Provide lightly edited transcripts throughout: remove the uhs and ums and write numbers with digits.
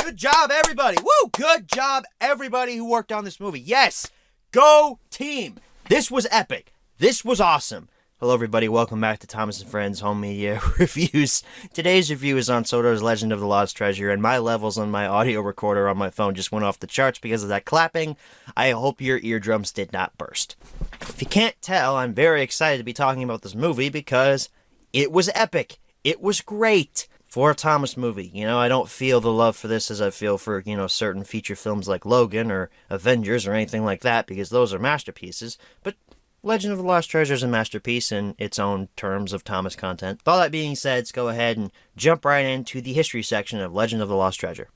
Good job, everybody. Woo! Good job, everybody who worked on this movie. Yes! Go team! This was epic. This was awesome. Hello, everybody. Welcome back to Thomas and Friends Home Media Reviews. Today's review is on Sodor's Legend of the Lost Treasure, and my levels on my audio recorder on my phone just went off the charts because of that clapping. I hope your eardrums did not burst. If you can't tell, I'm very excited to be talking about this movie because it was epic. It was great. For a Thomas movie, I don't feel the love for this as I feel for, certain feature films like Logan or Avengers or anything like that, because those are masterpieces, but Legend of the Lost Treasure is a masterpiece in its own terms of Thomas content. With all that being said, let's go ahead and jump right into the history section of Legend of the Lost Treasure.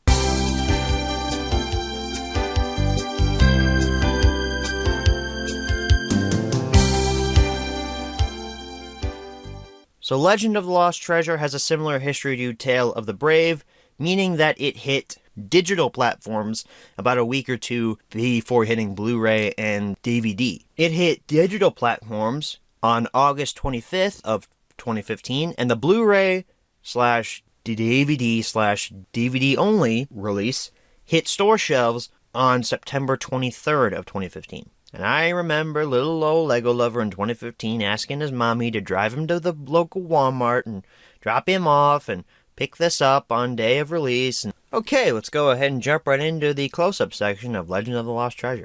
So Legend of the Lost Treasure has a similar history to Tale of the Brave, meaning that it hit digital platforms about a week or two before hitting Blu-ray and DVD. It hit digital platforms on August 25th of 2015, and the Blu-ray / DVD / DVD only release hit store shelves on September 23rd of 2015. And I remember little old Lego lover in 2015 asking his mommy to drive him to the local Walmart and drop him off and pick this up on day of release. And okay, let's go ahead and jump right into the close-up section of Legend of the Lost Treasure.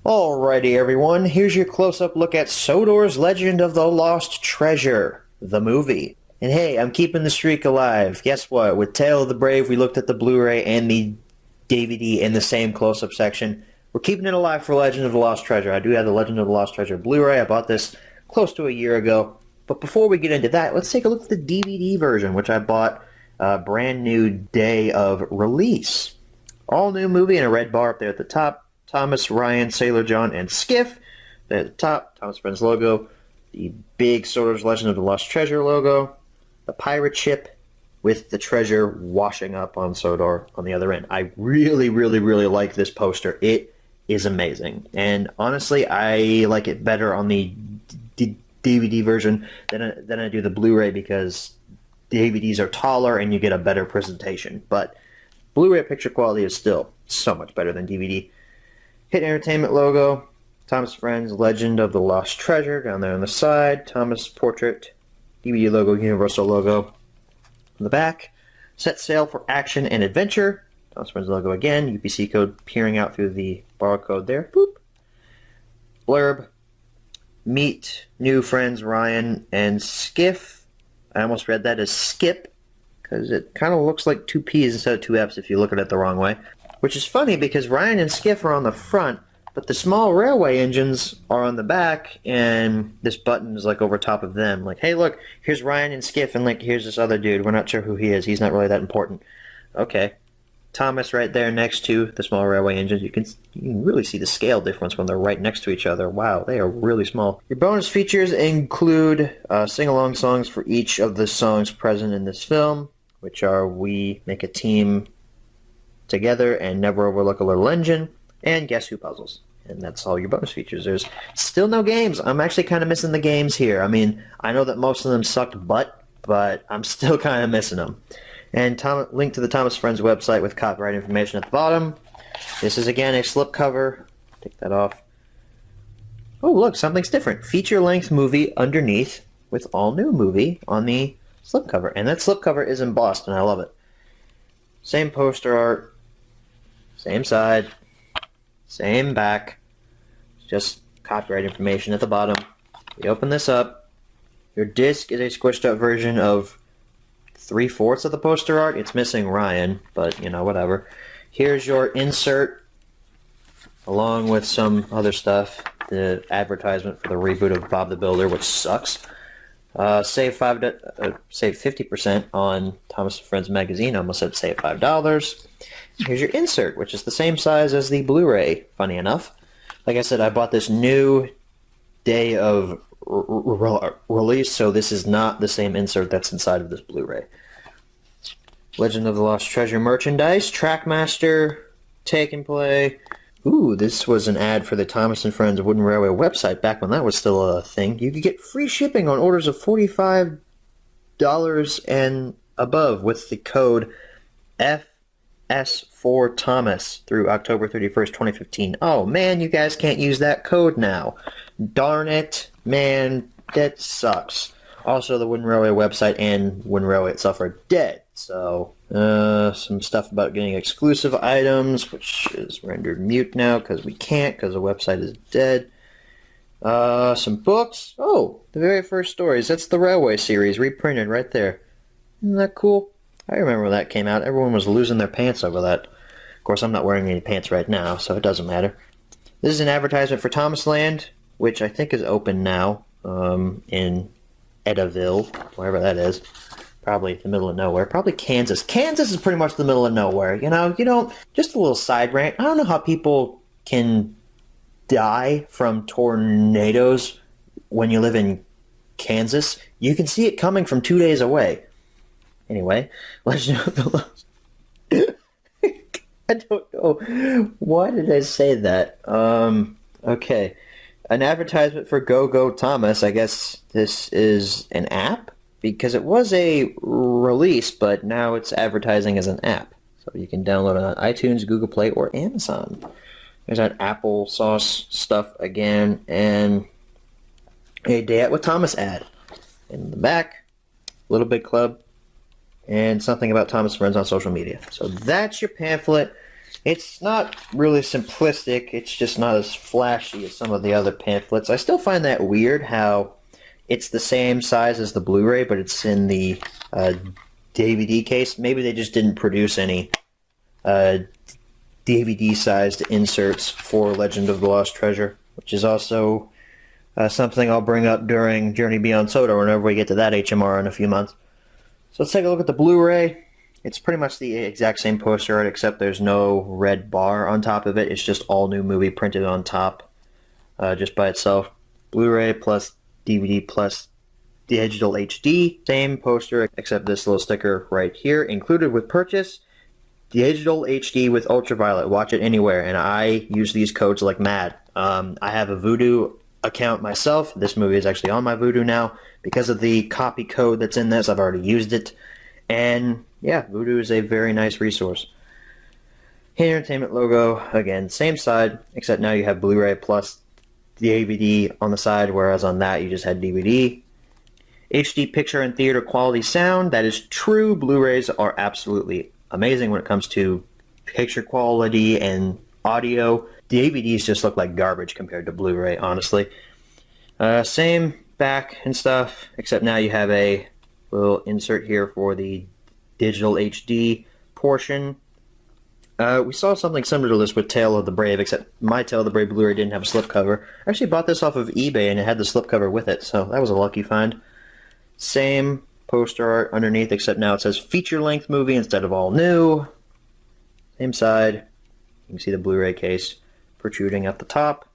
Alrighty everyone, here's your close-up look at Sodor's Legend of the Lost Treasure, the movie. And hey, I'm keeping the streak alive. Guess what? With Tale of the Brave, we looked at the Blu-ray and the DVD in the same close-up section. We're keeping it alive for Legend of the Lost Treasure. I do have the Legend of the Lost Treasure Blu-ray. I bought this close to a year ago. But before we get into that, let's take a look at the DVD version, which I bought brand new day of release. All new movie in a red bar up there at the top. Thomas, Ryan, Sailor John, and Skiff. There at the top, Thomas Friends logo. The big Sodor's Legend of the Lost Treasure logo. The pirate ship with the treasure washing up on Sodor on the other end. I really, really, really like this poster. It is amazing. And honestly, I like it better on the DVD version than I do the Blu-ray because DVDs are taller and you get a better presentation. But Blu-ray picture quality is still so much better than DVD. Hit Entertainment logo. Thomas Friends Legend of the Lost Treasure down there on the side. Thomas portrait. DVD logo, Universal logo on the back. Set sail for action and adventure. Thomas Friends logo again. UPC code peering out through the barcode there. Boop. Blurb. Meet new friends Ryan and Skiff. I almost read that as Skip because it kind of looks like two P's instead of two F's if you look at it the wrong way. Which is funny because Ryan and Skiff are on the front, but the small railway engines are on the back, and this button is like over top of them. Like, hey, look, here's Ryan and Skiff, and like, here's this other dude. We're not sure who he is. He's not really that important. Okay. Thomas right there next to the small railway engines. You can really see the scale difference when they're right next to each other. Wow, they are really small. Your bonus features include sing-along songs for each of the songs present in this film, which are We Make a Team Together and Never Overlook a Little Engine. And Guess Who puzzles. And that's all your bonus features. There's still no games. I'm actually kind of missing the games here. I mean, I know that most of them sucked butt, but I'm still kind of missing them. And link to the Thomas Friends website with copyright information at the bottom. This is, again, a slipcover. Take that off. Oh, look, something's different. Feature-length movie underneath with all new movie on the slipcover. And that slipcover is embossed, and I love it. Same poster art. Same side. Same back, just copyright information at the bottom. You open this up. Your disc is a squished up version of 3/4 of the poster art. It's missing Ryan, but whatever. Here's your insert, along with some other stuff. The advertisement for the reboot of Bob the Builder, which sucks. Save 50% on Thomas and Friends magazine. I almost said save $5. Here's your insert, which is the same size as the Blu-ray, funny enough. Like I said, I bought this new day of release, so this is not the same insert that's inside of this Blu-ray. Legend of the Lost Treasure merchandise, Trackmaster, Take and Play, Ooh, this was an ad for the Thomas and Friends Wooden Railway website back when that was still a thing. You could get free shipping on orders of $45 and above with the code FS4Thomas through October 31st, 2015. Oh man, you guys can't use that code now. Darn it. Man, that sucks. Also, the Wooden Railway website and Wooden Railway itself are dead. So, some stuff about getting exclusive items, which is rendered mute now because we can't because the website is dead. Some books. Oh, the very first stories. That's the Railway series reprinted right there. Isn't that cool? I remember when that came out. Everyone was losing their pants over that. Of course, I'm not wearing any pants right now, so it doesn't matter. This is an advertisement for Thomas Land, which I think is open now in Edaville, wherever that is. Probably the middle of nowhere. Probably Kansas. Kansas is pretty much the middle of nowhere. You know, just a little side rant. I don't know how people can die from tornadoes when you live in Kansas. You can see it coming from 2 days away. Anyway, Legend of the Lost. I don't know. Why did I say that? Okay. An advertisement for Go Go Thomas. I guess this is an app? Because it was a release, but now it's advertising as an app. So you can download it on iTunes, Google Play, or Amazon. There's that applesauce stuff again, and a Day Out with Thomas ad. In the back, Little Big Club, and something about Thomas Friends on social media. So that's your pamphlet. It's not really simplistic. It's just not as flashy as some of the other pamphlets. I still find that weird how it's the same size as the Blu-ray, but it's in the DVD case. Maybe they just didn't produce any DVD-sized inserts for Legend of the Lost Treasure, which is also something I'll bring up during Journey Beyond Sodor whenever we get to that HMR in a few months. So let's take a look at the Blu-ray. It's pretty much the exact same poster art, except there's no red bar on top of it. It's just all new movie printed on top just by itself. Blu-ray plus DVD plus digital HD. Same poster, except this little sticker right here. Included with purchase, digital HD with ultraviolet. Watch it anywhere. And I use these codes like mad. I have a Vudu account myself. This movie is actually on my Vudu now. Because of the copy code that's in this, I've already used it. And yeah, Vudu is a very nice resource. Hidden Entertainment logo, again, same side, except now you have Blu-ray plus DVD on the side, whereas on that you just had DVD. HD picture and theater quality sound, that is true. Blu-rays are absolutely amazing when it comes to picture quality and audio. DVDs just look like garbage compared to Blu-ray, honestly. Same back and stuff, except now you have a little insert here for the digital HD portion. We saw something similar to this with Tale of the Brave, except my Tale of the Brave Blu-ray didn't have a slipcover. I actually bought this off of eBay and it had the slipcover with it, so that was a lucky find. Same poster art underneath, except now it says feature-length movie instead of all new. Same side. You can see the Blu-ray case protruding at the top.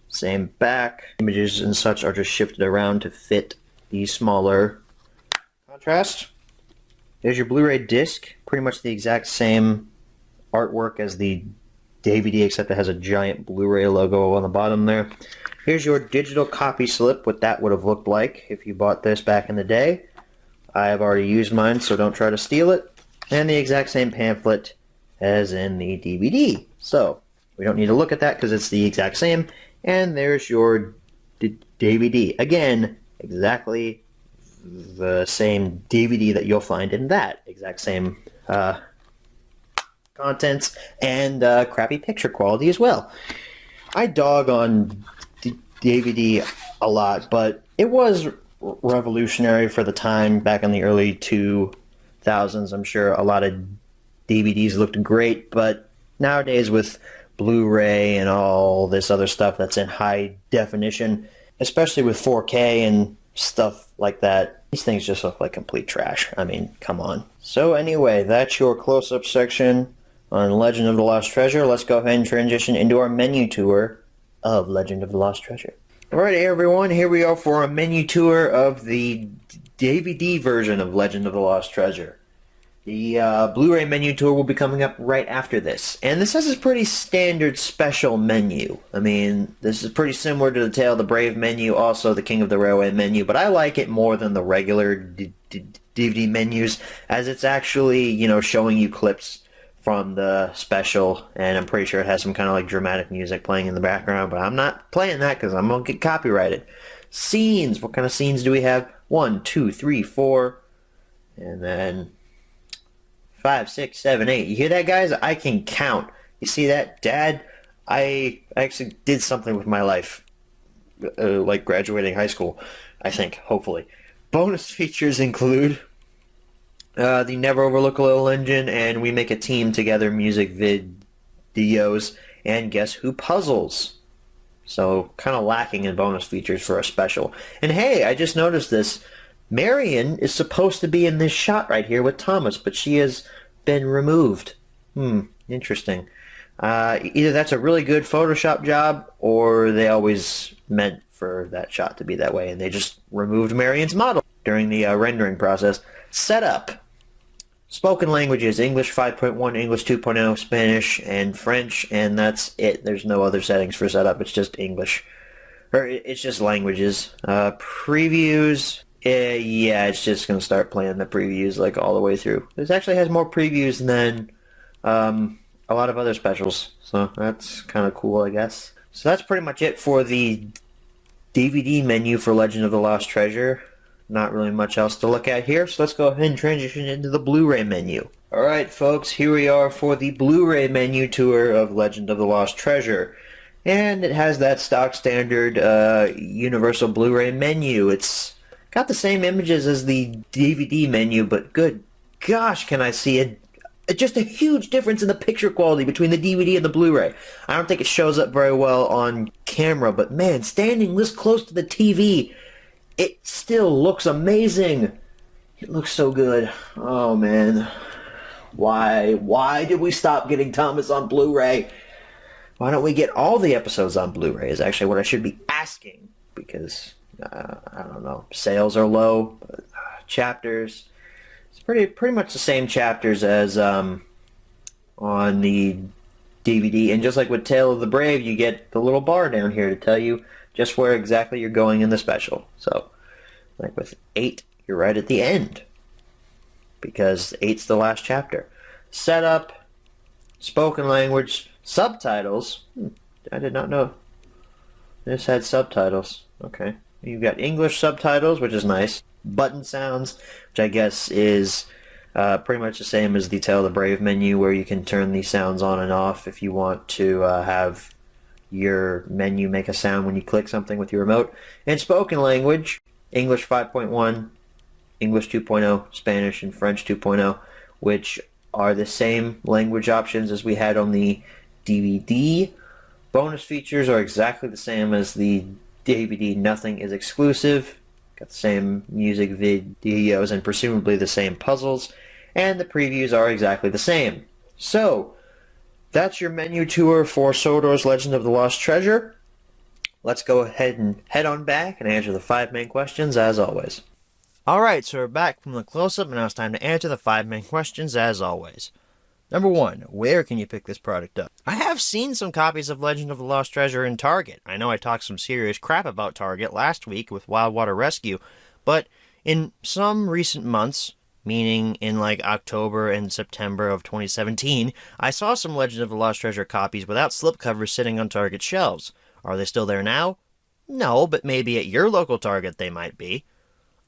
Same back. Images and such are just shifted around to fit the smaller contrast. There's your Blu-ray disc, pretty much the exact same artwork as the DVD, except it has a giant Blu-ray logo on the bottom there. Here's your digital copy slip, what that would have looked like if you bought this back in the day. I have already used mine, so don't try to steal it. And the exact same pamphlet as in the DVD. So, we don't need to look at that because it's the exact same. And there's your DVD. Again, exactly the same DVD that you'll find in that exact same contents and crappy picture quality as well. I dog on DVD a lot, but it was revolutionary for the time back in the early 2000s. I'm sure a lot of DVDs looked great, but nowadays with Blu-ray and all this other stuff that's in high definition, especially with 4K and stuff like that, these things just look like complete trash. I mean, come on. So anyway, that's your close-up section on Legend of the Lost Treasure. Let's go ahead and transition into our menu tour of Legend of the Lost Treasure. Alright everyone, here we are for a menu tour of the DVD version of Legend of the Lost Treasure. The Blu-ray menu tour will be coming up right after this. And this has a pretty standard special menu. I mean, this is pretty similar to the Tale of the Brave menu, also the King of the Railway menu, but I like it more than the regular DVD menus, as it's actually, showing you clips from the special, and I'm pretty sure it has some kind of like dramatic music playing in the background, but I'm not playing that because I'm going to get copyrighted. Scenes. What kind of scenes do we have? 1, 2, 3, 4, and then 5, 6, 7, 8. You hear that, guys? I can count. You see that? Dad, I actually did something with my life, like graduating high school, I think, hopefully. Bonus features include the Never Overlook a Little Engine and We Make a Team Together music videos, and Guess Who puzzles. So, kind of lacking in bonus features for a special. And hey, I just noticed this. Marion is supposed to be in this shot right here with Thomas, but she has been removed. Interesting. Either that's a really good Photoshop job, or they always meant for that shot to be that way, and they just removed Marion's model during the rendering process. Setup. Spoken languages, English 5.1, English 2.0, Spanish, and French, and that's it. There's no other settings for setup. It's just English. Or it's just languages. Previews. Yeah, it's just going to start playing the previews like all the way through. This actually has more previews than a lot of other specials, so that's kind of cool, I guess. So that's pretty much it for the DVD menu for Legend of the Lost Treasure. Not really much else to look at here, so let's go ahead and transition into the Blu-ray menu. Alright folks, here we are for the Blu-ray menu tour of Legend of the Lost Treasure. And it has that stock standard Universal Blu-ray menu. It's got the same images as the DVD menu, but good gosh, can I see just a huge difference in the picture quality between the DVD and the Blu-ray. I don't think it shows up very well on camera, but man, standing this close to the TV, it still looks amazing. It looks so good. Oh man. Why did we stop getting Thomas on Blu-ray? Why don't we get all the episodes on Blu-ray is actually what I should be asking, because I don't know, sales are low, but, chapters, it's pretty much the same chapters as on the DVD, and just like with Tale of the Brave, you get the little bar down here to tell you just where exactly you're going in the special. So, like with 8, you're right at the end, because 8's the last chapter. Setup, spoken language, subtitles. I did not know this had subtitles. Okay. You've got English subtitles, which is nice. Button sounds, which I guess is pretty much the same as the Tale of the Brave menu, where you can turn these sounds on and off if you want to have your menu make a sound when you click something with your remote. And spoken language, English 5.1, English 2.0, Spanish and French 2.0, which are the same language options as we had on the DVD. Bonus features are exactly the same as the DVD. Nothing is exclusive. Got the same music videos and presumably the same puzzles. And the previews are exactly the same. So, that's your menu tour for Sodor's Legend of the Lost Treasure. Let's go ahead and head on back and answer the 5 main questions as always. Alright, so we're back from the close-up, and now it's time to answer the 5 main questions as always. Number 1, where can you pick this product up? I have seen some copies of Legend of the Lost Treasure in Target. I know I talked some serious crap about Target last week with Wild Water Rescue, but in some recent months, meaning in like October and September of 2017, I saw some Legend of the Lost Treasure copies without slipcovers sitting on Target shelves. Are they still there now? No, but maybe at your local Target they might be.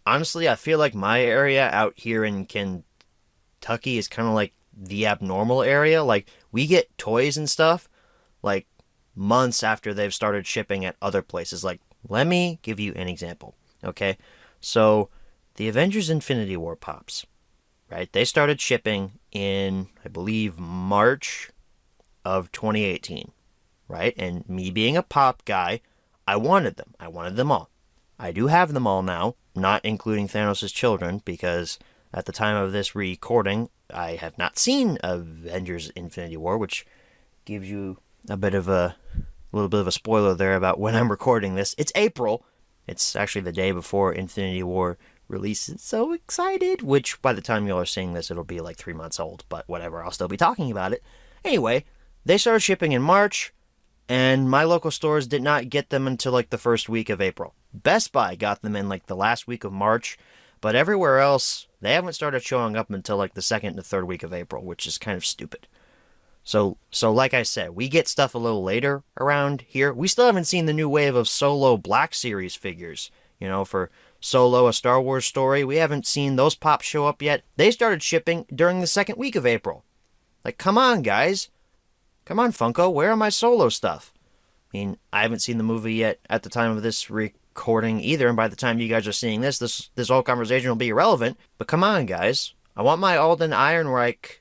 Honestly, I feel like my area out here in Kentucky is kind of like the abnormal area. Like, we get toys and stuff like months after they've started shipping at other places. Like, let me give you an example, okay? So, the Avengers Infinity War pops, right? They started shipping in, I believe, March of 2018, right? And me being a pop guy, I wanted them. I wanted them all. I do have them all now, not including Thanos' children, because at the time of this recording, I have not seen Avengers Infinity War, which gives you a little bit of a spoiler there about when I'm recording this. It's April. It's actually the day before Infinity War releases. So excited! Which, by the time y'all are seeing this, it'll be like 3 months old, but whatever, I'll still be talking about it. Anyway, they started shipping in March, and my local stores did not get them until like the first week of April. Best Buy got them in like the last week of March, but everywhere else, they haven't started showing up until like the second and the third week of April, which is kind of stupid. So like I said, we get stuff a little later around here. We still haven't seen the new wave of Solo Black Series figures. You know, for Solo, a Star Wars story, we haven't seen those pops show up yet. They started shipping during the second week of April. Like, come on, guys. Come on, Funko, where are my Solo stuff? I mean, I haven't seen the movie yet at the time of this recording either, and by the time you guys are seeing this whole conversation will be irrelevant. But come on, guys. I want my Alden Ehrenreich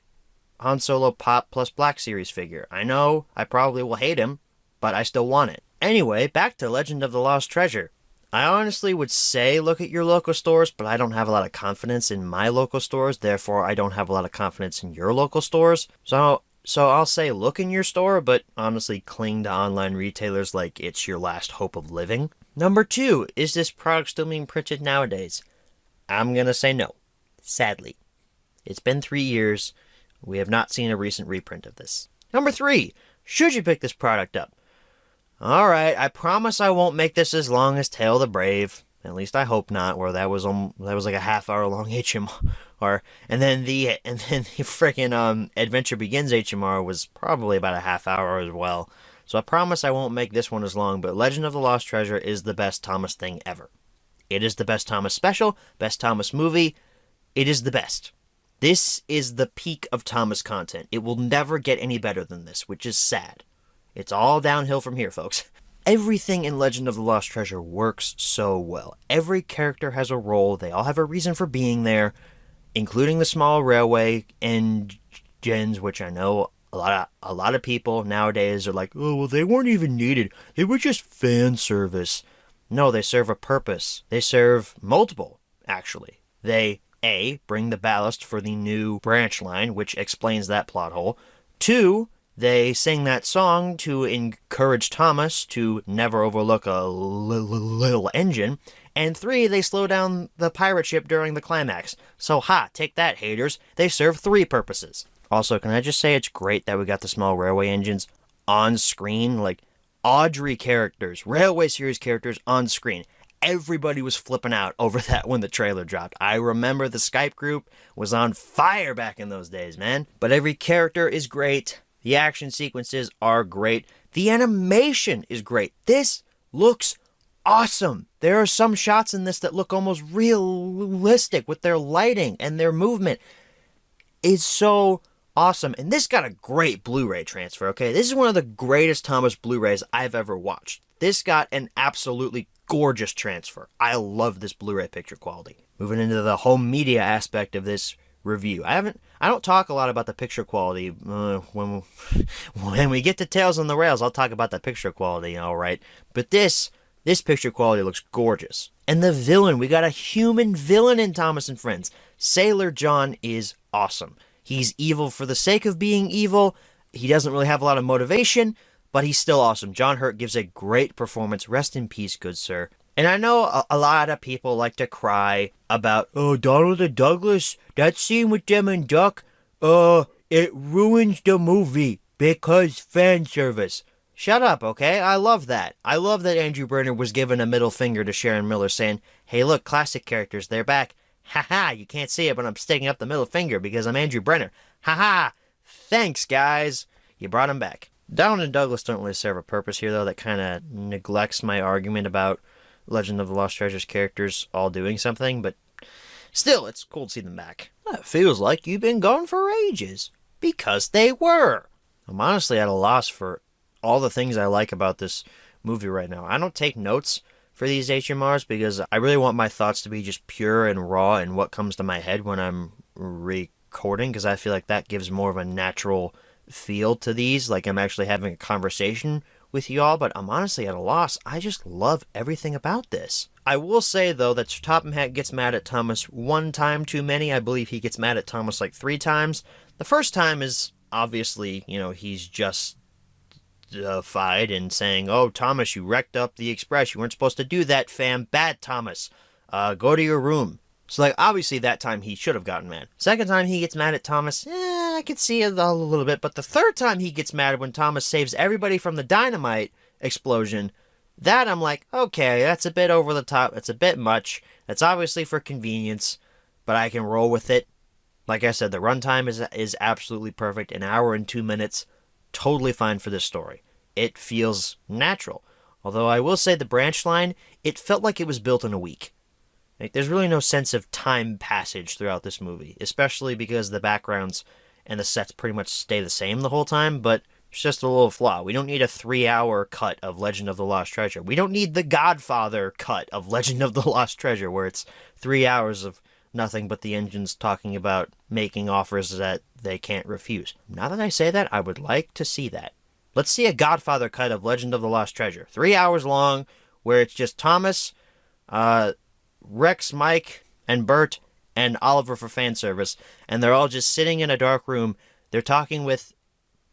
Han Solo Pop plus Black Series figure. I know I probably will hate him, but I still want it. Anyway, back to Legend of the Lost Treasure. I honestly would say look at your local stores, but I don't have a lot of confidence in my local stores, therefore I don't have a lot of confidence in your local stores. So I'll say look in your store, but honestly cling to online retailers like it's your last hope of living. Number 2, is this product still being printed nowadays? I'm gonna say no, sadly. It's been 3 years. We have not seen a recent reprint of this. Number 3, should you pick this product up? Alright, I promise I won't make this as long as Tale of the Brave. At least I hope not, where that was like a half-hour long HMR. And then the frickin' Adventure Begins HMR was probably about a half hour as well. So I promise I won't make this one as long, but Legend of the Lost Treasure is the best Thomas thing ever. It is the best Thomas special, best Thomas movie. It is the best. This is the peak of Thomas content. It will never get any better than this, which is sad. It's all downhill from here, folks. Everything in Legend of the Lost Treasure works so well. Every character has a role. They all have a reason for being there, including the small railway engines, which I know a lot of people nowadays are like, oh, well, they weren't even needed. They were just fan service. No, they serve a purpose. They serve multiple, actually. They A, bring the ballast for the new branch line, which explains that plot hole. 2, they sing that song to encourage Thomas to never overlook a little engine. And 3, they slow down the pirate ship during the climax. So take that, haters. They serve 3 purposes. Also, can I just say it's great that we got the small railway engines on screen? Like, Audrey characters, Railway Series characters on screen. Everybody was flipping out over that when the trailer dropped. I remember the Skype group was on fire back in those days, man. But every character is great. The action sequences are great. The animation is great. This looks awesome. There are some shots in this that look almost realistic with their lighting and their movement. It's so awesome. And this got a great Blu-ray transfer, okay? This is one of the greatest Thomas Blu-rays I've ever watched. This got an absolutely gorgeous transfer. I love this Blu-ray picture quality. Moving into the home media aspect of this review. I don't talk a lot about the picture quality. When we get to Tales on the Rails, I'll talk about the picture quality, alright? But this picture quality looks gorgeous. And the villain, we got a human villain in Thomas and Friends. Sailor John is awesome. He's evil for the sake of being evil. He doesn't really have a lot of motivation, but he's still awesome. John Hurt gives a great performance. Rest in peace, good sir. And I know a lot of people like to cry about, oh, Donald and Douglas, that scene with them and Duck, it ruins the movie because fan service. Shut up, okay? I love that. I love that Andrew Brenner was given a middle finger to Sharon Miller saying, hey, look, classic characters, they're back. Haha, you can't see it, but I'm sticking up the middle finger because I'm Andrew Brenner. Haha, thanks, guys. You brought him back. Donald and Douglas don't really serve a purpose here, though, that kind of neglects my argument about Legend of the Lost Treasure's characters all doing something, but still, it's cool to see them back. It feels like you've been gone for ages. Because they were. I'm honestly at a loss for all the things I like about this movie right now. I don't take notes for these HMRs because I really want my thoughts to be just pure and raw and what comes to my head when I'm recording, because I feel like that gives more of a natural feel to these, like I'm actually having a conversation with you all, but I'm honestly at a loss. I just love everything about this. I will say, though, that Topham Hatt gets mad at Thomas one time too many. I believe he gets mad at Thomas like 3 times. The first time is obviously, he's just justified in saying, oh, Thomas, you wrecked up the Express. You weren't supposed to do that, fam. Bad, Thomas. Go to your room. So, like, obviously that time he should have gotten mad. Second time he gets mad at Thomas, I could see it a little bit. But the third time he gets mad when Thomas saves everybody from the dynamite explosion, that I'm like, okay, that's a bit over the top. That's a bit much. That's obviously for convenience, but I can roll with it. Like I said, the runtime is absolutely perfect. An hour and 2 minutes, totally fine for this story. It feels natural. Although I will say the branch line, it felt like it was built in a week. Like, there's really no sense of time passage throughout this movie, especially because the backgrounds and the sets pretty much stay the same the whole time, but it's just a little flaw. We don't need a 3-hour cut of Legend of the Lost Treasure. We don't need the Godfather cut of Legend of the Lost Treasure, where it's 3 hours of nothing but the engines talking about making offers that they can't refuse. Now that I say that, I would like to see that. Let's see a Godfather cut of Legend of the Lost Treasure. 3 hours long, where it's just Thomas, Rex, Mike, and Bert, and Oliver for fan service, and they're all just sitting in a dark room. They're talking with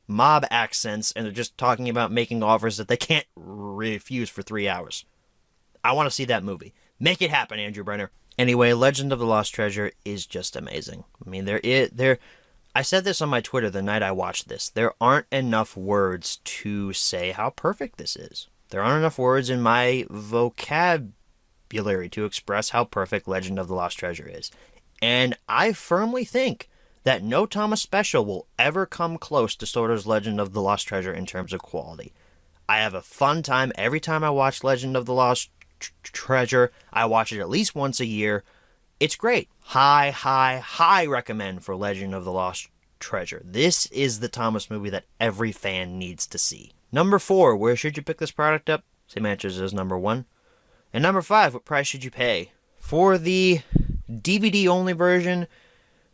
mob accents, and they're just talking about making offers that they can't refuse for 3 hours. I want to see that movie. Make it happen, Andrew Brenner. Anyway, Legend of the Lost Treasure is just amazing. I mean, I said this on my Twitter the night I watched this. There aren't enough words to say how perfect this is. There aren't enough words in my vocabulary to express how perfect Legend of the Lost Treasure is. And I firmly think that no Thomas special will ever come close to Sodor's Legend of the Lost Treasure in terms of quality. I have a fun time every time I watch Legend of the Lost Treasure. I watch it at least once a year. It's great. High recommend for Legend of the Lost Treasure. This is the Thomas movie that every fan needs to see. Number 4, where should you pick this product up? Same answers as number 1. And number 5, what price should you pay? For the DVD-only version,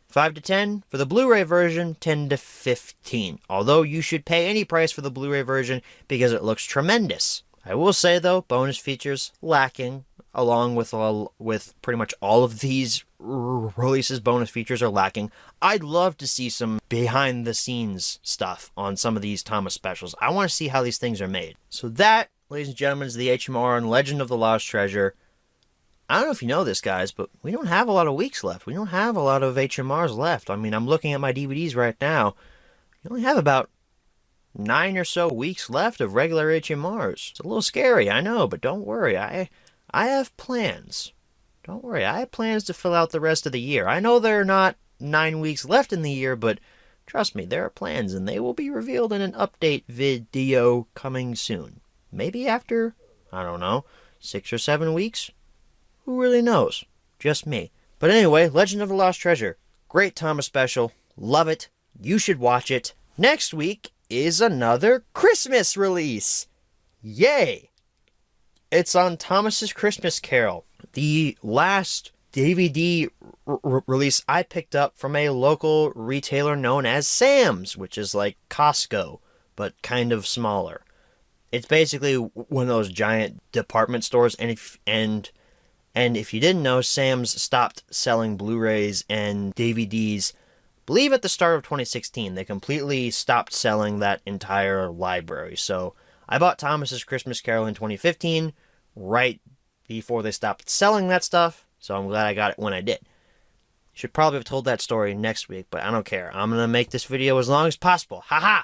5 to 10. For the Blu-ray version, 10 to 15. Although you should pay any price for the Blu-ray version because it looks tremendous. I will say, though, bonus features lacking, along with pretty much all of these releases. Bonus features are lacking. I'd love to see some behind-the-scenes stuff on some of these Thomas specials. I want to see how these things are made. So that, ladies and gentlemen, is the HMR on Legend of the Lost Treasure. I don't know if you know this, guys, but we don't have a lot of weeks left. We don't have a lot of HMRs left. I mean, I'm looking at my DVDs right now. You only have about 9 or so weeks left of regular HMRs. It's a little scary, I know, but don't worry. I have plans. Don't worry, I have plans to fill out the rest of the year. I know there are not 9 weeks left in the year, but trust me, there are plans, and they will be revealed in an update video coming soon. Maybe after, I don't know, 6 or 7 weeks? Who really knows? Just me. But anyway, Legend of the Lost Treasure. Great Thomas special. Love it. You should watch it. Next week is another Christmas release. Yay! It's on Thomas's Christmas Carol. The last DVD release I picked up from a local retailer known as Sam's, which is like Costco, but kind of smaller. It's basically one of those giant department stores, and if you didn't know, Sam's stopped selling Blu-rays and DVDs, I believe at the start of 2016. They completely stopped selling that entire library. So I bought Thomas's Christmas Carol in 2015, right before they stopped selling that stuff. So I'm glad I got it when I did. Should probably have told that story next week, but I don't care. I'm going to make this video as long as possible. Haha!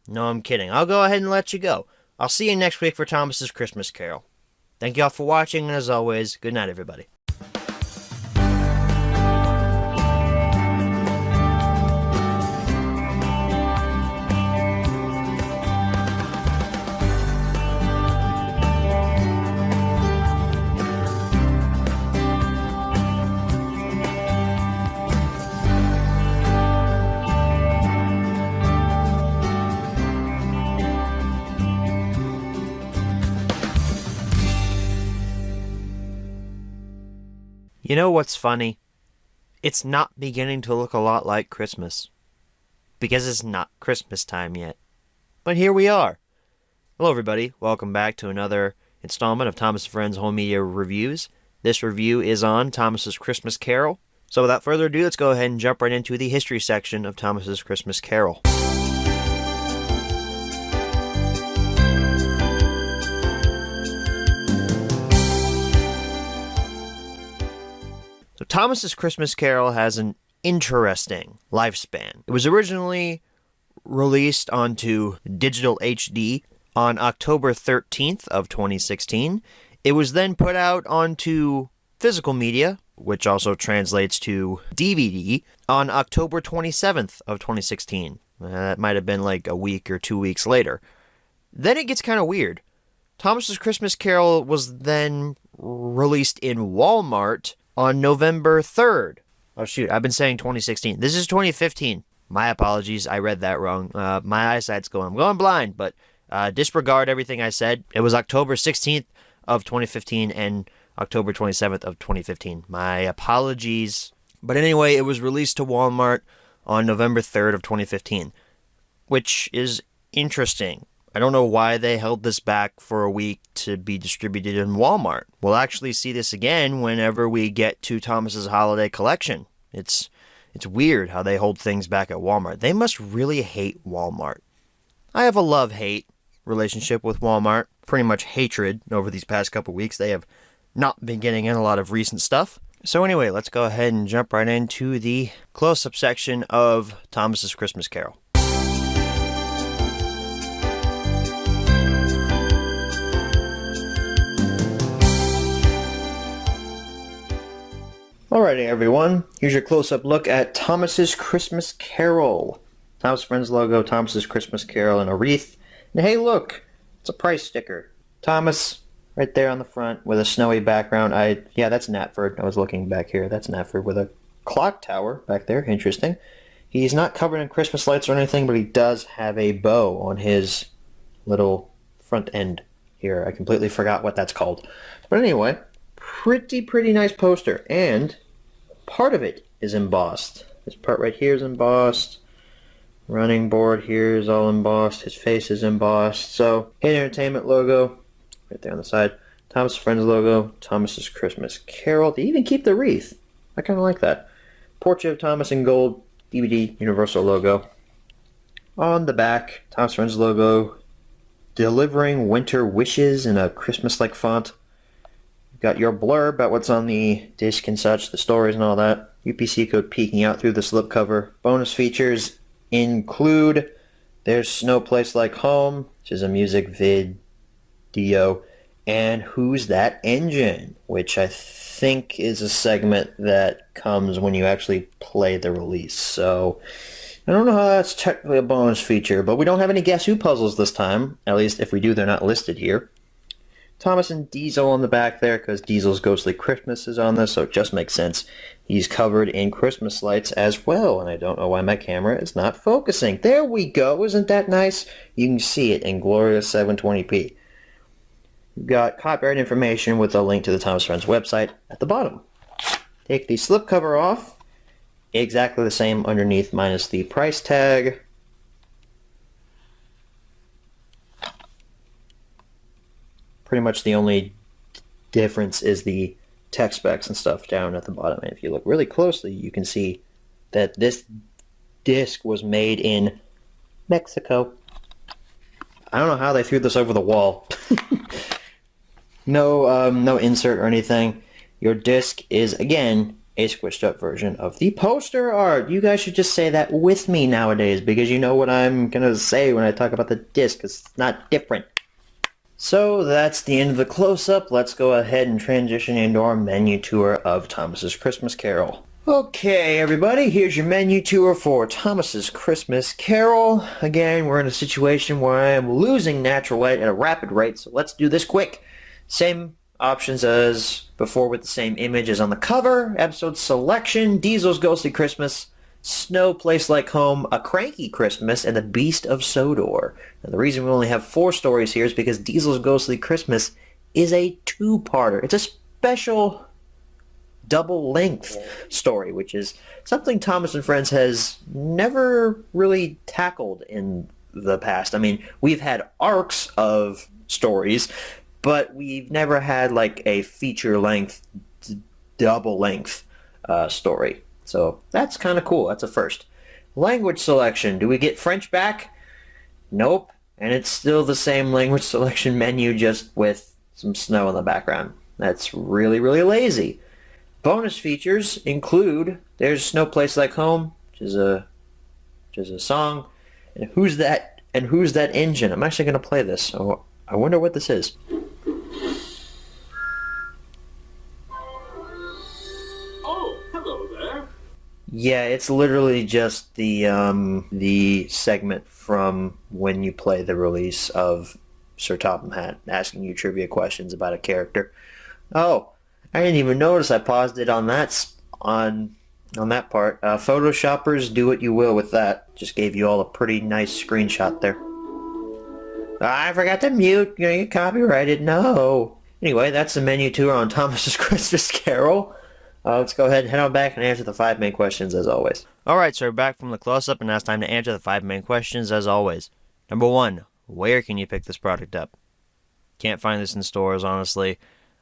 No, I'm kidding. I'll go ahead and let you go. I'll see you next week for Thomas's Christmas Carol. Thank you all for watching, and as always, good night, everybody. You know what's funny? It's not beginning to look a lot like Christmas. Because it's not Christmas time yet. But here we are. Hello everybody, welcome back to another installment of Thomas & Friends Home Media Reviews. This review is on Thomas's Christmas Carol. So without further ado, let's go ahead and jump right into the history section of Thomas's Christmas Carol. Thomas's Christmas Carol has an interesting lifespan. It was originally released onto digital HD on October 13th of 2016. It was then put out onto physical media, which also translates to DVD, on October 27th of 2016. That might have been like a week or 2 weeks later. Then it gets kind of weird. Thomas's Christmas Carol was then released in Walmart on November 3rd. Oh shoot, I've been saying 2016. This is 2015. My apologies, I read that wrong. My eyesight's I'm going blind, but disregard everything I said. It was October 16th of 2015 and October 27th of 2015. My apologies. But anyway, it was released to Walmart on November 3rd of 2015, which is interesting. I don't know why they held this back for a week to be distributed in Walmart. We'll actually see this again whenever we get to Thomas's holiday collection. It's weird how they hold things back at Walmart. They must really hate Walmart. I have a love-hate relationship with Walmart. Pretty much hatred over these past couple weeks. They have not been getting in a lot of recent stuff. So anyway, let's go ahead and jump right into the close-up section of Thomas's Christmas Carol. Alrighty, everyone. Here's your close-up look at Thomas's Christmas Carol. Thomas Friends logo, Thomas's Christmas Carol, and a wreath. And hey, look, it's a price sticker. Thomas, right there on the front with a snowy background. Yeah, that's Knapford. I was looking back here. That's Knapford with a clock tower back there. Interesting. He's not covered in Christmas lights or anything, but he does have a bow on his little front end here. I completely forgot what that's called. But anyway, pretty nice poster, and part of it is embossed. This part right here is embossed. Running board here is all embossed. His face is embossed. So, Hit Entertainment logo, right there on the side. Thomas Friends logo, Thomas's Christmas Carol. They even keep the wreath. I kind of like that. Portrait of Thomas in gold, DVD Universal logo. On the back, Thomas Friends logo, delivering winter wishes in a Christmas-like font. You've got your blurb about what's on the disc and such, the stories and all that. UPC code peeking out through the slipcover. Bonus features include There's Snow Place Like Home, which is a music video, and Who's That Engine, which I think is a segment that comes when you actually play the release. So I don't know how that's technically a bonus feature, but we don't have any Guess Who puzzles this time. At least if we do, they're not listed here. Thomas and Diesel on the back there, because Diesel's Ghostly Christmas is on this, so it just makes sense. He's covered in Christmas lights as well, and I don't know why my camera is not focusing. There we go. Isn't that nice? You can see it in glorious 720p. You've got copyright information with a link to the Thomas Friends website at the bottom. Take the slipcover off. Exactly the same underneath minus the price tag. Pretty much the only difference is the tech specs and stuff down at the bottom. And if you look really closely, you can see that this disc was made in Mexico. I don't know how they threw this over the wall. No insert or anything. Your disc is, again, a squished up version of the poster art. You guys should just say that with me nowadays, because you know what I'm going to say when I talk about the disc, because it's not different. So that's the end of the close-up. Let's go ahead and transition into our menu tour of Thomas's Christmas Carol. Okay, everybody, here's your menu tour for Thomas's Christmas Carol. Again, we're in a situation where I am losing natural light at a rapid rate, so let's do this quick. Same options as before with the same image as on the cover. Episode selection, Diesel's Ghostly Christmas, Snow Place Like Home, A Cranky Christmas, and The Beast of Sodor. Now, the reason we only have 4 stories here is because Diesel's Ghostly Christmas is a 2-parter. It's a special double-length story, which is something Thomas and Friends has never really tackled in the past. I mean, we've had arcs of stories, but we've never had like a feature-length, double-length story. So that's kind of cool. That's a first. Language selection. Do we get French back? Nope. And it's still the same language selection menu, just with some snow in the background. That's really lazy. Bonus features include There's No Place Like Home, which is a song, and Who's That Engine. I'm actually going to play this. So I wonder what this is. Oh, hello there. Yeah, it's literally just the segment from when you play the release of Sir Topham Hatt asking you trivia questions about a character. Oh, I didn't even notice I paused it on that part. Photoshoppers, do what you will with that. Just gave you all a pretty nice screenshot there. I forgot to mute. You copyrighted. No. Anyway, that's the menu tour on Thomas's Christmas Carol. Let's go ahead and head on back and answer the 5 main questions as always. Alright, so we're back from the close-up, and now it's time to answer the 5 main questions as always. Number 1, where can you pick this product up? Can't find this in stores, honestly.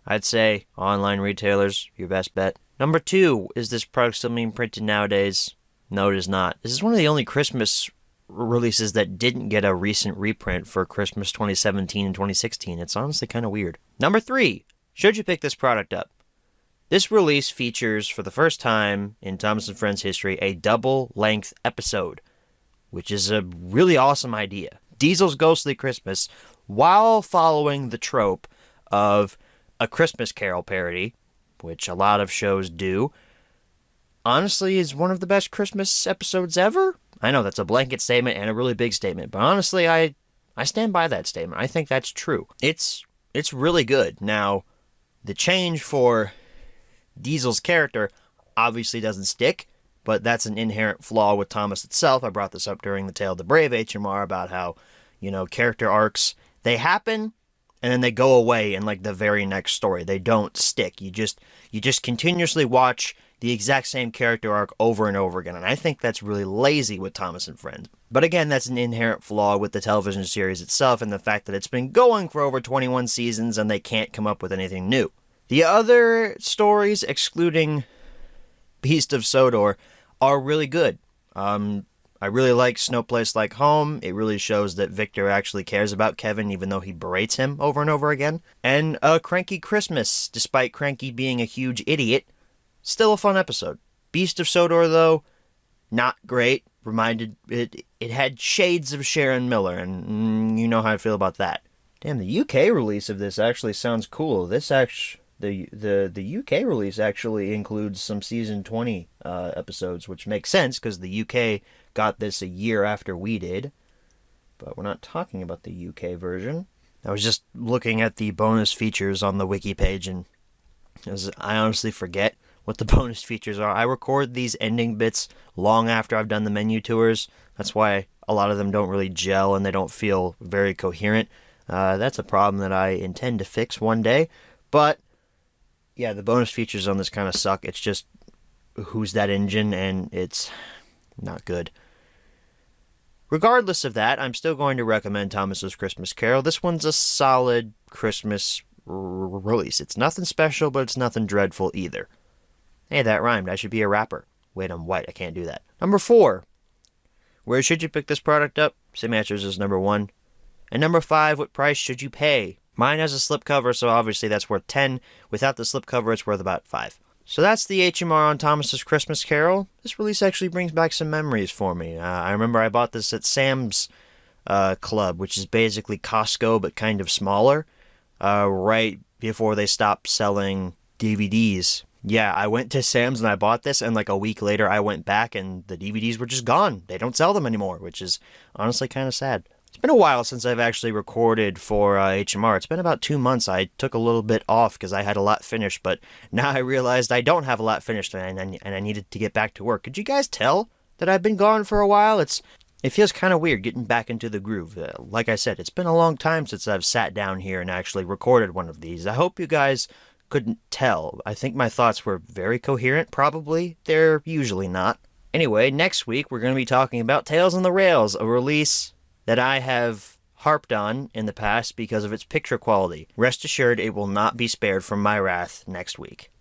I'd say online retailers, your best bet. Number 2, is this product still being printed nowadays? No, it is not. This is one of the only Christmas releases that didn't get a recent reprint for Christmas 2017 and 2016. It's honestly kind of weird. Number 3, should you pick this product up? This release features, for the first time in Thomas & Friends history, a double-length episode, which is a really awesome idea. Diesel's Ghostly Christmas, while following the trope of a Christmas Carol parody, which a lot of shows do, honestly is one of the best Christmas episodes ever. I know that's a blanket statement and a really big statement, but honestly, I stand by that statement. I think that's true. It's really good. Now, the change for Diesel's character obviously doesn't stick, but that's an inherent flaw with Thomas itself. I brought this up during the Tale of the Brave HMR about how, character arcs, they happen and then they go away in like the very next story. They don't stick. You just continuously watch the exact same character arc over and over again, and I think that's really lazy with Thomas and Friends. But again, that's an inherent flaw with the television series itself and the fact that it's been going for over 21 seasons and they can't come up with anything new. The other stories, excluding Beast of Sodor, are really good. I really like No Place Like Home. It really shows that Victor actually cares about Kevin, even though he berates him over and over again. And Cranky Christmas, despite Cranky being a huge idiot, still a fun episode. Beast of Sodor, though, not great. It had shades of Sharon Miller, and you know how I feel about that. Damn, the UK release of this actually sounds cool. The UK release actually includes some season 20 episodes, which makes sense because the UK got this a year after we did. But we're not talking about the UK version. I was just looking at the bonus features on the wiki page, and I honestly forget what the bonus features are. I record these ending bits long after I've done the menu tours. That's why a lot of them don't really gel and they don't feel very coherent. That's a problem that I intend to fix one day. But yeah, the bonus features on this kind of suck. It's just Who's That Engine, and it's not good. Regardless of that, I'm still going to recommend Thomas's Christmas Carol. This one's a solid Christmas release. It's nothing special, but it's nothing dreadful either. Hey, that rhymed. I should be a rapper. Wait, I'm white. I can't do that. Number 4. Where should you pick this product up? Same answers as number 1. And number 5, what price should you pay? Mine has a slipcover, so obviously that's worth 10. Without the slipcover, it's worth about 5. So that's the HMR on Thomas's Christmas Carol. This release actually brings back some memories for me. I remember I bought this at Sam's Club, which is basically Costco but kind of smaller, right before they stopped selling DVDs. Yeah, I went to Sam's and I bought this, and like a week later I went back and the DVDs were just gone. They don't sell them anymore, which is honestly kind of sad. It's been a while since I've actually recorded for HMR. It's been about 2 months. I took a little bit off because I had a lot finished, but now I realized I don't have a lot finished and I needed to get back to work. Could you guys tell that I've been gone for a while? It feels kind of weird getting back into the groove. Like I said, it's been a long time since I've sat down here and actually recorded one of these. I hope you guys couldn't tell. I think my thoughts were very coherent, probably. They're usually not. Anyway, next week we're going to be talking about Tales on the Rails, a release that I have harped on in the past because of its picture quality. Rest assured, it will not be spared from my wrath next week.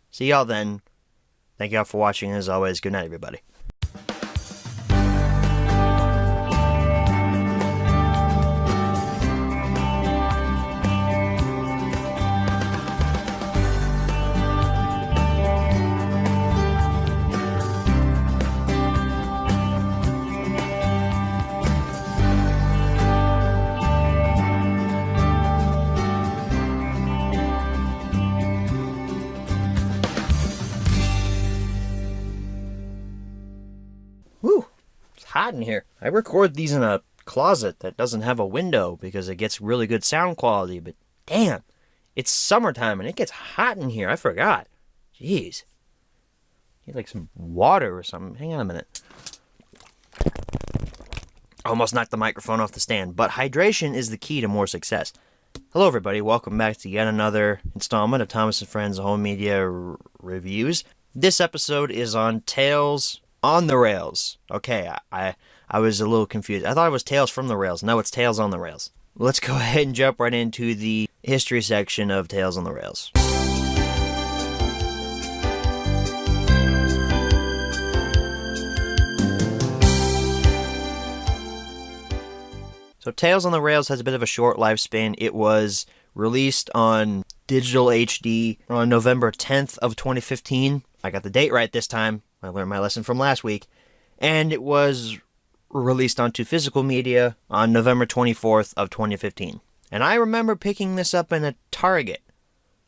See y'all then. Thank y'all for watching, and as always, good night, everybody. hot in here. I record these in a closet that doesn't have a window because it gets really good sound quality, but damn, it's summertime and it gets hot in here. I forgot. Jeez. Need like some water or something. Hang on a minute. Almost knocked the microphone off the stand, but hydration is the key to more success. Hello everybody, welcome back to yet another installment of Thomas & Friends Home Media Reviews. This episode is on Tales on the Rails. Okay, I was a little confused. I thought it was Tales from the Rails. No, it's Tales on the Rails. Let's go ahead and jump right into the history section of Tales on the Rails. So Tales on the Rails has a bit of a short lifespan. It was released on digital HD on November 10th of 2015. I got the date right this time. I learned my lesson from last week. And it was released onto physical media on November 24th of 2015. And I remember picking this up in a Target.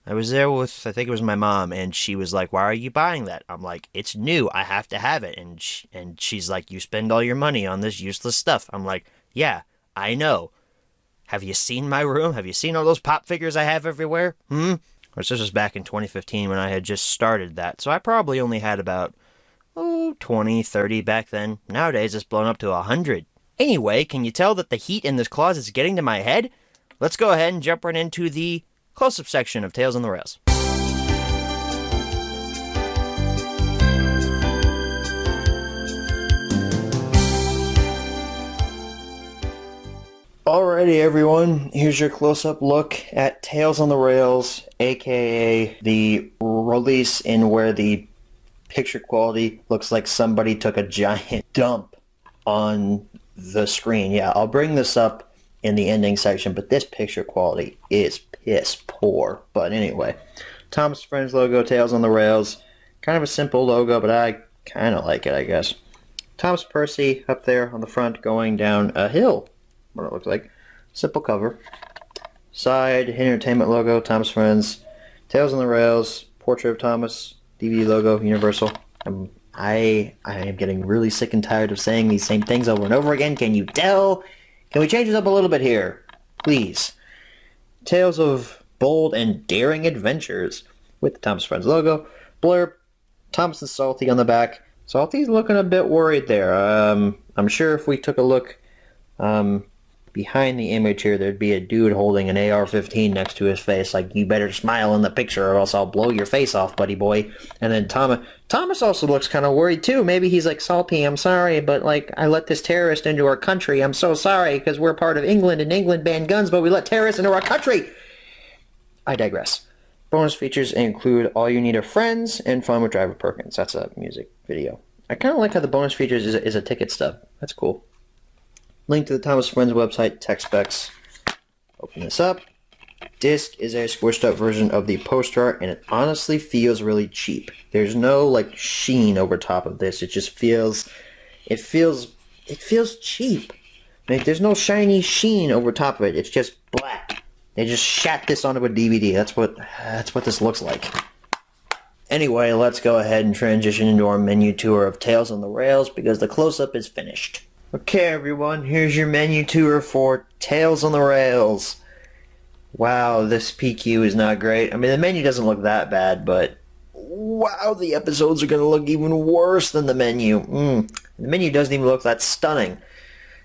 I was there with, I think it was my mom, and she was like, "Why are you buying that?" I'm like, "It's new. I have to have it." And she's like, "You spend all your money on this useless stuff." I'm like, "Yeah. I know. Have you seen my room? Have you seen all those pop figures I have everywhere? Of course, this was back in 2015 when I had just started that, so I probably only had about, 20, 30 back then. Nowadays, it's blown up to 100. Anyway, can you tell that the heat in this closet is getting to my head? Let's go ahead and jump right into the close-up section of Tales on the Rails. Alrighty everyone, here's your close-up look at Tales on the Rails, aka the release in where the picture quality looks like somebody took a giant dump on the screen. Yeah, I'll bring this up in the ending section, but this picture quality is piss poor. But anyway, Thomas Friends logo, Tales on the Rails. Kind of a simple logo, but I kind of like it, I guess. Thomas Percy up there on the front going down a hill. What it looks like. Simple cover. Side, entertainment logo, Thomas Friends. Tales on the Rails, portrait of Thomas, DVD logo, Universal. I am getting really sick and tired of saying these same things over and over again. Can you tell? Can we change it up a little bit here? Please. Tales of bold and daring adventures with the Thomas Friends logo. Blurb, Thomas and Salty on the back. Salty's looking a bit worried there. I'm sure if we took a look behind the image here, there'd be a dude holding an AR-15 next to his face, like, "You better smile in the picture or else I'll blow your face off, buddy boy." And then Thomas also looks kind of worried too. Maybe he's like, "Salty, I'm sorry, but like, I let this terrorist into our country. I'm so sorry because we're part of England and England banned guns, but we let terrorists into our country." I digress. Bonus features include All You Need Are Friends and Fun with Driver Perkins. That's a music video. I kind of like how the bonus features is a ticket stub. That's cool. Link to the Thomas Friends website, tech specs. Open this up. Disc is a squished up version of the poster art, and it honestly feels really cheap. There's no like sheen over top of this. It just feels, it feels cheap. Like, there's no shiny sheen over top of it. It's just black. They just shat this onto a DVD. That's what this looks like. Anyway, let's go ahead and transition into our menu tour of Tales on the Rails because the close-up is finished. Okay, everyone, here's your menu tour for Tales on the Rails. Wow, this PQ is not great. I mean, the menu doesn't look that bad, but wow, the episodes are going to look even worse than the menu. The menu doesn't even look that stunning.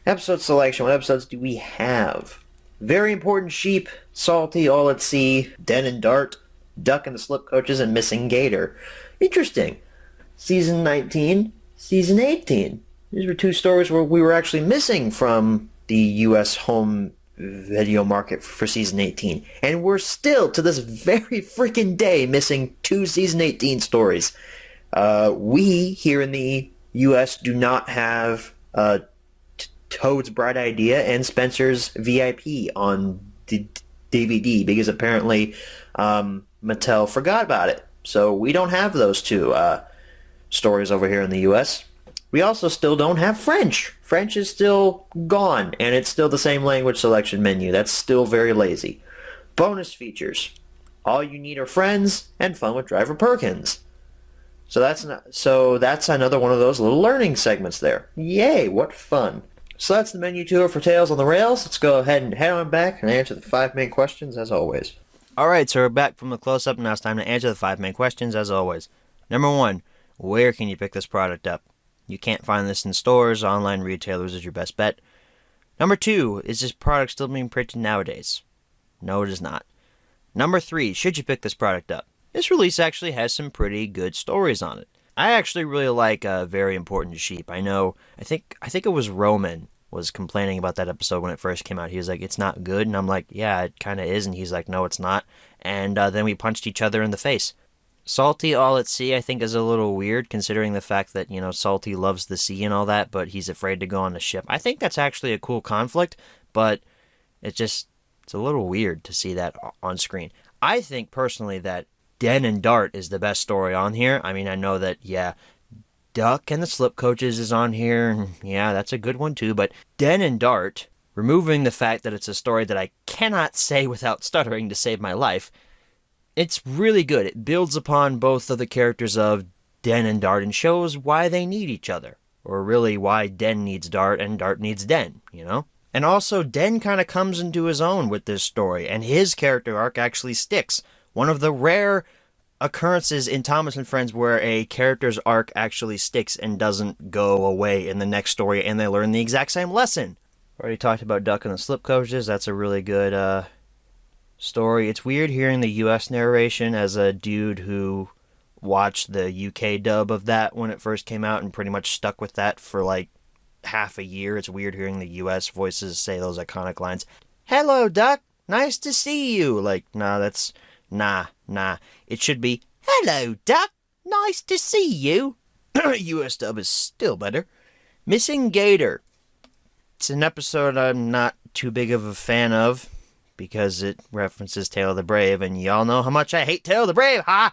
Episode selection, what episodes do we have? Very Important Sheep, Salty, All at Sea, Den and Dart, Duck and the Slip Coaches, and Missing Gator. Interesting. Season 19, Season 18. These were two stories where we were actually missing from the U.S. home video market for Season 18. And we're still, to this very freaking day, missing two Season 18 stories. We, here in the U.S., do not have Toad's Bright Idea and Spencer's VIP on DVD because apparently Mattel forgot about it. So we don't have those two stories over here in the U.S. We also still don't have French. French is still gone, and it's still the same language selection menu. That's still very lazy. Bonus features. All You Need Are Friends and Fun with Driver Perkins. So that's another one of those little learning segments there. Yay, what fun. So that's the menu tour for Tales on the Rails. Let's go ahead and head on back and answer the 5 main questions as always. Alright, so we're back from the close-up, and now it's time to answer the 5 main questions as always. Number 1, where can you pick this product up? You can't find this in stores, online retailers is your best bet. Number 2, is this product still being printed nowadays? No, it is not. Number 3, should you pick this product up? This release actually has some pretty good stories on it. I actually really like Very Important Sheep. I think it was Roman was complaining about that episode when it first came out. He was like, it's not good. And I'm like, yeah, it kind of is. And he's like, no, it's not. And then we punched each other in the face. Salty All at Sea, I think, is a little weird considering the fact that, Salty loves the sea and all that, but he's afraid to go on the ship. I think that's actually a cool conflict, but it's a little weird to see that on screen. I think personally that Den and Dart is the best story on here. I mean, I know that, yeah, Duck and the Slip Coaches is on here, and yeah, that's a good one too, but Den and Dart, removing the fact that it's a story that I cannot say without stuttering to save my life, it's really good. It builds upon both of the characters of Den and Dart and shows why they need each other, or really why Den needs Dart and Dart needs Den, And also, Den kind of comes into his own with this story, and his character arc actually sticks. One of the rare occurrences in Thomas and Friends where a character's arc actually sticks and doesn't go away in the next story and they learn the exact same lesson. Already talked about Duck and the Slip Coaches. That's a really good story. It's weird hearing the US narration as a dude who watched the UK dub of that when it first came out and pretty much stuck with that for like half a year. It's weird hearing the US voices say those iconic lines. Hello, Duck. Nice to see you. Like, nah, that's... Nah. It should be, hello, Duck. Nice to see you. US dub is still better. Missing Gator. It's an episode I'm not too big of a fan of because it references Tale of the Brave, and y'all know how much I hate Tale of the Brave, ha!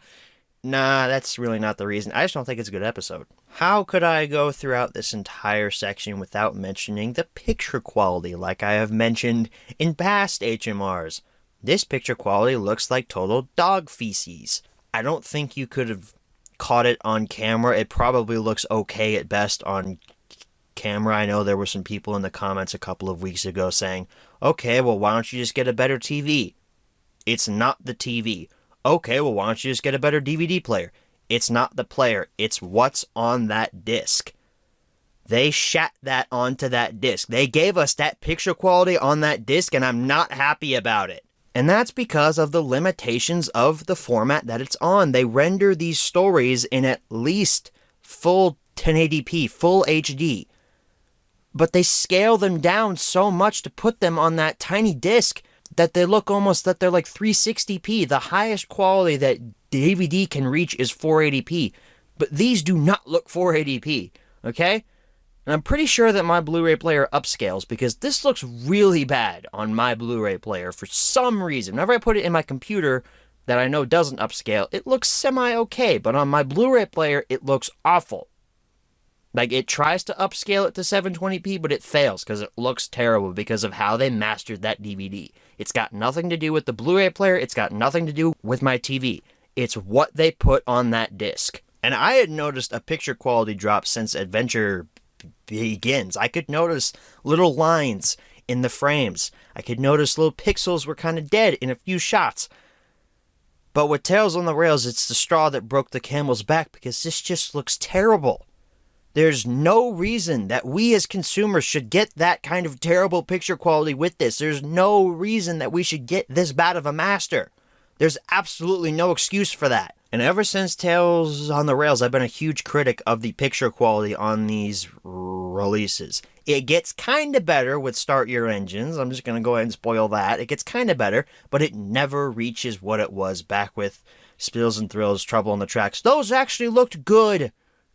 Nah, that's really not the reason. I just don't think it's a good episode. How could I go throughout this entire section without mentioning the picture quality like I have mentioned in past HMRs? This picture quality looks like total dog feces. I don't think you could have caught it on camera. It probably looks okay at best on camera. I know there were some people in the comments a couple of weeks ago saying, okay, well, why don't you just get a better TV? It's not the TV. Okay, well, why don't you just get a better DVD player? It's not the player. It's what's on that disc. They shat that onto that disc. They gave us that picture quality on that disc, and I'm not happy about it. And that's because of the limitations of the format that it's on. They render these stories in at least full 1080p, full HD. But they scale them down so much to put them on that tiny disc that they look almost that they're like 360p. The highest quality that DVD can reach is 480p. But these do not look 480p, okay? And I'm pretty sure that my Blu-ray player upscales because this looks really bad on my Blu-ray player for some reason. Whenever I put it in my computer that I know doesn't upscale, it looks semi-okay. But on my Blu-ray player, it looks awful. Like, it tries to upscale it to 720p, but it fails because it looks terrible because of how they mastered that DVD. It's got nothing to do with the Blu-ray player. It's got nothing to do with my TV. It's what they put on that disc. And I had noticed a picture quality drop since Adventure Begins. I could notice little lines in the frames. I could notice little pixels were kind of dead in a few shots. But with Tales on the Rails, it's the straw that broke the camel's back because this just looks terrible. There's no reason that we as consumers should get that kind of terrible picture quality with this. There's no reason that we should get this bad of a master. There's absolutely no excuse for that. And ever since Tales on the Rails, I've been a huge critic of the picture quality on these releases. It gets kind of better with Start Your Engines. I'm just going to go ahead and spoil that. It gets kind of better, but it never reaches what it was back with Spills and Thrills, Trouble on the Tracks. Those actually looked good.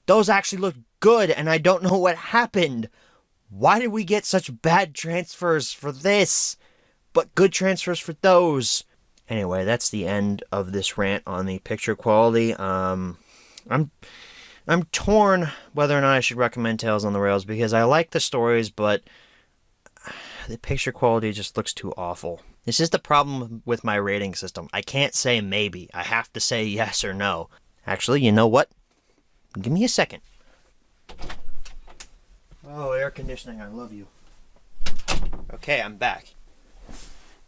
And I don't know what happened. Why did we get such bad transfers for this, but good transfers for those? Anyway, that's the end of this rant on the picture quality. I'm torn whether or not I should recommend Tales on the Rails because I like the stories, but the picture quality just looks too awful. This is the problem with my rating system. I can't say maybe. I have to say yes or no. Actually, you know what? Give me a second. Oh, air conditioning, I love you. Okay, I'm back.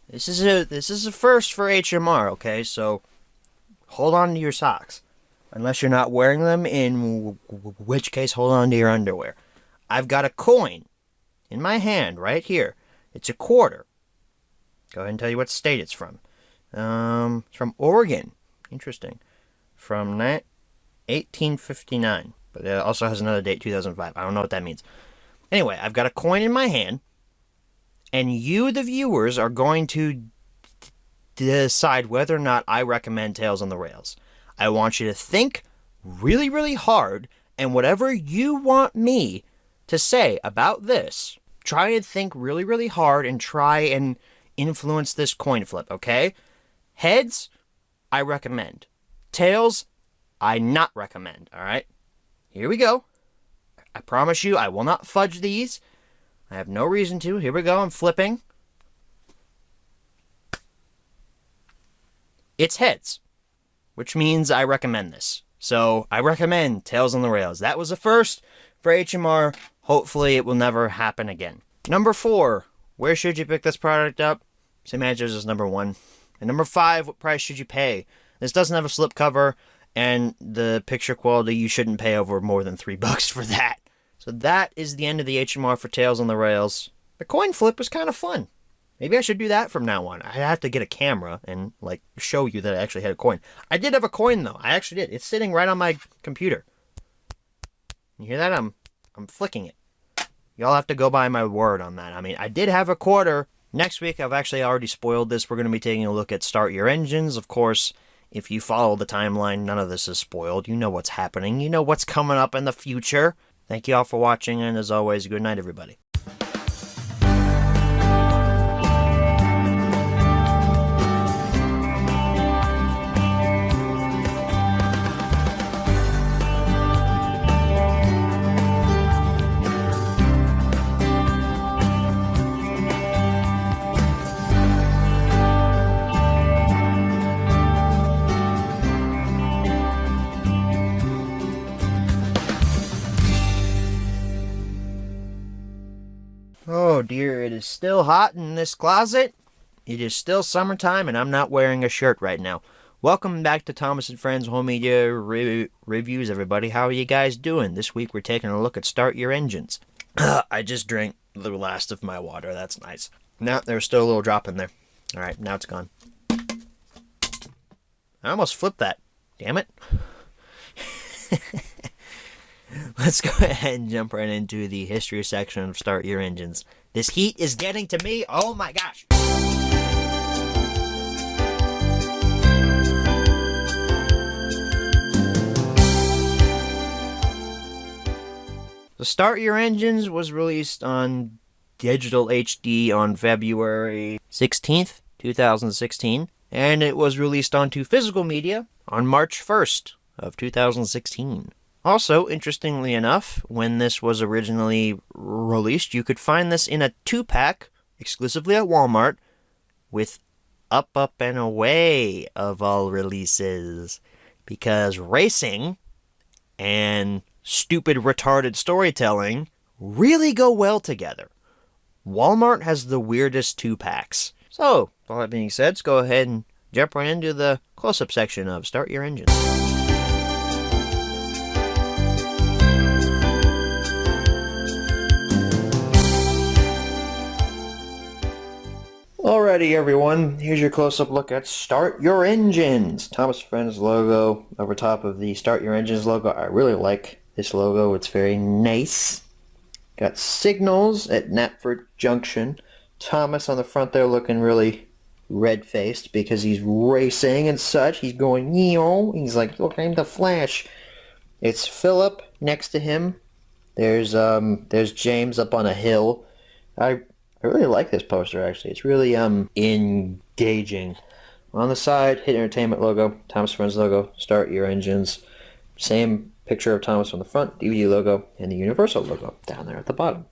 This is a first for HMR, okay? So hold on to your socks. Unless you're not wearing them, in which case hold on to your underwear. I've got a coin in my hand right here. It's a quarter. Go ahead and tell you what state it's from. It's from Oregon. Interesting. From 1859. But it also has another date, 2005. I don't know what that means. Anyway, I've got a coin in my hand. And you, the viewers, are going to decide whether or not I recommend Tales on the Rails. I want you to think really, really hard. And whatever you want me to say about this, try and think really, really hard and try and influence this coin flip, okay? Heads, I recommend. Tails, I not recommend, alright? Here we go. I promise you I will not fudge these. I have no reason to. Here we go, I'm flipping. It's heads, which means I recommend this. So, I recommend Tales on the Rails. That was a first for HMR. Hopefully it will never happen again. Number 4, where should you pick this product up? Same answers as number 1. And number 5, what price should you pay? This doesn't have a slipcover, and the picture quality, you shouldn't pay over more than $3 for that. So that is the end of the HMR for Tales on the Rails. The coin flip was kind of fun. Maybe I should do that from now on. I have to get a camera and, like, show you that I actually had a coin. I did have a coin, though. I actually did. It's sitting right on my computer. You hear that? I'm flicking it. Y'all have to go by my word on that. I mean, I did have a quarter. Next week, I've actually already spoiled this. We're going to be taking a look at Start Your Engines. Of course, if you follow the timeline, none of this is spoiled. You know what's happening. You know what's coming up in the future. Thank you all for watching, and as always, good night, everybody. Oh dear, it is still hot in this closet. It is still summertime and I'm not wearing a shirt right now. Welcome back to Thomas and Friends Home Media Reviews, everybody. How are you guys doing? This week we're taking a look at Start Your Engines. I just drank the last of my water. That's nice. Now, there's still a little drop in there. Alright, now it's gone. I almost flipped that. Damn it. Let's go ahead and jump right into the history section of Start Your Engines. This heat is getting to me. Oh my gosh. So Start Your Engines was released on digital HD on February 16th, 2016. And it was released onto physical media on March 1st of 2016. Also, interestingly enough, when this was originally released, you could find this in a 2-pack, exclusively at Walmart, with Up, Up, and Away of all releases. Because racing and stupid, retarded storytelling really go well together. Walmart has the weirdest 2-packs. So, all that being said, let's go ahead and jump right into the close-up section of Start Your Engine. Alrighty, everyone, here's your close-up look at Start Your Engines. Thomas Friends logo over top of the Start Your Engines logo. I really like this logo. It's very nice. Got signals at Knapford Junction. Thomas on the front there looking really red-faced because he's racing and such. He's going, yo. He's like, look, I'm the Flash. It's Philip next to him. There's James up on a hill. I really like this poster, actually. It's really engaging. On the side, Hit Entertainment logo, Thomas Friends logo, Start Your Engines. Same picture of Thomas on the front, DVD logo, and the Universal logo down there at the bottom.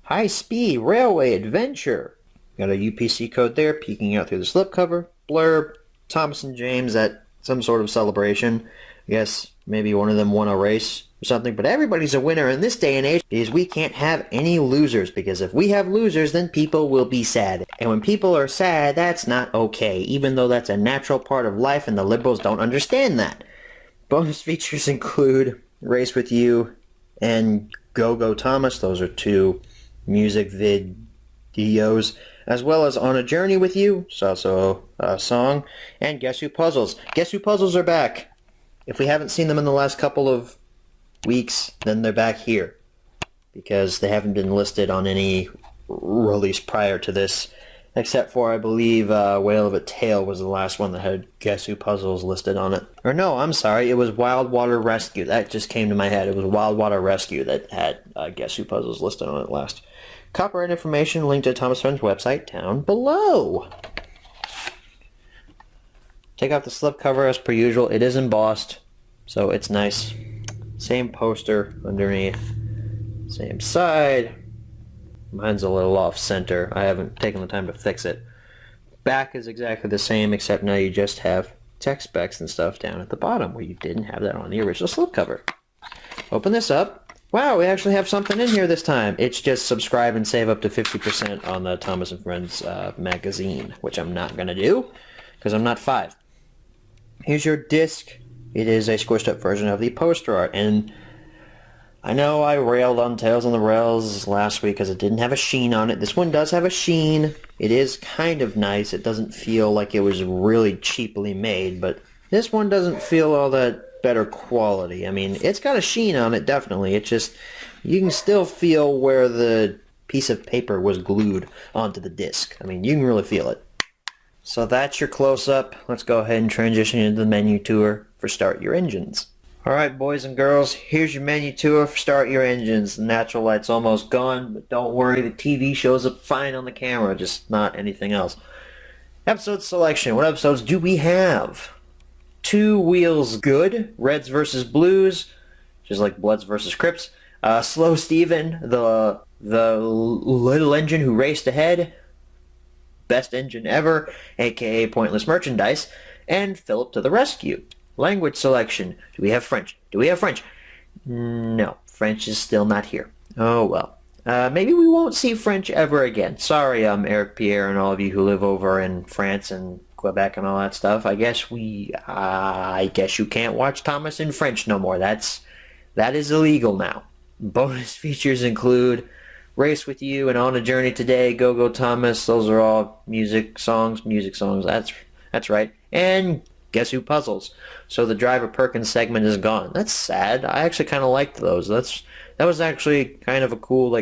High Speed Railway Adventure. Got a UPC code there, peeking out through the slipcover. Blurb, Thomas and James at some sort of celebration. Yes, maybe one of them won a race or something, but everybody's a winner in this day and age because we can't have any losers, because if we have losers, then people will be sad. And when people are sad, that's not okay, even though that's a natural part of life and the liberals don't understand that. Bonus features include Race With You and Go-Go Thomas. Those are two music videos, as well as On a Journey With You. It's also a song. And Guess Who Puzzles. Guess Who Puzzles are back. If we haven't seen them in the last couple of weeks, then they're back here, because they haven't been listed on any release prior to this, except for, I believe, Whale of a Tale was the last one that had Guess Who Puzzles listed on it. Or no, I'm sorry, it was Wild Water Rescue. That just came to my head. It was Wild Water Rescue that had Guess Who Puzzles listed on it last. Copyright information linked to Thomas Friend's website down below. Take out the slipcover as per usual. It is embossed, so it's nice. Same poster underneath. Same side. Mine's a little off center. I haven't taken the time to fix it. Back is exactly the same, except now you just have text specs and stuff down at the bottom, where you didn't have that on the original slipcover. Open this up. Wow, we actually have something in here this time. It's just subscribe and save up to 50% on the Thomas and Friends magazine, which I'm not going to do, because I'm not 5. Here's your disc. It is a squished up version of the poster art, and I know I railed on Tales on the Rails last week because it didn't have a sheen on it. This one does have a sheen. It is kind of nice. It doesn't feel like it was really cheaply made, but this one doesn't feel all that better quality. I mean, it's got a sheen on it, definitely. It's just, you can still feel where the piece of paper was glued onto the disc. I mean, you can really feel it. So that's your close-up. Let's go ahead and transition into the menu tour for Start Your Engines. Alright, boys and girls, here's your menu tour for Start Your Engines. The natural light's almost gone, but don't worry, the TV shows up fine on the camera, just not anything else. Episode selection. What episodes do we have? Two Wheels Good, Reds vs. Blues, just like Bloods vs. Crips. Slow Steven, the little engine who raced ahead. Best engine ever, aka Pointless Merchandise. And Philip to the Rescue. Language selection. Do we have French? Do we have French? No, French is still not here. Oh well. Maybe we won't see French ever again. Sorry, Eric Pierre and all of you who live over in France and Quebec and all that stuff. I guess you can't watch Thomas in French no more. That is illegal now. Bonus features include Race With You and On a Journey Today, Go-Go Thomas. Those are all music songs. That's right. And Guess Who Puzzles. So the Driver Perkins segment is gone. That's sad. I actually kind of liked those. That was actually kind of a cool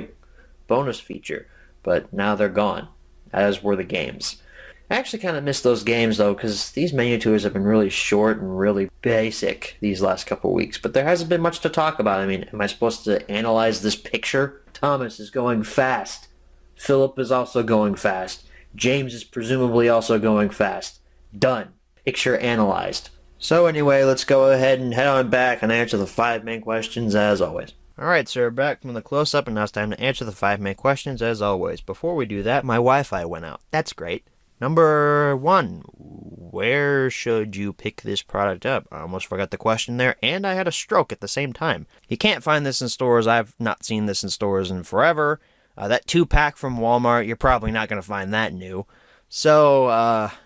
bonus feature. But now they're gone, as were the games. I actually kind of miss those games though, because these menu tours have been really short and really basic these last couple of weeks. But there hasn't been much to talk about. I mean, am I supposed to analyze this picture? Thomas is going fast. Philip is also going fast. James is presumably also going fast. Done. Picture analyzed. So anyway, let's go ahead and head on back and answer the 5 main questions as always. Alright, so we're back from the close-up, and now it's time to answer the 5 main questions as always. Before we do that, my Wi-Fi went out. That's great. Number 1, where should you pick this product up? I almost forgot the question there, and I had a stroke at the same time. You can't find this in stores. I've not seen this in stores in forever. That 2-pack from Walmart, you're probably not going to find that new. So,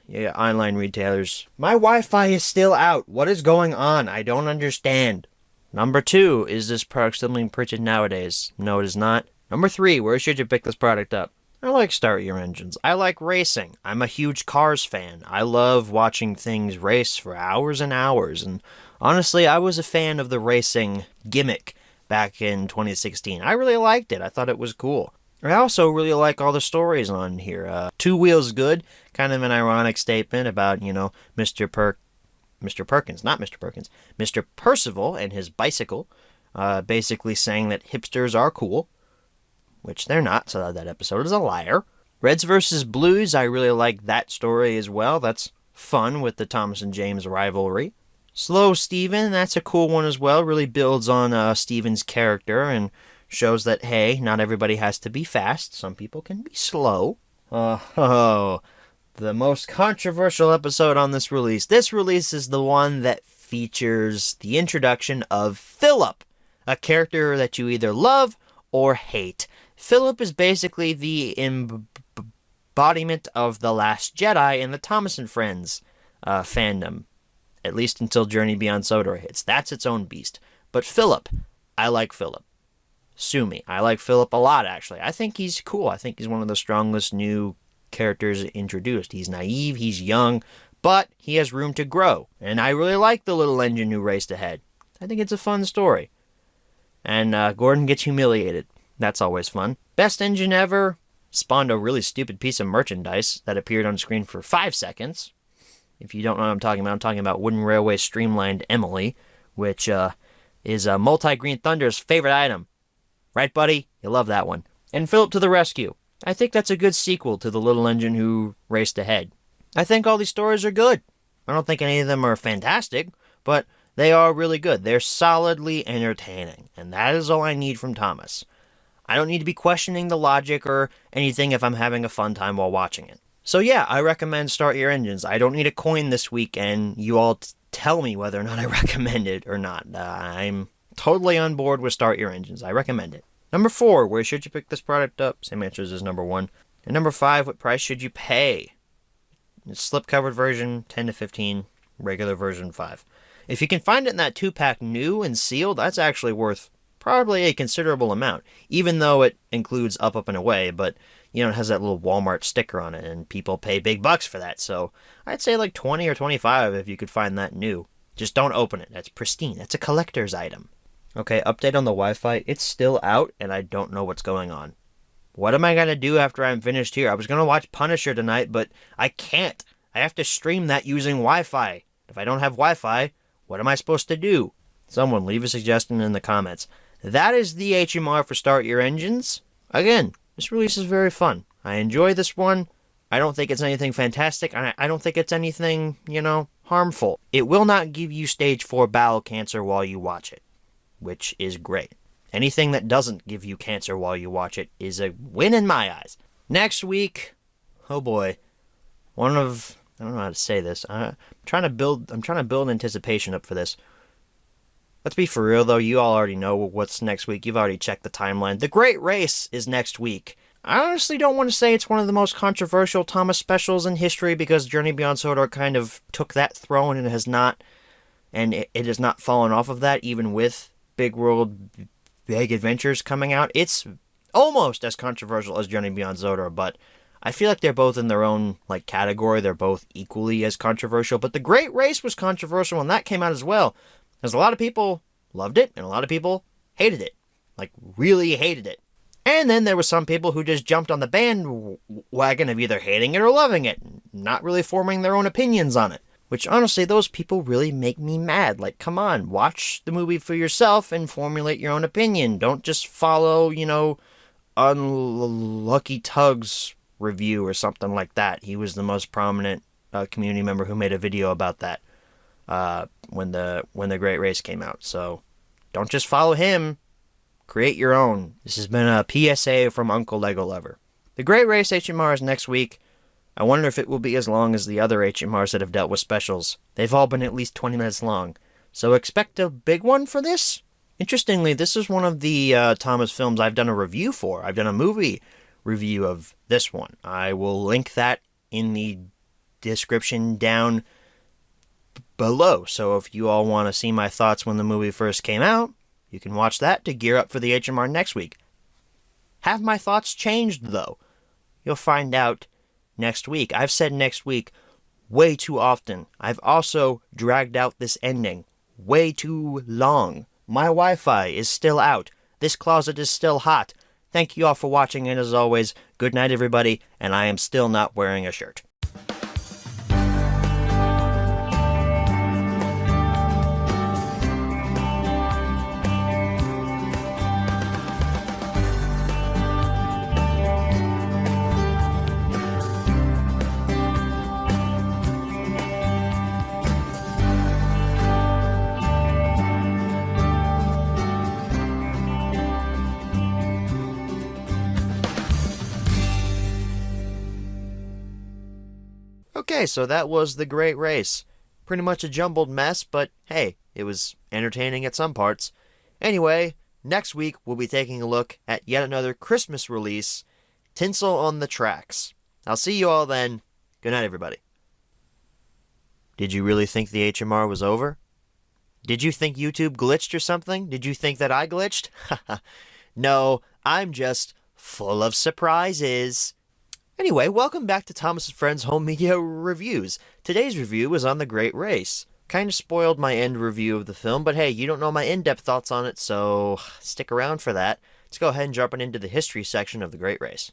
yeah, online retailers. My Wi-Fi is still out. What is going on? I don't understand. Number 2, is this product still being printed nowadays? No, it is not. Number 3, where should you pick this product up? I like Start Your Engines. I like racing. I'm a huge Cars fan. I love watching things race for hours and hours. And honestly, I was a fan of the racing gimmick back in 2016. I really liked it. I thought it was cool. I also really like all the stories on here. Two Wheels Good, kind of an ironic statement about, Mr. Percival and his bicycle, basically saying that hipsters are cool, which they're not, so that episode is a liar. Reds vs. Blues, I really like that story as well. That's fun with the Thomas and James rivalry. Slow Steven, that's a cool one as well. Really builds on Steven's character and shows that, hey, not everybody has to be fast. Some people can be slow. The most controversial episode on this release. This release is the one that features the introduction of Philip, a character that you either love or hate. Philip is basically the embodiment of The Last Jedi in the Thomas and Friends fandom, at least until Journey Beyond Sodor hits. That's its own beast. But Philip, I like Philip. Sue me. I like Philip a lot, actually. I think he's cool. I think he's one of the strongest new characters introduced. He's naive, he's young, but he has room to grow. And I really like the little engine who raced ahead. I think it's a fun story. And Gordon gets humiliated. That's always fun. Best engine ever spawned a really stupid piece of merchandise that appeared on screen for 5 seconds. If you don't know what I'm talking about Wooden Railway Streamlined Emily, which is Multi-Green Thunder's favorite item. Right, buddy? You'll love that one. And Philip to the rescue. I think that's a good sequel to The Little Engine Who Raced Ahead. I think all these stories are good. I don't think any of them are fantastic, but they are really good. They're solidly entertaining, and that is all I need from Thomas. I don't need to be questioning the logic or anything if I'm having a fun time while watching it. So yeah, I recommend Start Your Engines. I don't need a coin this week, and you all tell me whether or not I recommend it or not. I'm totally on board with Start Your Engines. I recommend it. Number 4, where should you pick this product up? Same answers as number 1. And number 5, what price should you pay? Slip-covered version, 10 to 15. Regular version, 5. If you can find it in that 2-pack new and sealed, that's actually worth probably a considerable amount, even though it includes Up, Up, and Away, but, you know, it has that little Walmart sticker on it, and people pay big bucks for that, so I'd say like 20 or 25 if you could find that new. Just don't open it. That's pristine. That's a collector's item. Okay, update on the Wi-Fi. It's still out, and I don't know what's going on. What am I going to do after I'm finished here? I was going to watch Punisher tonight, but I can't. I have to stream that using Wi-Fi. If I don't have Wi-Fi, what am I supposed to do? Someone leave a suggestion in the comments. That is the HMR for Start Your Engines. Again, this release is very fun. I enjoy this one. I don't think it's anything fantastic. I don't think it's anything, harmful. It will not give you stage 4 bowel cancer while you watch it, which is great. Anything that doesn't give you cancer while you watch it is a win in my eyes. Next week, oh boy, I don't know how to say this. I'm trying to build anticipation up for this. Let's be for real, though. You all already know what's next week. You've already checked the timeline. The Great Race is next week. I honestly don't want to say it's one of the most controversial Thomas specials in history because Journey Beyond Sodor kind of took that throne and it has not fallen off of that, even with Big World, Big Adventures coming out. It's almost as controversial as Journey Beyond Sodor, but I feel like they're both in their own category. They're both equally as controversial, but The Great Race was controversial when that came out as well. Because a lot of people loved it, and a lot of people hated it. Really hated it. And then there were some people who just jumped on the bandwagon of either hating it or loving it, not really forming their own opinions on it. Which, honestly, those people really make me mad. Come on, watch the movie for yourself and formulate your own opinion. Don't just follow, Unlucky Tug's review or something like that. He was the most prominent community member who made a video about that. When the Great Race came out. So don't just follow him. Create your own. This has been a PSA from Uncle Lego Lover. The Great Race HMR is next week. I wonder if it will be as long as the other HMRs that have dealt with specials. They've all been at least 20 minutes long. So expect a big one for this. Interestingly, this is one of the Thomas films I've done a review for. I've done a movie review of this one. I will link that in the description down below. So if you all want to see my thoughts when the movie first came out, you can watch that to gear up for the HMR next week. Have my thoughts changed, though? You'll find out next week. I've said next week way too often. I've also dragged out this ending way too long. My Wi-Fi is still out. This closet is still hot. Thank you all for watching, and as always, good night, everybody, and I am still not wearing a shirt. Okay, so that was The Great Race. pretty much a jumbled mess, but hey, it was entertaining at some parts. Anyway, next week we'll be taking a look at yet another Christmas release, Tinsel on the Tracks. I'll see you all then. Good night, everybody. Did you really think the HMR was over? Did you think YouTube glitched or something? Did you think that I glitched? No, I'm just full of surprises. Anyway, welcome back to Thomas & Friends Home Media Reviews. Today's review is on The Great Race. Kind of spoiled my end review of the film, but hey, you don't know my in-depth thoughts on it, so stick around for that. Let's go ahead and jump into the history section of The Great Race.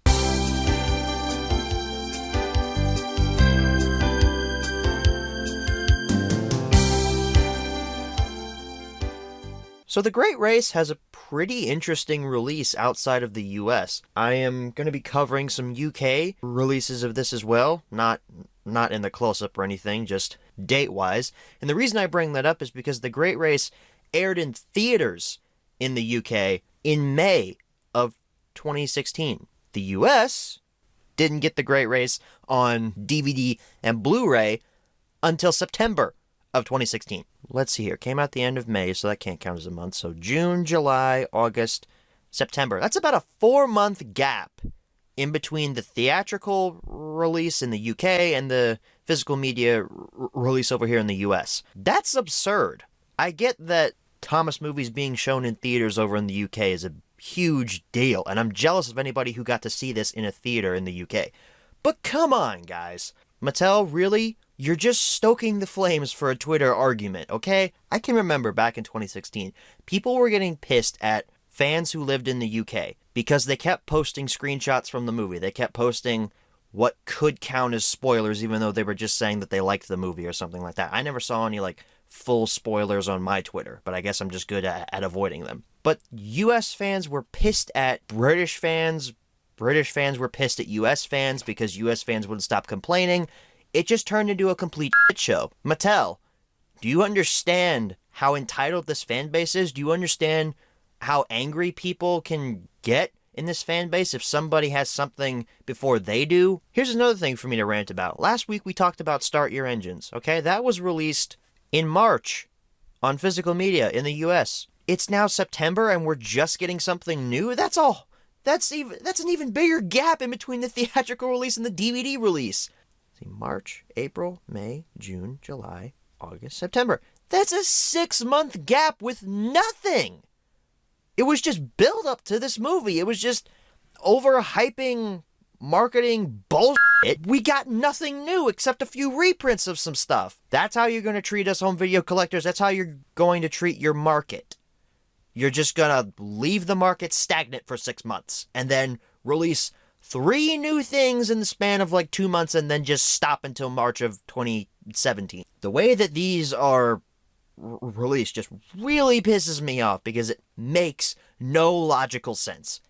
So The Great Race has a pretty interesting release outside of the US. I am going to be covering some UK releases of this as well, not in the close-up or anything, just date-wise. And the reason I bring that up is because The Great Race aired in theaters in the UK in May of 2016. The US didn't get The Great Race on DVD and Blu-ray until September of 2016. Let's see here. Came out the end of May, so that can't count as a month. So June, July, August, September. That's about a 4-month gap in between the theatrical release in the UK and the physical media release over here in the US. That's absurd. I get that Thomas movies being shown in theaters over in the UK is a huge deal, and I'm jealous of anybody who got to see this in a theater in the UK. But come on, guys. Mattel, really? You're just stoking the flames for a Twitter argument, okay? I can remember back in 2016, people were getting pissed at fans who lived in the UK because they kept posting screenshots from the movie. They kept posting what could count as spoilers, even though they were just saying that they liked the movie or something like that. I never saw any, full spoilers on my Twitter, but I guess I'm just good at avoiding them. But US fans were pissed at British fans. British fans were pissed at US fans because US fans wouldn't stop complaining. It just turned into a complete shit show. Mattel, do you understand how entitled this fan base is? Do you understand how angry people can get in this fan base if somebody has something before they do? Here's another thing for me to rant about. Last week we talked about Start Your Engines, okay? That was released in March on physical media in the US. It's now September and we're just getting something new? That's all. That's an even bigger gap in between the theatrical release and the DVD release. See, March, April, May, June, July, August, September. That's a 6-month gap with nothing. It was just build up to this movie. It was just overhyping marketing bullshit. We got nothing new except a few reprints of some stuff. That's how you're going to treat us home video collectors. That's how you're going to treat your market. You're just going to leave the market stagnant for 6 months and then release 3 new things in the span of 2 months and then just stop until March of 2017. The way that these are released just really pisses me off because it makes no logical sense.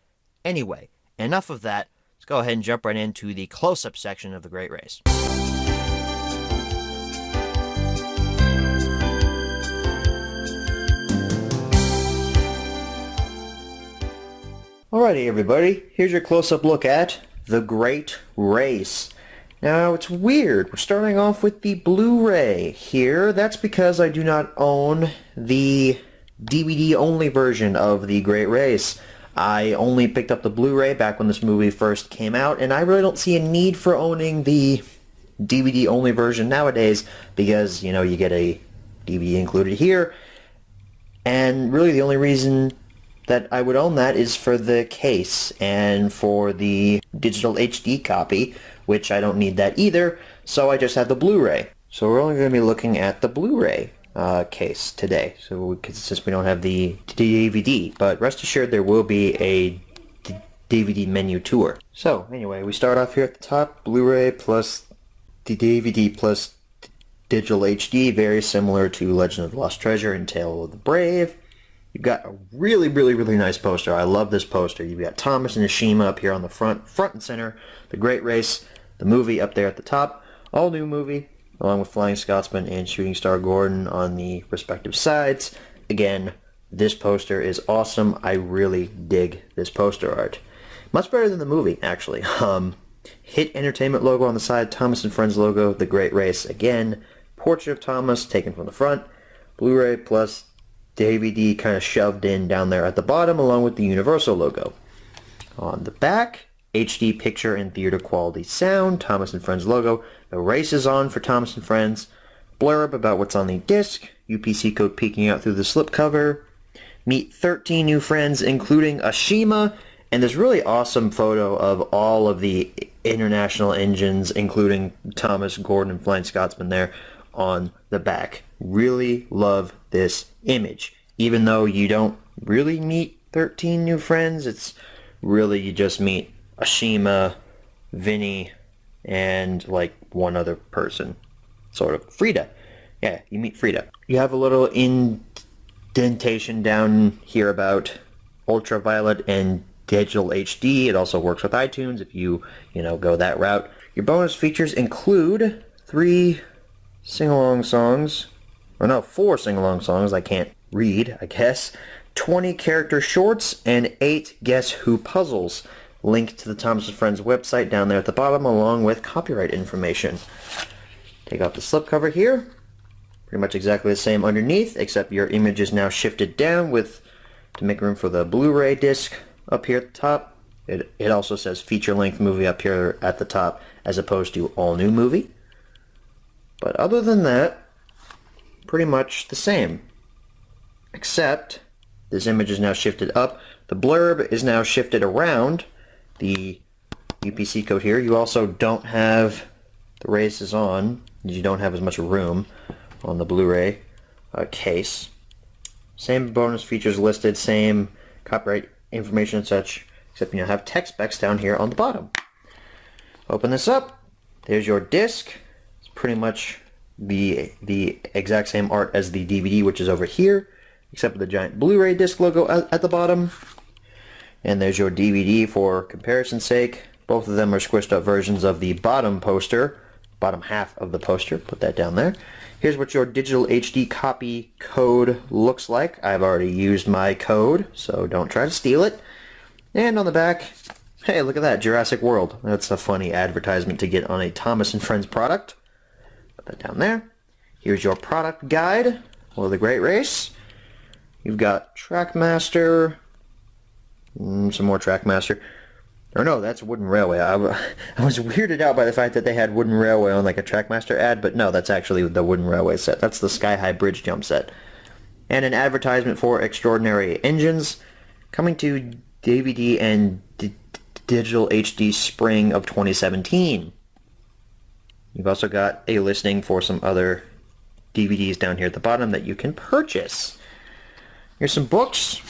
Anyway, enough of that. Let's go ahead and jump right into the close-up section of The Great Race. Alrighty, everybody, here's your close-up look at The Great Race. Now, it's weird. We're starting off with the Blu-ray here. That's because I do not own the DVD-only version of The Great Race. I only picked up the Blu-ray back when this movie first came out, and I really don't see a need for owning the DVD-only version nowadays because, you get a DVD included here, and really the only reason that I would own that is for the case and for the digital HD copy, which I don't need that either, so I just have the Blu-ray. So we're only going to be looking at the Blu-ray case today, since we don't have the DVD, but rest assured there will be a DVD menu tour. So anyway, we start off here at the top, Blu-ray plus the DVD plus digital HD, very similar to Legend of the Lost Treasure and Tale of the Brave. You've got a really, really, really nice poster. I love this poster. You've got Thomas and Ashima up here on the front and center. The Great Race, the movie up there at the top. All new movie, along with Flying Scotsman and Shooting Star Gordon on the respective sides. Again, this poster is awesome. I really dig this poster art. Much better than the movie, actually. Hit Entertainment logo on the side, Thomas and Friends logo, The Great Race. Again, portrait of Thomas taken from the front, Blu-ray plus DVD kind of shoved in down there at the bottom along with the Universal logo. On the back, HD picture and theater quality sound, Thomas and Friends logo, the race is on for Thomas and Friends, blurb about what's on the disc, UPC code peeking out through the slipcover, meet 13 new friends including Ashima, and this really awesome photo of all of the international engines including Thomas, Gordon, and Flying Scotsman there on the back. Really love this image. Even though you don't really meet 13 new friends, it's really you just meet Ashima, Vinny, and like one other person. Sort of. Frida. Yeah, you meet Frida. You have a little indentation down here about ultraviolet and digital HD. It also works with iTunes if you go that route. Your bonus features include 4 sing-along songs. I can't read, I guess. 20 character shorts and 8 Guess Who puzzles. Link to the Thomas and Friends website down there at the bottom along with copyright information. Take off the slipcover here. Pretty much exactly the same underneath, except your image is now shifted down to make room for the Blu-ray disc up here at the top. It also says feature-length movie up here at the top as opposed to all-new movie. But other than that, pretty much the same. Except this image is now shifted up. The blurb is now shifted around the UPC code here. You also don't have the race is on. You don't have as much room on the Blu-ray case. Same bonus features listed, same copyright information and such, except you have text specs down here on the bottom. Open this up. There's your disc. It's pretty much the exact same art as the DVD, which is over here, except for the giant Blu-ray disc logo at the bottom. And there's your DVD for comparison's sake. Both of them are squished up versions of the bottom poster, bottom half of the poster. Put that down there. Here's what your digital HD copy code looks like. I've already used my code, so don't try to steal it. And on the back, hey, look at that, Jurassic World. That's a funny advertisement to get on a Thomas and Friends product. Put that down there. Here's your product guide for the Great Race. You've got Trackmaster, some more Trackmaster. Or no, that's Wooden Railway. I was weirded out by the fact that they had Wooden Railway on like a Trackmaster ad, but no, that's actually the Wooden Railway set. That's the Sky High Bridge Jump set. And an advertisement for Extraordinary Engines, coming to DVD and Digital HD spring of 2017. You've also got a listing for some other DVDs down here at the bottom that you can purchase. Here's some books,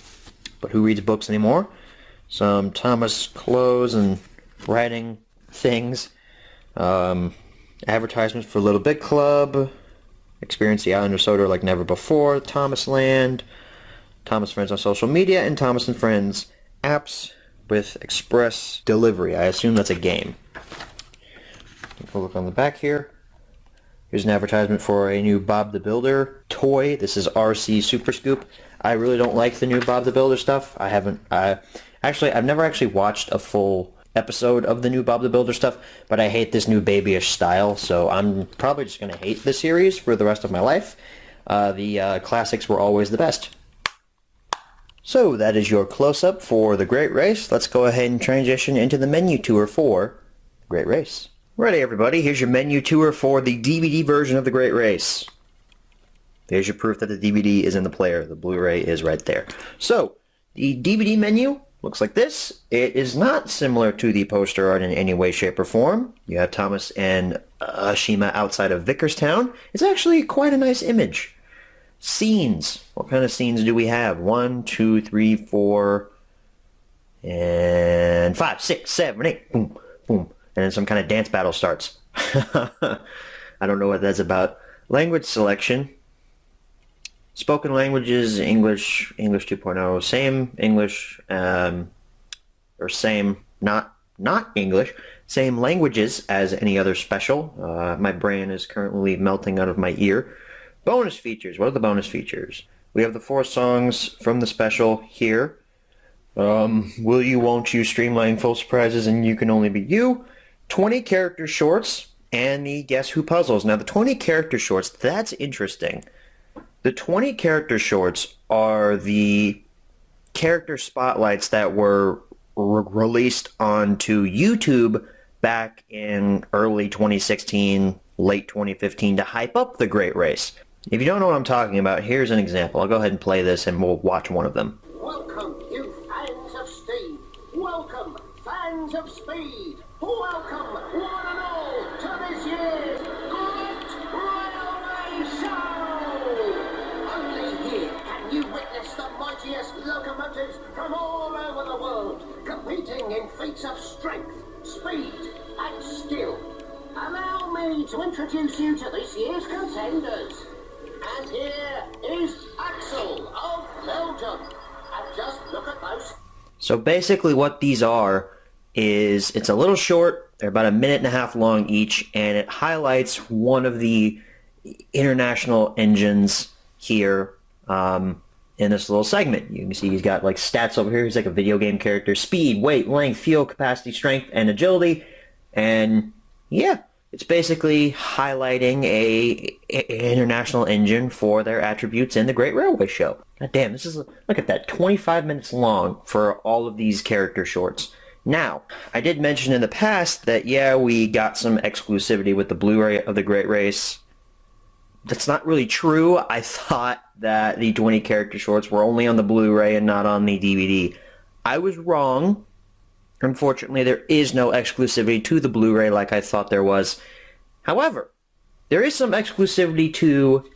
but who reads books anymore? Some Thomas clothes and writing things. Advertisements for Little Big Club. Experience the island of Sodor like never before. Thomas Land. Thomas Friends on social media. And Thomas and Friends apps with express delivery. I assume that's a game. Take a look on the back here. Here's an advertisement for a new Bob the Builder toy. This is RC Super Scoop. I really don't like the new Bob the Builder stuff. I've never actually watched a full episode of the new Bob the Builder stuff, but I hate this new babyish style, so I'm probably just going to hate the series for the rest of my life. The classics were always the best. So that is your close-up for The Great Race. Let's go ahead and transition into the menu tour for Great Race. Ready, everybody? Here's your menu tour for the DVD version of The Great Race. There's your proof that the DVD is in the player. The Blu-ray is right there. So, the DVD menu looks like this. It is not similar to the poster art in any way, shape, or form. You have Thomas and Ashima outside of Vickerstown. It's actually quite a nice image. Scenes. What kind of scenes do we have? 1, 2, 3, 4, and 5, 6, 7, 8. Boom, boom. And then some kind of dance battle starts. I don't know what that's about. Language selection. Spoken languages, English 2.0, same English, or same, not English, same languages as any other special. My brain is currently melting out of my ear. Bonus features. What are the bonus features? We have the 4 songs from the special here. Will You, Won't You, Streamline Full Surprises, and You Can Only Be You. 20 character shorts. and the Guess Who puzzles. Now, the 20 character shorts, that's interesting. The 20 character shorts are the character spotlights that were released onto YouTube back in early 2016, late 2015 to hype up the Great Race. If you don't know what I'm talking about, here's an example. I'll go ahead and play this and we'll watch one of them. Welcome, you fans of Steve. Welcome, fans of speed. Welcome, one and all, to this year's Great Railway Show. Only here can you witness the mightiest locomotives from all over the world, competing in feats of strength, speed, and skill. Allow me to introduce you to this year's contenders. And here is Axel of Belgium. And just look at those. So basically what these are is, it's a little short, they're about a minute and a half long each, and it highlights one of the international engines here in this little segment. You can see he's got like stats over here. He's like a video game character. Speed, weight, length, fuel capacity, strength, and agility. And yeah, it's basically highlighting a international engine for their attributes in the Great Railway Show. God damn, this is, look at that, 25 minutes long for all of these character shorts. Now, I did mention in the past that, yeah, we got some exclusivity with the Blu-ray of the Great Race. That's not really true. I thought that the 20 character shorts were only on the Blu-ray and not on the DVD. I was wrong. Unfortunately, there is no exclusivity to the Blu-ray like I thought there was. However, there is some exclusivity to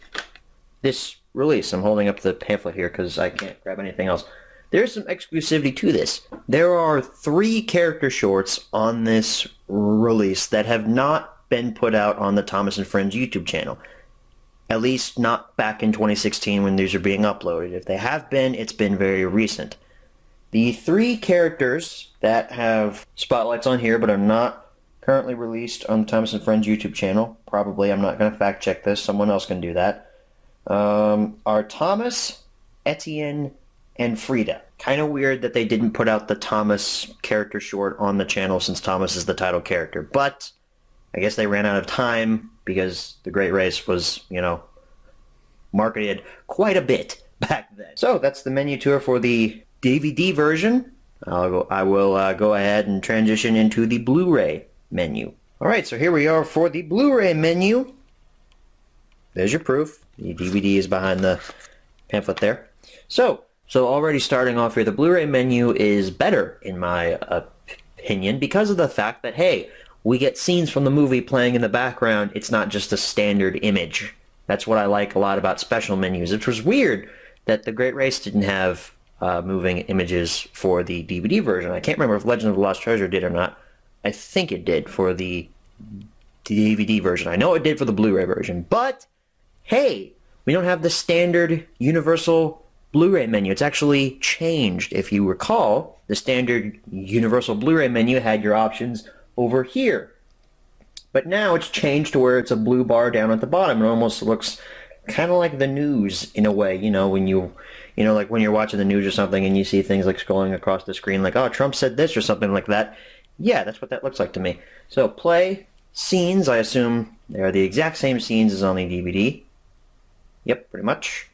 this release. I'm holding up the pamphlet here because I can't grab anything else. There is some exclusivity to this. There are 3 character shorts on this release that have not been put out on the Thomas and Friends YouTube channel. At least not back in 2016 when these are being uploaded. If they have been, it's been very recent. The 3 characters that have spotlights on here but are not currently released on the Thomas and Friends YouTube channel, probably, I'm not going to fact check this, someone else can do that, are Thomas, Etienne, and Frida. Kind of weird that they didn't put out the Thomas character short on the channel since Thomas is the title character, but I guess they ran out of time because the Great Race was, you know, marketed quite a bit back then. So that's the menu tour for the DVD version. I will go ahead and transition into the Blu-ray menu. Alright, so here we are for the Blu-ray menu. There's your proof. The DVD is behind the pamphlet there. So already starting off here, the Blu-ray menu is better, in my opinion, because of the fact that, hey, we get scenes from the movie playing in the background. It's not just a standard image. That's what I like a lot about special menus. It was weird that the Great Race didn't have moving images for the DVD version. I can't remember if Legend of the Lost Treasure did or not. I think it did for the DVD version. I know it did for the Blu-ray version. But, hey, we don't have the standard universal Blu-ray menu. It's actually changed. If you recall, the standard universal Blu-ray menu had your options over here. But now it's changed to where it's a blue bar down at the bottom. It almost looks kind of like the news in a way, you know, when like when you're watching the news or something and you see things like scrolling across the screen like, oh, Trump said this or something like that. Yeah, that's what that looks like to me. So play scenes, I assume they are the exact same scenes as on the DVD. Yep, pretty much.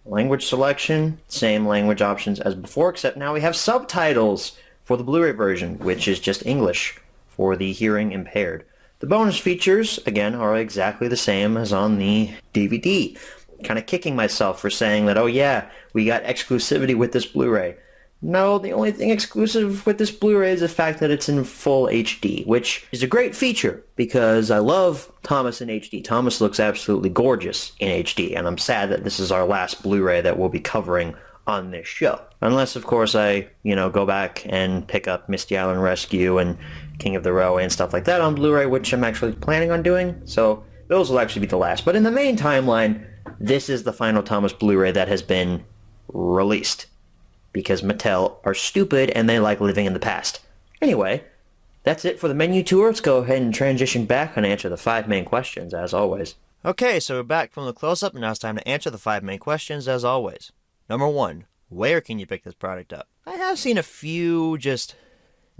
Language selection, same language options as before, except now we have subtitles for the Blu-ray version, which is just English for the hearing impaired. The bonus features, again, are exactly the same as on the DVD. Kind of kicking myself for saying that, oh yeah, we got exclusivity with this Blu-ray. No, the only thing exclusive with this Blu-ray is the fact that it's in full HD, which is a great feature because I love Thomas in HD. Thomas looks absolutely gorgeous in HD, and I'm sad that this is our last Blu-ray that we'll be covering on this show. Unless, of course, I, go back and pick up Misty Island Rescue and King of the Railway and stuff like that on Blu-ray, which I'm actually planning on doing, so those will actually be the last. But in the main timeline, this is the final Thomas Blu-ray that has been released. Because Mattel are stupid and they like living in the past. Anyway, that's it for the menu tour. Let's go ahead and transition back and answer the 5 main questions, as always. Okay, so we're back from the close-up, and now it's time to answer the 5 main questions, as always. Number 1, where can you pick this product up? I have seen a few just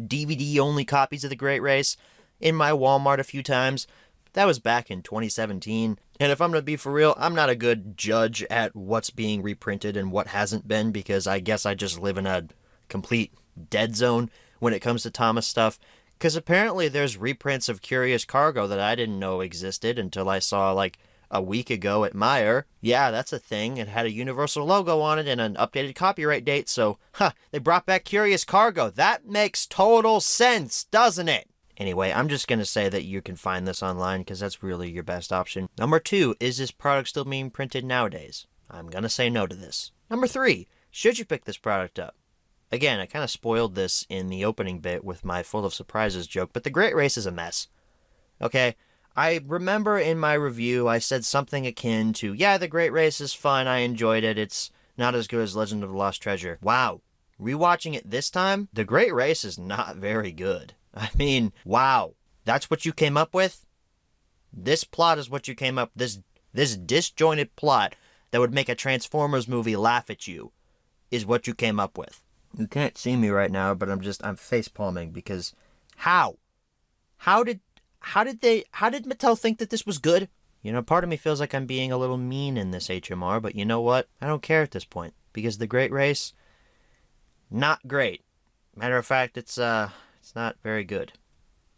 DVD-only copies of The Great Race. in my Walmart a few times. That was back in 2017. And if I'm going to be for real, I'm not a good judge at what's being reprinted and what hasn't been, because I guess I just live in a complete dead zone when it comes to Thomas stuff. Because apparently there's reprints of Curious Cargo that I didn't know existed until I saw like a week ago at Meijer. Yeah, that's a thing. It had a Universal logo on it and an updated copyright date, so, they brought back Curious Cargo. That makes total sense, doesn't it? Anyway, I'm just going to say that you can find this online because that's really your best option. Number 2, is this product still being printed nowadays? I'm going to say no to this. Number 3, should you pick this product up? Again, I kind of spoiled this in the opening bit with my full of surprises joke, but The Great Race is a mess. Okay? I remember in my review I said something akin to, yeah, The Great Race is fun, I enjoyed it, it's not as good as Legend of the Lost Treasure. Wow. Rewatching it this time, The Great Race is not very good. I mean, wow. That's what you came up with? This plot is what you came up with. This disjointed plot that would make a Transformers movie laugh at you is what you came up with. You can't see me right now, but I'm face palming because how? How did Mattel think that this was good? You know, part of me feels like I'm being a little mean in this HMR, but you know what? I don't care at this point because The Great Race, not great. Matter of fact, it's not very good.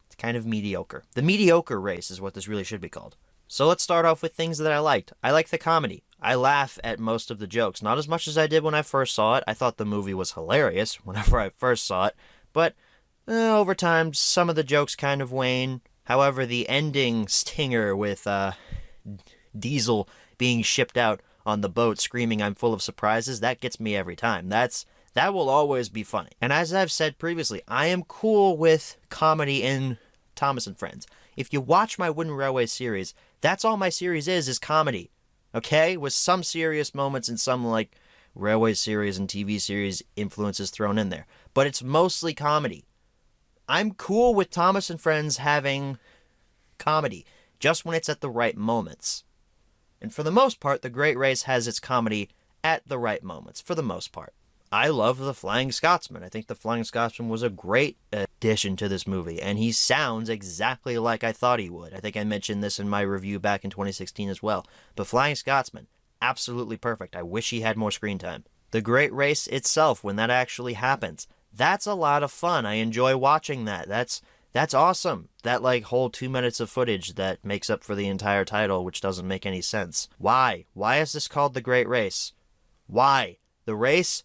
It's kind of mediocre. The mediocre race is what this really should be called. So let's start off with things that I liked. I like the comedy. I laugh at most of the jokes. Not as much as I did when I first saw it. I thought the movie was hilarious whenever I first saw it. But over time, some of the jokes kind of wane. However, the ending stinger with Diesel being shipped out on the boat screaming, "I'm full of surprises," that gets me every time. That will always be funny. And as I've said previously, I am cool with comedy in Thomas and Friends. If you watch my Wooden Railway series, that's all my series is comedy. Okay? With some serious moments and some, like, Railway series and TV series influences thrown in there. But it's mostly comedy. I'm cool with Thomas and Friends having comedy, just when it's at the right moments. And for the most part, The Great Race has its comedy at the right moments, for the most part. I love the Flying Scotsman. I think the Flying Scotsman was a great addition to this movie, and he sounds exactly like I thought he would. I think I mentioned this in my review back in 2016 as well. But Flying Scotsman, absolutely perfect. I wish he had more screen time. The Great Race itself, when that actually happens, that's a lot of fun. I enjoy watching that. That's awesome. That like whole 2 minutes of footage that makes up for the entire title, which doesn't make any sense. Why? Why is this called The Great Race? Why? The race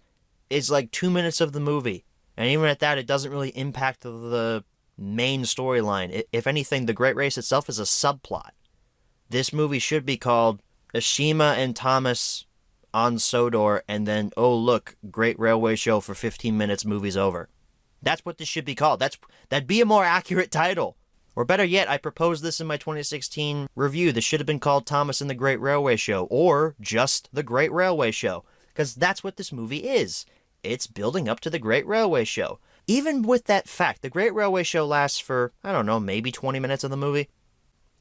is like 2 minutes of the movie. And even at that, it doesn't really impact the main storyline. If anything, The Great Race itself is a subplot. This movie should be called Ashima and Thomas on Sodor, and then, oh look, Great Railway Show for 15 minutes, movie's over. That's what this should be called. That'd be a more accurate title. Or better yet, I proposed this in my 2016 review. This should have been called Thomas and the Great Railway Show, or just The Great Railway Show. Because that's what this movie is. It's building up to the Great Railway Show. Even with that fact, the Great Railway Show lasts for, I don't know, maybe 20 minutes of the movie.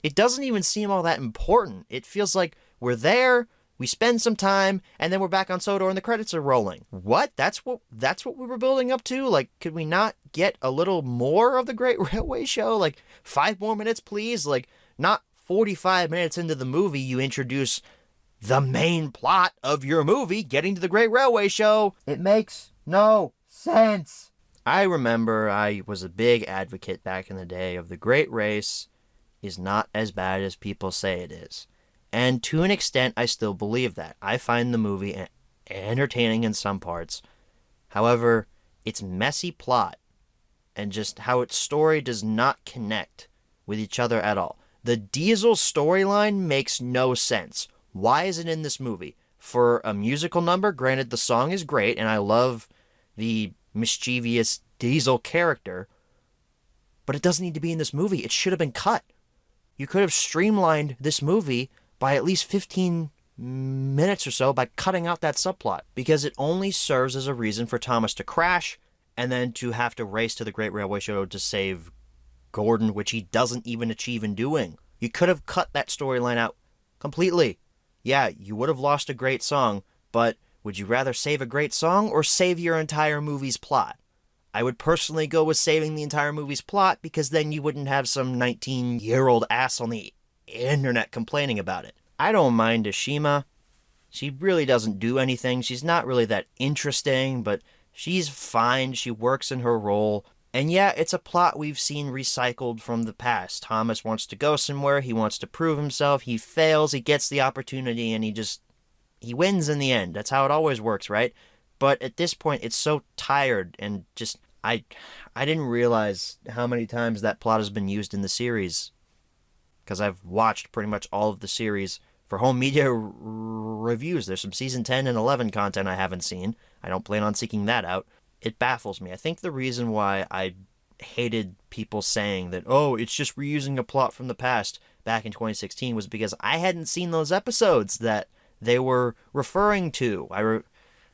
It doesn't even seem all that important. It feels like we're there, we spend some time, and then we're back on Sodor and the credits are rolling. What? That's what we were building up to? Like, could we not get a little more of the Great Railway Show? Like, 5 more minutes, please? Like, not 45 minutes into the movie, you introduce the main plot of your movie getting to the Great Railway Show. It makes no sense. I remember I was a big advocate back in the day of The Great Race is not as bad as people say it is. And to an extent, I still believe that. I find the movie entertaining in some parts. However, its messy plot and just how its story does not connect with each other at all. The Diesel storyline makes no sense. Why is it in this movie? For a musical number, granted the song is great, and I love the mischievous Diesel character, but it doesn't need to be in this movie. It should have been cut. You could have streamlined this movie by at least 15 minutes or so by cutting out that subplot, because it only serves as a reason for Thomas to crash and then to have to race to the Great Railway Show to save Gordon, which he doesn't even achieve in doing. You could have cut that storyline out completely. Yeah, you would have lost a great song, but would you rather save a great song or save your entire movie's plot? I would personally go with saving the entire movie's plot, because then you wouldn't have some 19-year-old ass on the internet complaining about it. I don't mind Ashima. She really doesn't do anything. She's not really that interesting, but she's fine. She works in her role. And yeah, it's a plot we've seen recycled from the past. Thomas wants to go somewhere. He wants to prove himself. He fails. He gets the opportunity, and he wins in the end. That's how it always works, right? But at this point, it's so tired, and just, I didn't realize how many times that plot has been used in the series, because I've watched pretty much all of the series for home media reviews. There's some season 10 and 11 content I haven't seen. I don't plan on seeking that out. It baffles me. I think the reason why I hated people saying that, oh, it's just reusing a plot from the past back in 2016 was because I hadn't seen those episodes that they were referring to.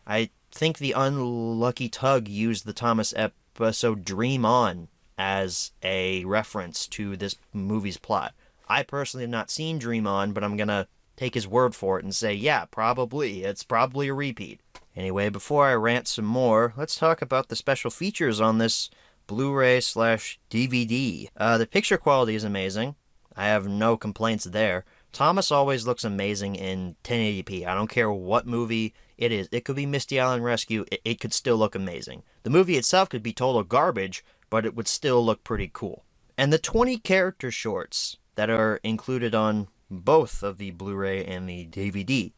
I think the Unlucky Tug used the Thomas episode Dream On as a reference to this movie's plot. I personally have not seen Dream On, but I'm going to take his word for it and say, yeah, probably. It's probably a repeat. Anyway, before I rant some more, let's talk about the special features on this Blu-ray/DVD. The picture quality is amazing. I have no complaints there. Thomas always looks amazing in 1080p. I don't care what movie it is. It could be Misty Island Rescue. It could still look amazing. The movie itself could be total garbage, but it would still look pretty cool. And the 20 character shorts that are included on both of the Blu-ray and the DVD,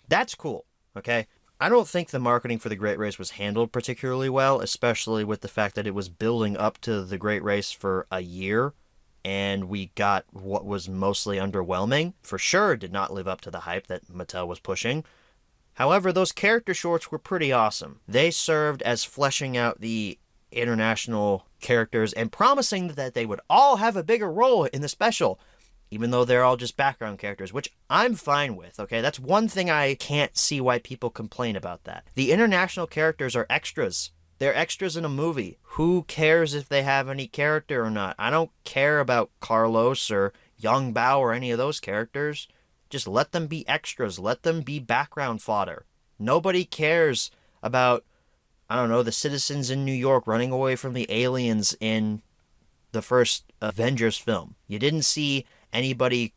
that's cool, okay? I don't think the marketing for The Great Race was handled particularly well, especially with the fact that it was building up to The Great Race for a year, and we got what was mostly underwhelming. For sure did not live up to the hype that Mattel was pushing. However, those character shorts were pretty awesome. They served as fleshing out the international characters and promising that they would all have a bigger role in the special, even though they're all just background characters, which I'm fine with, okay? That's one thing I can't see why people complain about that. The international characters are extras. They're extras in a movie. Who cares if they have any character or not? I don't care about Carlos or Young Bao or any of those characters. Just let them be extras. Let them be background fodder. Nobody cares about, I don't know, the citizens in New York running away from the aliens in the first Avengers film. You didn't see anybody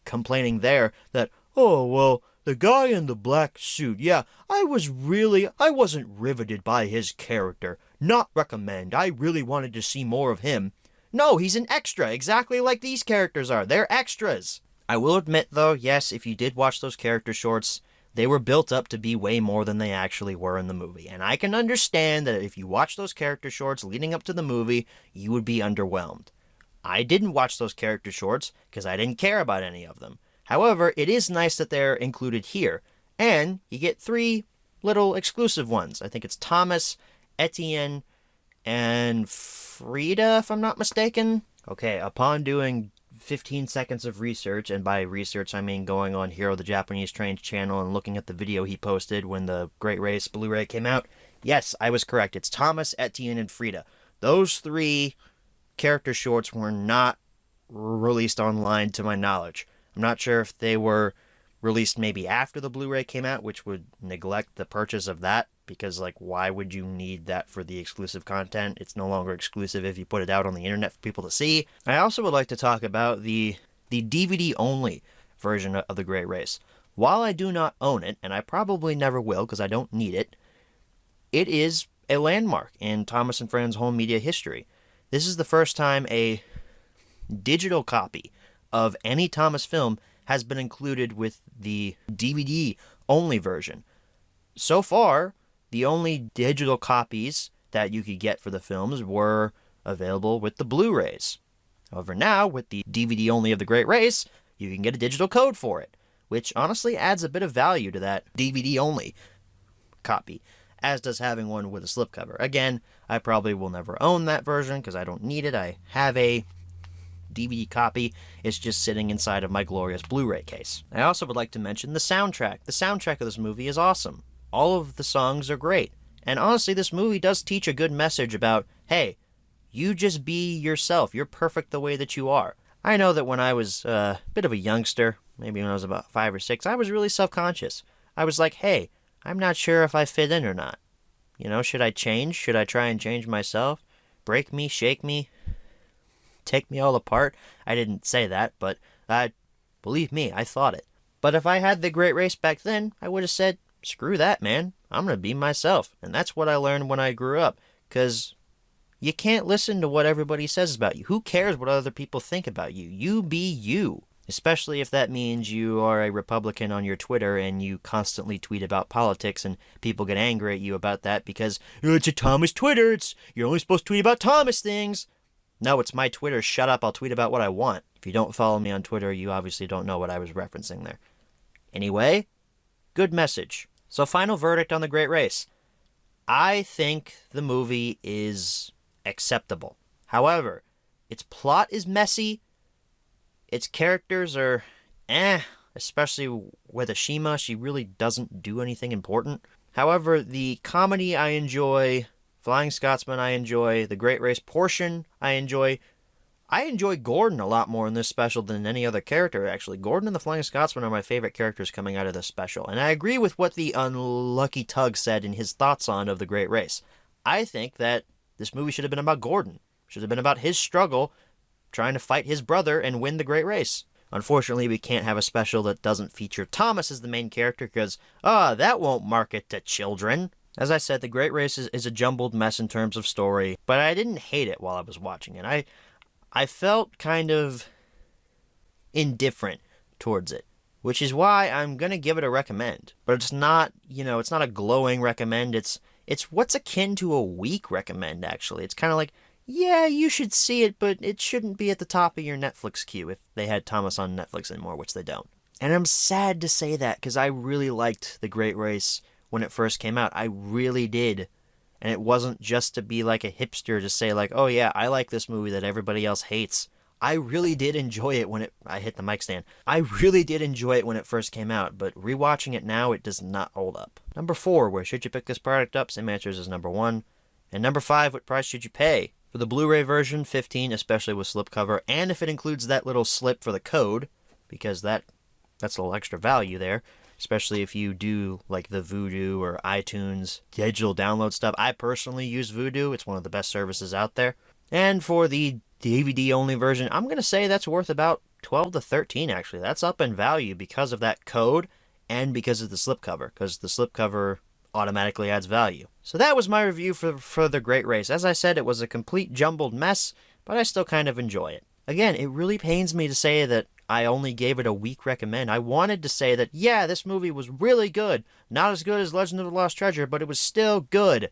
complaining there that, oh, well, the guy in the black suit, yeah, I wasn't riveted by his character. Not recommend. I really wanted to see more of him. No, he's an extra, exactly like these characters are. They're extras. I will admit, though, yes, if you did watch those character shorts, they were built up to be way more than they actually were in the movie. And I can understand that if you watch those character shorts leading up to the movie, you would be underwhelmed. I didn't watch those character shorts because I didn't care about any of them. However, it is nice that they're included here. And you get 3 little exclusive ones. I think it's Thomas, Etienne, and Frida, if I'm not mistaken. Okay, upon doing 15 seconds of research, and by research I mean going on Hero the Japanese Train's channel and looking at the video he posted when the Great Race Blu-ray came out, yes, I was correct. It's Thomas, Etienne, and Frida. Those 3 character shorts were not released online to my knowledge. I'm not sure if they were released maybe after the Blu-ray came out, which would neglect the purchase of that, because, like, why would you need that for the exclusive content? It's no longer exclusive if you put it out on the internet for people to see. I also would like to talk about the DVD-only version of The Great Race. While I do not own it, and I probably never will because I don't need it, it is a landmark in Thomas & Friends home media history. This is the first time a digital copy of any Thomas film has been included with the DVD-only version. So far, the only digital copies that you could get for the films were available with the Blu-rays. However, now, with the DVD-only of The Great Race, you can get a digital code for it, which honestly adds a bit of value to that DVD-only copy, as does having one with a slipcover. Again, I probably will never own that version because I don't need it. I have a DVD copy. It's just sitting inside of my glorious Blu-ray case. I also would like to mention the soundtrack. The soundtrack of this movie is awesome. All of the songs are great. And honestly, this movie does teach a good message about, hey, you just be yourself. You're perfect the way that you are. I know that when I was a bit of a youngster, maybe when I was about 5 or 6, I was really self-conscious. I was like, hey, I'm not sure if I fit in or not. You know, should I change? Should I try and change myself? Break me, shake me, take me all apart? I didn't say that, but believe me, I thought it. But if I had the Great Race back then, I would have said, screw that, man. I'm going to be myself. And that's what I learned when I grew up. Because you can't listen to what everybody says about you. Who cares what other people think about you? You be you. Especially if that means you are a Republican on your Twitter and you constantly tweet about politics and people get angry at you about that because it's a Thomas Twitter. You're only supposed to tweet about Thomas things. No, it's my Twitter. Shut up. I'll tweet about what I want. If you don't follow me on Twitter, you obviously don't know what I was referencing there. Anyway, good message. So final verdict on The Great Race. I think the movie is acceptable. However, its plot is messy. Its characters are especially with Ashima. She really doesn't do anything important. However, the comedy I enjoy, Flying Scotsman I enjoy, the Great Race portion I enjoy. I enjoy Gordon a lot more in this special than any other character, actually. Gordon and the Flying Scotsman are my favorite characters coming out of this special. And I agree with what the Unlucky Tug said in his thoughts on of the Great Race. I think that this movie should have been about Gordon. Should have been about his struggle trying to fight his brother and win the Great Race. Unfortunately, we can't have a special that doesn't feature Thomas as the main character because, that won't market to children. As I said, the Great Race is a jumbled mess in terms of story, but I didn't hate it while I was watching it. I felt kind of indifferent towards it, which is why I'm going to give it a recommend. But it's not, it's not a glowing recommend. It's what's akin to a weak recommend, actually. It's kind of like, yeah, you should see it, but it shouldn't be at the top of your Netflix queue if they had Thomas on Netflix anymore, which they don't. And I'm sad to say that because I really liked The Great Race when it first came out. I really did. And it wasn't just to be like a hipster to say like, oh yeah, I like this movie that everybody else hates. I really did enjoy it I hit the mic stand. I really did enjoy it when it first came out, but rewatching it now, it does not hold up. Number 4, where should you pick this product up? Same answers as number 1. And number 5, what price should you pay? For the Blu-ray version, $15, especially with slipcover, and if it includes that little slip for the code, because that's a little extra value there, especially if you do like the Vudu or iTunes digital download stuff. I personally use Vudu. It's one of the best services out there. And for the DVD-only version, I'm going to say that's worth about $12 to $13, actually. That's up in value because of that code and because of the slipcover, because the slipcover automatically adds value. So that was my review for The Great Race. As I said, it was a complete jumbled mess, but I still kind of enjoy it. Again, it really pains me to say that I only gave it a weak recommend. I wanted to say that, yeah, this movie was really good. Not as good as Legend of the Lost Treasure, but it was still good.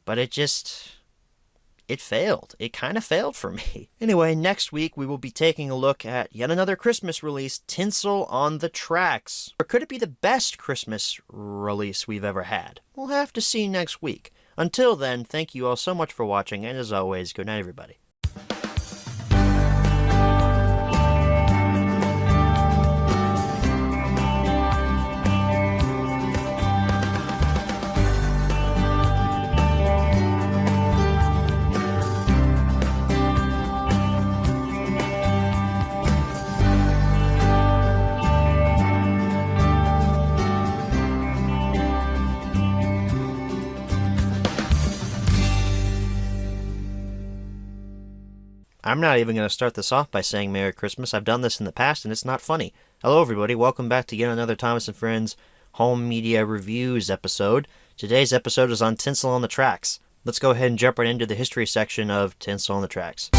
But it failed. It kind of failed for me. Anyway, next week we will be taking a look at yet another Christmas release, Tinsel on the Tracks. Or could it be the best Christmas release we've ever had? We'll have to see next week. Until then, thank you all so much for watching, and as always, good night, everybody. I'm not even going to start this off by saying Merry Christmas. I've done this in the past, and it's not funny. Hello, everybody. Welcome back to yet another Thomas & Friends Home Media Reviews episode. Today's episode is on Tinsel on the Tracks. Let's go ahead and jump right into the history section of Tinsel on the Tracks.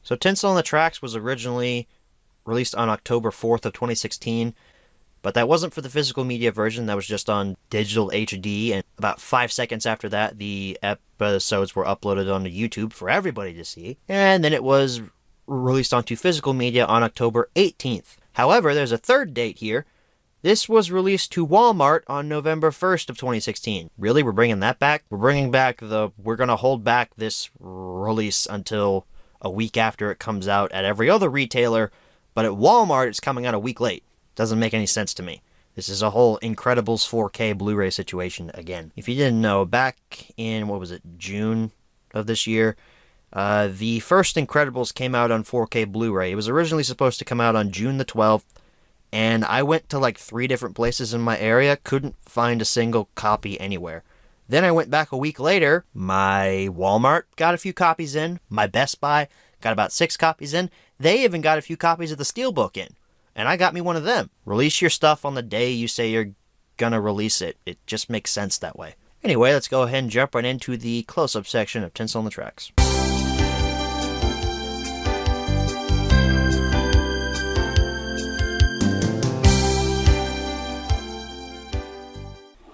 So Tinsel on the Tracks was originally released on October 4th of 2016. But that wasn't for the physical media version, that was just on digital HD, and about 5 seconds after that, the episodes were uploaded onto YouTube for everybody to see, and then it was released onto physical media on October 18th. However, there's a third date here. This was released to Walmart on November 1st of 2016. Really? We're bringing that back? We're going to hold back this release until a week after it comes out at every other retailer, but at Walmart it's coming out a week late. Doesn't make any sense to me. This is a whole Incredibles 4K Blu-ray situation again. If you didn't know, back in, June of this year, The first Incredibles came out on 4K Blu-ray. It was originally supposed to come out on June the 12th, and I went to like 3 different places in my area, couldn't find a single copy anywhere. Then I went back a week later, my Walmart got a few copies in, my Best Buy got about 6 copies in, they even got a few copies of the Steelbook in, and I got me one of them. Release your stuff on the day you say you're gonna release it. It just makes sense that way. Anyway, let's go ahead and jump right into the close-up section of Tinsel on the Tracks.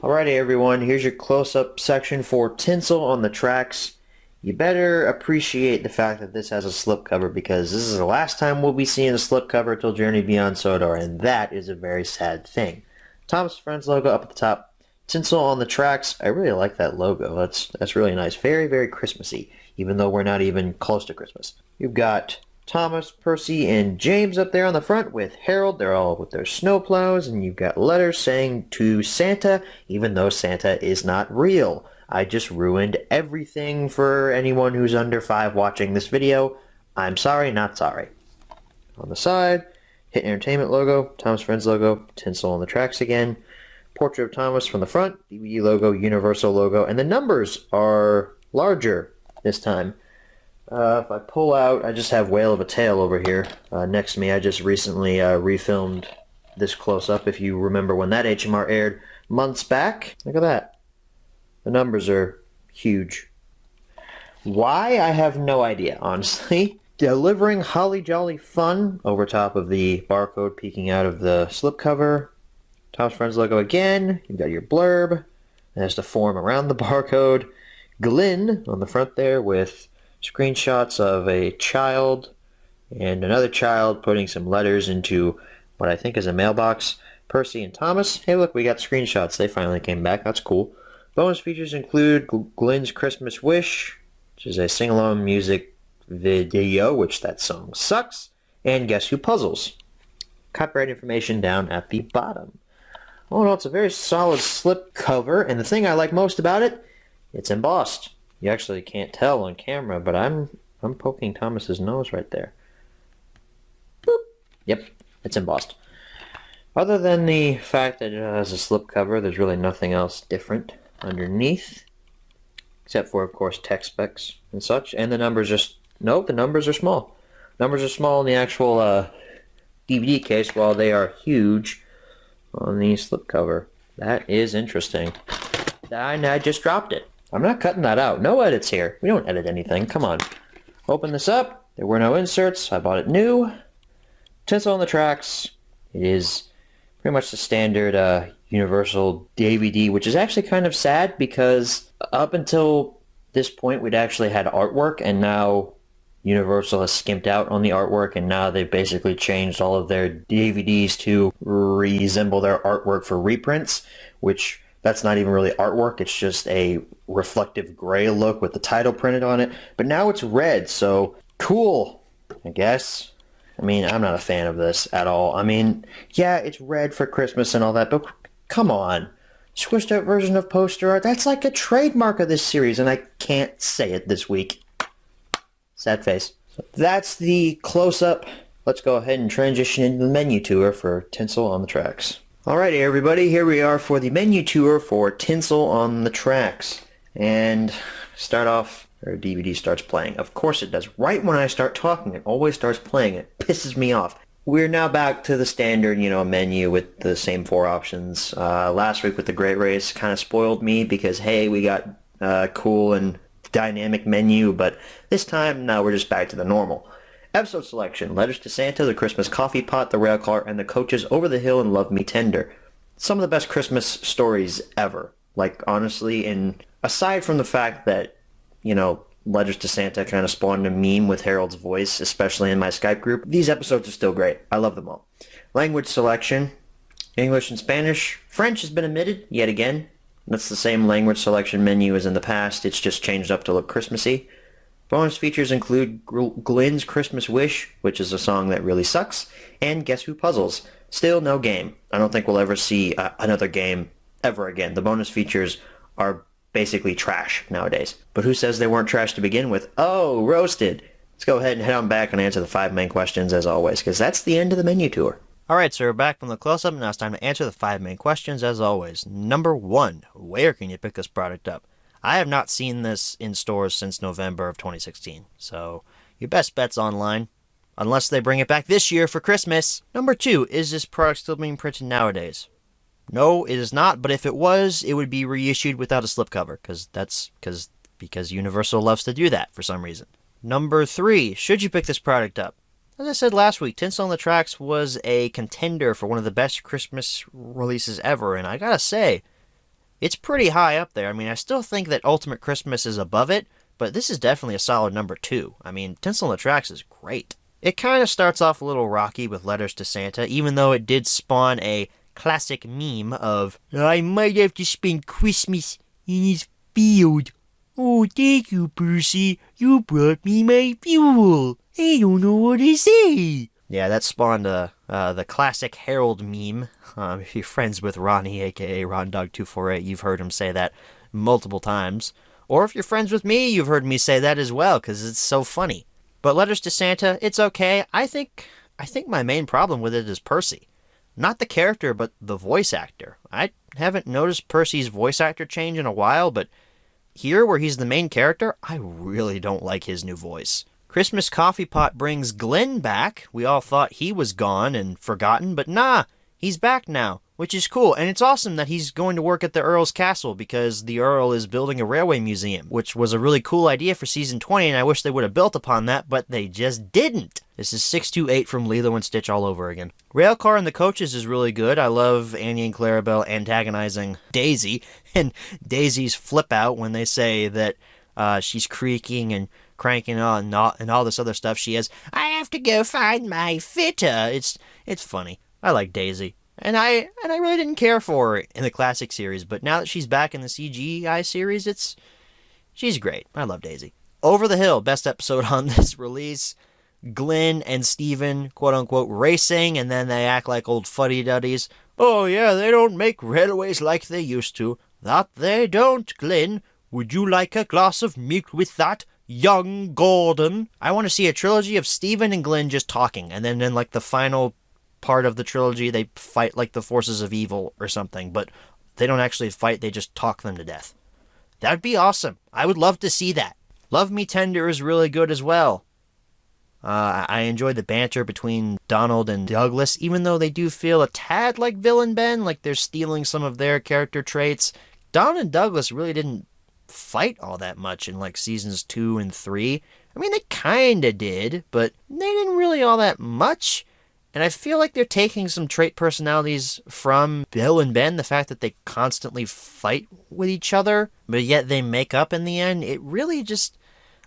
Alrighty everyone, here's your close-up section for Tinsel on the Tracks. You better appreciate the fact that this has a slipcover because this is the last time we'll be seeing a slipcover till Journey Beyond Sodor, and that is a very sad thing. Thomas Friends logo up at the top. Tinsel on the Tracks. I really like that logo. That's really nice. Very, very Christmassy, even though we're not even close to Christmas. You've got Thomas, Percy, and James up there on the front with Harold. They're all with their snowplows, and you've got letters saying to Santa, even though Santa is not real. I just ruined everything for anyone who's under 5 watching this video. I'm sorry, not sorry. On the side, Hit Entertainment logo, Thomas Friends logo, Tinsel on the Tracks again. Portrait of Thomas from the front, DVD logo, Universal logo, and the numbers are larger this time. If I pull out, I just have Whale of a Tale over here next to me. I just recently refilmed this close-up, if you remember when that HMR aired months back. Look at that. The numbers are huge. Why? I have no idea, honestly. Delivering holly jolly fun over top of the barcode peeking out of the slipcover. Thomas Friends logo again. You've got your blurb. It has to form around the barcode. Glyn on the front there with screenshots of a child and another child putting some letters into what I think is a mailbox. Percy and Thomas. Hey look, we got screenshots. They finally came back. That's cool. Bonus features include Glyn's Christmas Wish, which is a sing-along music video, which that song sucks, and Guess Who Puzzles. Copyright information down at the bottom. Oh no, it's a very solid slip cover, and the thing I like most about it, it's embossed. You actually can't tell on camera, but I'm poking Thomas's nose right there. Boop. Yep, it's embossed. Other than the fact that it has a slip cover, there's really nothing else different underneath, except for, of course, text specs and such. And the numbers the numbers are small. Numbers are small in the actual DVD case, while they are huge on the slipcover. That is interesting. I just dropped it. I'm not cutting that out. No edits here. We don't edit anything. Come on. Open this up. There were no inserts. I bought it new. Tinsel on the Tracks. It is pretty much the standard Universal DVD, which is actually kind of sad because up until this point we'd actually had artwork, and now Universal has skimped out on the artwork, and now they've basically changed all of their DVDs to resemble their artwork for reprints, which that's not even really artwork. It's just a reflective gray look with the title printed on it. But now it's red, so cool, I guess. I mean, I'm not a fan of this at all. I mean, yeah, it's red for Christmas and all that, but come on. Squished out version of poster art, that's like a trademark of this series, and I can't say it this week. Sad face. So that's the close-up. Let's go ahead and transition into the menu tour for Tinsel on the Tracks. Alrighty everybody, here we are for the menu tour for Tinsel on the Tracks. And start off, our DVD starts playing. Of course it does. Right when I start talking, it always starts playing. It pisses me off. We're now back to the standard, menu with the same 4 options. Last week with the Great Race kind of spoiled me because, hey, we got cool and dynamic menu, but this time, now we're just back to the normal. Episode selection: Letters to Santa, The Christmas Coffee Pot, The Rail Car, and The Coaches Over the Hill and Love Me Tender. Some of the best Christmas stories ever. Like, honestly, and aside from the fact that, Letters to Santa kind of spawned a meme with Harold's voice, especially in my Skype group, these episodes are still great. I love them all. Language selection: English and Spanish. French has been omitted, yet again. That's the same language selection menu as in the past, it's just changed up to look Christmassy. Bonus features include Glyn's Christmas Wish, which is a song that really sucks, and Guess Who Puzzles. Still no game. I don't think we'll ever see another game ever again. The bonus features are basically trash nowadays. But who says they weren't trash to begin with? Oh, roasted. Let's go ahead and head on back and answer the 5 main questions as always, because that's the end of the menu tour. Alright, so we're back from the close-up. Now it's time to answer the 5 main questions as always. Number 1, where can you pick this product up? I have not seen this in stores since November of 2016, so your best bet's online. Unless they bring it back this year for Christmas. Number 2, is this product still being printed nowadays? No, it is not, but if it was, it would be reissued without a slipcover, because Universal loves to do that for some reason. Number 3, should you pick this product up? As I said last week, Tinsel on the Tracks was a contender for one of the best Christmas releases ever, and I gotta say, it's pretty high up there. I mean, I still think that Ultimate Christmas is above it, but this is definitely a solid number 2. I mean, Tinsel on the Tracks is great. It kind of starts off a little rocky with Letters to Santa, even though it did spawn a classic meme of, I might have to spend Christmas in his field. Oh, thank you, Percy. You brought me my fuel. I don't know what to say. Yeah, that spawned the classic Harold meme. If you're friends with Ronnie, aka RonDog248, you've heard him say that multiple times. Or if you're friends with me, you've heard me say that as well, because it's so funny. But Letters to Santa, it's okay. I think my main problem with it is Percy. Not the character, but the voice actor. I haven't noticed Percy's voice actor change in a while, but here, where he's the main character, I really don't like his new voice. Christmas Coffee Pot brings Glenn back. We all thought he was gone and forgotten, but nah, he's back now, which is cool. And it's awesome that he's going to work at the Earl's Castle, because the Earl is building a railway museum, which was a really cool idea for Season 20, and I wish they would have built upon that, but they just didn't. This is 628 from Lilo and Stitch all over again. Railcar and the Coaches is really good. I love Annie and Clarabelle antagonizing Daisy, and Daisy's flip out when they say that she's creaking and cranking on and all this other stuff. She has, I have to go find my fitter. It's funny. I like Daisy. And I really didn't care for her in the classic series, but now that she's back in the CGI series, she's great. I love Daisy. Over the Hill, best episode on this release. Glenn and Steven, quote-unquote, racing, and then they act like old fuddy-duddies. Oh, yeah, they don't make railways like they used to. That they don't, Glenn. Would you like a glass of milk with that, young Gordon? I want to see a trilogy of Steven and Glenn just talking, and then in, like, the final part of the trilogy, they fight, like, the forces of evil or something, but they don't actually fight, they just talk them to death. That'd be awesome. I would love to see that. Love Me Tender is really good as well. I enjoy the banter between Donald and Douglas, even though they do feel a tad like Bill and Ben, like they're stealing some of their character traits. Donald and Douglas really didn't fight all that much in like seasons 2 and 3. I mean, they kinda did, but they didn't really all that much. And I feel like they're taking some trait personalities from Bill and Ben, the fact that they constantly fight with each other, but yet they make up in the end. It really just,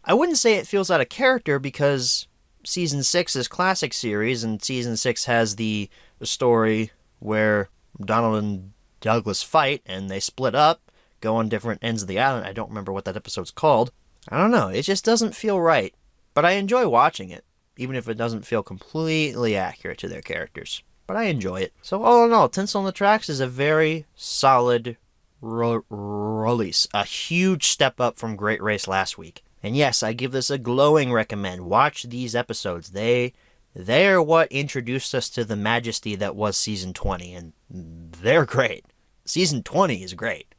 I wouldn't say it feels out of character, because Season 6 is classic series, and Season 6 has the story where Donald and Douglas fight, and they split up, go on different ends of the island. I don't remember what that episode's called. I don't know, it just doesn't feel right. But I enjoy watching it, even if it doesn't feel completely accurate to their characters. But I enjoy it. So all in all, Tinsel on the Tracks is a very solid release. A huge step up from Great Race last week. And yes, I give this a glowing recommend. Watch these episodes. They're what introduced us to the majesty that was Season 20, and they're great. Season 20 is great.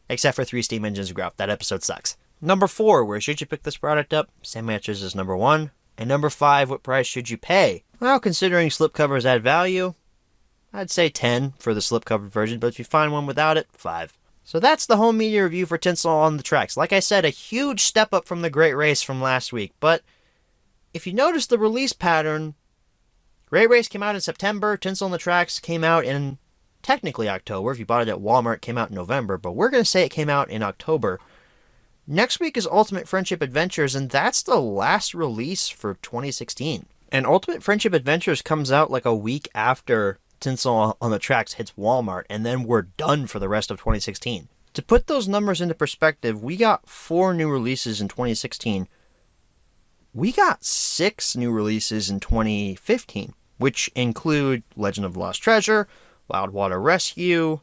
Except for 3 Steam Engines Gruff. That episode sucks. Number 4, where should you pick this product up? Same answers as number 1. And number 5, what price should you pay? Well, considering slipcovers add value, I'd say 10 for the slipcovered version, but if you find one without it, 5. So that's the home media review for Tinsel on the Tracks. Like I said, a huge step up from the Great Race from last week. But if you notice the release pattern, Great Race came out in September, Tinsel on the Tracks came out in technically October. If you bought it at Walmart, it came out in November, but we're going to say it came out in October. Next week is Ultimate Friendship Adventures, and that's the last release for 2016. And Ultimate Friendship Adventures comes out like a week after Tinsel on the Tracks hits Walmart, and then we're done for the rest of 2016. To put those numbers into perspective, we got 4 new releases in 2016. We got 6 new releases in 2015, which include Legend of the Lost Treasure, Wild Water Rescue,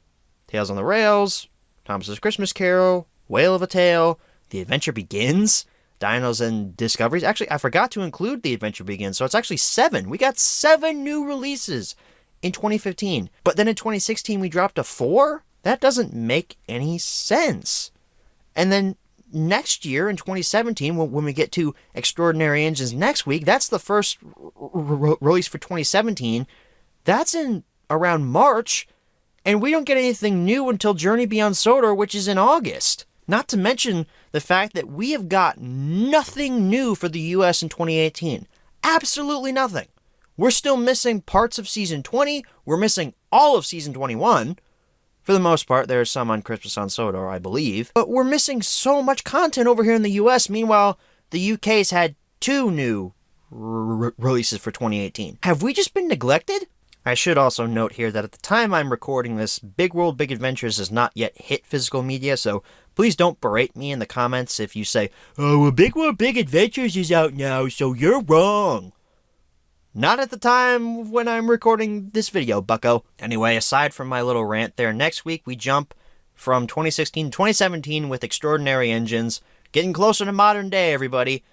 Tales on the Rails, Thomas's Christmas Carol, Whale of a Tale, The Adventure Begins, Dinos and Discoveries. Actually, I forgot to include The Adventure Begins, so it's actually 7. We got 7 new releases in 2015. But then in 2016, we dropped to 4? That doesn't make any sense. And then next year, in 2017, when we get to Extraordinary Engines next week, that's the first release for 2017. That's in around March, and we don't get anything new until Journey Beyond Sodor, which is in August. Not to mention the fact that we have got nothing new for the US in 2018. Absolutely nothing. We're still missing parts of Season 20. We're missing all of Season 21. For the most part, there's some on Christmas on Sodor, I believe. But we're missing so much content over here in the US. Meanwhile, the UK's had 2 new releases for 2018. Have we just been neglected? I should also note here that at the time I'm recording this, Big World Big Adventures has not yet hit physical media, so please don't berate me in the comments if you say, "Oh, well, Big World Big Adventures is out now, so you're wrong." Not at the time when I'm recording this video, bucko. Anyway, aside from my little rant there, next week we jump from 2016 to 2017 with Extraordinary Engines, getting closer to modern day, everybody.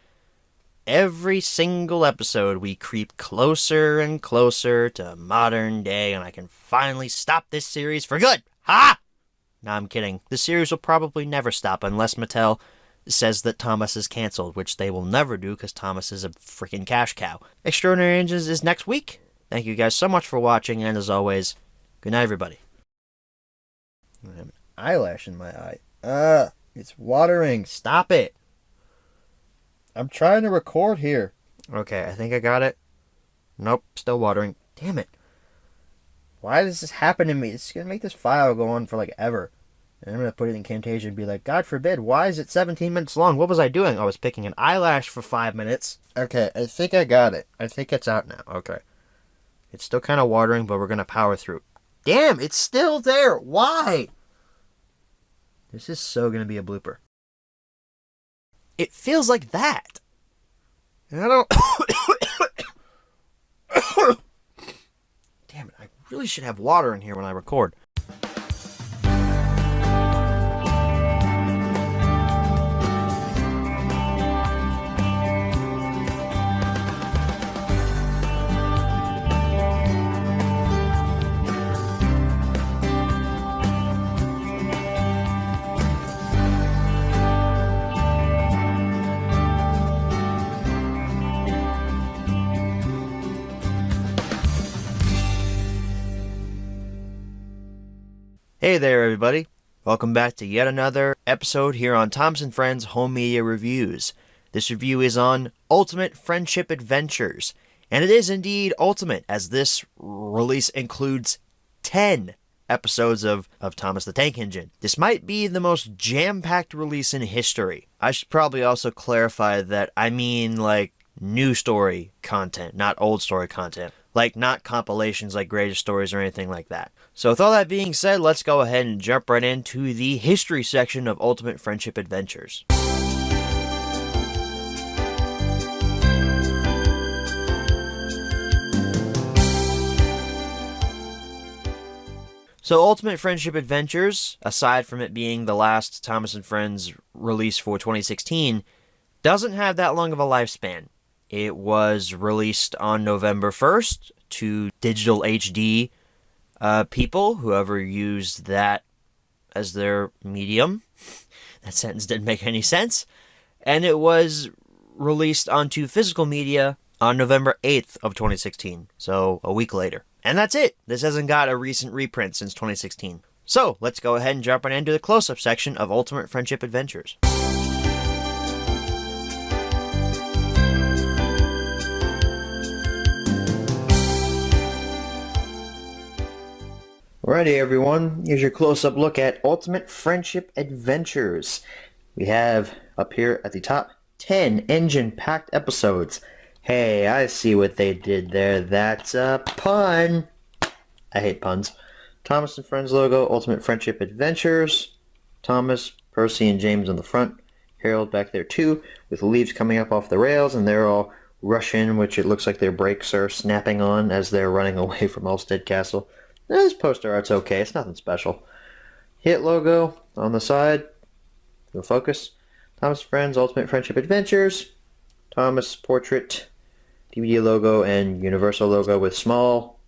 Every single episode, we creep closer and closer to modern day, and I can finally stop this series for good. Ha! No, I'm kidding. The series will probably never stop unless Mattel says that Thomas is canceled, which they will never do because Thomas is a freaking cash cow. Extraordinary Engines is next week. Thank you guys so much for watching, and as always, good night, everybody. I have an eyelash in my eye. It's watering. Stop it. I'm trying to record here. Okay, I think I got it. Nope, still watering. Damn it. Why does this happen to me? It's going to make this file go on for like ever. And I'm going to put it in Camtasia and be like, God forbid, why is it 17 minutes long? What was I doing? I was picking an eyelash for 5 minutes. Okay, I think I got it. I think it's out now. Okay. It's still kind of watering, but we're going to power through. Damn, it's still there. Why? This is so going to be a blooper. It feels like that. And I don't... Damn it, I really should have water in here when I record. Hey there, everybody. Welcome back to yet another episode here on Thomas & Friends Home Media Reviews. This review is on Ultimate Friendship Adventures, and it is indeed ultimate, as this release includes 10 episodes of Thomas the Tank Engine. This might be the most jam-packed release in history. I should probably also clarify that I mean, like, new story content, not old story content. Like, not compilations like Greatest Stories or anything like that. So with all that being said, let's go ahead and jump right into the history section of Ultimate Friendship Adventures. So Ultimate Friendship Adventures, aside from it being the last Thomas & Friends release for 2016, doesn't have that long of a lifespan. It was released on November 1st to digital HD people, whoever used that as their medium. That sentence didn't make any sense. And it was released onto physical media on November 8th of 2016, so a week later. And that's it. This hasn't got a recent reprint since 2016. So let's go ahead and jump right into the close-up section of Ultimate Friendship Adventures. Alrighty, everyone. Here's your close-up look at Ultimate Friendship Adventures. We have up here at the top 10 engine-packed episodes. Hey, I see what they did there. That's a pun. I hate puns. Thomas and Friends logo, Ultimate Friendship Adventures. Thomas, Percy, and James on the front. Harold back there too, with leaves coming up off the rails, and they're all Russian, which it looks like their brakes are snapping on as they're running away from Ulstead Castle. This poster art's okay, it's nothing special. Hit logo on the side. You'll focus. Thomas Friends, Ultimate Friendship Adventures. Thomas Portrait, DVD logo, and Universal logo with small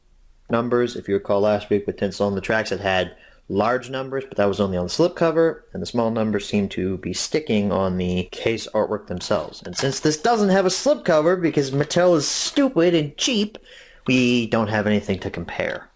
numbers. If you recall last week with Tinsel on the tracks, it had large numbers, but that was only on the slipcover, and the small numbers seem to be sticking on the case artwork themselves. And since this doesn't have a slipcover because Mattel is stupid and cheap, we don't have anything to compare.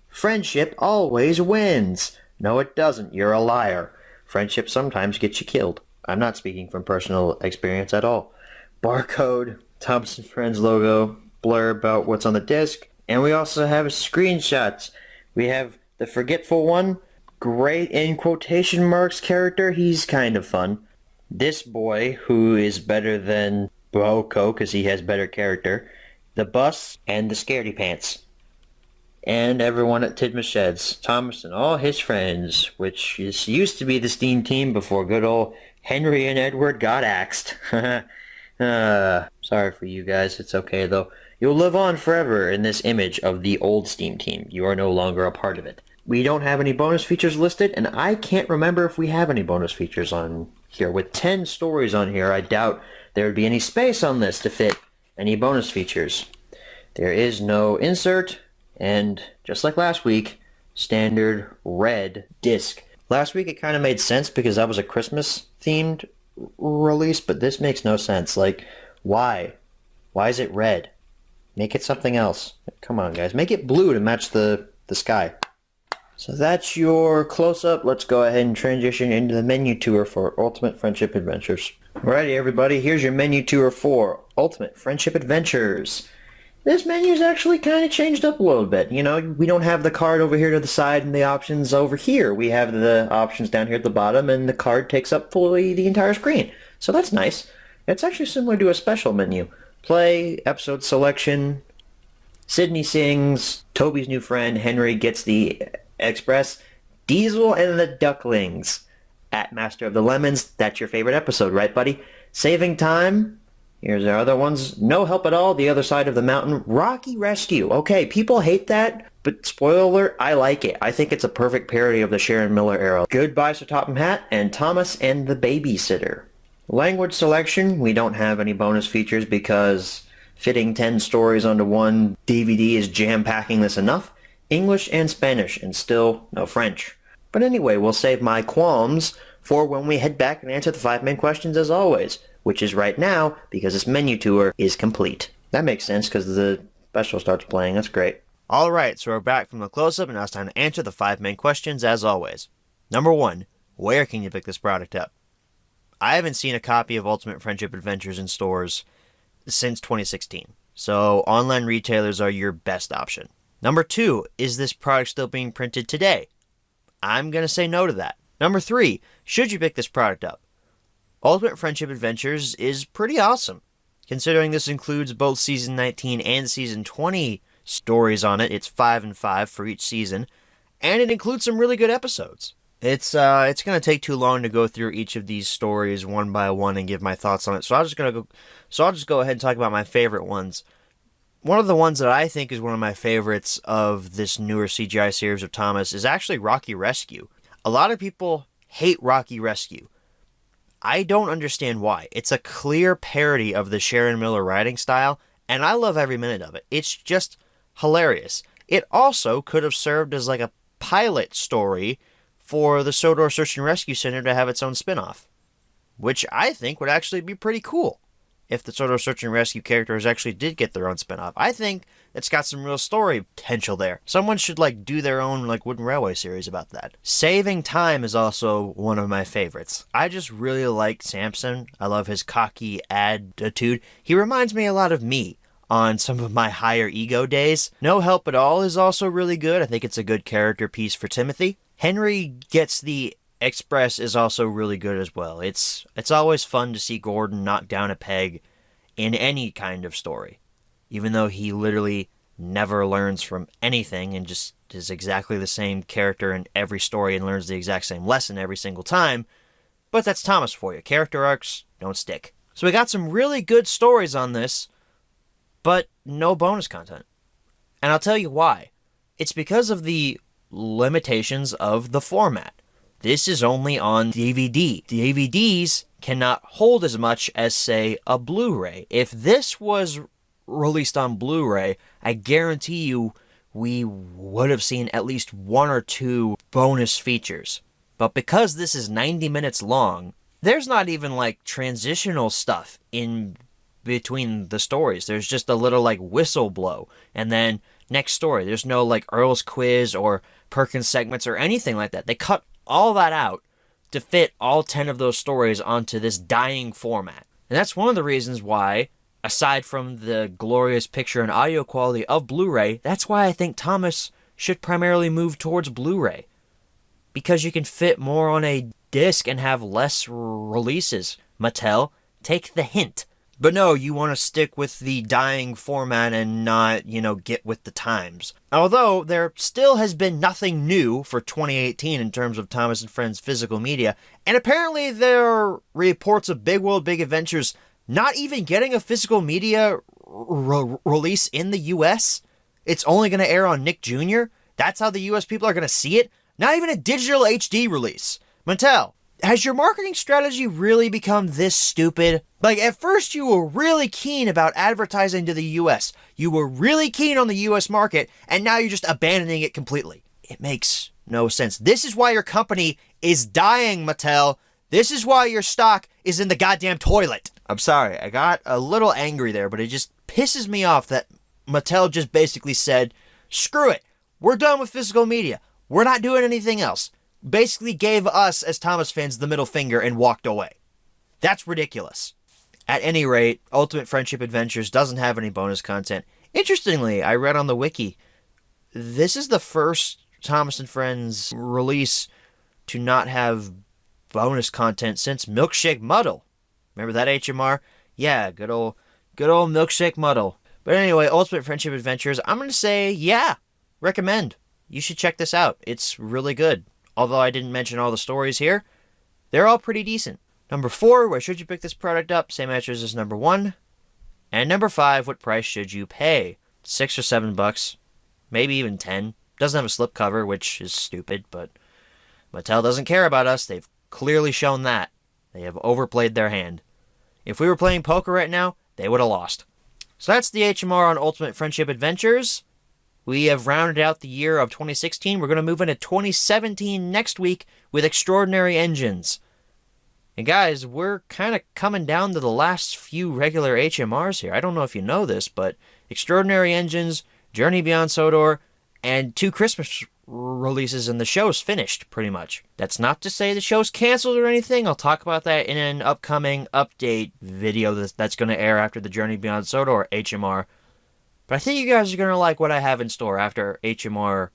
Friendship always wins. No, it doesn't. You're a liar. Friendship sometimes gets you killed. I'm not speaking from personal experience at all. Barcode, Thompson Friends logo, blurb about what's on the disc, and we also have screenshots. We have the forgetful one, great in quotation marks character. He's kind of fun. This boy, who is better than Boko because he has better character. The bus and the scaredy pants. And everyone at Tidma Sheds. Thomas and all his friends, which used to be the Steam team before good old Henry and Edward got axed. Sorry for you guys. It's okay though. You'll live on forever in this image of the old Steam team. You are no longer a part of it. We don't have any bonus features listed, and I can't remember if we have any bonus features on here. With 10 stories on here, I doubt there would be any space on this to fit any bonus features. There is no insert, and just like last week, standard red disc. Last week it kind of made sense because that was a Christmas-themed release, but this makes no sense. Like, why? Why is it red? Make it something else. Come on, guys. Make it blue to match the sky. So that's your close-up. Let's go ahead and transition into the menu tour for Ultimate Friendship Adventures. Alrighty, everybody. Here's your menu tour for Ultimate Friendship Adventures. This menu's actually kind of changed up a little bit. You know, we don't have the card over here to the side and the options over here. We have the options down here at the bottom, and the card takes up fully the entire screen. So that's nice. It's actually similar to a special menu. Play, episode selection, Sydney sings, Toby's new friend, Henry gets the Express, Diesel and the Ducklings. At Master of the Lemons, that's your favorite episode, right, buddy? Saving time. Here's our other ones. No Help at All, The Other Side of the Mountain, Rocky Rescue. Okay, people hate that, but spoiler alert, I like it. I think it's a perfect parody of the Sharon Miller era. Goodbye Sir Topham Hatt, and Thomas and the Babysitter. Language selection, we don't have any bonus features because fitting 10 stories onto one DVD is jam-packing this enough. English and Spanish, and still no French. But anyway, we'll save my qualms for when we head back and answer the 5 main questions as always, which is right now because this menu tour is complete. That makes sense because the special starts playing. That's great. Alright, so we're back from the close-up, and now it's time to answer the 5 main questions as always. Number 1, where can you pick this product up? I haven't seen a copy of Ultimate Friendship Adventures in stores since 2016, so online retailers are your best option. Number 2, is this product still being printed today? I'm going to say no to that. Number 3, should you pick this product up? Ultimate Friendship Adventures is pretty awesome. Considering this includes both Season 19 and Season 20 stories on it, it's 5 and 5 for each season, and it includes some really good episodes. It's going to take too long to go through each of these stories one by one and give my thoughts on it, so I'll just go ahead and talk about my favorite ones. One of the ones that I think is one of my favorites of this newer CGI series of Thomas is actually Rocky Rescue. A lot of people hate Rocky Rescue. I don't understand why. It's a clear parody of the Sharon Miller writing style, and I love every minute of it. It's just hilarious. It also could have served as like a pilot story for the Sodor Search and Rescue Center to have its own spin-off, which I think would actually be pretty cool if the Sodor Search and Rescue characters actually did get their own spin-off. I think it's got some real story potential there. Someone should do their own Wooden Railway series about that. Saving Time is also one of my favorites. I just really like Samson. I love his cocky attitude. He reminds me a lot of me on some of my higher ego days. No Help at All is also really good. I think it's a good character piece for Timothy. Henry Gets the Express is also really good as well. It's always fun to see Gordon knock down a peg in any kind of story, even though he literally never learns from anything and just is exactly the same character in every story and learns the exact same lesson every single time. But that's Thomas for you. Character arcs don't stick. So we got some really good stories on this, but no bonus content. And I'll tell you why. It's because of the limitations of the format. This is only on DVD. DVDs cannot hold as much as, say, a Blu-ray. If this was released on Blu-ray, I guarantee you we would have seen at least 1 or 2 bonus features. But because this is 90 minutes long, there's not even like transitional stuff in between the stories. There's just a little like whistle blow. And then next story, there's no like Earl's quiz or Perkins segments or anything like that. They cut all that out to fit all 10 of those stories onto this dying format. And that's one of the reasons why, aside from the glorious picture and audio quality of Blu-ray, that's why I think Thomas should primarily move towards Blu-ray. Because you can fit more on a disc and have less releases. Mattel, take the hint. But no, you want to stick with the dying format and not, get with the times. Although, there still has been nothing new for 2018 in terms of Thomas & Friends physical media. And apparently there are reports of Big World, Big Adventures not even getting a physical media release in the US. It's only going to air on Nick Jr. That's how the US people are going to see it. Not even a digital HD release. Mattel, has your marketing strategy really become this stupid? Like, at first you were really keen about advertising to the US. You were really keen on the US market, and now you're just abandoning it completely. It makes no sense. This is why your company is dying, Mattel. This is why your stock is in the goddamn toilet. I'm sorry, I got a little angry there, but it just pisses me off that Mattel just basically said, screw it, we're done with physical media. We're not doing anything else. Basically gave us, as Thomas fans, the middle finger and walked away. That's ridiculous. At any rate, Ultimate Friendship Adventures doesn't have any bonus content. Interestingly, I read on the wiki, this is the first Thomas & Friends release to not have bonus content since Milkshake Muddle. Remember that, HMR? Yeah, good old Milkshake Muddle. But anyway, Ultimate Friendship Adventures, I'm going to say, yeah, recommend. You should check this out. It's really good. Although I didn't mention all the stories here, they're all pretty decent. Number 4, where should you pick this product up? Same answers as number 1. And number 5, what price should you pay? $6 or $7, maybe even 10. Doesn't have a slipcover, which is stupid, but Mattel doesn't care about us. They've clearly shown that. They have overplayed their hand. If we were playing poker right now, they would have lost. So that's the HMR on Ultimate Friendship Adventures. We have rounded out the year of 2016. We're going to move into 2017 next week with Extraordinary Engines. And guys, we're kind of coming down to the last few regular HMRs here. I don't know if you know this, but Extraordinary Engines, Journey Beyond Sodor, and 2 Christmas releases, and the show's finished, pretty much. That's not to say the show's canceled or anything. I'll talk about that in an upcoming update video that's going to air after the Journey Beyond Sodor HMR. But I think you guys are going to like what I have in store after HMR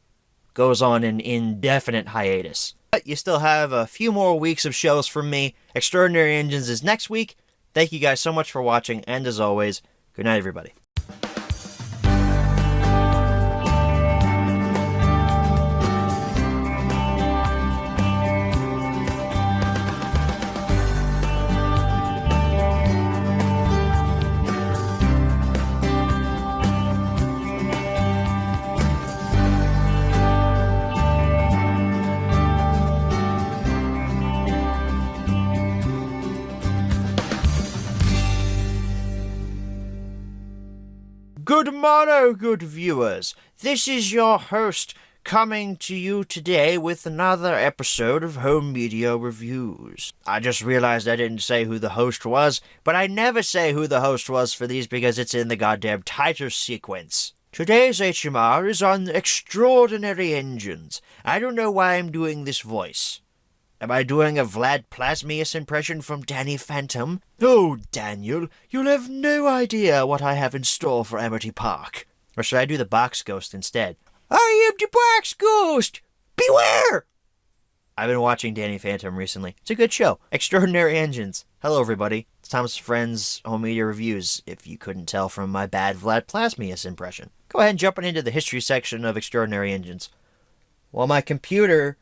goes on an indefinite hiatus. But you still have a few more weeks of shows from me. Extraordinary Engines is next week. Thank you guys so much for watching, and as always, good night, everybody. Good morrow, good viewers. This is your host coming to you today with another episode of Home Media Reviews. I just realized I didn't say who the host was, but I never say who the host was for these because it's in the goddamn title sequence. Today's HMR is on Extraordinary Engines. I don't know why I'm doing this voice. Am I doing a Vlad Plasmius impression from Danny Phantom? Oh, Daniel, you'll have no idea what I have in store for Amity Park. Or should I do the Box Ghost instead? I am the Box Ghost! Beware! I've been watching Danny Phantom recently. It's a good show. Extraordinary Engines. Hello, everybody. It's Thomas' Friends Home Media Reviews, if you couldn't tell from my bad Vlad Plasmius impression. Go ahead and jump into the history section of Extraordinary Engines. While my computer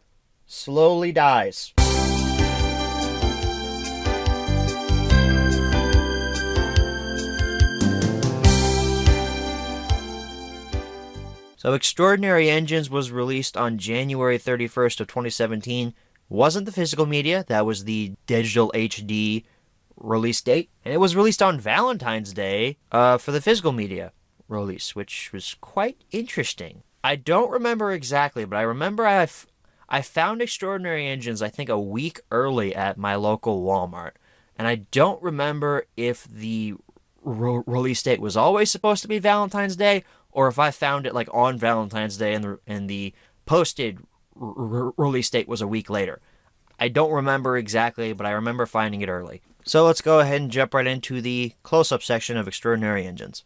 slowly dies. So Extraordinary Engines was released on January 31st of 2017 wasn't the physical media, that was the digital HD release date. And it was released on Valentine's Day for the physical media release, which was quite interesting. I don't remember exactly, but I remember I found Extraordinary Engines, I think, a week early at my local Walmart. And I don't remember if the release date was always supposed to be Valentine's Day, or if I found it like on Valentine's Day and the posted release date was a week later. I don't remember exactly, but I remember finding it early. So let's go ahead and jump right into the close-up section of Extraordinary Engines.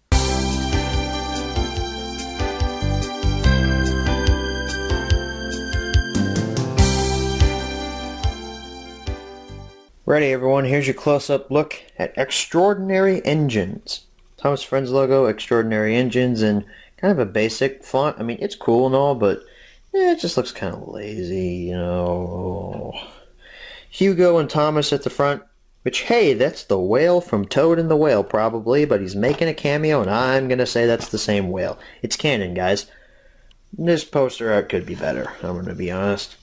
Ready, everyone, here's your close-up look at Extraordinary Engines. Thomas Friends logo, Extraordinary Engines, and kind of a basic font. I mean, it's cool and all, but it just looks kind of lazy, you know. Hugo and Thomas at the front, which, hey, that's the whale from Toad and the Whale, probably, but he's making a cameo, and I'm going to say that's the same whale. It's canon, guys. This poster art could be better, I'm going to be honest.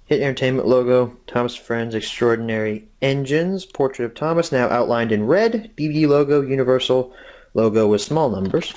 Hit Entertainment logo, Thomas Friends Extraordinary Engines, portrait of Thomas now outlined in red, DVD logo, Universal logo with small numbers.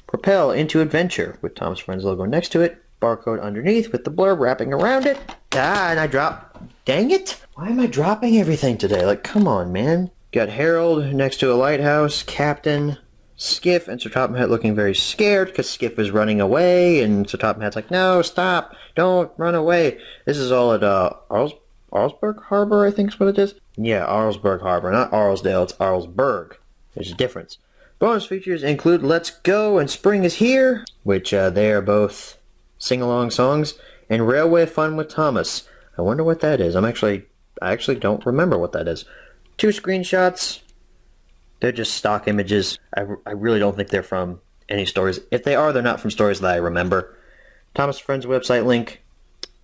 Propel into Adventure with Thomas Friends logo next to it, barcode underneath with the blurb wrapping around it. And I dropped. Dang it! Why am I dropping everything today? Like, come on, man. Got Harold next to a lighthouse, Captain, Skiff, and Sir Topham Hatt looking very scared because Skiff was running away, and Sir Topham Hatt's like, no, stop, don't run away. This is all at Arlsberg Harbor, I think is what it is. Yeah, Arlsberg Harbor, not Arlsdale, it's Arlsberg. There's a difference. Bonus features include Let's Go and Spring is Here, which they are both sing-along songs, and Railway Fun with Thomas. I wonder what that is. I actually don't remember what that is. 2 screenshots. They're just stock images. I really don't think they're from any stories. If they are, they're not from stories that I remember. Thomas Friends website link,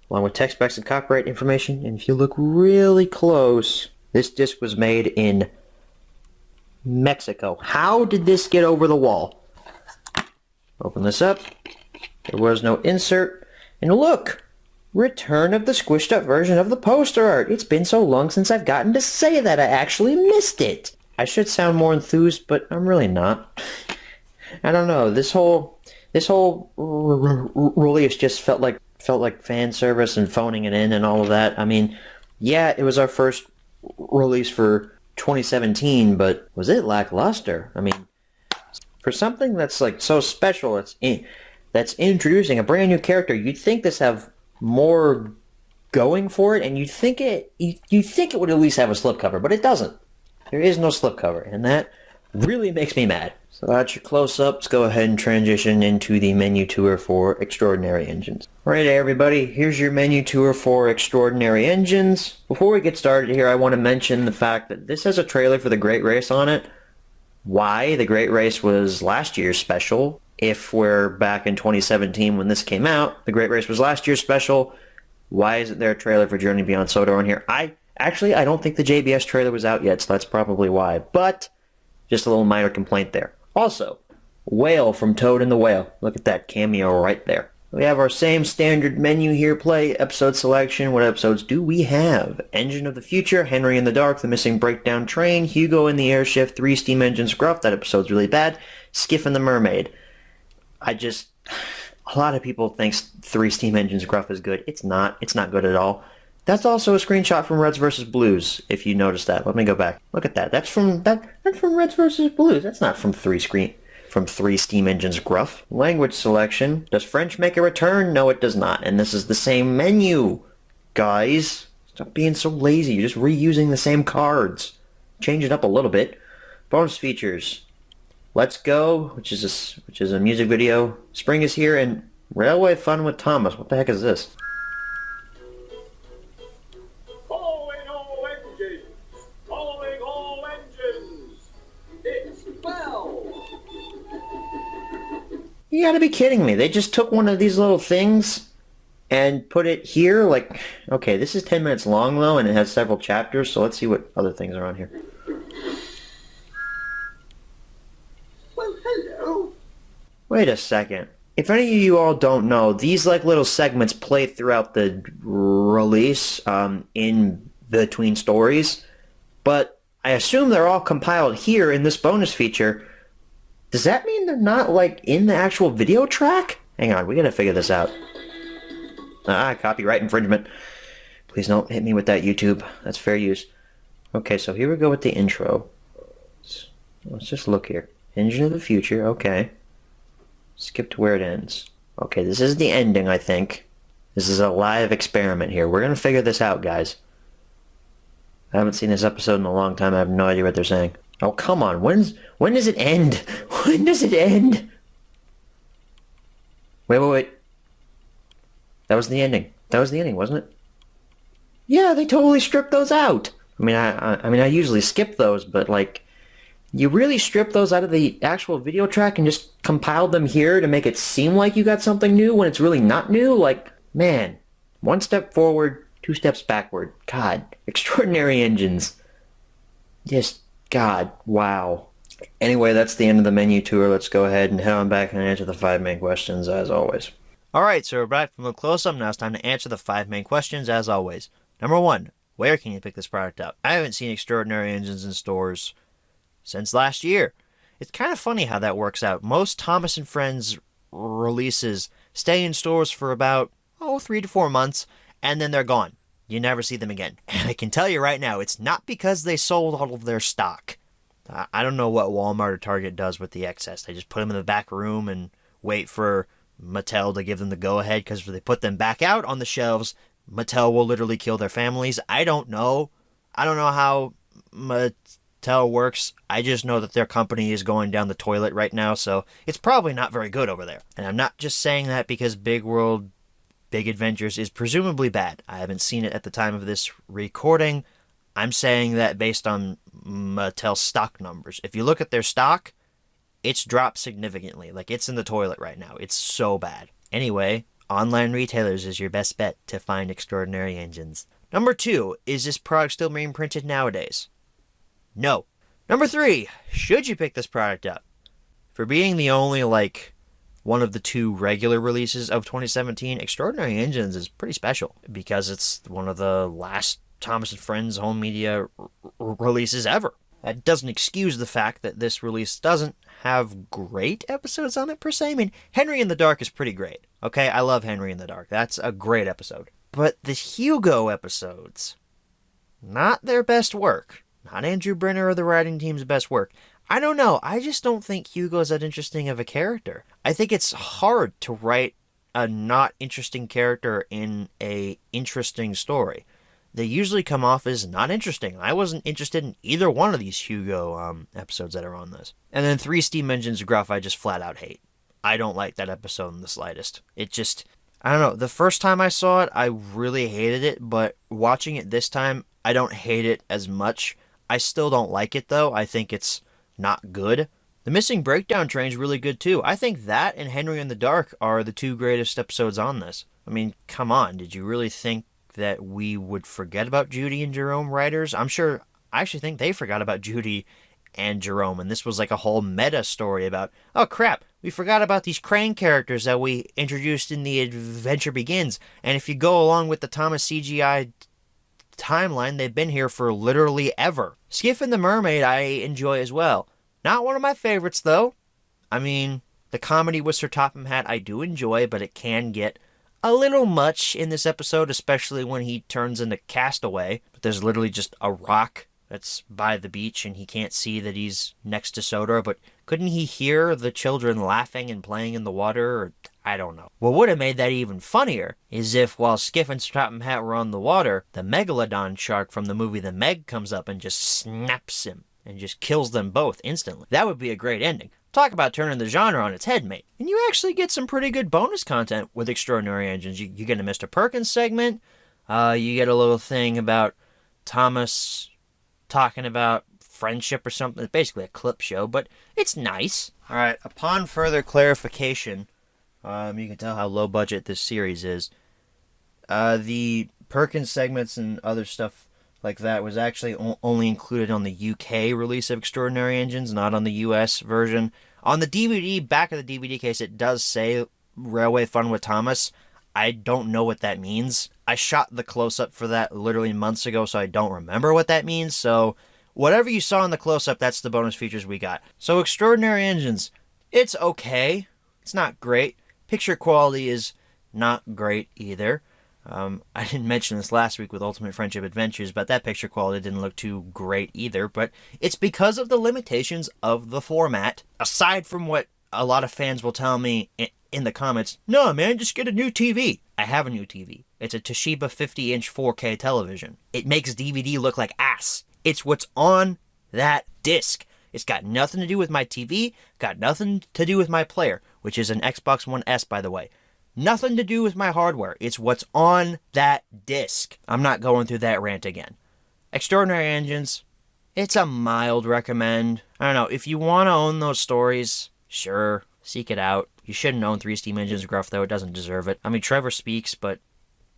along with text specs and copyright information. And if you look really close, this disc was made in Mexico. How did this get over the wall? Open this up. There was no insert. And look! Return of the squished up version of the poster art. It's been so long since I've gotten to say that I actually missed it. I should sound more enthused, but I'm really not. I don't know. This whole release just felt like fan service and phoning it in and all of that. I mean, yeah, it was our first release for 2017, but was it lackluster? I mean, for something that's like so special, that's introducing a brand new character, you'd think this have more going for it, and you'd think it would at least have a slipcover, but it doesn't. There is no slipcover, and that really makes me mad. So that's your close-up. Let's go ahead and transition into the menu tour for Extraordinary Engines. Alright everybody, here's your menu tour for Extraordinary Engines. Before we get started here, I want to mention the fact that this has a trailer for The Great Race on it. Why? The Great Race was last year's special. If we're back in 2017 when this came out, The Great Race was last year's special. Why isn't there a trailer for Journey Beyond Sodor on here? Actually, I don't think the JBS trailer was out yet, so that's probably why. But, just a little minor complaint there. Also, Whale from Toad and the Whale. Look at that cameo right there. We have our same standard menu here. Play, episode selection. What episodes do we have? Engine of the Future, Henry in the Dark, The Missing Breakdown Train, Hugo in the Airship, 3 Steam Engines Gruff. That episode's really bad. Skiff and the Mermaid. A lot of people think 3 Steam Engines Gruff is good. It's not. It's not good at all. That's also a screenshot from Reds vs. Blues, if you noticed that. Let me go back. Look at that. That's from Reds vs. Blues. That's not from 3 Steam Engines Gruff. Language selection. Does French make a return? No, it does not. And this is the same menu. Guys, stop being so lazy. You're just reusing the same cards. Change it up a little bit. Bonus features. Let's Go, which is a music video. Spring is Here, and Railway Fun with Thomas. What the heck is this? Following all engines! Following all engines! It's Bell! You gotta be kidding me. They just took one of these little things and put it here. Like, okay, this is 10 minutes long, though, and it has several chapters, so let's see what other things are on here. Well, hello. Wait a second. If any of you all don't know, these like little segments play throughout the release in between stories, but I assume they're all compiled here in this bonus feature. Does that mean they're not like in the actual video track? Hang on, we gotta figure this out. Copyright infringement. Please don't hit me with that, YouTube. That's fair use. Okay, so here we go with the intro. Let's just look here. Engine of the Future, okay. Skip to where it ends. Okay, this is the ending, I think. This is a live experiment here. We're gonna figure this out, guys. I haven't seen this episode in a long time. I have no idea what they're saying. Oh, come on. When does it end? When does it end? Wait. That was the ending. That was the ending, wasn't it? Yeah, they totally stripped those out. I mean, I usually skip those, but like, you really strip those out of the actual video track and just compiled them here to make it seem like you got something new when it's really not new? Like, man, one step forward, two steps backward. God, extraordinary engines. Just, God, wow. Anyway, that's the end of the menu tour. Let's go ahead and head on back and answer the 5 main questions, as always. Alright, so we're back from the close-up. Now it's time to answer the 5 main questions, as always. Number 1, where can you pick this product up? I haven't seen Extraordinary Engines in stores since last year. It's kind of funny how that works out. Most Thomas & Friends releases stay in stores for about, 3 to 4 months, and then they're gone. You never see them again. And I can tell you right now, it's not because they sold all of their stock. I don't know what Walmart or Target does with the excess. They just put them in the back room and wait for Mattel to give them the go-ahead, because if they put them back out on the shelves, Mattel will literally kill their families. I don't know. I don't know how Mattel works. I just know that their company is going down the toilet right now, so it's probably not very good over there. And I'm not just saying that because Big World Big Adventures is presumably bad. I haven't seen it at the time of this recording. I'm saying that based on Mattel stock numbers. If you look at their stock, it's dropped significantly. Like, it's in the toilet right now. It's so bad. Anyway, online retailers is your best bet to find Extraordinary Engines. Number 2, is this product still being printed nowadays? No. Number 3, should you pick this product up? For being the only, one of the 2 regular releases of 2017, Extraordinary Engines is pretty special because it's one of the last Thomas & Friends home media releases ever. That doesn't excuse the fact that this release doesn't have great episodes on it per se. I mean, Henry in the Dark is pretty great. Okay, I love Henry in the Dark. That's a great episode. But the Hugo episodes, not their best work. Not Andrew Brenner or the writing team's best work. I don't know. I just don't think Hugo's that interesting of a character. I think it's hard to write a not interesting character in a interesting story. They usually come off as not interesting. I wasn't interested in either one of these Hugo episodes that are on this. And then 3 Steam Engines Gruff I just flat out hate. I don't like that episode in the slightest. It just, I don't know. The first time I saw it, I really hated it, but watching it this time, I don't hate it as much. I still don't like it though. I think it's not good. The Missing Breakdown Train's really good too. I think that and Henry in the Dark are the 2 greatest episodes on this. I mean, come on. Did you really think that we would forget about Judy and Jerome writers? I actually think they forgot about Judy and Jerome, and this was like a whole meta story about, oh crap, we forgot about these Crane characters that we introduced in The Adventure Begins, and if you go along with the Thomas CGI timeline, they've been here for literally ever. Skiff and the Mermaid I enjoy as well. Not one of my favorites though. I mean, the comedy with Sir Topham Hatt I do enjoy, but it can get a little much in this episode, especially when he turns into Castaway. But there's literally just a rock that's by the beach and he can't see that he's next to Sodor, but couldn't he hear the children laughing and playing in the water? Or, I don't know. What would have made that even funnier is if while Skiff and Sir Topham Hatt were on the water, the Megalodon shark from the movie The Meg comes up and just snaps him and just kills them both instantly. That would be a great ending. Talk about turning the genre on its head, mate. And you actually get some pretty good bonus content with Extraordinary Engines. You get a Mr. Perkins segment. You get a little thing about Thomas talking about friendship or something. It's basically a clip show, but it's nice. All right, upon further clarification, you can tell how low budget this series is. The Perkins segments and other stuff like that was actually only included on the UK release of Extraordinary Engines, not on the US version. On the DVD, back of the DVD case, it does say Railway Fun with Thomas. I don't know what that means. I shot the close-up for that literally months ago, so I don't remember what that means. So whatever you saw in the close-up, that's the bonus features we got. So Extraordinary Engines, it's okay. It's not great. Picture quality is not great either. I didn't mention this last week with Ultimate Friendship Adventures, but that picture quality didn't look too great either. But it's because of the limitations of the format. Aside from what a lot of fans will tell me in the comments, no man, just get a new TV. I have a new TV. It's a Toshiba 50-inch 4K television. It makes DVD look like ass. It's what's on that disc. It's got nothing to do with my TV, got nothing to do with my player, which is an Xbox One S, by the way. Nothing to do with my hardware. It's what's on that disc. I'm not going through that rant again. Extraordinary Engines, it's a mild recommend. I don't know, if you want to own those stories, sure, seek it out. You shouldn't own 3 Steam Engines Gruff, though. It doesn't deserve it. I mean, Trevor speaks, but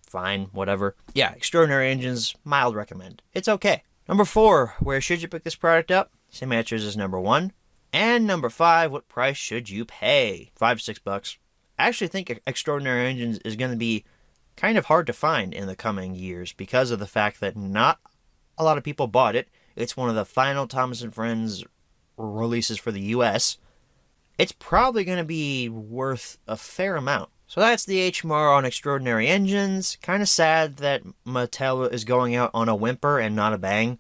fine, whatever. Yeah, Extraordinary Engines, mild recommend. It's okay. Number 4, where should you pick this product up? Same answers as number 1. And number 5, what price should you pay? $5-6. I actually think Extraordinary Engines is going to be kind of hard to find in the coming years because of the fact that not a lot of people bought it. It's one of the final Thomas & Friends releases for the US. It's probably going to be worth a fair amount. So that's the HMR on Extraordinary Engines. Kind of sad that Mattel is going out on a whimper and not a bang.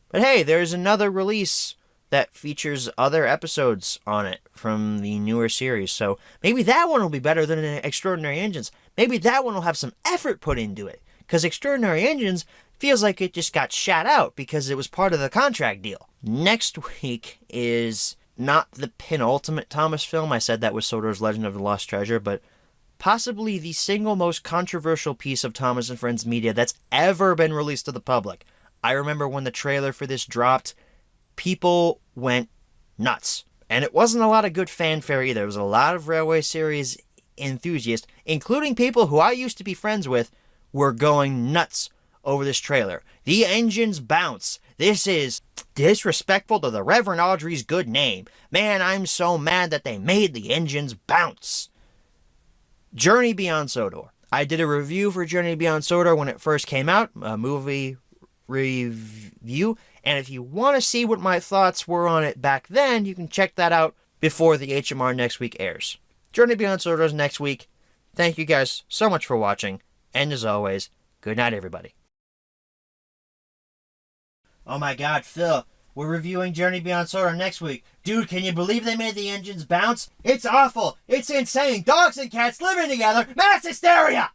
But hey, there's another release that features other episodes on it from the newer series. So maybe that one will be better than Extraordinary Engines. Maybe that one will have some effort put into it. Because Extraordinary Engines feels like it just got shot out because it was part of the contract deal. Next week is not the penultimate Thomas film. I said that was Sodor's Legend of the Lost Treasure, but possibly the single most controversial piece of Thomas & Friends media that's ever been released to the public. I remember when the trailer for this dropped, people went nuts. And it wasn't a lot of good fanfare either. There was a lot of Railway Series enthusiasts, including people who I used to be friends with, were going nuts over this trailer. The engines bounce. This is disrespectful to the Reverend Audrey's good name. Man, I'm so mad that they made the engines bounce. Journey Beyond Sodor. I did a review for Journey Beyond Sodor when it first came out, a movie review, and if you want to see what my thoughts were on it back then, you can check that out before the HMR next week airs. Journey Beyond Sodor is next week. Thank you guys so much for watching, and as always, good night everybody. Oh my god, Phil, we're reviewing Journey Beyond Sodor next week. Dude, can you believe they made the engines bounce? It's awful! It's insane! Dogs and cats living together! Mass hysteria!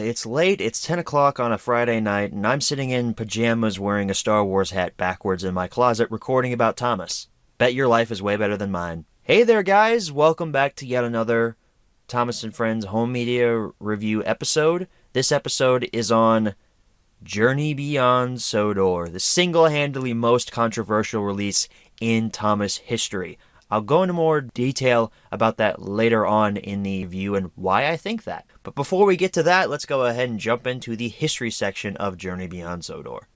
It's late, it's 10 o'clock on a Friday night, and I'm sitting in pajamas wearing a Star Wars hat backwards in my closet recording about Thomas. Bet your life is way better than mine. Hey there guys, welcome back to yet another Thomas & Friends home media review episode. This episode is on Journey Beyond Sodor, the single-handedly most controversial release in Thomas history. I'll go into more detail about that later on in the review and why I think that. But before we get to that, let's go ahead and jump into the history section of Journey Beyond Sodor.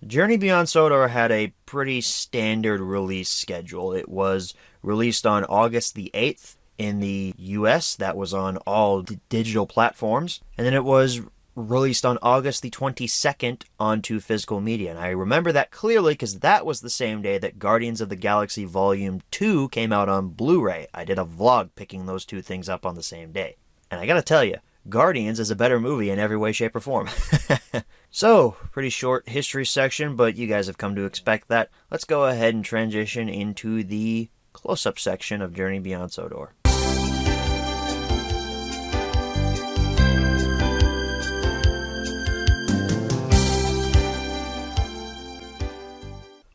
Journey Beyond Sodor had a pretty standard release schedule. It was released on August the 8th. In the US, that was on all digital platforms. And then it was released on August the 22nd onto physical media. And I remember that clearly because that was the same day that Guardians of the Galaxy Volume 2 came out on Blu-ray. I did a vlog picking those two things up on the same day. And I gotta tell you, Guardians is a better movie in every way, shape, or form. So, pretty short history section, but you guys have come to expect that. Let's go ahead and transition into the close-up section of Journey Beyond Sodor.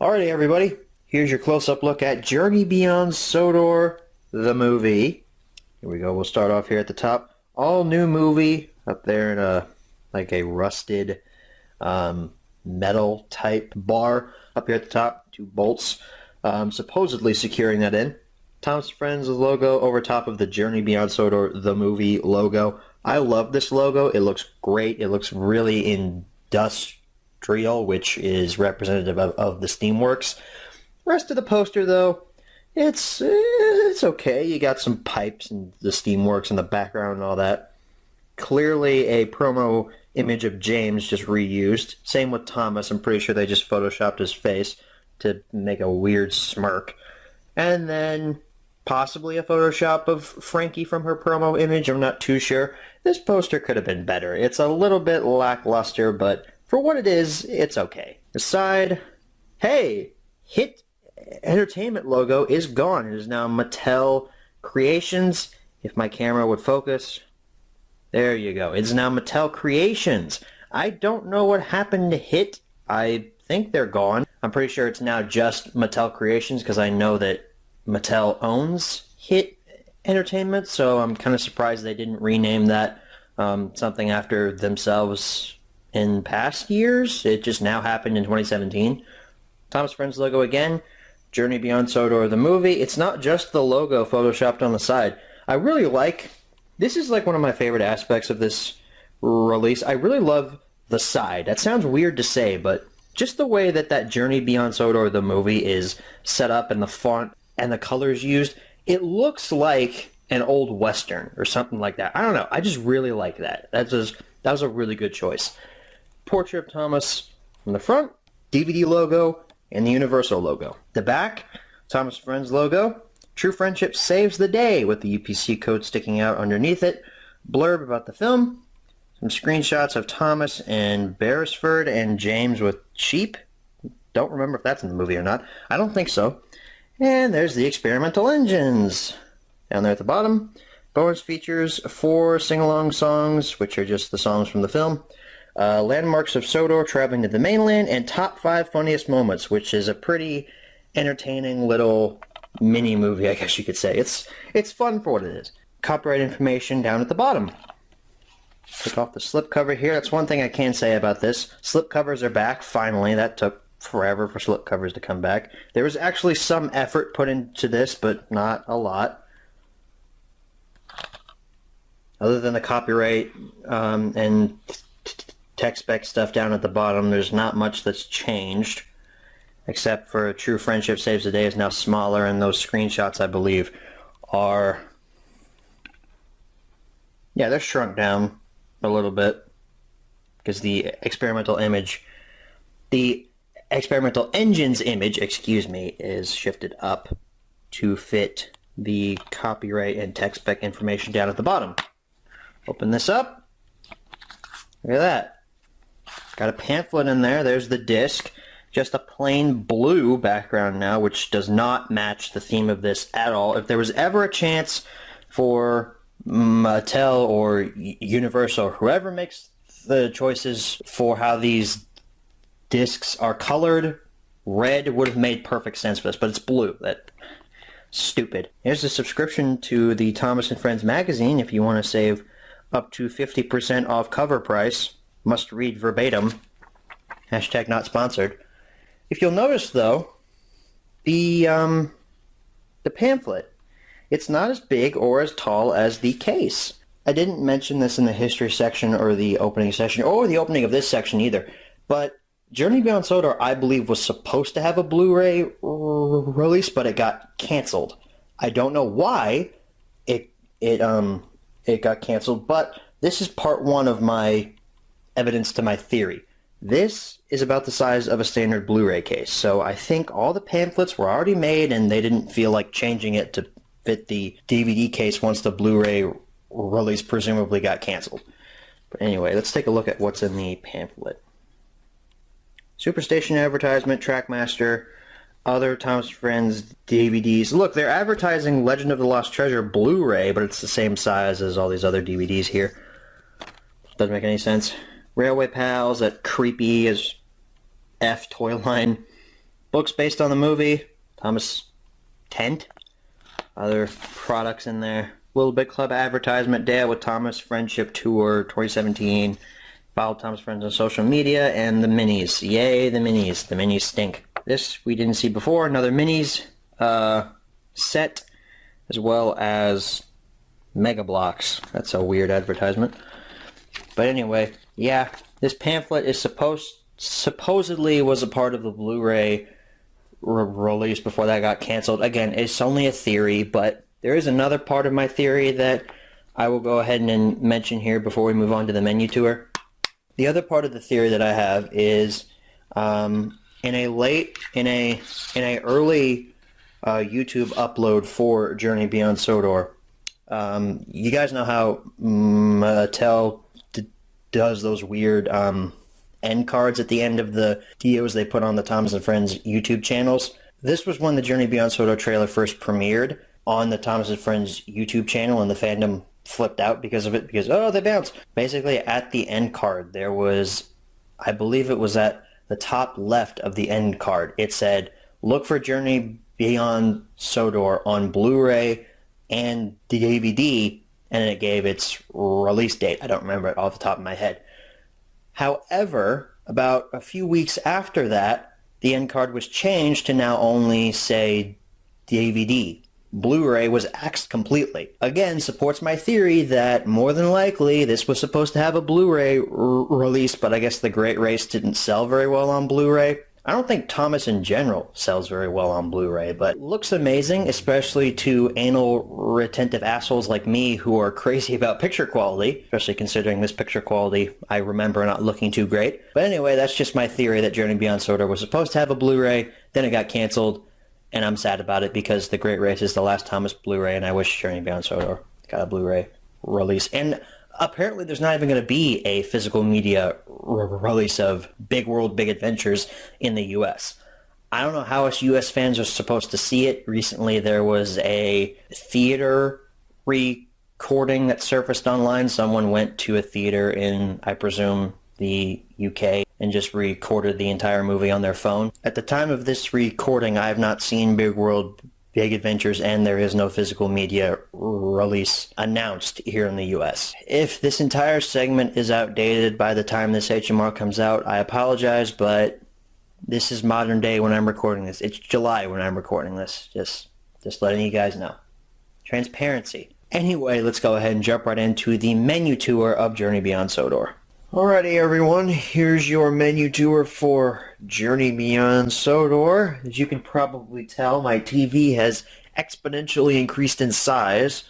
Alrighty, everybody. Here's your close-up look at Journey Beyond Sodor, the movie. Here we go. We'll start off here at the top. All new movie up there in a rusted metal type bar up here at the top. 2 bolts supposedly securing that in. Thomas Friends logo over top of the Journey Beyond Sodor, the movie logo. I love this logo. It looks great. It looks really industrial, which is representative of the Steamworks. Rest of the poster, though, it's okay. You got some pipes and the Steamworks in the background and all that. Clearly a promo image of James just reused. Same with Thomas. I'm pretty sure they just photoshopped his face to make a weird smirk. And then possibly a Photoshop of Frankie from her promo image. I'm not too sure. This poster could have been better. It's a little bit lackluster, but for what it is, it's okay. Aside, hey, Hit Entertainment logo is gone. It is now Mattel Creations. If my camera would focus. There you go. It's now Mattel Creations. I don't know what happened to Hit. I think they're gone. I'm pretty sure it's now just Mattel Creations because I know that Mattel owns Hit Entertainment, so I'm kind of surprised they didn't rename that something after themselves in past years. It just now happened in 2017. Thomas Friends logo again. Journey Beyond Sodor, the movie. It's not just the logo photoshopped on the side. I really like... This is like one of my favorite aspects of this release. I really love the side. That sounds weird to say, but just the way that Journey Beyond Sodor, the movie, is set up and the font and the colors used, it looks like an old Western or something like that. I don't know. I just really like that. That was a really good choice. Portrait of Thomas from the front, DVD logo, and the Universal logo. The back, Thomas Friends logo. True friendship saves the day with the UPC code sticking out underneath it. Blurb about the film. Some screenshots of Thomas and Beresford and James with sheep. Don't remember if that's in the movie or not. I don't think so. And there's the experimental engines. Down there at the bottom. Bonus features 4 sing-along songs, which are just the songs from the film. Landmarks of Sodor traveling to the mainland, and top 5 funniest moments, which is a pretty entertaining little mini movie, I guess you could say. It's fun for what it is. Copyright information down at the bottom. Take off the slipcover here. That's one thing I can say about this. Slipcovers are back, finally. That took forever for slipcovers to come back. There was actually some effort put into this, but not a lot. Other than the copyright and tech spec stuff down at the bottom, there's not much that's changed, except for True Friendship Saves the Day is now smaller, and those screenshots, I believe, are... Yeah, they're shrunk down a little bit, because the experimental image... The experimental engine's image, is shifted up to fit the copyright and tech spec information down at the bottom. Open this up. Look at that. Got a pamphlet in there. There's the disc. Just a plain blue background now, which does not match the theme of this at all. If there was ever a chance for Mattel or Universal, whoever makes the choices for how these discs are colored, red would have made perfect sense for this, but it's blue. That stupid. Here's a subscription to the Thomas and Friends magazine if you want to save up to 50% off cover price. Must read verbatim. Hashtag not sponsored. If you'll notice, though, the pamphlet, it's not as big or as tall as the case. I didn't mention this in the history section or the opening section or the opening of this section either, but Journey Beyond Sodor, I believe, was supposed to have a Blu-ray release, but it got canceled. I don't know why it got canceled, but this is part 1 of my evidence to my theory. This is about the size of a standard Blu-ray case, so I think all the pamphlets were already made and they didn't feel like changing it to fit the DVD case once the Blu-ray release presumably got canceled. But anyway, let's take a look at what's in the pamphlet. Superstation advertisement, Trackmaster, other Thomas Friends DVDs. Look, they're advertising Legend of the Lost Treasure Blu-ray, but it's the same size as all these other DVDs here. Doesn't make any sense. Railway Pals, that creepy as F toy line. books based on the movie, Thomas Tent, other products in there. Little Big Club advertisement, Day Out with Thomas, Friendship Tour 2017. Follow Thomas Friends on social media, and the minis. Yay, the minis. The minis stink. This we didn't see before. Another minis set, as well as Mega Blocks. That's a weird advertisement. But anyway, yeah, this pamphlet is supposedly was a part of the Blu-ray release before that got canceled. Again, it's only a theory, but there is another part of my theory that I will go ahead and mention here before we move on to the menu tour. The other part of the theory that I have is in a early YouTube upload for Journey Beyond Sodor. You guys know how Mattel does those weird end cards at the end of the videos they put on the Thomas and Friends YouTube channels. This was when the Journey Beyond Sodor trailer first premiered on the Thomas and Friends YouTube channel, and the fandom flipped out because of it, because, oh, they bounce. Basically, at the end card, there was, I believe it was at the top left of the end card, it said, look for Journey Beyond Sodor on Blu-ray and DVD, and it gave its release date. I don't remember it off the top of my head. However, about a few weeks after that, the end card was changed to now only say DVD. Blu-ray was axed completely. Again, supports my theory that more than likely this was supposed to have a Blu-ray release, but I guess the Great Race didn't sell very well on Blu-ray. I don't think Thomas in general sells very well on Blu-ray, but looks amazing, especially to anal retentive assholes like me who are crazy about picture quality, especially considering this picture quality I remember not looking too great. But anyway, that's just my theory that Journey Beyond Sodor was supposed to have a Blu-ray, then it got canceled, and I'm sad about it because The Great Race is the last Thomas Blu-ray, and I wish Journey Beyond Sodor got a Blu-ray release. And apparently there's not even going to be a physical media release of Big World, Big Adventures in the U.S. I don't know how us U.S. fans are supposed to see it. Recently there was a theater recording that surfaced online. Someone went to a theater in, I presume, the UK and just recorded the entire movie on their phone. At the time of this recording, I have not seen Big World, Big Adventures, and there is no physical media release announced here in the US. If this entire segment is outdated by the time this HMR comes out, I apologize, but this is modern day when I'm recording this. It's July when I'm recording this. Just letting you guys know. Transparency. Anyway, let's go ahead and jump right into the menu tour of Journey Beyond Sodor. Alrighty everyone, here's your menu tour for Journey Beyond Sodor. As you can probably tell, my TV has exponentially increased in size,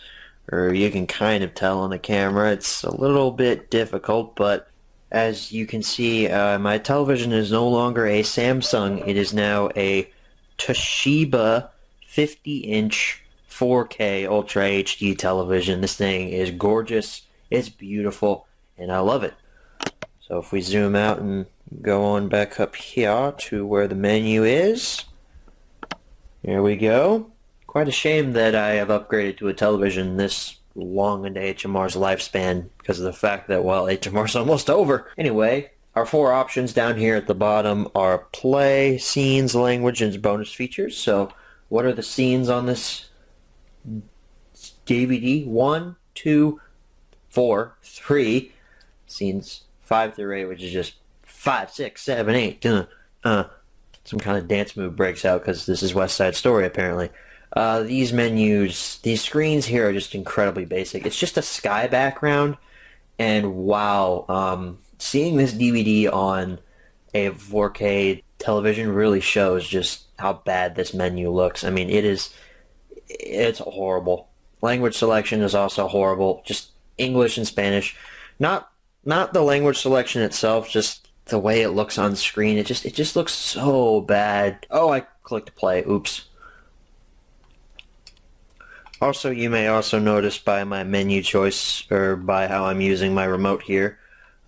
or you can kind of tell on the camera. It's a little bit difficult, but as you can see, my television is no longer a Samsung. It is now a Toshiba 50-inch 4K Ultra HD television. This thing is gorgeous, it's beautiful, and I love it. So if we zoom out and go on back up here to where the menu is, here we go. Quite a shame that I have upgraded to a television this long into HMR's lifespan because of the fact that, well, HMR's almost over. Anyway, our four options down here at the bottom are play, scenes, language, and bonus features. So what are the scenes on this DVD? 1, 2, 4, 3 scenes. 5 through 8, which is just 5, 6, 7, 8. Some kind of dance move breaks out because this is West Side Story, apparently. These menus, these screens here are just incredibly basic. It's just a sky background, and wow, seeing this DVD on a 4K television really shows just how bad this menu looks. I mean, it's horrible. Language selection is also horrible. Just English and Spanish. Not the language selection itself, just the way it looks on screen. It just looks so bad. Oh, I clicked play. Oops. Also, you may also notice by my menu choice, or by how I'm using my remote here,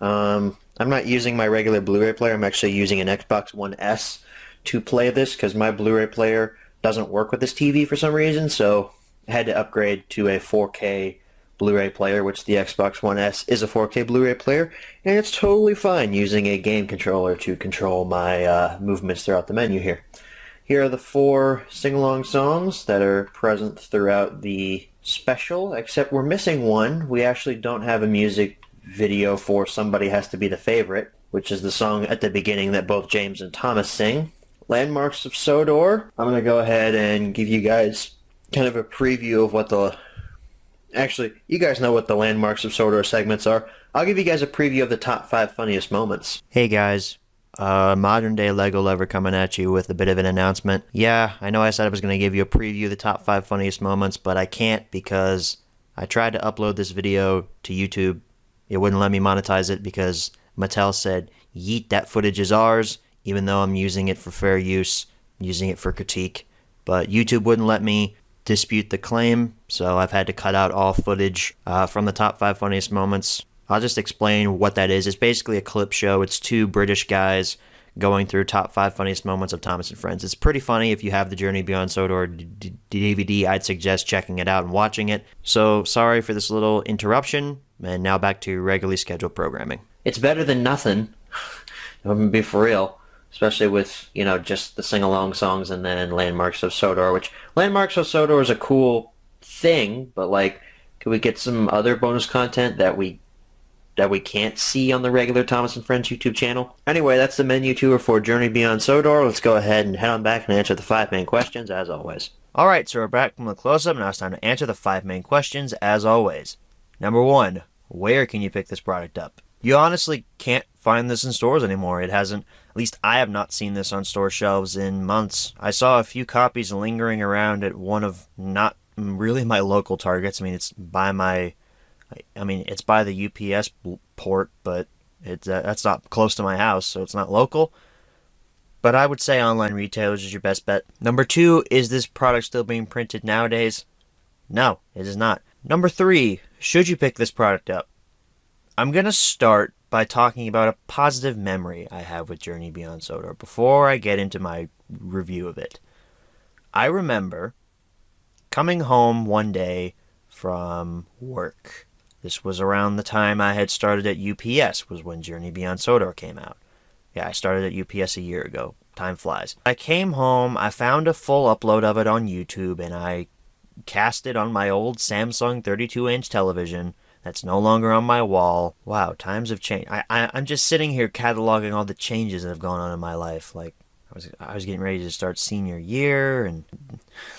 I'm not using my regular Blu-ray player. I'm actually using an Xbox One S to play this because my Blu-ray player doesn't work with this TV for some reason, so I had to upgrade to a 4K Blu-ray player, which the Xbox One S is a 4K Blu-ray player, and it's totally fine using a game controller to control my movements throughout the menu here. Here are the 4 sing-along songs that are present throughout the special, except we're missing one. We actually don't have a music video for Somebody Has to Be the Favorite, which is the song at the beginning that both James and Thomas sing. Landmarks of Sodor. I'm going to go ahead and give you guys kind of a preview of what the... Actually, you guys know what the Landmarks of Sodor segments are. I'll give you guys a preview of the top 5 funniest moments. Hey guys, modern day Lego lover coming at you with a bit of an announcement. Yeah, I know I said I was going to give you a preview of the top 5 funniest moments, but I can't because I tried to upload this video to YouTube. It wouldn't let me monetize it because Mattel said, yeet, that footage is ours, even though I'm using it for fair use, using it for critique. But YouTube wouldn't let me dispute the claim, so I've had to cut out all footage from the top 5 funniest moments. I'll just explain what that is. It's basically a clip show. It's 2 British guys going through top 5 funniest moments of Thomas and Friends. It's pretty funny. If you have the Journey Beyond Sodor DVD, I'd suggest checking it out and watching it. So sorry for this little interruption, and now back to regularly scheduled programming. It's better than nothing. I'm going to be for real. Especially with, you know, just the sing-along songs and then Landmarks of Sodor, which Landmarks of Sodor is a cool thing, but, like, could we get some other bonus content that we can't see on the regular Thomas and Friends YouTube channel? Anyway, that's the menu tour for Journey Beyond Sodor. Let's go ahead and head on back and answer the 5 main questions, as always. Alright, so we're back from the close-up. Now it's time to answer the 5 main questions, as always. Number 1, where can you pick this product up? You honestly can't find this in stores anymore. It hasn't, at least I have not seen this on store shelves in months. I saw a few copies lingering around at one of not really my local Targets. I mean, it's by it's by the UPS port, but that's not close to my house, so it's not local. But I would say online retailers is your best bet. Number 2, is this product still being printed nowadays? No, it is not. Number 3, should you pick this product up? I'm going to start by talking about a positive memory I have with Journey Beyond Sodor before I get into my review of it. I remember coming home one day from work. This was around the time I had started at UPS, was when Journey Beyond Sodor came out. Yeah, I started at UPS a year ago. Time flies. I came home, I found a full upload of it on YouTube, and I cast it on my old Samsung 32-inch television that's no longer on my wall. Wow, times have changed. I'm just sitting here cataloging all the changes that have gone on in my life. Like, I was getting ready to start senior year, and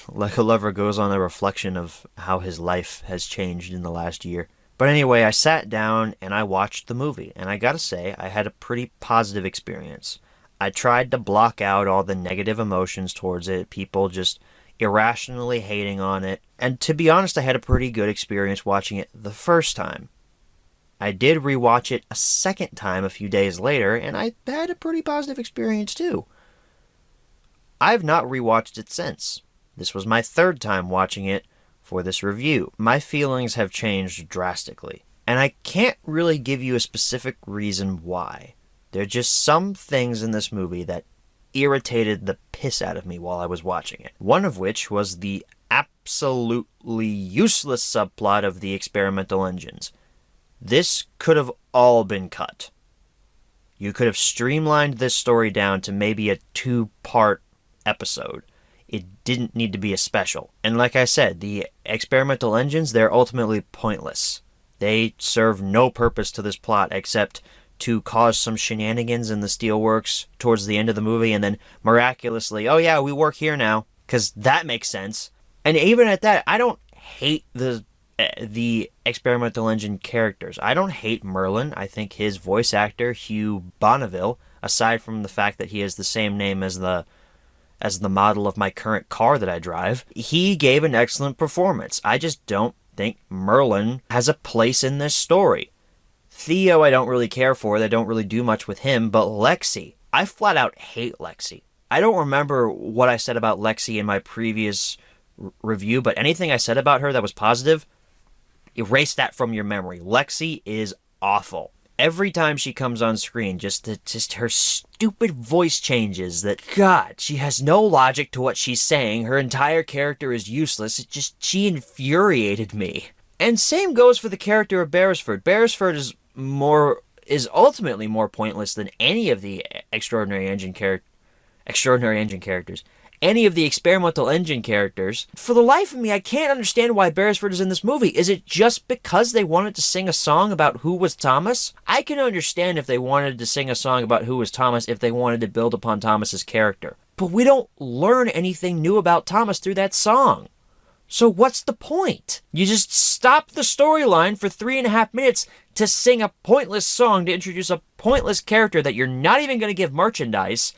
like a lover goes on a reflection of how his life has changed in the last year. But anyway, I sat down and I watched the movie, and I gotta say, I had a pretty positive experience. I tried to block out all the negative emotions towards it, people just irrationally hating on it, and to be honest, I had a pretty good experience watching it the first time. I did rewatch it a second time a few days later, and I had a pretty positive experience too. I've not rewatched it since. This was my 3rd time watching it for this review. My feelings have changed drastically, and I can't really give you a specific reason why. There are just some things in this movie that irritated the piss out of me while I was watching it. One of which was the absolutely useless subplot of the experimental engines. This could have all been cut. You could have streamlined this story down to maybe a 2-part episode. It didn't need to be a special. And like I said, the experimental engines, they're ultimately pointless. They serve no purpose to this plot except to cause some shenanigans in the steelworks towards the end of the movie, and then miraculously, oh yeah, we work here now, because that makes sense. And even at that, I don't hate the experimental engine characters. I don't hate Merlin. I think his voice actor, Hugh Bonneville, aside from the fact that he has the same name as the model of my current car that I drive, he gave an excellent performance. I just don't think Merlin has a place in this story. Theo I don't really care for, they don't really do much with him, but Lexi, I flat out hate Lexi. I don't remember what I said about Lexi in my previous review, but anything I said about her that was positive, erase that from your memory. Lexi is awful. Every time she comes on screen, just her stupid voice changes that, God, she has no logic to what she's saying. Her entire character is useless. She infuriated me. And same goes for the character of Beresford. Beresford is ultimately more pointless than any of the Extraordinary Engine characters. any of the experimental engine characters. For the life of me, I can't understand why Beresford is in this movie. Is it just because they wanted to sing a song about who was Thomas? I can understand if they wanted to sing a song about who was Thomas if they wanted to build upon Thomas's character. But we don't learn anything new about Thomas through that song. So what's the point? You just stop the storyline for 3.5 minutes to sing a pointless song to introduce a pointless character that you're not even going to give merchandise.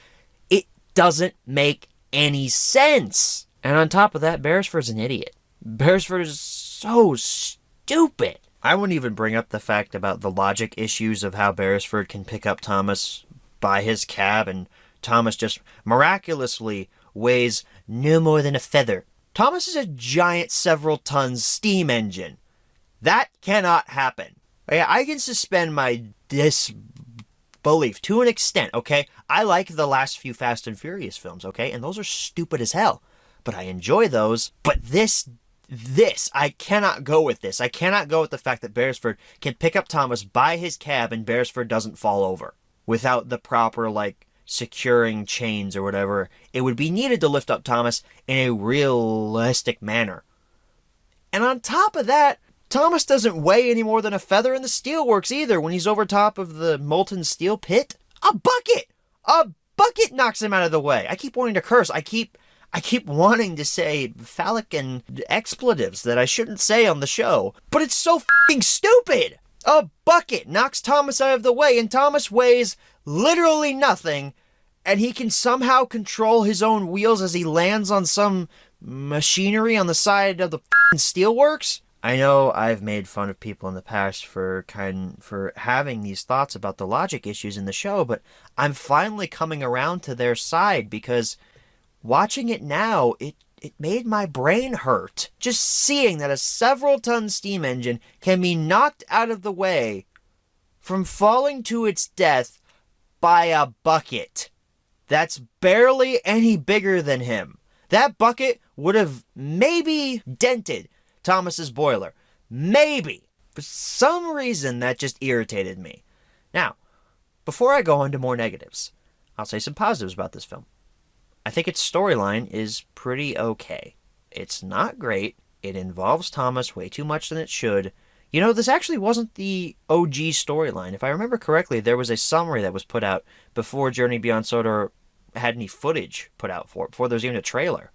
It doesn't make any sense. And on top of that, Beresford's an idiot. Beresford is so stupid. I wouldn't even bring up the fact about the logic issues of how Beresford can pick up Thomas by his cab and Thomas just miraculously weighs no more than a feather. Thomas is a giant several tons steam engine. That cannot happen. I can suspend my disbelief to an extent, okay? I like the last few Fast and Furious films, okay? And those are stupid as hell. But I enjoy those. But this, I cannot go with this. I cannot go with the fact that Beresford can pick up Thomas by his cab and Beresford doesn't fall over without the proper, securing chains or whatever. It would be needed to lift up Thomas in a realistic manner. And on top of that, Thomas doesn't weigh any more than a feather in the steelworks either when he's over top of the molten steel pit. A bucket knocks him out of the way. I keep wanting to curse. I keep wanting to say phallic and expletives that I shouldn't say on the show. But it's so f***ing stupid. A bucket knocks Thomas out of the way and Thomas weighs literally nothing, and he can somehow control his own wheels as he lands on some machinery on the side of the steelworks. I know I've made fun of people in the past for having these thoughts about the logic issues in the show, but I'm finally coming around to their side because watching it now, it made my brain hurt. Just seeing that a several-ton steam engine can be knocked out of the way from falling to its death by a bucket that's barely any bigger than him. That bucket would have maybe dented Thomas's boiler. Maybe. For some reason, that just irritated me. Now, before I go on to more negatives, I'll say some positives about this film. I think its storyline is pretty okay. It's not great. It involves Thomas way too much than it should. You know, this actually wasn't the OG storyline. If I remember correctly, there was a summary that was put out before Journey Beyond Sodor had any footage put out for it, before there was even a trailer.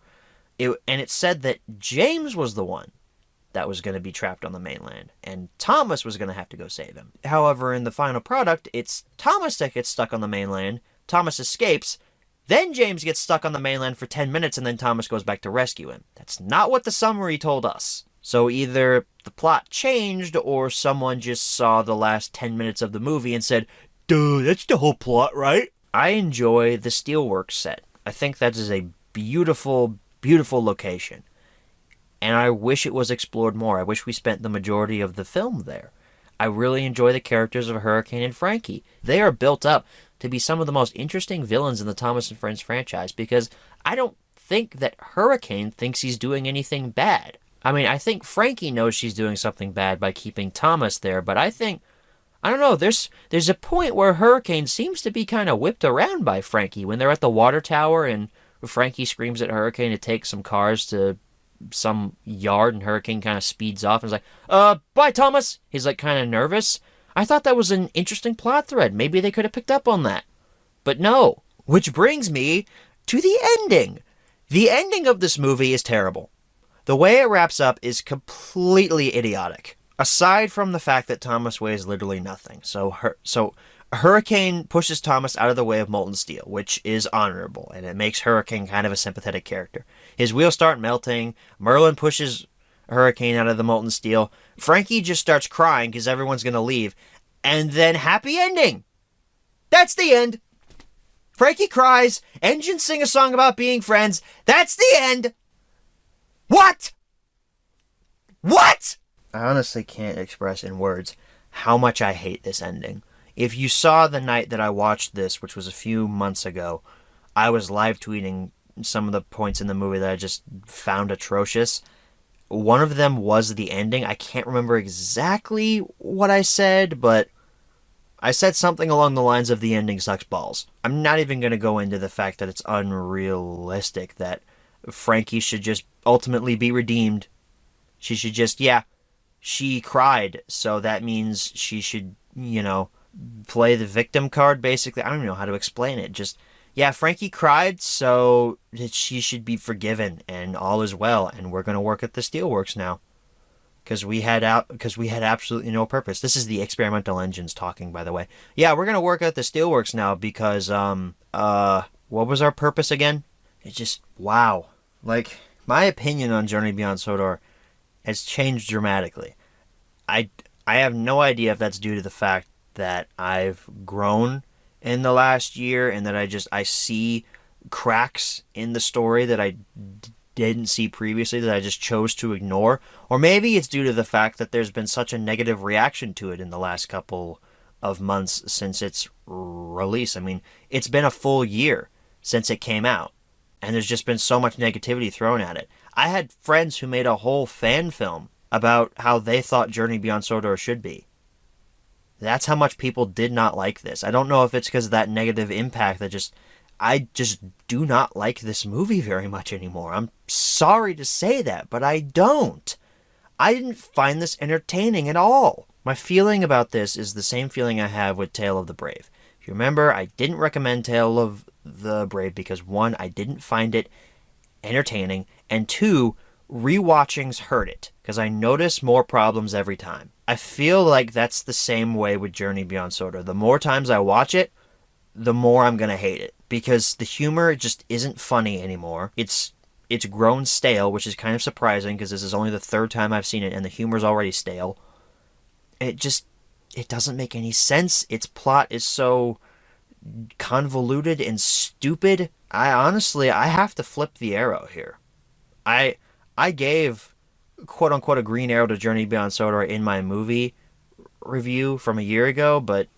And it said that James was the one that was going to be trapped on the mainland, and Thomas was going to have to go save him. However, in the final product, it's Thomas that gets stuck on the mainland, Thomas escapes, then James gets stuck on the mainland for 10 minutes, and then Thomas goes back to rescue him. That's not what the summary told us. So either the plot changed, or someone just saw the last 10 minutes of the movie and said, duh, that's the whole plot, right? I enjoy the Steelworks set. I think that is a beautiful, beautiful location. And I wish it was explored more. I wish we spent the majority of the film there. I really enjoy the characters of Hurricane and Frankie. They are built up to be some of the most interesting villains in the Thomas and Friends franchise, because I don't think that Hurricane thinks he's doing anything bad. I mean, I think Frankie knows she's doing something bad by keeping Thomas there, but I don't know, there's a point where Hurricane seems to be kind of whipped around by Frankie when they're at the water tower and Frankie screams at Hurricane to take some cars to some yard, and Hurricane kind of speeds off and is like, bye, Thomas. He's like kind of nervous. I thought that was an interesting plot thread. Maybe they could have picked up on that. But no. Which brings me to the ending. The ending of this movie is terrible. The way it wraps up is completely idiotic. Aside from the fact that Thomas weighs literally nothing. So Hurricane pushes Thomas out of the way of molten steel, which is honorable, and it makes Hurricane kind of a sympathetic character. His wheels start melting. Merlin pushes Hurricane out of the molten steel. Frankie just starts crying because everyone's going to leave. And then happy ending. That's the end. Frankie cries. Engines sing a song about being friends. That's the end. What? What? I honestly can't express in words how much I hate this ending. If you saw the night that I watched this, which was a few months ago, I was live tweeting some of the points in the movie that I just found atrocious. One of them was the ending. I can't remember exactly what I said, but I said something along the lines of the ending sucks balls. I'm not even going to go into the fact that it's unrealistic that Frankie should just ultimately be redeemed. She should just, yeah, she cried, so that means she should, play the victim card, basically. I don't even know how to explain it. Just, yeah, Frankie cried, so she should be forgiven, and all is well, and we're going to work at the Steelworks now. Because we had absolutely no purpose. This is the experimental engines talking, by the way. Yeah, we're gonna work at the Steelworks now because what was our purpose again? It's just wow. Like, my opinion on Journey Beyond Sodor has changed dramatically. I have no idea if that's due to the fact that I've grown in the last year and that I see cracks in the story that I didn't see previously that I just chose to ignore, or maybe it's due to the fact that there's been such a negative reaction to it in the last couple of months since its release. I mean, it's been a full year since it came out, and there's just been so much negativity thrown at it. I had friends who made a whole fan film about how they thought Journey Beyond Sodor should be. That's how much people did not like this. I don't know if it's because of that negative impact that I just do not like this movie very much anymore. I'm sorry to say that, but I don't. I didn't find this entertaining at all. My feeling about this is the same feeling I have with Tale of the Brave. If you remember, I didn't recommend Tale of the Brave because, one, I didn't find it entertaining, and two, rewatchings hurt it because I notice more problems every time. I feel like that's the same way with Journey Beyond Sodor. The more times I watch it, the more I'm going to hate it because the humor just isn't funny anymore. It's grown stale, which is kind of surprising because this is only the third time I've seen it and the humor's already stale. It doesn't make any sense. Its plot is so convoluted and stupid. I have to flip the arrow here. I gave quote unquote a green arrow to Journey Beyond Sodor in my movie review from a year ago, but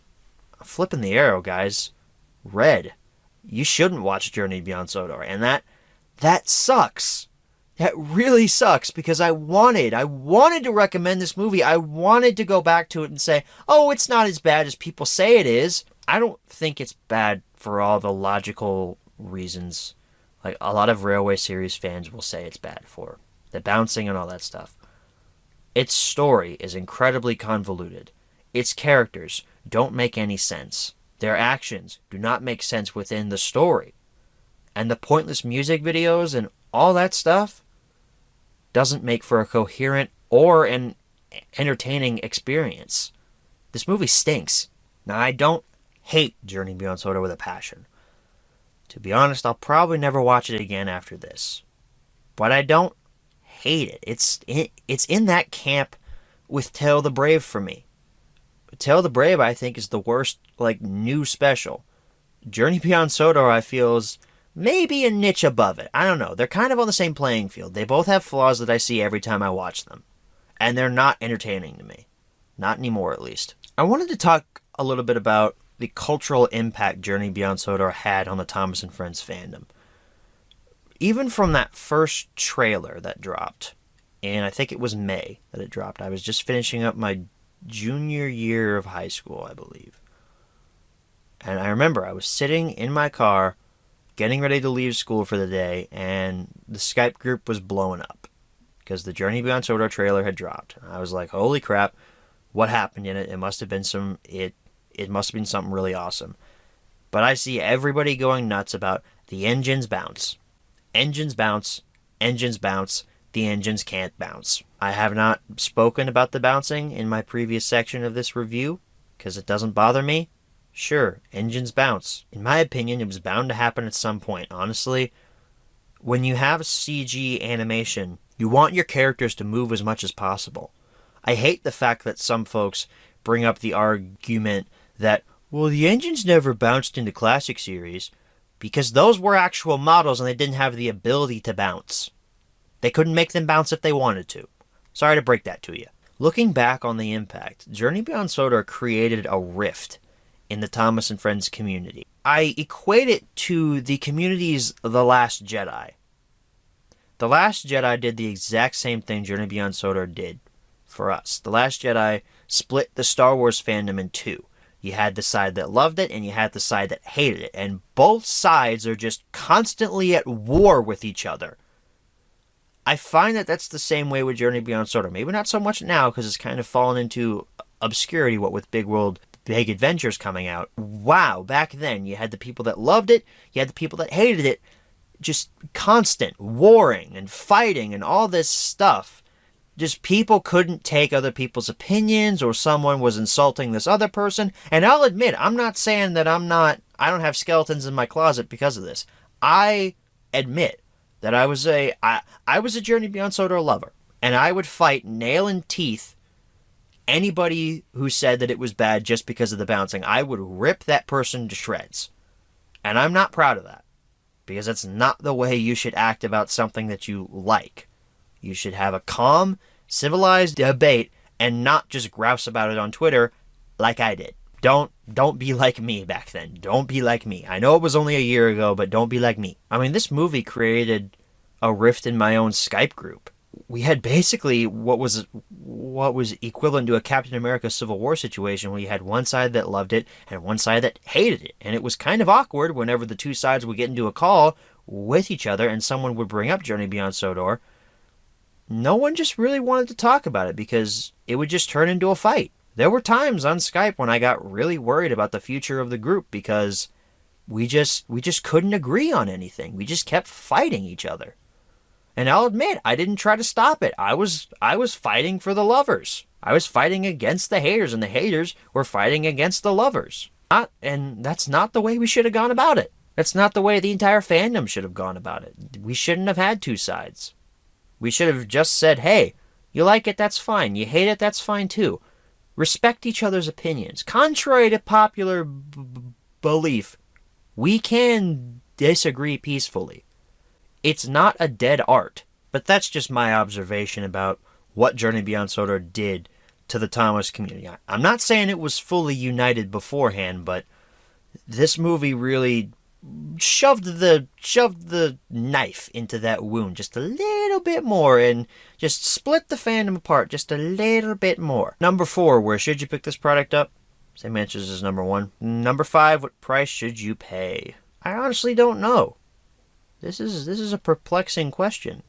I'm flipping the arrow, guys. Red. You shouldn't watch Journey Beyond Sodor, and that sucks. That really sucks because I wanted to recommend this movie. I wanted to go back to it and say, oh, it's not as bad as people say it is. I don't think it's bad for all the logical reasons. Like, a lot of Railway series fans will say it's bad for the bouncing and all that stuff. Its story is incredibly convoluted. Its characters don't make any sense. Their actions do not make sense within the story. And the pointless music videos and all that stuff doesn't make for a coherent or an entertaining experience. This movie stinks. Now, I don't hate Journey Beyond Sodor with a passion. To be honest, I'll probably never watch it again after this. But I don't hate it. It's in that camp with Tale of the Brave for me. Tale of the Brave, I think, is the worst, new special. Journey Beyond Sodor, I feel, is maybe a niche above it. I don't know. They're kind of on the same playing field. They both have flaws that I see every time I watch them. And they're not entertaining to me. Not anymore, at least. I wanted to talk a little bit about the cultural impact Journey Beyond Sodor had on the Thomas and Friends fandom. Even from that first trailer that dropped, and I think it was May that it dropped. I was just finishing up my junior year of high school, I believe. And I remember I was sitting in my car, getting ready to leave school for the day, and the Skype group was blowing up because the Journey Beyond Sodor trailer had dropped. And I was like, holy crap, what happened in it? It must have been it must have been something really awesome. But I see everybody going nuts about the engines bounce. Engines bounce. Engines bounce. The engines can't bounce. I have not spoken about the bouncing in my previous section of this review because it doesn't bother me. Sure, engines bounce. In my opinion, it was bound to happen at some point. Honestly, when you have CG animation, you want your characters to move as much as possible. I hate the fact that some folks bring up the argument that, well, the engines never bounced in the classic series because those were actual models and they didn't have the ability to bounce. They couldn't make them bounce if they wanted to. Sorry to break that to you. Looking back on the impact, Journey Beyond Sodor created a rift in the Thomas and Friends community. I equate it to the community's The Last Jedi. The Last Jedi did the exact same thing Journey Beyond Sodor did for us. The Last Jedi split the Star Wars fandom in two. You had the side that loved it, and you had the side that hated it. And both sides are just constantly at war with each other. I find that that's the same way with Journey Beyond Sodor. Maybe not so much now, because it's kind of fallen into obscurity, what with Big World, Big Adventures coming out. Wow, back then, you had the people that loved it, you had the people that hated it, just constant warring and fighting and all this stuff. Just people couldn't take other people's opinions, or someone was insulting this other person. And I'll admit, I'm not saying that I don't have skeletons in my closet because of this. I admit that I was a Journey Beyond Sodor lover, and I would fight nail and teeth anybody who said that it was bad just because of the bouncing. I would rip that person to shreds. And I'm not proud of that, because that's not the way you should act about something that you like. You should have a calm, civilized debate and not just grouse about it on Twitter like I did. Don't be like me back then. Don't be like me. I know it was only a year ago, but don't be like me. I mean, this movie created a rift in my own Skype group. We had basically what was equivalent to a Captain America Civil War situation, where you had one side that loved it and one side that hated it. And it was kind of awkward whenever the two sides would get into a call with each other and someone would bring up Journey Beyond Sodor. No one just really wanted to talk about it, because it would just turn into a fight. There were times on Skype when I got really worried about the future of the group, because we just couldn't agree on anything. We just kept fighting each other. And I'll admit, I didn't try to stop it. I was fighting for the lovers. I was fighting against the haters, and the haters were fighting against the lovers. And that's not the way we should have gone about it. That's not the way the entire fandom should have gone about it. We shouldn't have had two sides. We should have just said, hey, you like it, that's fine. You hate it, that's fine too. Respect each other's opinions. Contrary to popular belief, we can disagree peacefully. It's not a dead art. But that's just my observation about what Journey Beyond Sodor did to the Thomas community. I'm not saying it was fully united beforehand, but this movie really shoved the knife into that wound just a little bit more, and just split the fandom apart just a little bit more. Number 4, where should you pick this product up? Same answers as number 1. Number 5, what price should you pay? I honestly don't know. This is a perplexing question,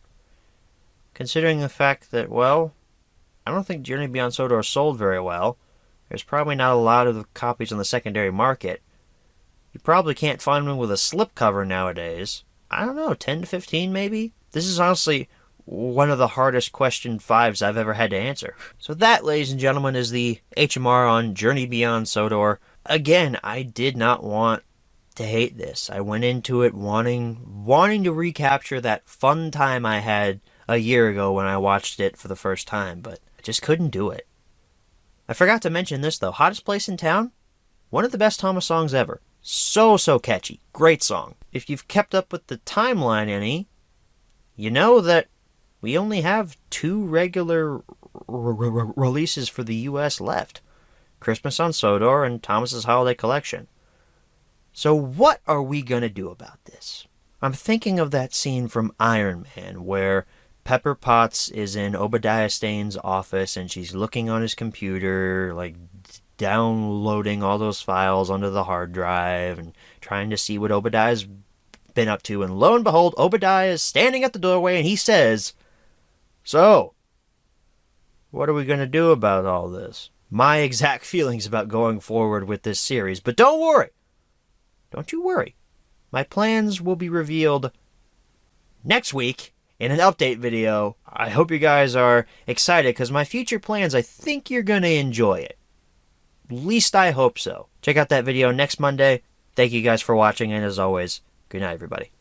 considering the fact that, well, I don't think Journey Beyond Sodor sold very well. There's probably not a lot of copies on the secondary market. You probably can't find one with a slipcover nowadays. I don't know, 10 to 15 maybe? This is honestly one of the hardest question 5s I've ever had to answer. So that, ladies and gentlemen, is the HMR on Journey Beyond Sodor. Again, I did not want to hate this. I went into it wanting to recapture that fun time I had a year ago when I watched it for the first time, but I just couldn't do it. I forgot to mention this though. Hottest Place in Town? One of the best Thomas songs ever. So catchy. Great song. If you've kept up with the timeline any, you know that we only have 2 regular releases for the US left. Christmas on Sodor and Thomas's Holiday Collection. So what are we gonna do about this? I'm thinking of that scene from Iron Man where Pepper Potts is in Obadiah Stane's office and she's looking on his computer, like downloading all those files onto the hard drive and trying to see what Obadiah's been up to. And lo and behold, Obadiah is standing at the doorway and he says, "So, what are we going to do about all this?" My exact feelings about going forward with this series. But don't worry. Don't you worry. My plans will be revealed next week in an update video. I hope you guys are excited because my future plans, I think you're going to enjoy it. At least I hope so. Check out that video next Monday. Thank you guys for watching, and as always, good night, everybody.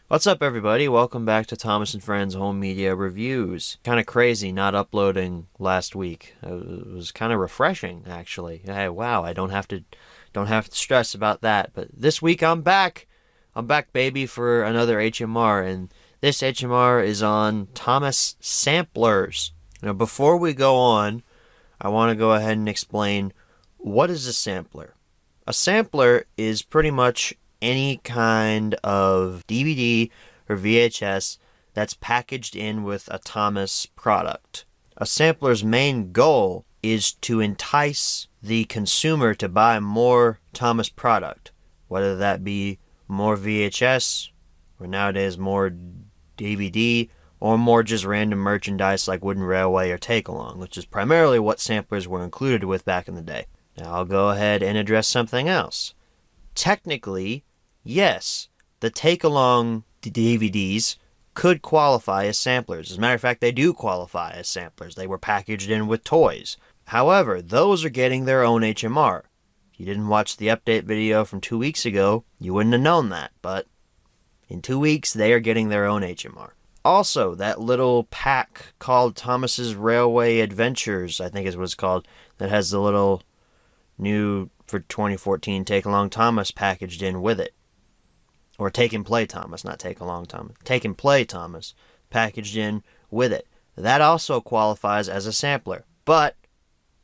What's up, everybody? Welcome back to Thomas and Friends Home Media Reviews. Kind of crazy not uploading last week. It was kind of refreshing, actually. Hey, wow, I don't have to stress about that. But this week I'm back. I'm back, baby, for another HMR, and this HMR is on Thomas samplers. Now, before we go on, I want to go ahead and explain what is a sampler. A sampler is pretty much any kind of DVD or VHS that's packaged in with a Thomas product. A sampler's main goal is to entice the consumer to buy more Thomas product, whether that be more VHS, or nowadays more DVD, or more just random merchandise like Wooden Railway or Takealong, which is primarily what samplers were included with back in the day. Now I'll go ahead and address something else. Technically, yes, the Takealong DVDs could qualify as samplers. As a matter of fact, they do qualify as samplers. They were packaged in with toys. However, those are getting their own HMR. If you didn't watch the update video from 2 weeks ago, you wouldn't have known that, but in 2 weeks, they are getting their own HMR. Also, that little pack called Thomas's Railway Adventures, I think is what it's called, that has the little new, for 2014, Takealong Thomas packaged in with it. Or Take and Play Thomas, not Takealong Thomas. Take and Play Thomas packaged in with it. That also qualifies as a sampler. But,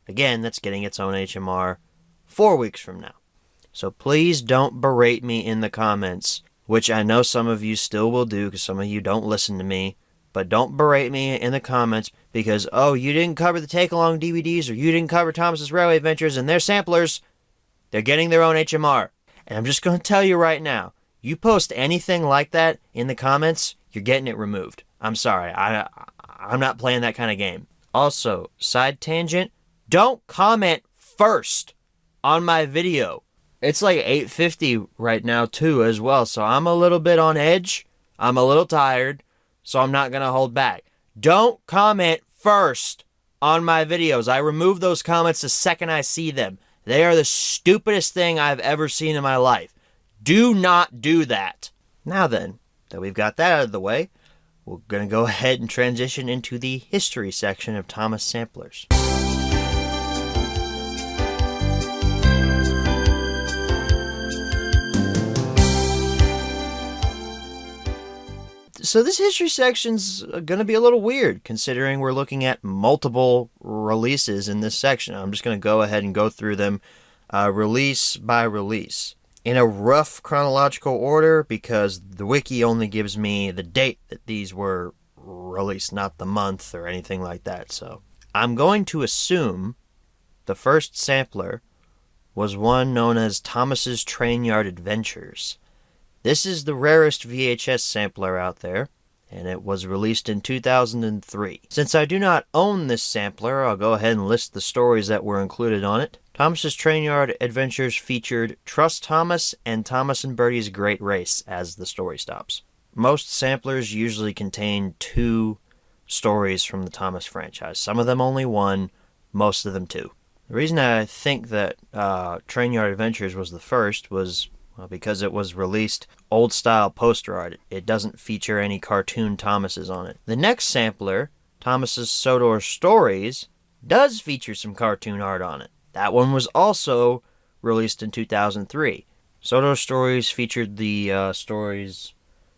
again, that's getting its own HMR 4 weeks from now. So please don't berate me in the comments, which I know some of you still will do because some of you don't listen to me. But don't berate me in the comments because, oh, you didn't cover the Takealong DVDs or you didn't cover Thomas's Railway Adventures and they're samplers. They're getting their own HMR. And I'm just going to tell you right now, you post anything like that in the comments, you're getting it removed. I'm sorry. I'm not playing that kind of game. Also, side tangent, don't comment first on my video. It's like 8:50 right now too as well, so I'm a little bit on edge. I'm a little tired. So I'm not going to hold back. Don't comment first on my videos. I remove those comments the second I see them. They are the stupidest thing I've ever seen in my life. Do not do that. Now then, that we've got that out of the way, we're going to go ahead and transition into the history section of Thomas samplers. So this history section's going to be a little weird, considering we're looking at multiple releases in this section. I'm just going to go ahead and go through them release by release in a rough chronological order, because the wiki only gives me the date that these were released, not the month or anything like that. So I'm going to assume the first sampler was one known as Thomas's Trainyard Adventures. This is the rarest VHS sampler out there, and it was released in 2003. Since I do not own this sampler, I'll go ahead and list the stories that were included on it. Thomas's Trainyard Adventures featured Trust Thomas and Thomas and Bertie's Great Race as the story stops. Most samplers usually contain 2 stories from the Thomas franchise. Some of them only 1, most of them 2. The reason I think that Trainyard Adventures was the first was because it was released old-style poster art. It doesn't feature any cartoon Thomases on it. The next sampler, Thomas's Sodor Stories, does feature some cartoon art on it. That one was also released in 2003. Sodor Stories featured the stories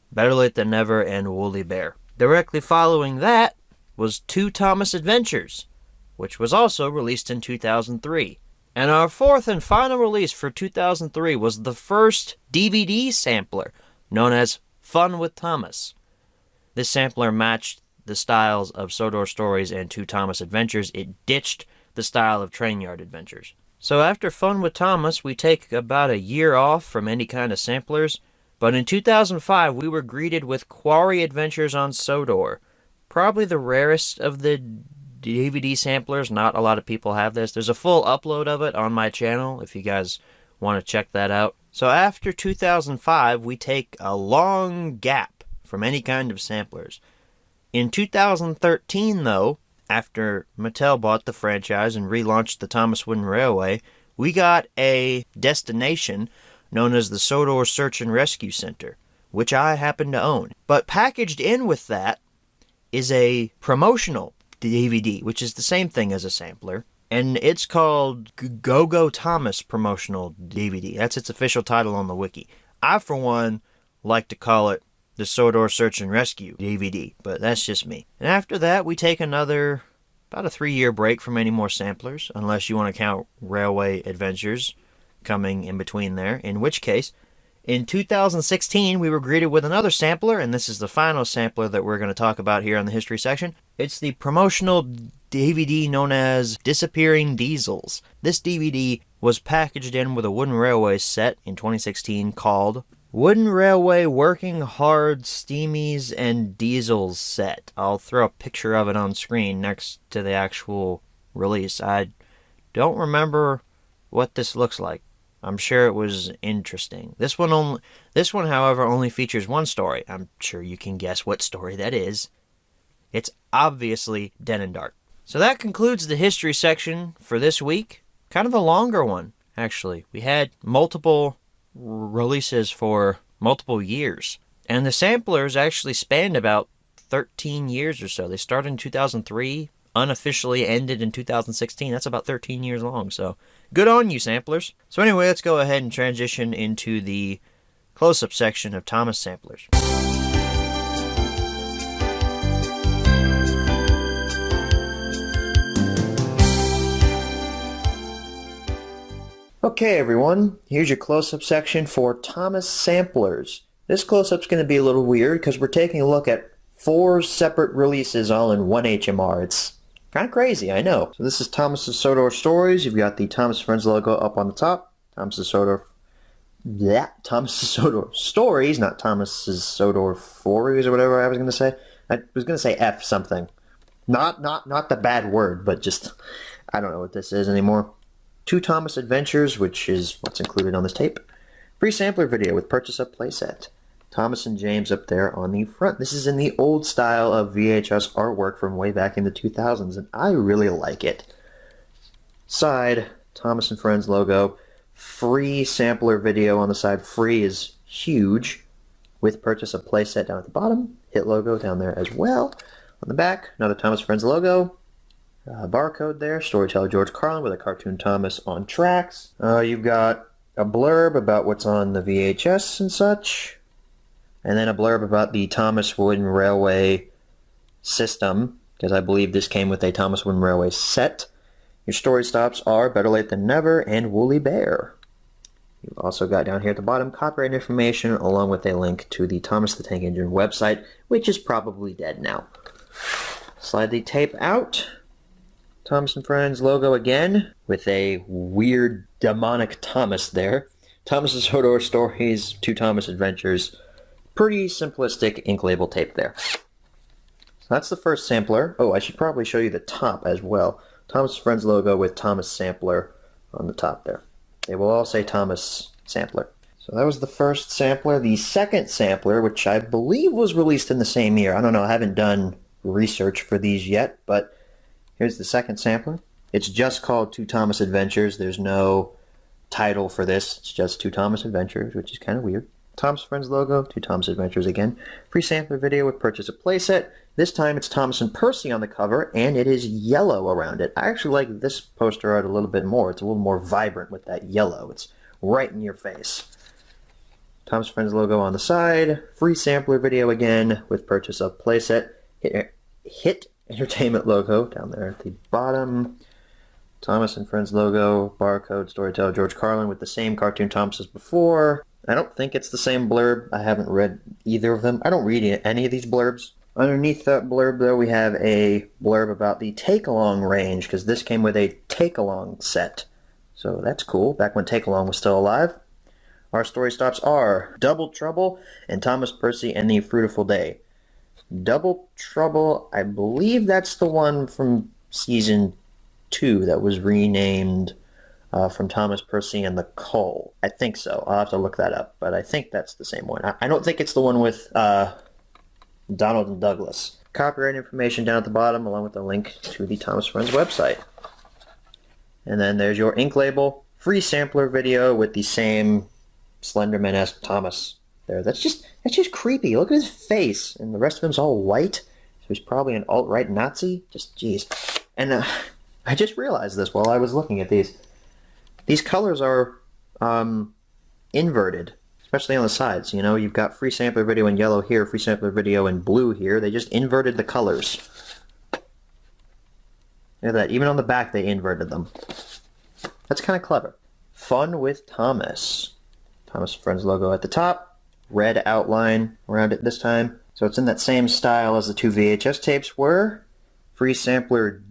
Better Late Than Never and Woolly Bear. Directly following that was 2 Thomas Adventures, which was also released in 2003. And our fourth and final release for 2003 was the first DVD sampler, known as Fun with Thomas. This sampler matched the styles of Sodor Stories and 2 Thomas Adventures. It ditched the style of Trainyard Adventures. So after Fun with Thomas, we take about a year off from any kind of samplers, but in 2005 we were greeted with Quarry Adventures on Sodor, probably the rarest of the DVD samplers. Not a lot of people have this. There's a full upload of it on my channel if you guys want to check that out. So after 2005, we take a long gap from any kind of samplers. In 2013, though, after Mattel bought the franchise and relaunched the Thomas Wooden Railway, we got a destination known as the Sodor Search and Rescue Center, which I happen to own. But packaged in with that is a promotional DVD, which is the same thing as a sampler. And it's called Go-Go Thomas Promotional DVD. That's its official title on the wiki. I, for one, like to call it the Sodor Search and Rescue DVD, but that's just me. And after that, we take about a 3-year break from any more samplers, unless you want to count Railway Adventures coming in between there, in which case, in 2016, we were greeted with another sampler, and this is the final sampler that we're going to talk about here on the history section. It's the promotional DVD known as Disappearing Diesels. This DVD was packaged in with a Wooden Railway set in 2016 called Wooden Railway Working Hard Steamies and Diesels Set. I'll throw a picture of it on screen next to the actual release. I don't remember what this looks like. I'm sure it was interesting. This one, however, only features one story. I'm sure you can guess what story that is. It's obviously Dead and Dark. So that concludes the history section for this week. Kind of a longer one, actually. We had multiple releases for multiple years. And the samplers actually spanned about 13 years or so. They started in 2003, unofficially ended in 2016. That's about 13 years long, so good on you, samplers. So anyway, let's go ahead and transition into the close-up section of Thomas samplers. Okay, everyone, here's your close-up section for Thomas samplers. This close-up's going to be a little weird because we're taking a look at 4 separate releases all in one HMR. It's kind of crazy, I know. So this is Thomas' Sodor Stories. You've got the Thomas Friends logo up on the top. Thomas' Sodor Stories, not Thomas' Sodor Stories or whatever I was going to say. I was going to say F something. Not the bad word, but just, I don't know what this is anymore. 2 Thomas Adventures, which is what's included on this tape. Free sampler video with purchase of playset. Thomas and James up there on the front. This is in the old style of VHS artwork from way back in the 2000s, and I really like it. Side, Thomas and Friends logo. Free sampler video on the side. Free is huge. With purchase of playset down at the bottom. Hit logo down there as well. On the back, another Thomas Friends logo. Barcode there, storyteller George Carlin with a cartoon Thomas on tracks. You've got a blurb about what's on the VHS and such, and then a blurb about the Thomas Wooden Railway system, because I believe this came with a Thomas Wooden Railway set. Your story stops are Better Late Than Never and Woolly Bear. You've also got down here at the bottom copyright information along with a link to the Thomas the Tank Engine website, which is probably dead now. Slide the tape out. Thomas and Friends logo again, with a weird demonic Thomas there. Thomas' Sodor Stories, 2 Thomas Adventures. Pretty simplistic ink label tape there. So that's the first sampler. Oh, I should probably show you the top as well. Thomas Friends logo with Thomas Sampler on the top there. They will all say Thomas Sampler. So that was the first sampler. The second sampler, which I believe was released in the same year. I don't know, I haven't done research for these yet, but here's the second sampler. It's just called 2 Thomas Adventures. There's no title for this. It's just 2 Thomas Adventures, which is kind of weird. Thomas Friends logo, 2 Thomas Adventures again. Free sampler video with purchase of playset. This time it's Thomas and Percy on the cover, and it is yellow around it. I actually like this poster art a little bit more. It's a little more vibrant with that yellow. It's right in your face. Thomas Friends logo on the side. Free sampler video again with purchase of playset. Hit Entertainment logo down there at the bottom. Thomas and Friends logo, barcode, storyteller George Carlin with the same cartoon Thomas as before. I don't think it's the same blurb. I haven't read either of them. I don't read any of these blurbs. Underneath that blurb, though, we have a blurb about the Takealong range, because this came with a Takealong set. So that's cool, back when Takealong was still alive. Our story stops are Double Trouble and Thomas Percy and the Fruitful Day. Double Trouble, I believe that's the one from season 2 that was renamed from Thomas Percy and the Cull. I think so. I'll have to look that up, but I think that's the same one. I don't think it's the one with Donald and Douglas. Copyright information down at the bottom along with a link to the Thomas Friends website. And then there's your ink label. Free sampler video with the same Slenderman-esque Thomas there. That's just creepy. Look at his face, and the rest of him's all white. So he's probably an alt-right Nazi. Just jeez. And I just realized this while I was looking at these. These colors are inverted, especially on the sides. You know, you've got free sampler video in yellow here, free sampler video in blue here. They just inverted the colors. Look at that. Even on the back, they inverted them. That's kind of clever. Fun with Thomas. Thomas Friends logo at the top. Red outline around it this time. So it's in that same style as the two VHS tapes were. Free sampler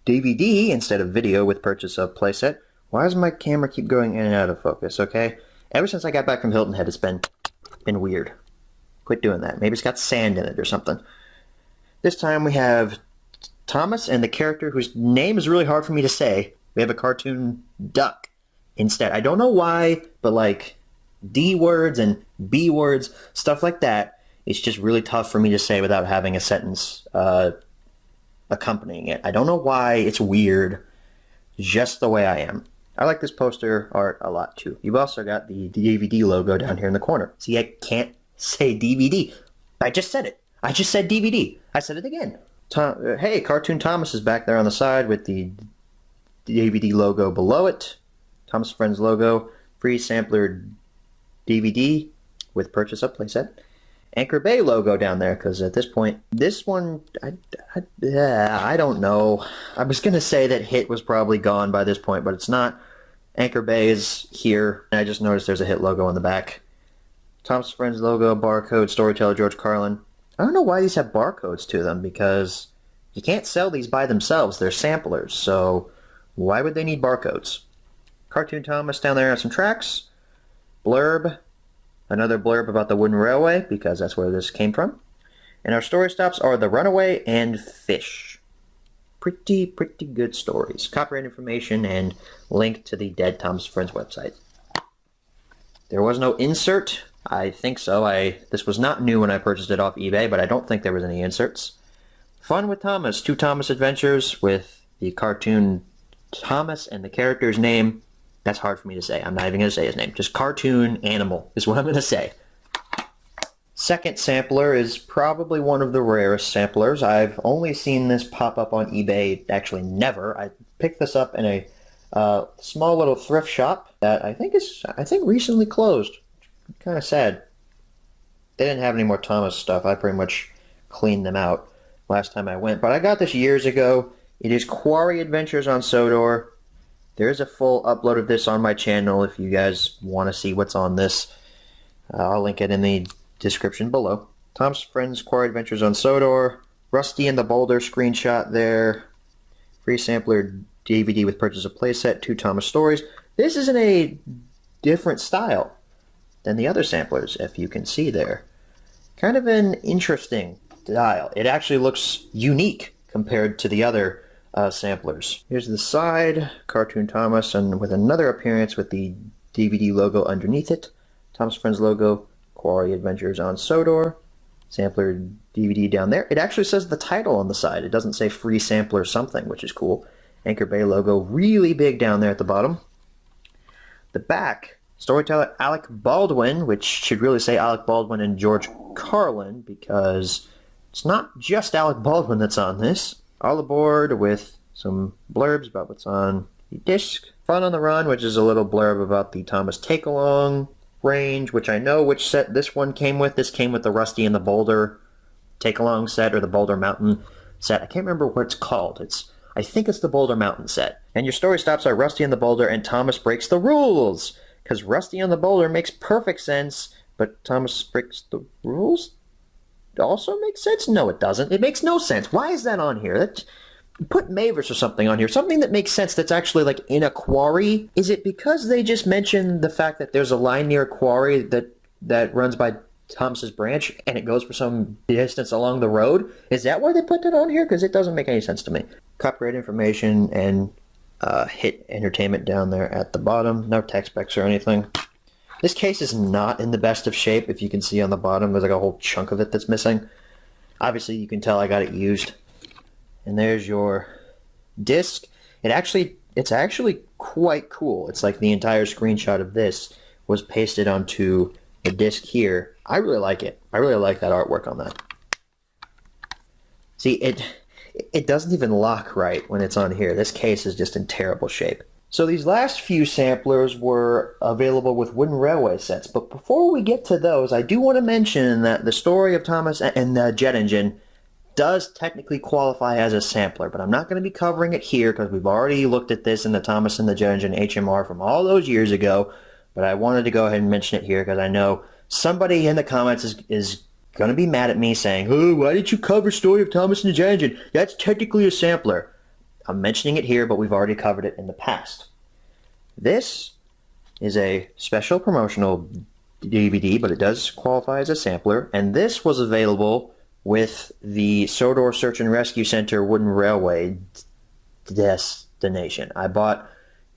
DVD instead of video with purchase of playset. Why does my camera keep going in and out of focus, okay? Ever since I got back from Hilton Head, it's been weird. Quit doing that. Maybe it's got sand in it or something. This time we have Thomas and the character whose name is really hard for me to say. We have a cartoon duck instead. I don't know why, but like D words and B words, stuff like that, it's just really tough for me to say without having a sentence accompanying it. I don't know why. It's weird. Just the way I am. I like this poster art a lot too. You've also got the DVD logo down here in the corner. See, I can't say DVD. I just said it. I just said DVD. I said it again. Hey, Cartoon Thomas is back there on the side with the DVD logo below it. Thomas Friends logo. Free sampler DVD with purchase of playset. Anchor Bay logo down there, because at this point, this one, I don't know. I was going to say that Hit was probably gone by this point, but it's not. Anchor Bay is here, and I just noticed there's a Hit logo on the back. Thomas Friends logo, barcode, storyteller George Carlin. I don't know why these have barcodes to them, because you can't sell these by themselves. They're samplers, so why would they need barcodes? Cartoon Thomas down there on some tracks. Blurb. Another blurb about the wooden railway, because that's where this came from. And our story stops are The Runaway and Fish. Pretty good stories. Copyright information and link to the Dead Thomas Friends website. There was no insert. I think so. This was not new when I purchased it off eBay, but I don't think there was any inserts. Fun with Thomas. 2 Thomas adventures with the cartoon Thomas and the character's name. That's hard for me to say. I'm not even going to say his name. Just cartoon animal is what I'm going to say. Second sampler is probably one of the rarest samplers. I've only seen this pop up on eBay, actually never. I picked this up in a small little thrift shop that I think recently closed. Kind of sad. They didn't have any more Thomas stuff. I pretty much cleaned them out last time I went. But I got this years ago. It is Quarry Adventures on Sodor. There is a full upload of this on my channel if you guys want to see what's on this. I'll link it in the description below. Tom's Friends Quarry Adventures on Sodor. Rusty and the Boulder screenshot there. Free sampler DVD with purchase of playset. 2 Thomas stories. This is in a different style than the other samplers, if you can see there. Kind of an interesting style. It actually looks unique compared to the other samplers. Here's the side, Cartoon Thomas, and with another appearance with the DVD logo underneath it. Thomas Friends logo, Quarry Adventures on Sodor. Sampler DVD down there. It actually says the title on the side. It doesn't say free sampler something, which is cool. Anchor Bay logo really big down there at the bottom. The back, storyteller Alec Baldwin, which should really say Alec Baldwin and George Carlin, because it's not just Alec Baldwin that's on this. All aboard with some blurbs about what's on the disc. Fun on the Run, which is a little blurb about the Thomas Takealong range, which I know which set this one came with. This came with the Rusty and the Boulder Takealong set, or the Boulder Mountain set. I can't remember what it's called. I think it's the Boulder Mountain set. And your story stops are Rusty and the Boulder, and Thomas breaks the rules. Because Rusty and the Boulder makes perfect sense, but Thomas breaks the rules? Also makes sense? No, it doesn't. It makes no sense. Why is that on here? Put Mavis or something on here. Something that makes sense that's actually like in a quarry. Is it because they just mentioned the fact that there's a line near a quarry that runs by Thomas's branch and it goes for some distance along the road? Is that why they put that on here? Because it doesn't make any sense to me. Copyright information and Hit Entertainment down there at the bottom. No tech specs or anything. This case is not in the best of shape. If you can see on the bottom, there's like a whole chunk of it that's missing. Obviously, you can tell I got it used. And there's your disc. It's actually quite cool. It's like the entire screenshot of this was pasted onto the disc here, I really like it. I really like that artwork on that. See, it doesn't even lock right when it's on here. This case is just in terrible shape. So these last few samplers were available with wooden railway sets, but before we get to those, I do want to mention that the story of Thomas and the jet engine does technically qualify as a sampler, but I'm not going to be covering it here because we've already looked at this in the Thomas and the jet engine HMR from all those years ago, but I wanted to go ahead and mention it here because I know somebody in the comments is going to be mad at me saying, oh, why did you cover story of Thomas and the jet engine? That's technically a sampler. I'm mentioning it here, but we've already covered it in the past. This is a special promotional DVD, but it does qualify as a sampler, and this was available with the Sodor Search and Rescue Center wooden railway destination. I bought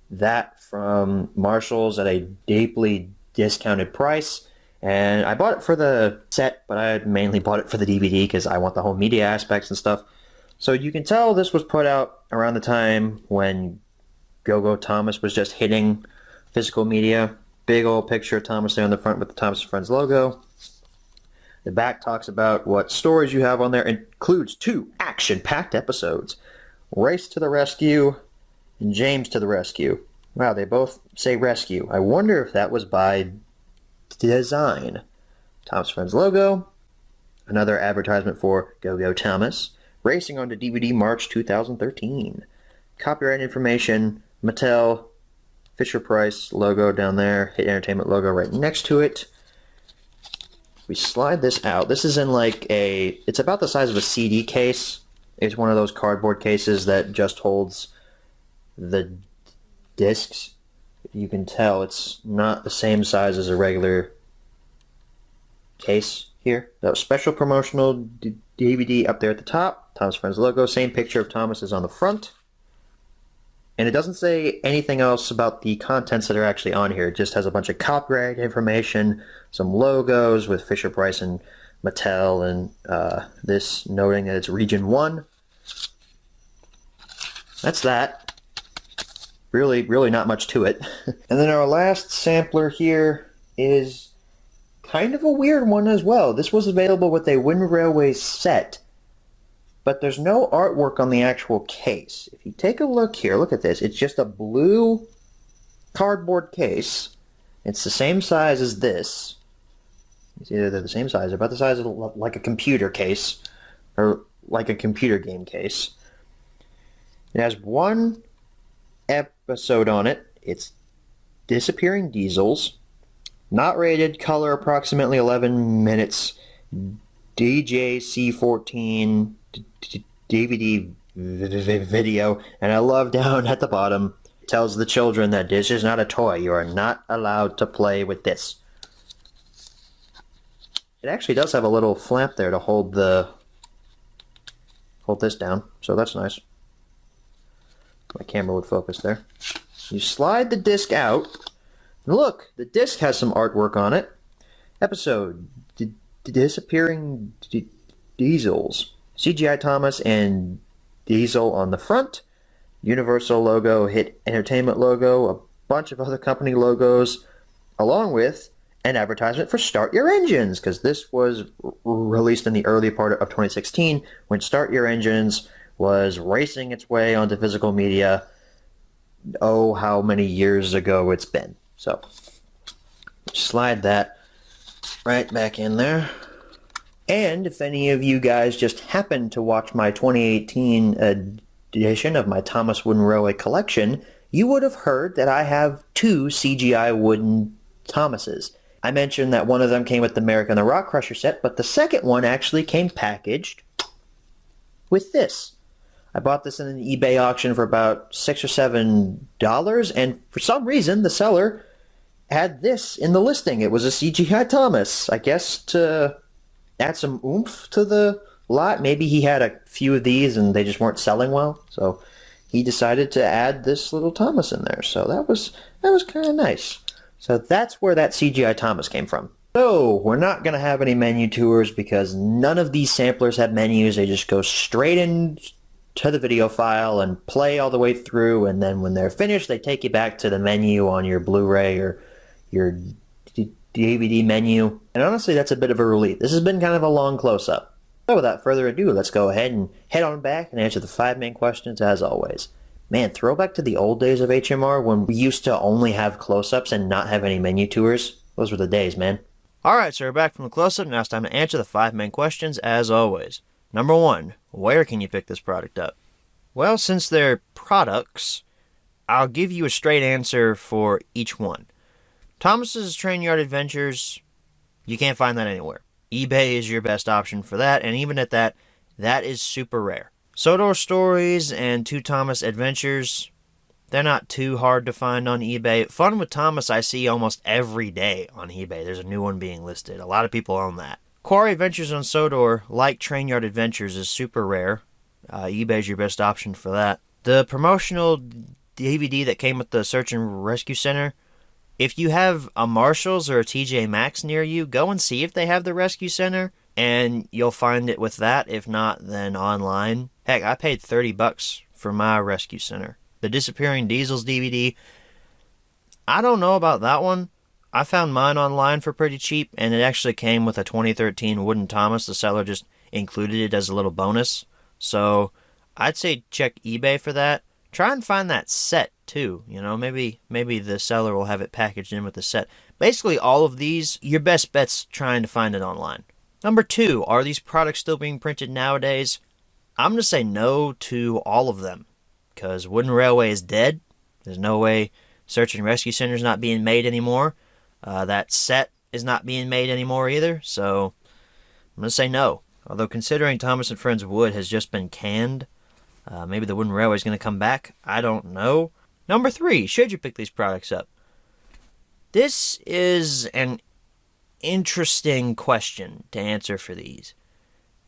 that from Marshall's at a deeply discounted price, and I bought it for the set, but I mainly bought it for the DVD because I want the whole media aspects and stuff. So you can tell this was put out around the time when Go-Go Thomas was just hitting physical media. Big old picture of Thomas there on the front with the Thomas & Friends logo. The back talks about what stories you have on there. It includes 2 action-packed episodes. Race to the Rescue and James to the Rescue. Wow, they both say rescue. I wonder if that was by design. Thomas & Friends logo. Another advertisement for Go-Go Thomas. Racing onto DVD March 2013. Copyright information, Mattel, Fisher-Price logo down there, Hit Entertainment logo right next to it. We slide this out. This is in like it's about the size of a CD case. It's one of those cardboard cases that just holds the discs. You can tell it's not the same size as a regular case here. That was special promotional DVD up there at the top. Thomas Friends logo. Same picture of Thomas is on the front. And it doesn't say anything else about the contents that are actually on here. It just has a bunch of copyright information, some logos with Fisher-Price and Mattel, and this noting that it's Region 1. That's that. Really not much to it. And then our last sampler here is kind of a weird one as well. This was available with a Wooden Railway set, but there's no artwork on the actual case. If you take a look here, look at this. It's just a blue cardboard case. It's the same size as this. It's either they're the same size, about the size of like a computer case, or like a computer game case. It has one episode on it. It's Disappearing Diesels. Not rated, color approximately 11 minutes. DJC14 DVD video, and I love down at the bottom, it tells the children that this is not a toy. You are not allowed to play with this. It actually does have a little flap there to hold this down, so that's nice. My camera would focus there. You slide the disc out, and look, the disc has some artwork on it. Episode Disappearing Diesels. CGI Thomas and Diesel on the front. Universal logo, Hit Entertainment logo, a bunch of other company logos, along with an advertisement for Start Your Engines, because this was released in the early part of 2016 when Start Your Engines was racing its way onto physical media. Oh, how many years ago it's been. So, slide that right back in there. And if any of you guys just happened to watch my 2018 edition of my Thomas Wooden Railway collection, you would have heard that I have 2 CGI wooden Thomases. I mentioned that one of them came with the American the Rock Crusher set, but the second one actually came packaged with this. I bought this in an eBay auction for about $6 or $7, and for some reason the seller had this in the listing. It was a CGI Thomas, I guess to add some oomph to the lot. Maybe he had a few of these and they just weren't selling well, so he decided to add this little Thomas in there. So that was kind of nice. So that's where that CGI Thomas came from. So we're not going to have any menu tours because none of these samplers have menus. They just go straight into the video file and play all the way through, and then when they're finished they take you back to the menu on your Blu-ray or your DVD menu, and honestly that's a bit of a relief. This has been kind of a long close-up. So without further ado, let's go ahead and head on back and answer the 5 main questions as always. Man, throwback to the old days of HMR when we used to only have close-ups and not have any menu tours. Those were the days, man. Alright, so we're back from the close-up. Now it's time to answer the 5 main questions as always. Number 1, where can you pick this product up? Well, since they're products, I'll give you a straight answer for each one. Thomas's Train Yard Adventures, you can't find that anywhere. eBay is your best option for that, and even at that, that is super rare. Sodor Stories and Two Thomas Adventures, they're not too hard to find on eBay. Fun with Thomas I see almost every day on eBay. There's a new one being listed. A lot of people own that. Quarry Adventures on Sodor, like Train Yard Adventures, is super rare. eBay's your best option for that. The promotional DVD that came with the Search and Rescue Center, if you have a Marshall's or a TJ Maxx near you, go and see if they have the Rescue Center, and you'll find it with that. If not, then online. Heck, I paid $30 for my Rescue Center. The Disappearing Diesels DVD, I don't know about that one. I found mine online for pretty cheap, and it actually came with a 2013 Wooden Thomas. The seller just included it as a little bonus. So I'd say check eBay for that. Try and find that set too. You know, maybe the seller will have it packaged in with the set. Basically, all of these, your best bet's trying to find it online. Number 2, are these products still being printed nowadays? I'm going to say no to all of them, because Wooden Railway is dead. There's no way Search and Rescue Center's not being made anymore. That set is not being made anymore either, so I'm going to say no. Although considering Thomas & Friends Wood has just been canned, maybe the Wooden Railway is going to come back. I don't know. Number 3, should you pick these products up? This is an interesting question to answer for these,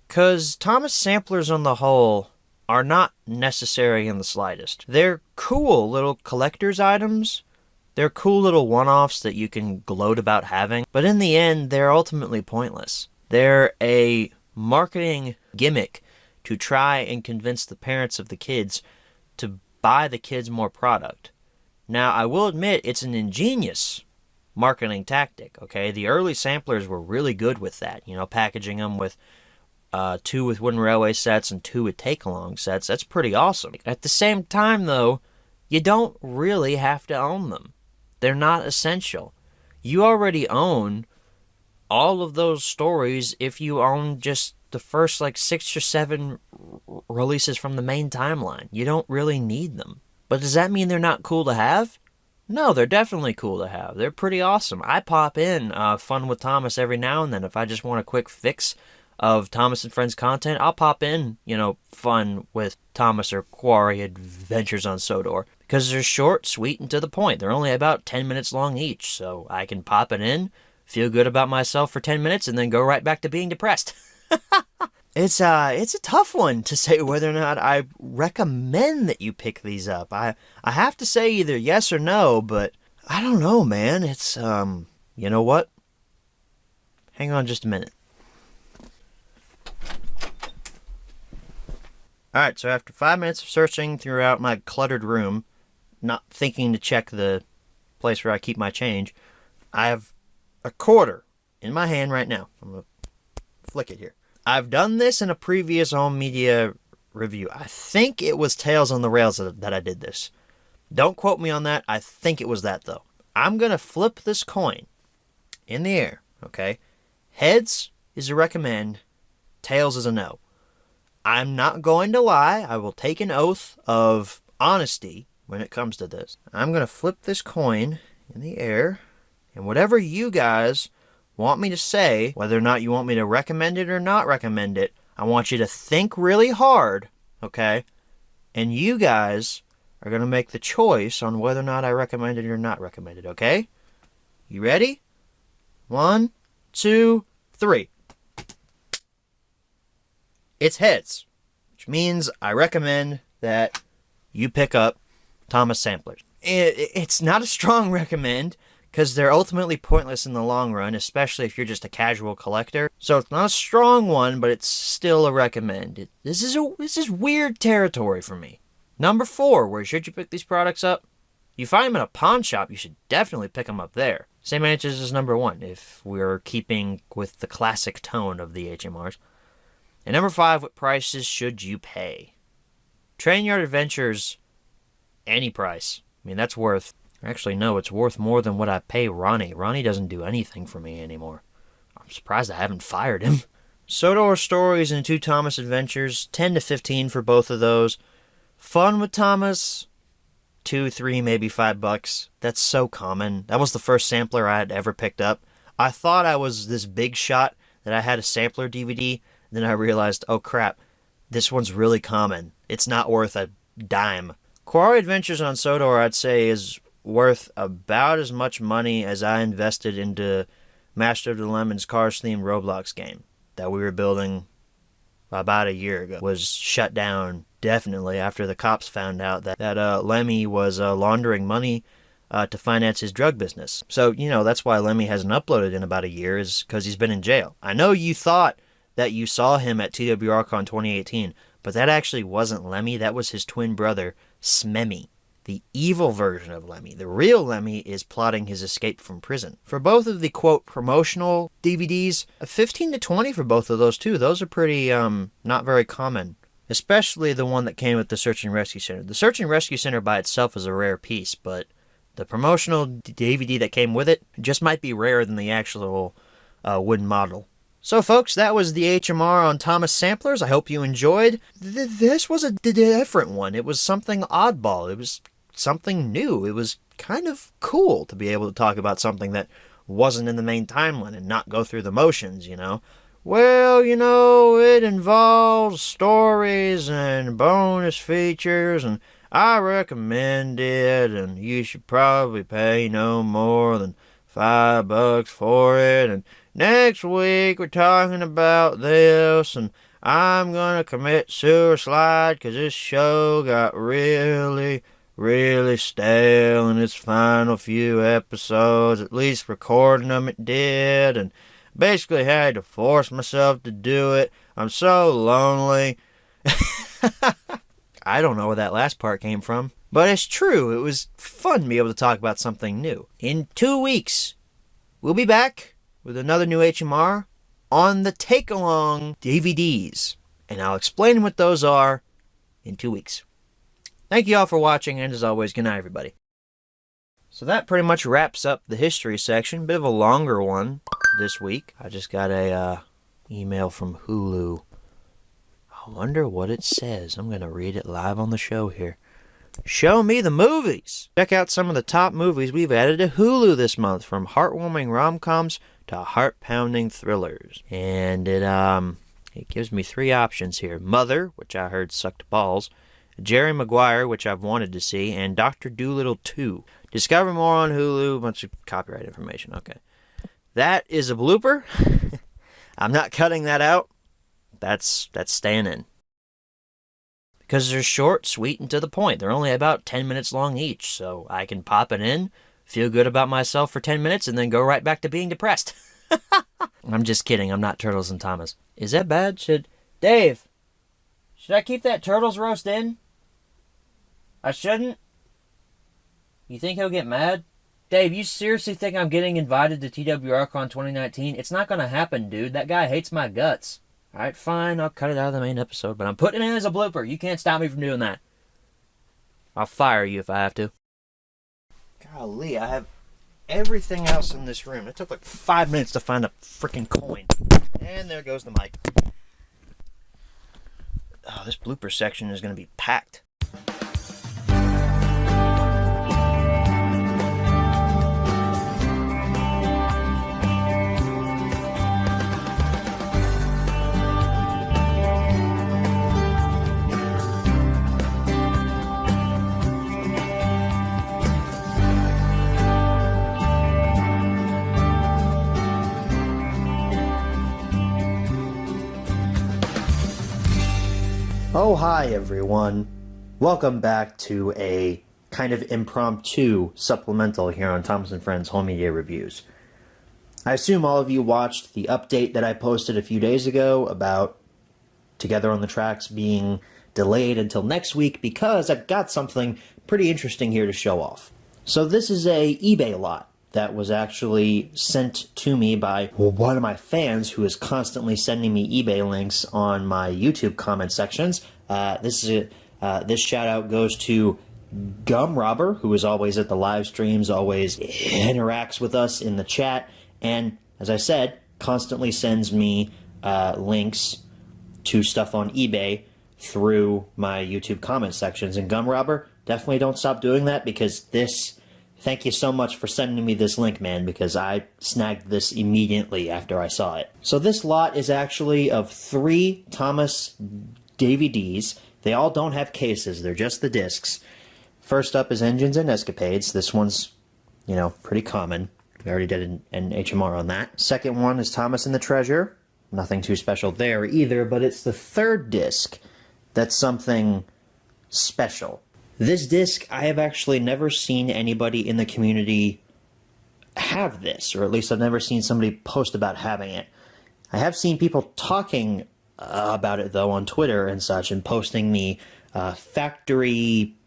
because Thomas samplers on the whole are not necessary in the slightest. They're cool little collector's items. They're cool little one-offs that you can gloat about having, but in the end, they're ultimately pointless. They're a marketing gimmick to try and convince the parents of the kids to buy the kids more product. Now, I will admit it's an ingenious marketing tactic, okay? The early samplers were really good with that, you know, packaging them with 2 with Wooden Railway sets and 2 with Takealong sets. That's pretty awesome. At the same time, though, you don't really have to own them. They're not essential. You already own all of those stories if you own just the first 6 or 7 releases from the main timeline. You don't really need them. But does that mean they're not cool to have? No, they're definitely cool to have. They're pretty awesome. I pop in Fun with Thomas every now and then. If I just want a quick fix of Thomas and Friends content, I'll pop in, Fun with Thomas or Quarry Adventures on Sodor. Because they're short, sweet, and to the point. They're only about 10 minutes long each, so I can pop it in, feel good about myself for 10 minutes, and then go right back to being depressed. It's a tough one to say whether or not I recommend that you pick these up. I have to say either yes or no, but I don't know, man. It's, you know what? Hang on just a minute. Alright, so after 5 minutes of searching throughout my cluttered room, not thinking to check the place where I keep my change, I have a quarter in my hand right now. I'm going to flick it here. I've done this in a previous home media review. I think it was Tales on the Rails that I did this. Don't quote me on that. I think it was that, though. I'm going to flip this coin in the air, okay? Heads is a recommend. Tails is a no. I'm not going to lie. I will take an oath of honesty when it comes to this. I'm going to flip this coin in the air, and whatever you guys want me to say, whether or not you want me to recommend it or not recommend it, I want you to think really hard, okay? And you guys are going to make the choice on whether or not I recommend it or not recommend it, okay? You ready? 1, 2, 3. It's heads, which means I recommend that you pick up Thomas samplers. It's not a strong recommend, because they're ultimately pointless in the long run, especially if you're just a casual collector. So it's not a strong one, but it's still a recommend. This is weird territory for me. Number 4, where should you pick these products up? You find them in a pawn shop, you should definitely pick them up there. Same answers as number 1, if we're keeping with the classic tone of the HMRs. And number 5, what prices should you pay? Train Yard Adventures, any price. I mean, that's worth... Actually, no, it's worth more than what I pay Ronnie. Ronnie doesn't do anything for me anymore. I'm surprised I haven't fired him. Sodor Stories and 2 Thomas Adventures, 10 to 15 for both of those. Fun with Thomas, 2, 3, maybe $5. That's so common. That was the first sampler I had ever picked up. I thought I was this big shot that I had a sampler DVD. Then I realized, oh crap, this one's really common. It's not worth a dime. Quarry Adventures on Sodor, I'd say, is worth about as much money as I invested into Master of the Lemon's Cars-themed Roblox game that we were building about a year ago. Was shut down, definitely, after the cops found out that Lemmy was laundering money to finance his drug business. So, you know, that's why Lemmy hasn't uploaded in about a year, is because he's been in jail. I know you thought that you saw him at TWRCon 2018, but that actually wasn't Lemmy. That was his twin brother, Smemmy, the evil version of Lemmy. The real Lemmy is plotting his escape from prison. For both of the, quote, promotional DVDs, 15 to 20 for both of those, too. Those are pretty, not very common. Especially the one that came with the Search and Rescue Center. The Search and Rescue Center by itself is a rare piece, but the promotional DVD that came with it just might be rarer than the actual wooden model. So, folks, that was the HMR on Thomas Samplers. I hope you enjoyed. This was a different one. It was something oddball. It was something new. It was kind of cool to be able to talk about something that wasn't in the main timeline and not go through the motions, you know. Well, you know, it involves stories and bonus features, and I recommend it, and you should probably pay no more than $5 for it, and next week we're talking about this, and I'm gonna commit suicide because this show got really stale in its final few episodes. At least recording them it did, and basically had to force myself to do it. I'm so lonely. I don't know where that last part came from, but it's true. It was fun to be able to talk about something new. In 2 weeks, we'll be back with another new HMR on the Takealong DVDs, and I'll explain what those are in 2 weeks. Thank you all for watching, and as always, good night, everybody. So that pretty much wraps up the history section. Bit of a longer one this week. I just got a email from Hulu. I wonder what it says. I'm going to read it live on the show here. Show me the movies. Check out some of the top movies we've added to Hulu this month, from heartwarming rom-coms to heart-pounding thrillers. And it gives me 3 options here. Mother, which I heard sucked balls, Jerry Maguire, which I've wanted to see, and Dr. Dolittle 2. Discover more on Hulu. Bunch of copyright information. Okay. That is a blooper. I'm not cutting that out. That's staying in. Because they're short, sweet, and to the point. They're only about 10 minutes long each, so I can pop it in, feel good about myself for 10 minutes, and then go right back to being depressed. I'm just kidding. I'm not Turtles and Thomas. Is that bad? Dave, should I keep that Turtles roast in? I shouldn't? You think he'll get mad? Dave, you seriously think I'm getting invited to TWRCon 2019? It's not going to happen, dude. That guy hates my guts. Alright, fine. I'll cut it out of the main episode, but I'm putting it in as a blooper. You can't stop me from doing that. I'll fire you if I have to. Golly, I have everything else in this room. It took like 5 minutes to find a freaking coin. And there goes the mic. Oh, this blooper section is going to be packed. Oh, hi everyone. Welcome back to a kind of impromptu supplemental here on Thomas & Friends Home Media Reviews. I assume all of you watched the update that I posted a few days ago about Together on the Tracks being delayed until next week because I've got something pretty interesting here to show off. So this is a eBay lot that was actually sent to me by one of my fans who is constantly sending me eBay links on my YouTube comment sections. This shout out goes to Gum Robber, who is always at the live streams, always interacts with us in the chat, and as I said, constantly sends me links to stuff on eBay through my YouTube comment sections. And Gum Robber, definitely don't stop doing that, because this... Thank you so much for sending me this link, man, because I snagged this immediately after I saw it. So this lot is actually of 3 Thomas DVDs. They all don't have cases, they're just the discs. First up is Engines and Escapades. This one's, you know, pretty common. We already did an HMR on that. Second one is Thomas and the Treasure. Nothing too special there either, but it's the 3rd disc that's something special. This disc, I have actually never seen anybody in the community have this, or at least I've never seen somebody post about having it. I have seen people talking about it, though, on Twitter and such, and posting the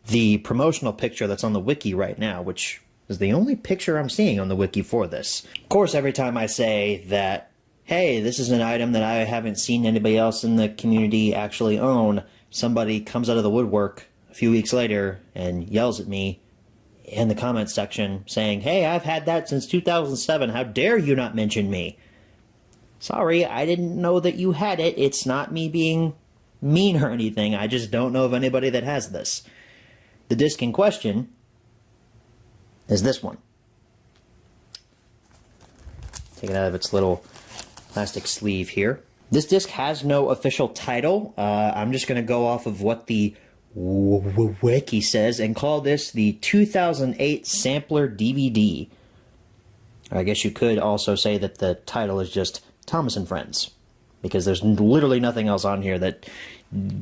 the promotional picture that's on the wiki right now, which is the only picture I'm seeing on the wiki for this. Of course, every time I say that, hey, this is an item that I haven't seen anybody else in the community actually own, somebody comes out of the woodwork a few weeks later and yells at me in the comments section saying, hey, I've had that since 2007. How dare you not mention me? Sorry, I didn't know that you had it. It's not me being mean or anything. I just don't know of anybody that has this. The disc in question is this one. Take it out of its little plastic sleeve here. This disc has no official title. I'm just going to go off of what the wiki says and call this the 2008 Sampler DVD. I guess you could also say that the title is just Thomas and Friends, because there's literally nothing else on here that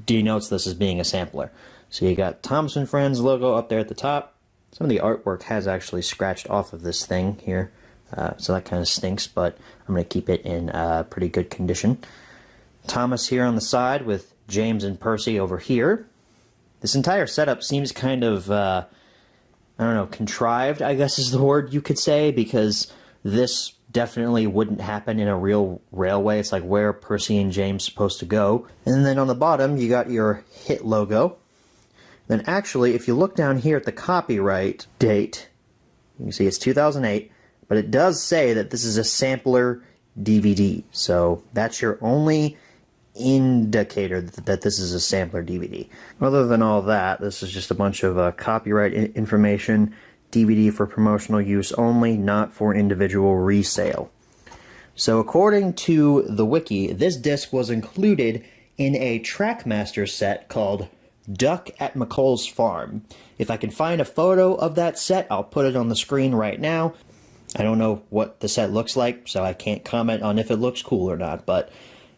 denotes this as being a sampler. So you got Thomas and Friends logo up there at the top. Some of the artwork has actually scratched off of this thing here, so that kind of stinks, but I'm going to keep it in pretty good condition. Thomas here on the side with James and Percy over here. This entire setup seems kind of, I don't know, contrived, I guess is the word you could say, because this definitely wouldn't happen in a real railway. It's like, where are Percy and James supposed to go? And then on the bottom, you got your hit logo. Then actually, if you look down here at the copyright date, you can see it's 2008, but it does say that this is a sampler DVD. So that's your only indicator that this is a sampler DVD. Other than all that, this is just a bunch of copyright information. DVD for promotional use only, not for individual resale. So according to the wiki, this disc was included in a Trackmaster set called Duck at McColl's Farm. If I can find a photo of that set, I'll put it on the screen right now. I don't know what the set looks like, so I can't comment on if it looks cool or not, but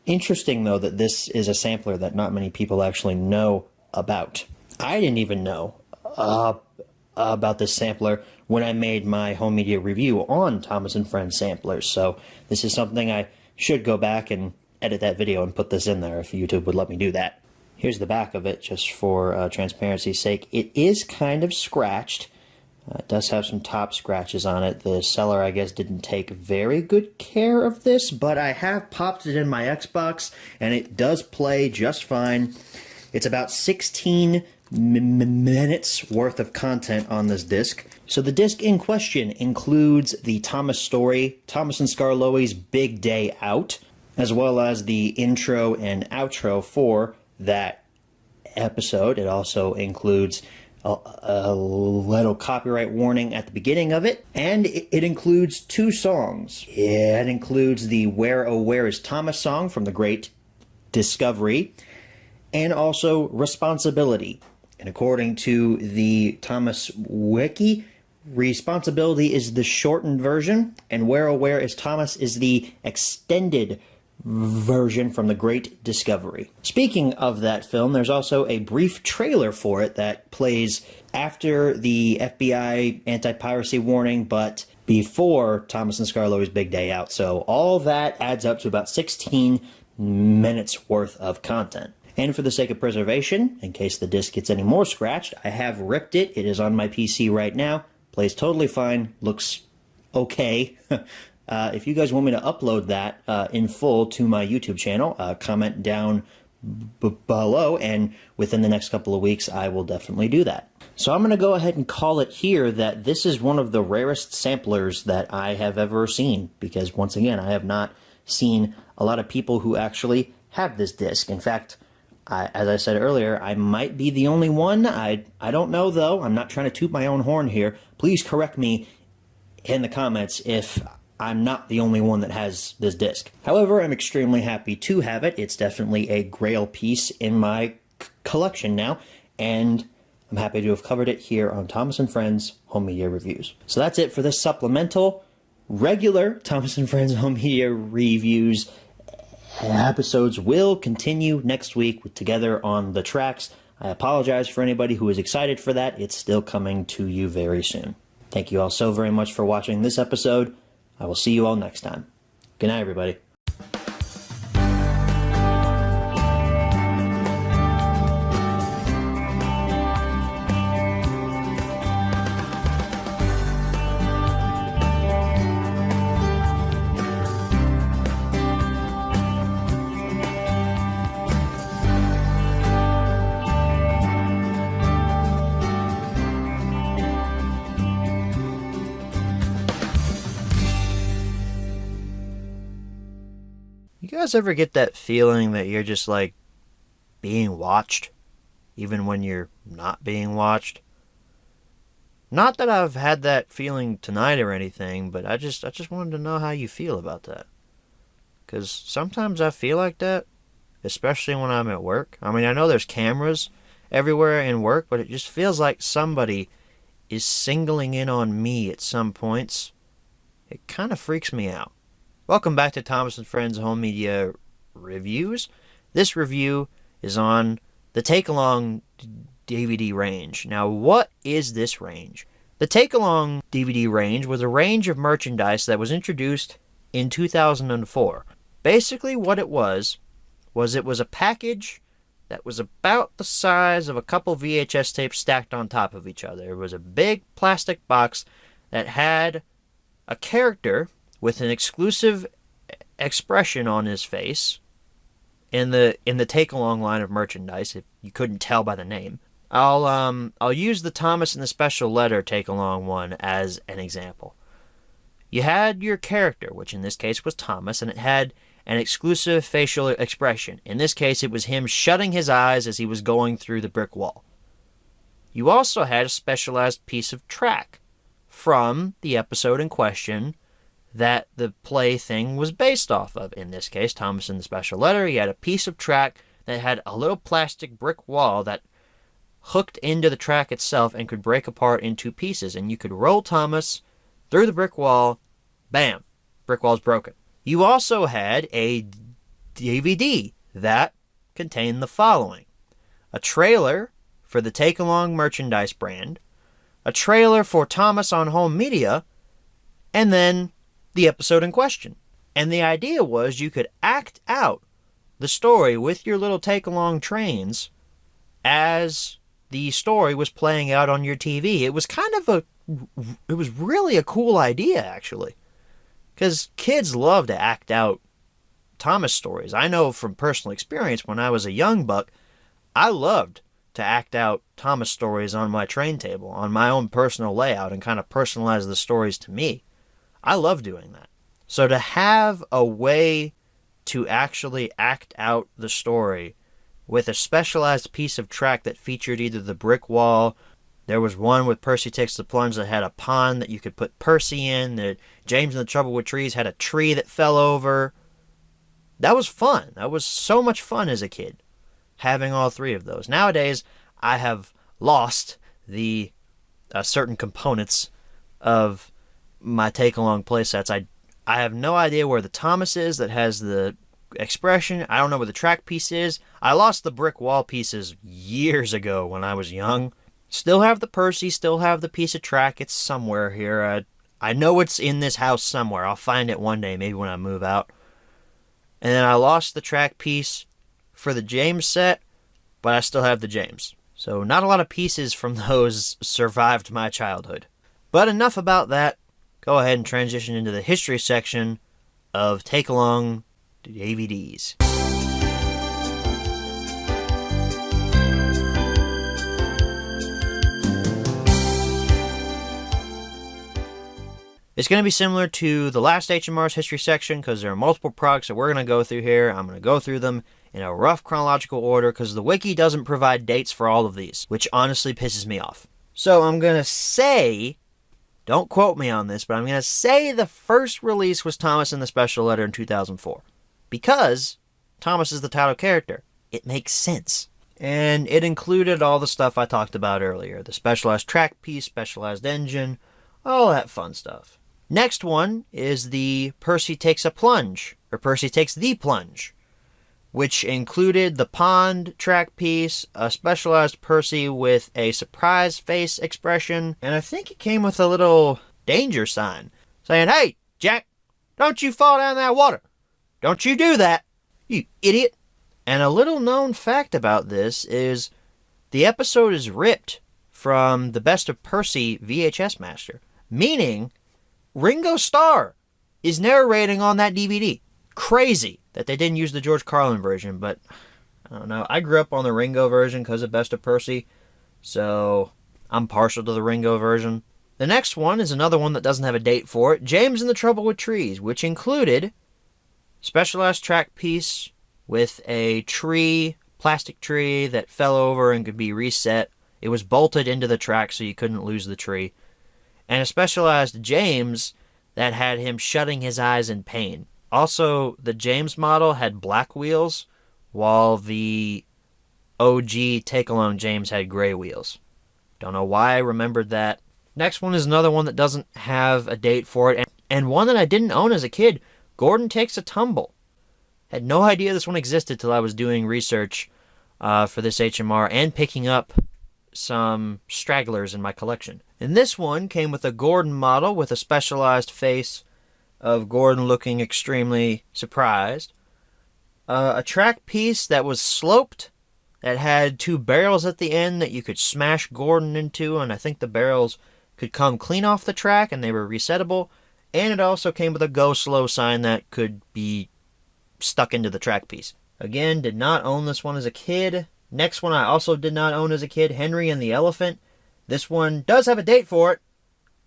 interesting though that this is a sampler that not many people actually know about. I didn't even know about this sampler when I made my home media review on Thomas and Friends samplers, so this is something I should go back and edit that video and put this in there if YouTube would let me do that. Here's the back of it, just for transparency's sake. It is kind of scratched. It does have some top scratches on it. The seller, I guess, didn't take very good care of this, but I have popped it in my Xbox, and it does play just fine. It's about 16 minutes worth of content on this disc. So the disc in question includes the Thomas story, Thomas and Skarloey's Big Day Out, as well as the intro and outro for that episode. It also includes a little copyright warning at the beginning of it, and it includes 2 songs. It includes the Where Oh Where Is Thomas song from the Great Discovery, and also Responsibility. And according to the Thomas wiki, Responsibility is the shortened version, and Where Oh Where Is Thomas is the extended version from the Great Discovery. Speaking of that film, there's also a brief trailer for it that plays after the FBI anti-piracy warning, but before Thomas and Skarloey's Big Day Out. So all that adds up to about 16 minutes worth of content. And for the sake of preservation, in case the disc gets any more scratched, I have ripped it. It is on my PC right now. Plays totally fine, looks okay. If you guys want me to upload that in full to my YouTube channel, comment down below, and within the next couple of weeks I will definitely do that. So I'm going to go ahead and call it here that this is one of the rarest samplers that I have ever seen, because once again I have not seen a lot of people who actually have this disc. In fact, as I said earlier, I might be the only one. I don't know though. I'm not trying to toot my own horn here. Please correct me in the comments if I'm not the only one that has this disc. However, I'm extremely happy to have it. It's definitely a grail piece in my collection now, and I'm happy to have covered it here on Thomas & Friends Home Media Reviews. So that's it for this supplemental, regular Thomas & Friends Home Media Reviews. Episodes will continue next week with Together on the Tracks. I apologize for anybody who is excited for that. It's still coming to you very soon. Thank you all so very much for watching this episode. I will see you all next time. Good night, everybody. You guys ever get that feeling that you're just like being watched, even when you're not being watched? Not that I've had that feeling tonight or anything, but I just wanted to know how you feel about that. Because sometimes I feel like that, especially when I'm at work. I mean, I know there's cameras everywhere in work, but it just feels like somebody is singling in on me at some points. It kind of freaks me out. Welcome back to Thomas & Friends Home Media Reviews. This review is on the Takealong DVD range. Now, what is this range? The Takealong DVD range was a range of merchandise that was introduced in 2004. Basically, what it was it was a package that was about the size of a couple VHS tapes stacked on top of each other. It was a big plastic box that had a character with an exclusive expression on his face in the Takealong line of merchandise, if you couldn't tell by the name. I'll use the Thomas and the Special Letter Takealong one as an example. You had your character, which in this case was Thomas, and it had an exclusive facial expression. In this case, it was him shutting his eyes as he was going through the brick wall. You also had a specialized piece of track from the episode in question that the play thing was based off of. In this case, Thomas and the Special Letter, he had a piece of track that had a little plastic brick wall that hooked into the track itself and could break apart in two pieces. And you could roll Thomas through the brick wall, bam, brick wall's broken. You also had a DVD that contained the following: a trailer for the Takealong merchandise brand, a trailer for Thomas on Home Media, and then the episode in question. And the idea was you could act out the story with your little Takealong trains as the story was playing out on your TV. It was it was really a cool idea, actually, because kids love to act out Thomas stories. I know from personal experience, when I was a young buck, I loved to act out Thomas stories on my train table, on my own personal layout, and kind of personalize the stories to me. I love doing that. So to have a way to actually act out the story with a specialized piece of track that featured either the brick wall, there was one with Percy Takes the Plunge that had a pond that you could put Percy in, that James and the Trouble with Trees had a tree that fell over. That was fun. That was so much fun as a kid, having all three of those. Nowadays, I have lost the certain components of my Takealong playsets. I have no idea where the Thomas is that has the expression. I don't know where the track piece is. I lost the brick wall pieces years ago when I was young. Still have the Percy, still have the piece of track. It's somewhere here. I know it's in this house somewhere. I'll find it one day, maybe when I move out. And then I lost the track piece for the James set, but I still have the James. So not a lot of pieces from those survived my childhood. But enough about that. Go ahead and transition into the history section of Takealong DVDs. It's going to be similar to the last HMR's history section because there are multiple products that we're going to go through here. I'm going to go through them in a rough chronological order because the wiki doesn't provide dates for all of these, which honestly pisses me off. So I'm going to say, don't quote me on this, but I'm going to say the first release was Thomas in the Special Letter in 2004 because Thomas is the title character. It makes sense. And it included all the stuff I talked about earlier. The specialized track piece, specialized engine, all that fun stuff. Next one is the Percy Takes a Plunge, or Percy Takes the Plunge, which included the pond track piece, a specialized Percy with a surprise face expression, and I think it came with a little danger sign saying, "Hey, Jack, don't you fall down that water. Don't you do that, you idiot." And a little known fact about this is the episode is ripped from the Best of Percy VHS Master, meaning Ringo Starr is narrating on that DVD. Crazy that they didn't use the George Carlin version, but I don't know. I grew up on the Ringo version because of Best of Percy, so I'm partial to the Ringo version. The next one is another one that doesn't have a date for it, James and the Trouble with Trees, which included specialized track piece with a tree, plastic tree that fell over and could be reset. It was bolted into the track so you couldn't lose the tree. And a specialized James that had him shutting his eyes in pain. Also, the James model had black wheels, while the OG Takealong James had gray wheels. Don't know why I remembered that. Next one is another one that doesn't have a date for it, and one that I didn't own as a kid, Gordon Takes a Tumble. Had no idea this one existed till I was doing research for this HMR and picking up some stragglers in my collection. And this one came with a Gordon model with a specialized face of Gordon looking extremely surprised. A track piece that was sloped, that had two barrels at the end that you could smash Gordon into, and I think the barrels could come clean off the track and they were resettable. And it also came with a go slow sign that could be stuck into the track piece. Again, did not own this one as a kid. Next one I also did not own as a kid, Henry and the Elephant. This one does have a date for it.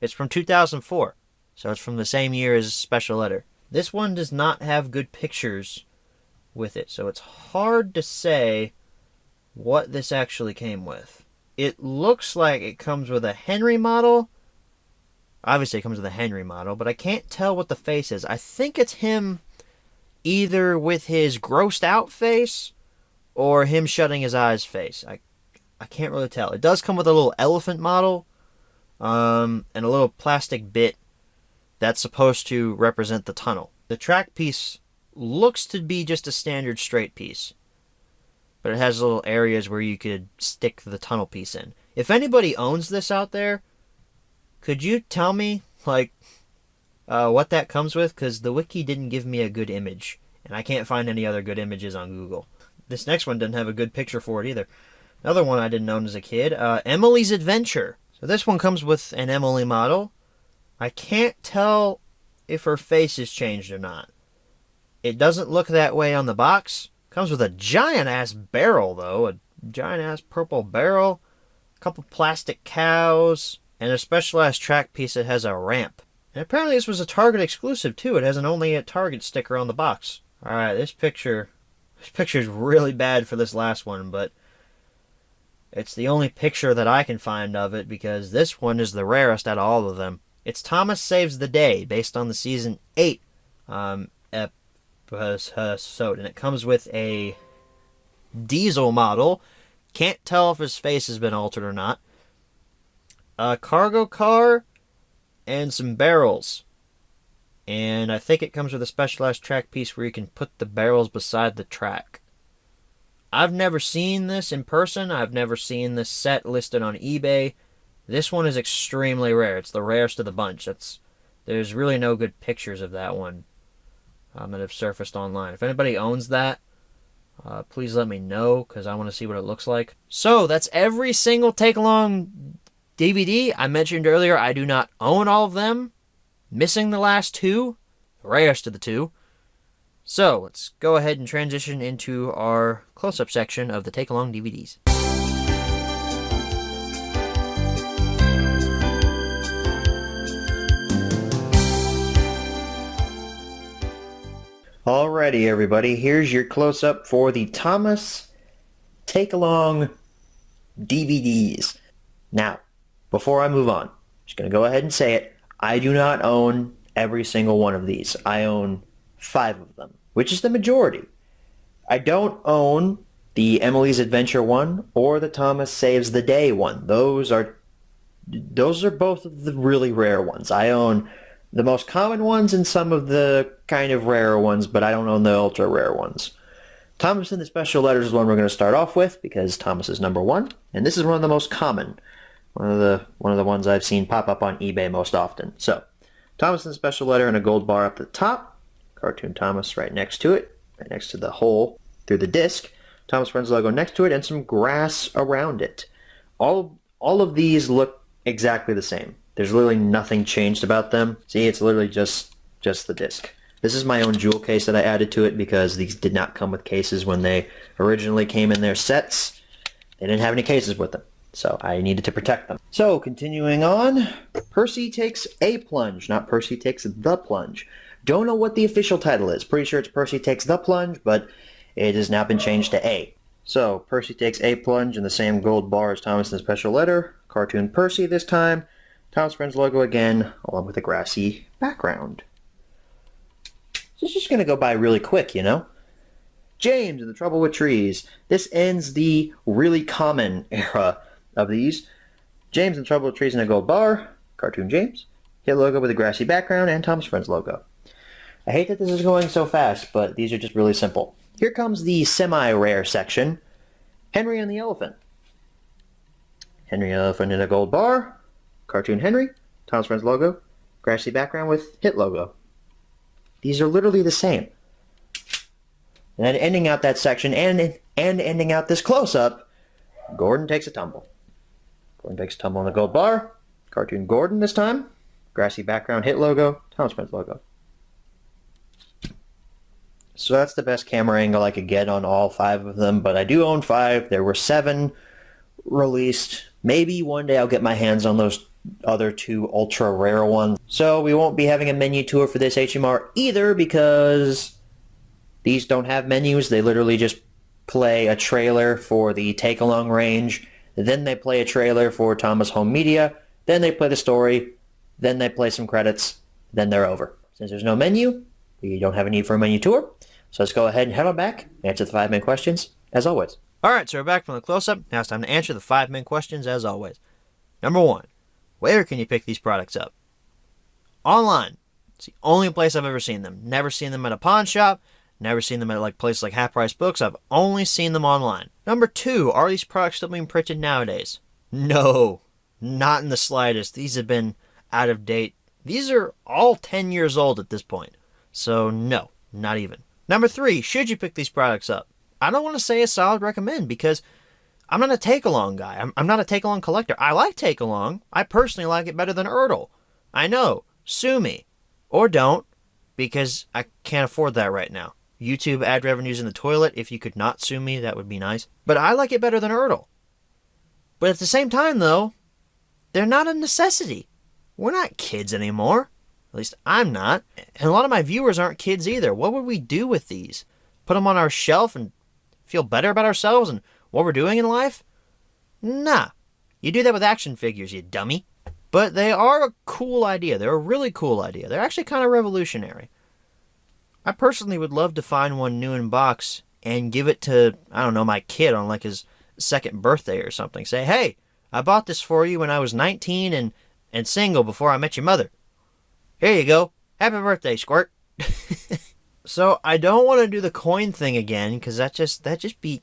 It's from 2004. So it's from the same year as Special Letter. This one does not have good pictures with it, so it's hard to say what this actually came with. It looks like it comes with a Henry model. Obviously it comes with a Henry model, but I can't tell what the face is. I think it's him either with his grossed out face or him shutting his eyes face. I can't really tell. It does come with a little elephant model and a little plastic bit that's supposed to represent the tunnel. The track piece looks to be just a standard straight piece, but it has little areas where you could stick the tunnel piece in. If anybody owns this out there, could you tell me what that comes with? Because the wiki didn't give me a good image, and I can't find any other good images on Google. This next one doesn't have a good picture for it either. Another one I didn't own as a kid, Emily's Adventure. So this one comes with an Emily model. I can't tell if her face is changed or not. It doesn't look that way on the box. Comes with a giant-ass barrel, though. A giant-ass purple barrel. A couple plastic cows. And a specialized track piece that has a ramp. And apparently this was a Target exclusive, too. It has an Only at Target sticker on the box. Alright, this picture is really bad for this last one, but it's the only picture that I can find of it because this one is the rarest out of all of them. It's Thomas Saves the Day, based on the Season 8 episode, and it comes with a diesel model. Can't tell if his face has been altered or not. A cargo car and some barrels. And I think it comes with a specialized track piece where you can put the barrels beside the track. I've never seen this in person. I've never seen this set listed on eBay. This one is extremely rare. It's the rarest of the bunch. There's really no good pictures of that one that have surfaced online. If anybody owns that, please let me know because I want to see what it looks like. So that's every single Takealong DVD, I mentioned earlier, I do not own all of them. Missing the last two, the rarest of the two. So, let's go ahead and transition into our close-up section of the Takealong DVDs. Alrighty, everybody, here's your close-up for the Thomas Takealong DVDs. Now, before I move on, I'm just going to go ahead and say it. I do not own every single one of these. I own 5 of them, which is the majority. I don't own the Emily's Adventure one or the Thomas Saves the Day one. Those are both of the really rare ones. I own the most common ones and some of the kind of rarer ones, but I don't own the ultra rare ones. Thomas and the Special Letters is one we're going to start off with because Thomas is number 1, and this is one of the most common. One of the ones I've seen pop up on eBay most often. So, Thomas and the Special Letter and a gold bar up the top. Cartoon Thomas right next to it, right next to the hole through the disc. Thomas Friends logo next to it, and some grass around it. All of these look exactly the same. There's literally nothing changed about them. See, it's literally just the disc. This is my own jewel case that I added to it because these did not come with cases when they originally came in their sets. They didn't have any cases with them, so I needed to protect them. So, continuing on, Percy Takes a Plunge, not Percy Takes the Plunge. Don't know what the official title is. Pretty sure it's Percy Takes the Plunge, but it has now been changed to A. So, Percy Takes a Plunge in the same gold bar as Thomas and the Special Letter. Cartoon Percy this time. Thomas Friends logo again, along with a grassy background. So it's just going to go by really quick, you know? James and the Trouble with Trees. This ends the really common era of these. James and the Trouble with Trees in a gold bar. Cartoon James. Hit logo with a grassy background and Thomas Friends logo. I hate that this is going so fast, but these are just really simple. Here comes the semi-rare section. Henry and the Elephant. Henry and the Elephant in a gold bar. Cartoon Henry, Thomas Friends logo, grassy background with hit logo. These are literally the same. And then ending out that section and ending out this close-up, Gordon Takes a Tumble. Gordon Takes a Tumble in the gold bar. Cartoon Gordon this time. Grassy background, hit logo, Thomas Friends logo. So that's the best camera angle I could get on all 5 of them, but I do own 5. There were 7 released. Maybe one day I'll get my hands on those other 2 ultra rare ones. So we won't be having a menu tour for this HMR either because these don't have menus. They literally just play a trailer for the Takealong range, then they play a trailer for Thomas Home Media, then they play the story, then they play some credits, then they're over. Since there's no menu, we don't have a need for a menu tour. So let's go ahead and head on back, answer the 5 main questions, as always. Alright, so we're back from the close-up. Now it's time to answer the 5 main questions, as always. Number 1. Where can you pick these products up? Online. It's the only place I've ever seen them. Never seen them at a pawn shop. Never seen them at places like Half Price Books. I've only seen them online. Number 2. Are these products still being printed nowadays? No. Not in the slightest. These have been out of date. These are all 10 years old at this point. So no, not even. Number 3. Should you pick these products up? I don't want to say a solid recommend because I'm not a Takealong guy. I'm not a Takealong collector. I like Takealong. I personally like it better than Ertl. I know. Sue me. Or don't, because I can't afford that right now. YouTube ad revenues in the toilet. If you could not sue me, that would be nice. But I like it better than Ertl. But at the same time, though, they're not a necessity. We're not kids anymore. At least I'm not. And a lot of my viewers aren't kids either. What would we do with these? Put them on our shelf and feel better about ourselves and what we're doing in life? Nah. You do that with action figures, you dummy. But they are a cool idea. They're a really cool idea. They're actually kind of revolutionary. I personally would love to find one new in box and give it to, I don't know, my kid on his 2nd birthday or something. Say, hey, I bought this for you when I was 19 and single before I met your mother. Here you go. Happy birthday, Squirt. So I don't want to do the coin thing again because that just be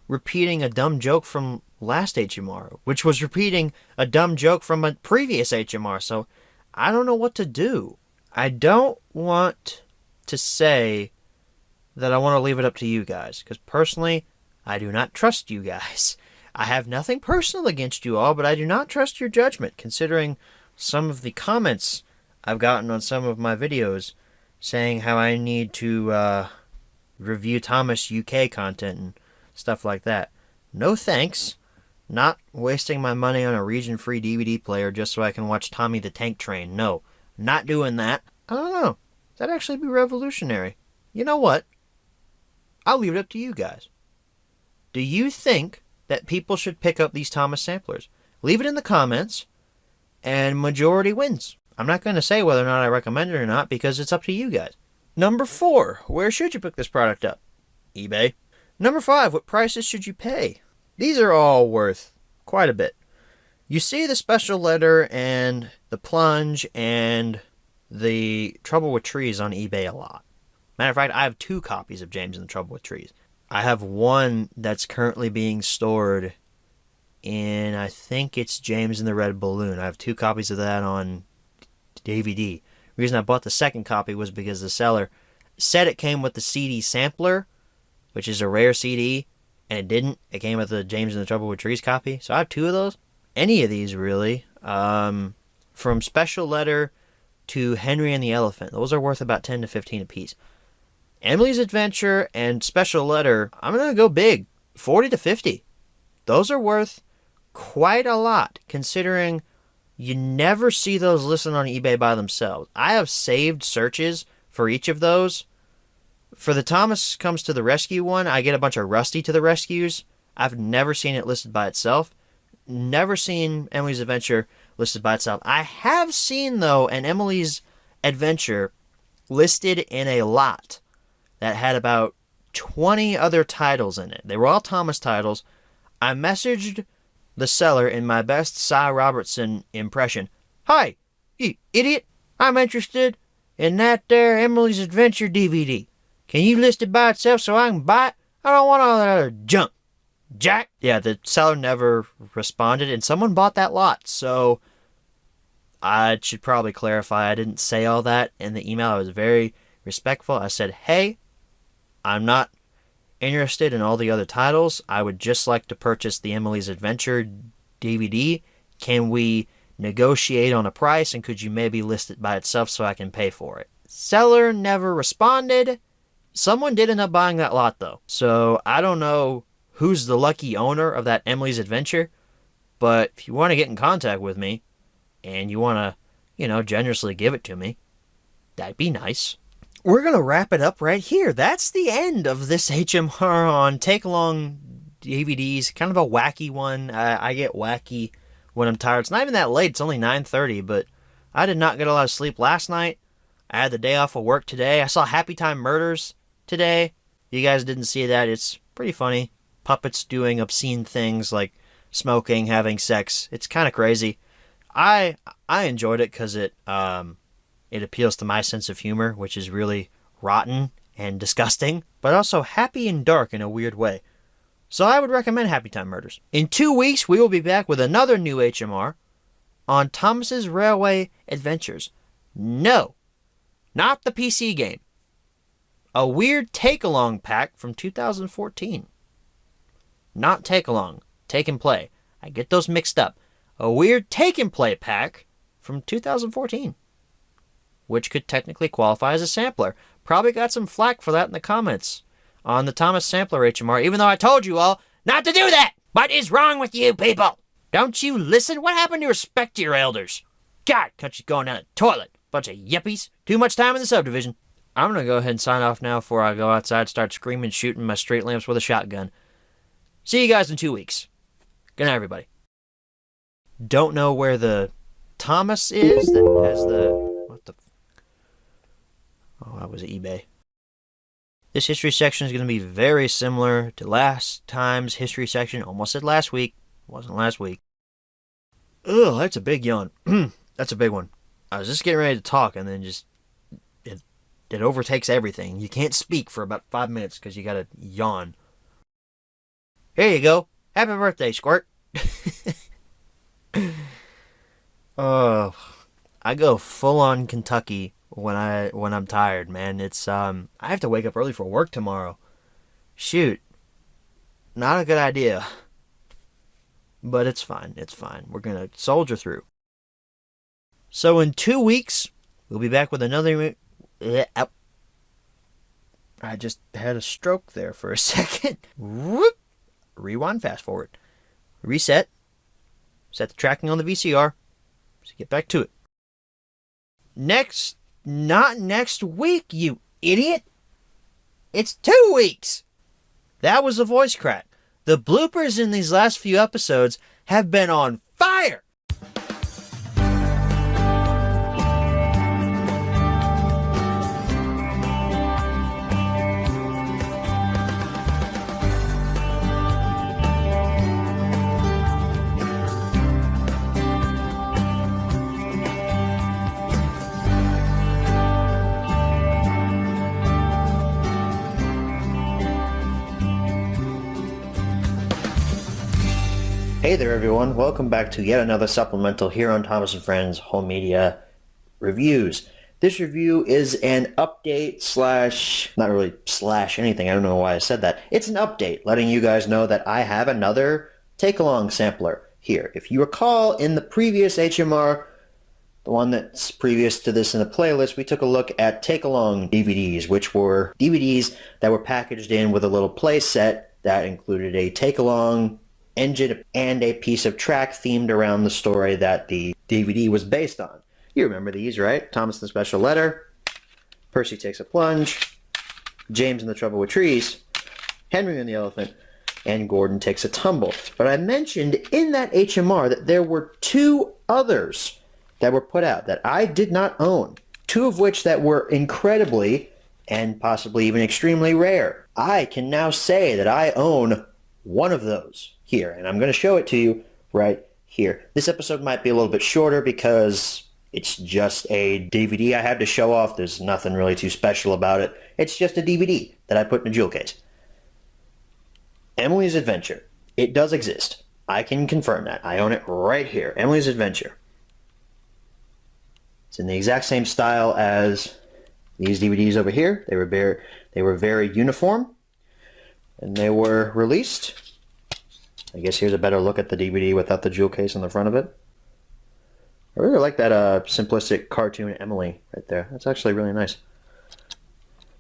repeating a dumb joke from last HMR, which was repeating a dumb joke from a previous HMR. So I don't know what to do. I don't want to say that I want to leave it up to you guys because personally, I do not trust you guys. I have nothing personal against you all, but I do not trust your judgment, considering some of the comments I've gotten on some of my videos saying how I need to review Thomas UK content and stuff like that. No thanks. Not wasting my money on a region-free DVD player just so I can watch Tommy the Tank Train. No, not doing that. I don't know. That'd actually be revolutionary. You know what? I'll leave it up to you guys. Do you think that people should pick up these Thomas samplers? Leave it in the comments, and majority wins. I'm not going to say whether or not I recommend it or not because it's up to you guys. Number 4, where should you pick this product up? eBay. Number 5, what prices should you pay? These are all worth quite a bit. You see the special letter and the plunge and the Trouble with Trees on eBay a lot. Matter of fact, I have 2 copies of James and the Trouble with Trees. I have one that's currently being stored in, I think it's James and the Red Balloon. I have 2 copies of that on DVD. The reason I bought the second copy was because the seller said it came with the CD sampler, which is a rare CD, and it didn't. It came with the James and the Trouble with Trees copy. So I have 2 of those. Any of these, really. From Special Letter to Henry and the Elephant. Those are worth about 10 to 15 apiece. Emily's Adventure and Special Letter, I'm going to go big. 40 to 50. Those are worth quite a lot, considering you never see those listed on eBay by themselves. I have saved searches for each of those. For the Thomas Comes to the Rescue one, I get a bunch of Rusty to the Rescues. I've never seen it listed by itself. Never seen Emily's Adventure listed by itself. I have seen, though, an Emily's Adventure listed in a lot that had about 20 other titles in it. They were all Thomas titles. I messaged the seller in my best Cy Robertson impression. Hi, you idiot. I'm interested in that there Emily's Adventure DVD. Can you list it by itself so I can buy it? I don't want all that other junk. Jack? Yeah, the seller never responded, and someone bought that lot, so I should probably clarify. I didn't say all that in the email. I was very respectful. I said, hey, I'm not interested in all the other titles. I would just like to purchase the Emily's Adventure DVD. Can we negotiate on a price, and could you maybe list it by itself so I can pay for it? Seller never responded. Someone did end up buying that lot, though. So I don't know who's the lucky owner of that Emily's Adventure, but if you want to get in contact with me and you want to, generously give it to me, that'd be nice. We're going to wrap it up right here. That's the end of this HMR on Takealong DVDs. Kind of a wacky one. I get wacky when I'm tired. It's not even that late. It's only 9:30, but I did not get a lot of sleep last night. I had the day off of work today. I saw Happy Time Murders today. You guys didn't see that. It's pretty funny. Puppets doing obscene things like smoking, having sex. It's kind of crazy. I enjoyed it because it appeals to my sense of humor, which is really rotten and disgusting, but also happy and dark in a weird way. So I would recommend Happy Time Murders. In 2 weeks, we will be back with another new HMR on Thomas's Railway Adventures. No, not the PC game. A weird Takealong pack from 2014. Not Takealong, Take and Play. I get those mixed up. A weird Take and Play pack from 2014. Which could technically qualify as a sampler. Probably got some flack for that in the comments on the Thomas Sampler HMR, even though I told you all not to do that. What is wrong with you people? Don't you listen? What happened to respect to your elders? God, country's going down the toilet. Bunch of yippies. Too much time in the subdivision. I'm going to go ahead and sign off now before I go outside and start screaming, shooting my street lamps with a shotgun. See you guys in 2 weeks. Good night, everybody. Don't know where the Thomas is that has the... What the... Oh, that was eBay. This history section is going to be very similar to last time's history section. Almost said last week. Wasn't last week. Ugh, that's a big yawn. That's a big one. I was just getting ready to talk, and then just... It overtakes everything. You can't speak for about 5 minutes because you got to yawn. Here you go. Happy birthday, Squirt. Oh, I go full on Kentucky when I'm tired, man. It's I have to wake up early for work tomorrow. Shoot. Not a good idea. But it's fine. It's fine. We're going to soldier through. So in 2 weeks, we'll be back with another... I just had a stroke there for a second. Whoop. Rewind, fast forward. Reset. Set the tracking on the VCR. So get back to it. Not next week, you idiot. It's 2 weeks. That was a voice crack. The bloopers in these last few episodes have been on fire. Hey there everyone, welcome back to yet another supplemental here on Thomas & Friends Home Media Reviews. This review is an update slash, not really slash anything, I don't know why I said that. It's an update letting you guys know that I have another Takealong sampler here. If you recall, in the previous HMR, the one that's previous to this in the playlist, we took a look at Takealong DVDs, which were DVDs that were packaged in with a little play set that included a Takealong engine and a piece of track themed around the story that the DVD was based on. You remember these, right? Thomas and the Special Letter, Percy Takes a Plunge, James and the Trouble with Trees, Henry and the Elephant, and Gordon Takes a Tumble. But I mentioned in that HMR that there were 2 others that were put out that I did not own, 2 of which that were incredibly and possibly even extremely rare. I can now say that I own one of those here, and I'm going to show it to you right here. This episode might be a little bit shorter because it's just a DVD I had to show off. There's nothing really too special about it. It's just a DVD that I put in a jewel case. Emily's Adventure. It does exist. I can confirm that. I own it right here. Emily's Adventure. It's in the exact same style as these DVDs over here. They were very uniform, and they were released. I guess here's a better look at the DVD without the jewel case on the front of it. I really like that simplistic cartoon Emily right there. That's actually really nice.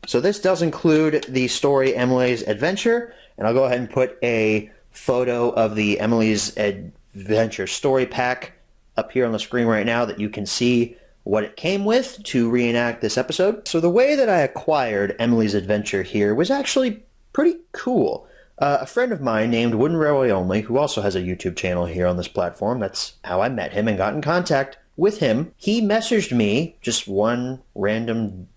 So this does include the story Emily's Adventure, and I'll go ahead and put a photo of the Emily's Adventure story pack up here on the screen right now that you can see what it came with to reenact this episode. So the way that I acquired Emily's Adventure here was actually pretty cool. A friend of mine named Wooden Railway Only, who also has a YouTube channel here on this platform, that's how I met him and got in contact with him. He messaged me just one random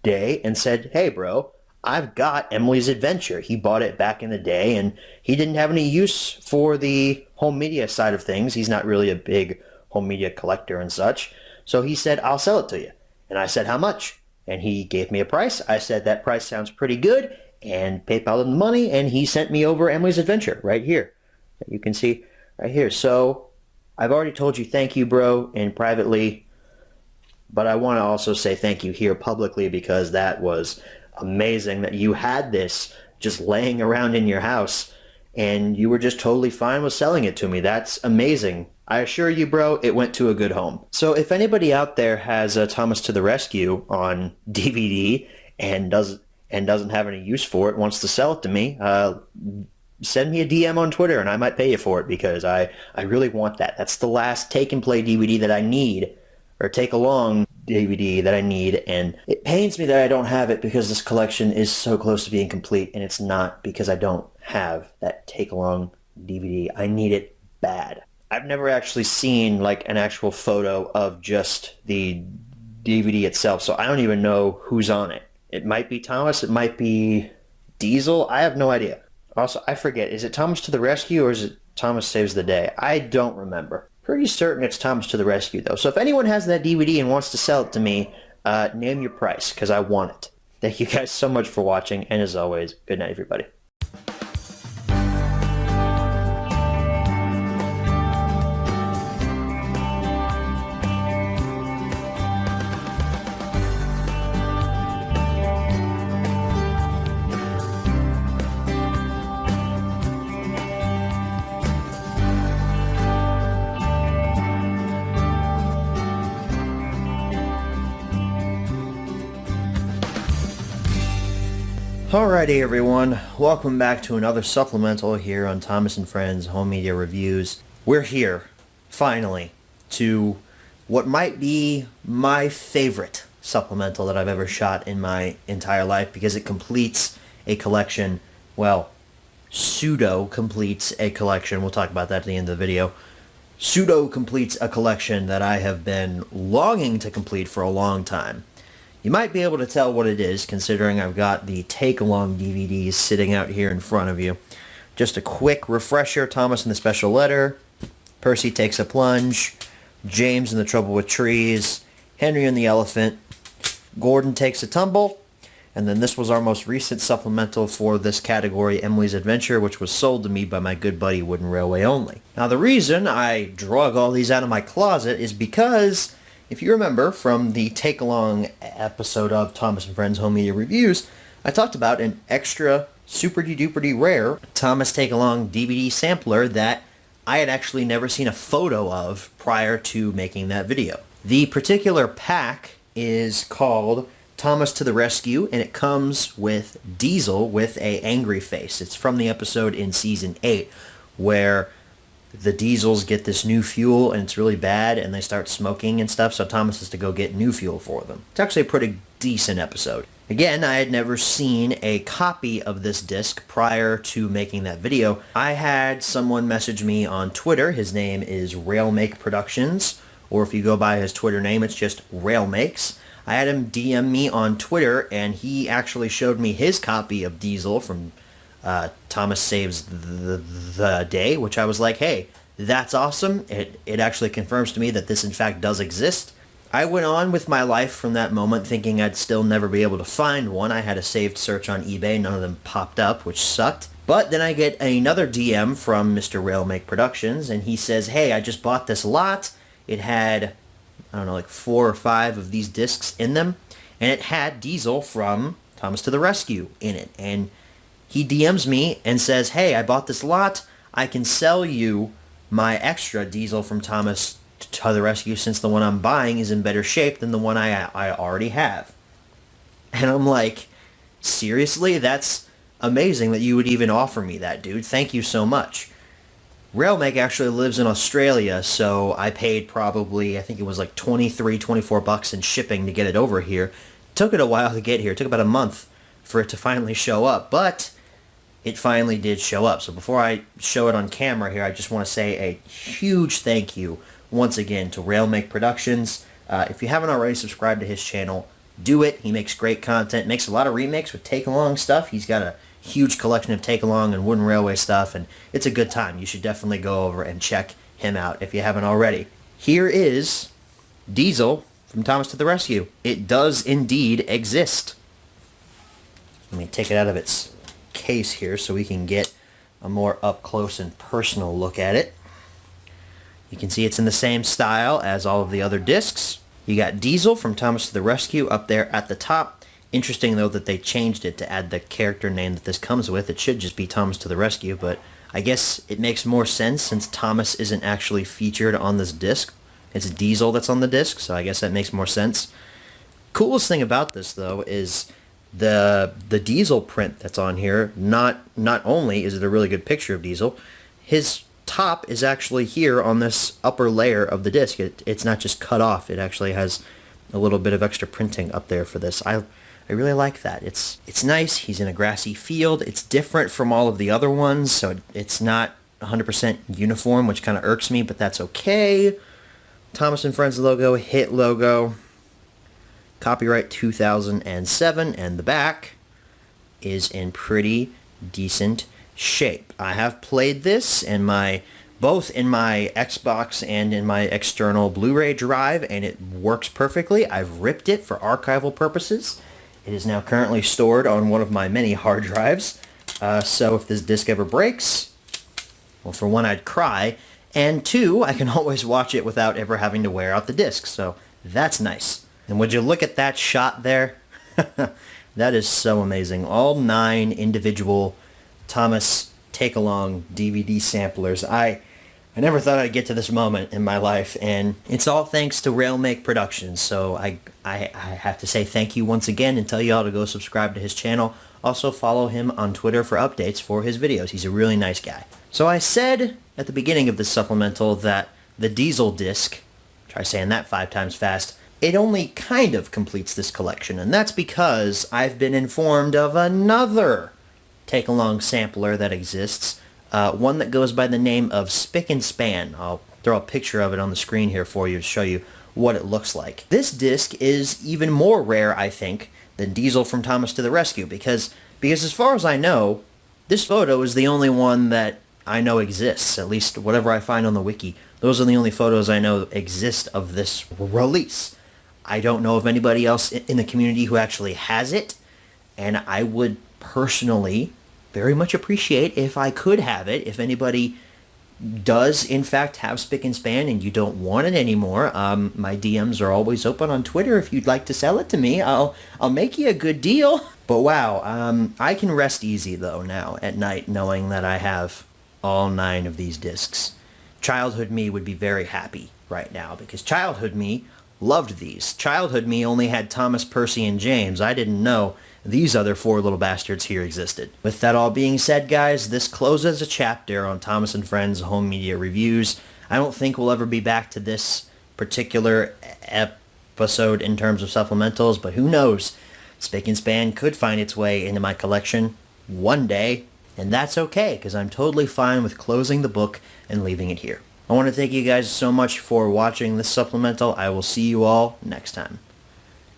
day and said, "Hey bro, I've got Emily's Adventure." He bought it back in the day and he didn't have any use for the home media side of things. He's not really a big home media collector and such. So he said, "I'll sell it to you." And I said, "How much?" And he gave me a price. I said, "That price sounds pretty good," and PayPal him the money, and he sent me over Emily's Adventure right here. You can see right here. So I've already told you thank you, bro, and privately, but I want to also say thank you here publicly because that was amazing that you had this just laying around in your house and you were just totally fine with selling it to me. That's amazing. I assure you, bro, it went to a good home. So if anybody out there has Thomas to the Rescue on DVD and doesn't have any use for it, wants to sell it to me, send me a DM on Twitter and I might pay you for it because I really want that. That's the last Take and Play DVD that I need, or Takealong DVD that I need, and it pains me that I don't have it because this collection is so close to being complete, and it's not because I don't have that Takealong DVD. I need it bad. I've never actually seen like an actual photo of just the DVD itself, so I don't even know who's on it. It might be Thomas, it might be Diesel, I have no idea. Also, I forget, is it Thomas to the Rescue or is it Thomas Saves the Day? I don't remember. Pretty certain it's Thomas to the Rescue though. So if anyone has that DVD and wants to sell it to me, name your price because I want it. Thank you guys so much for watching, and as always, good night everybody. Alrighty everyone, welcome back to another supplemental here on Thomas & Friends Home Media Reviews. We're here, finally, to what might be my favorite supplemental that I've ever shot in my entire life, because it completes a collection, well, pseudo completes a collection. We'll talk about that at the end of the video. Pseudo completes a collection that I have been longing to complete for a long time. You might be able to tell what it is, considering I've got the Takealong DVDs sitting out here in front of you. Just a quick refresher: Thomas and the Special Letter, Percy Takes a Plunge, James and the Trouble with Trees, Henry and the Elephant, Gordon Takes a Tumble, and then this was our most recent supplemental for this category, Emily's Adventure, which was sold to me by my good buddy Wooden Railway Only. Now the reason I drug all these out of my closet is because, if you remember from the Takealong episode of Thomas & Friends Home Media Reviews, I talked about an extra super-duper rare Thomas Takealong DVD sampler that I had actually never seen a photo of prior to making that video. The particular pack is called Thomas to the Rescue, and it comes with Diesel with a angry face. It's from the episode in Season 8 where the Diesels get this new fuel and it's really bad and they start smoking and stuff, so Thomas has to go get new fuel for them. It's actually a pretty decent episode. Again, I had never seen a copy of this disc prior to making that video. I had someone message me on Twitter. His name is Railmake Productions, or if you go by his Twitter name, it's just Railmakes. I had him DM me on Twitter, and he actually showed me his copy of Diesel from Thomas Saves the Day, which I was like, hey, that's awesome. It actually confirms to me that this in fact does exist. I went on with my life from that moment thinking I'd still never be able to find one. I had a saved search on eBay. None of them popped up, which sucked. But then I get another DM from Mr. Railmake Productions, and he says, hey, I just bought this lot. It had, I don't know, like 4 or 5 of these discs in them, and it had Diesel from Thomas to the Rescue in it. And he DMs me and says, hey, I bought this lot. I can sell you my extra Diesel from Thomas to the Rescue, since the one I'm buying is in better shape than the one I already have. And I'm like, seriously? That's amazing that you would even offer me that, dude. Thank you so much. Railmake actually lives in Australia, so I paid probably, I think it was like $23-24 in shipping to get it over here. Took it a while to get here. It took about a month for it to finally show up, but it finally did show up. So before I show it on camera here, I just want to say a huge thank you once again to Railmake Productions. If you haven't already subscribed to his channel, do it. He makes great content, makes a lot of remakes with Takealong stuff. He's got a huge collection of Takealong and Wooden Railway stuff, and it's a good time. You should definitely go over and check him out if you haven't already. Here is Diesel from Thomas to the Rescue. It does indeed exist. Let me take it out of its case here so we can get a more up close and personal look at it. You can see it's in the same style as all of the other discs. You got Diesel from Thomas to the Rescue up there at the top. Interesting though that they changed it to add the character name that this comes with. It should just be Thomas to the Rescue, but I guess it makes more sense since Thomas isn't actually featured on this disc. It's Diesel that's on the disc, so I guess that makes more sense. Coolest thing about this though is the Diesel print that's on here. Not only is it a really good picture of Diesel, his top is actually here on this upper layer of the disc. It's not just cut off. It actually has a little bit of extra printing up there for this. I really like that. It's nice. He's in a grassy field. It's different from all of the other ones, so it's not 100% uniform, which kind of irks me, but that's okay. Thomas & Friends logo, hit logo, copyright 2007, and the back is in pretty decent shape. I have played this in both in my Xbox and in my external Blu-ray drive, and it works perfectly. I've ripped it for archival purposes. It is now currently stored on one of my many hard drives. So if this disc ever breaks, well, for one, I'd cry, and two, I can always watch it without ever having to wear out the disc. So that's nice. And would you look at that shot there? That is so amazing. All 9 individual Thomas Takealong DVD samplers. I never thought I'd get to this moment in my life, and it's all thanks to Railmake Productions. So I have to say thank you once again and tell you all to go subscribe to his channel. Also follow him on Twitter for updates for his videos. He's a really nice guy. So I said at the beginning of this supplemental that the Diesel disc, try saying that 5 times fast, it only kind of completes this collection, and that's because I've been informed of another Takealong sampler that exists, one that goes by the name of Spick and Span. I'll throw a picture of it on the screen here for you to show you what it looks like. This disc is even more rare, I think, than Diesel from Thomas to the Rescue, because as far as I know, this photo is the only one that I know exists, at least whatever I find on the wiki. Those are the only photos I know exist of this release. I don't know of anybody else in the community who actually has it, and I would personally very much appreciate if I could have it. If anybody does in fact have Spick and Span and you don't want it anymore, my DMs are always open on Twitter. If you'd like to sell it to me, I'll make you a good deal. But wow, I can rest easy though now at night knowing that I have all 9 of these discs. Childhood me would be very happy right now because childhood me loved these. Childhood me only had Thomas, Percy, and James. I didn't know these other 4 little bastards here existed. With that all being said, guys, this closes a chapter on Thomas and Friends Home Media Reviews. I don't think we'll ever be back to this particular episode in terms of supplementals, but who knows? Spick and Span could find its way into my collection one day, and that's okay, because I'm totally fine with closing the book and leaving it here. I want to thank you guys so much for watching this supplemental. I will see you all next time.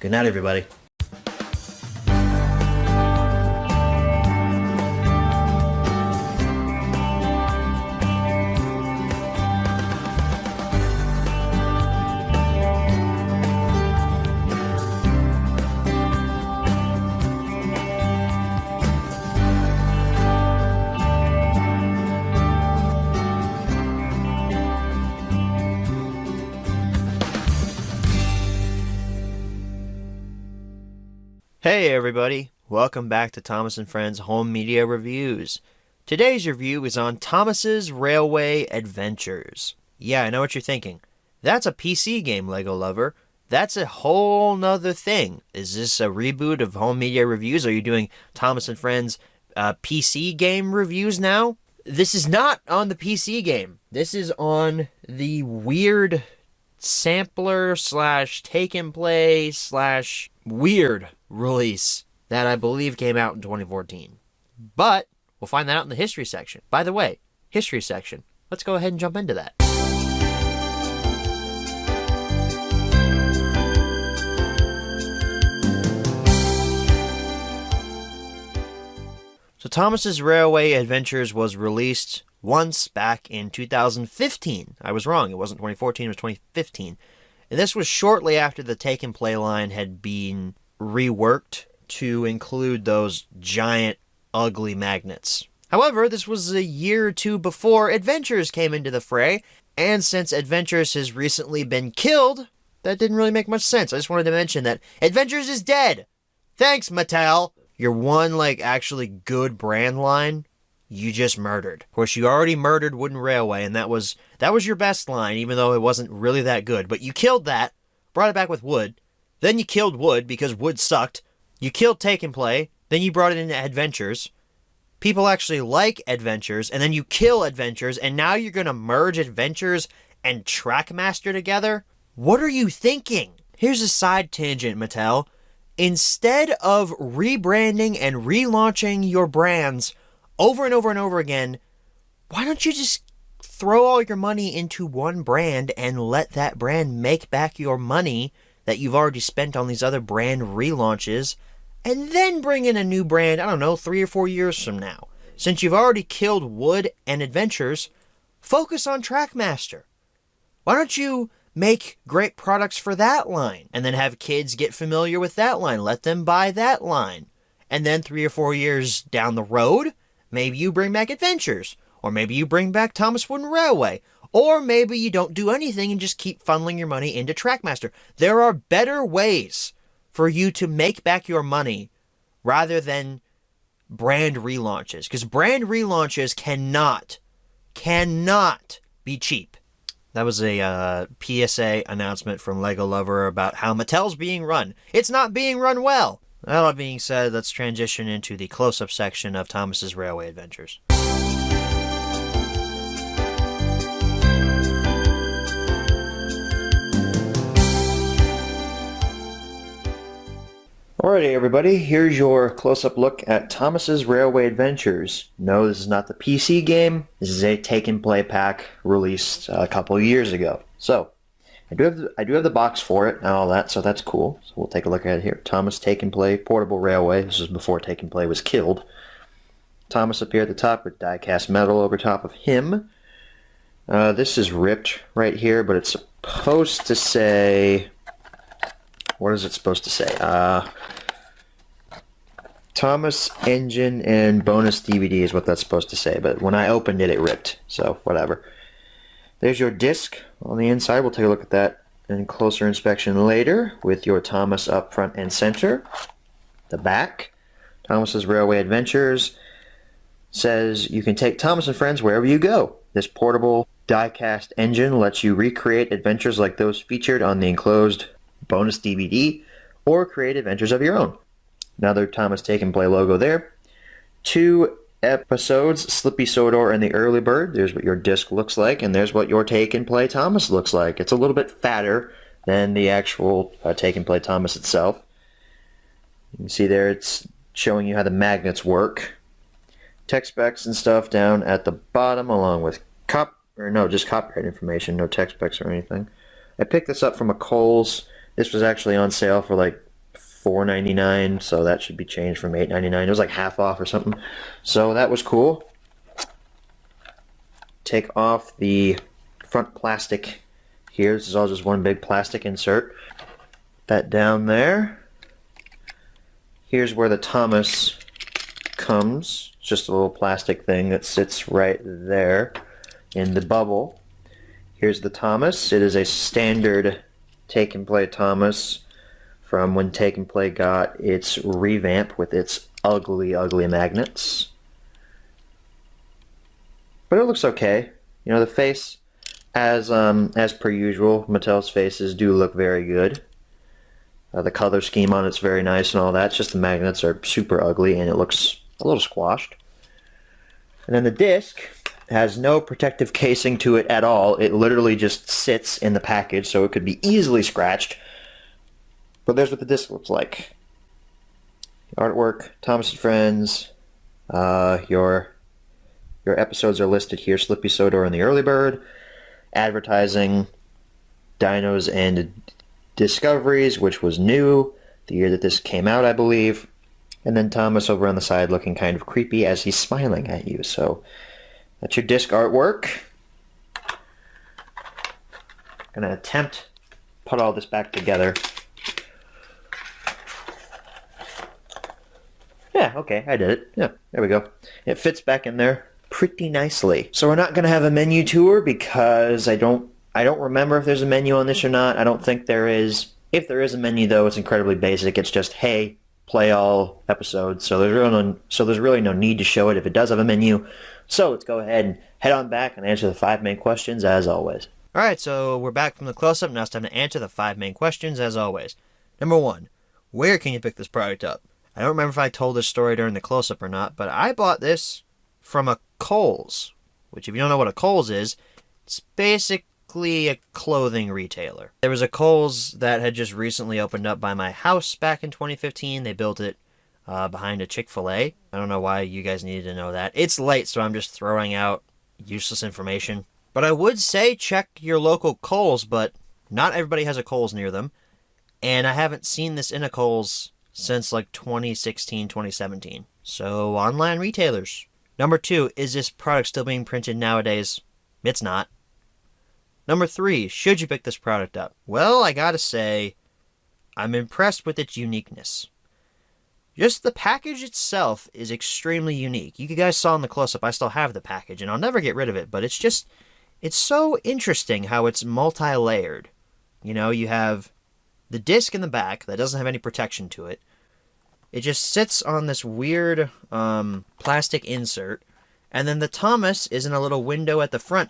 Good night, everybody. Hey everybody, welcome back to Thomas and Friends Home Media Reviews. Today's review is on Thomas's Railway Adventures. Yeah, I know what you're thinking. That's a PC game, Lego lover. That's a whole nother thing. Is this a reboot of Home Media Reviews? Are you doing Thomas and Friends PC game reviews now? This is not on the PC game. This is on the weird sampler / take and play / weird release that I believe came out in 2014. But we'll find that out in the history section. By the way, history section. Let's go ahead and jump into that. So Thomas's Railway Adventures was released once back in 2015. I was wrong. It wasn't 2014, it was 2015. And this was shortly after the Take and Play line had been reworked to include those giant, ugly magnets. However, this was a year or 2 before Adventures came into the fray, and since Adventures has recently been killed, that didn't really make much sense. I just wanted to mention that Adventures is dead! Thanks, Mattel! Your one, actually good brand line, you just murdered. Of course, you already murdered Wooden Railway, and that was your best line, even though it wasn't really that good. But you killed that, brought it back with Wood. Then you killed Wood because Wood sucked. You killed Take and Play. Then you brought it into Adventures. People actually like Adventures, and then you kill Adventures, and now you're going to merge Adventures and Trackmaster together? What are you thinking? Here's a side tangent, Mattel. Instead of rebranding and relaunching your brands over and over and over again, why don't you just throw all your money into one brand and let that brand make back your money that you've already spent on these other brand relaunches, and then bring in a new brand, 3 or 4 years from now. Since you've already killed Wood and Adventures, focus on Trackmaster. Why don't you make great products for that line, and then have kids get familiar with that line, let them buy that line, and then 3 or 4 years down the road, maybe you bring back Adventures, or maybe you bring back Thomas Wooden Railway, or maybe you don't do anything and just keep funneling your money into Trackmaster. There are better ways for you to make back your money rather than brand relaunches. Because brand relaunches cannot be cheap. That was a PSA announcement from Lego Lover about how Mattel's being run. It's not being run well. That all being said, let's transition into the close-up section of Thomas's Railway Adventures. Alrighty, everybody, here's your close-up look at Thomas's Railway Adventures. No, this is not the PC game. This is a take-and-play pack released a couple of years ago. So, I do have the box for it and all that, so that's cool. So we'll take a look at it here. Thomas Take-and-Play Portable Railway. This was before Take-and-Play was killed. Thomas up here at the top with die-cast metal over top of him. This is ripped right here, but it's supposed to say... What is it supposed to say? Thomas Engine and bonus DVD is what that's supposed to say, but when I opened it, it ripped, so whatever. There's your disc on the inside. We'll take a look at that in closer inspection later with your Thomas up front and center. The back, Thomas's Railway Adventures, says you can take Thomas and friends wherever you go. This portable die-cast engine lets you recreate adventures like those featured on the enclosed bonus DVD, or create adventures of your own. Another Thomas Take and Play logo there. 2 episodes, Slippy Sodor and the Early Bird. There's what your disc looks like, and there's what your Take and Play Thomas looks like. It's a little bit fatter than the actual Take and Play Thomas itself. You can see there it's showing you how the magnets work. Tech specs and stuff down at the bottom, along with just copyright information, no tech specs or anything. I picked this up from a Kohl's. This was actually on sale for like $4.99, so that should be changed from $8.99. It was like half off or something. So that was cool. Take off the front plastic here. This is all just one big plastic insert. That down there. Here's where the Thomas comes. It's just a little plastic thing that sits right there in the bubble. Here's the Thomas. It is a standard Take and Play Thomas from when Take and Play got its revamp with its ugly, ugly magnets. But it looks okay. You know, the face, as per usual, Mattel's faces do look very good. The color scheme on it's very nice and all that. It's just the magnets are super ugly and it looks a little squashed. And then the disc has no protective casing to it at all. It literally just sits in the package, so it could be easily scratched. But there's what the disc looks like. Artwork, Thomas and Friends. Your episodes are listed here. Slippy Sodor and the Early Bird. Advertising, Dinos and Discoveries, which was new the year that this came out, I believe. And then Thomas over on the side looking kind of creepy as he's smiling at you. So that's your disc artwork. I'm going to attempt to put all this back together. Yeah, okay, I did it. Yeah, there we go. It fits back in there pretty nicely. So we're not going to have a menu tour because I don't remember if there's a menu on this or not. I don't think there is. If there is a menu, though, it's incredibly basic. It's just, hey, play all episodes. So there's really no need to show it if it does have a menu. So let's go ahead and head on back and answer the 5 main questions as always. Alright, so we're back from the close-up. Now it's time to answer the 5 main questions as always. Number 1, where can you pick this product up? I don't remember if I told this story during the close-up or not, but I bought this from a Kohl's, which if you don't know what a Kohl's is, it's basically a clothing retailer. There was a Kohl's that had just recently opened up by my house back in 2015. They built it behind a Chick-fil-A. I don't know why you guys needed to know that. It's late, so I'm just throwing out useless information. But I would say check your local Kohl's, but not everybody has a Kohl's near them. And I haven't seen this in a Kohl's since like 2016, 2017. So online retailers. Number 2, is this product still being printed nowadays? It's not. Number 3, should you pick this product up? Well, I gotta say, I'm impressed with its uniqueness. Just the package itself is extremely unique. You guys saw in the close-up, I still have the package, and I'll never get rid of it, but it's so interesting how it's multi-layered. You know, you have the disc in the back that doesn't have any protection to it. It just sits on this weird plastic insert, and then the Thomas is in a little window at the front.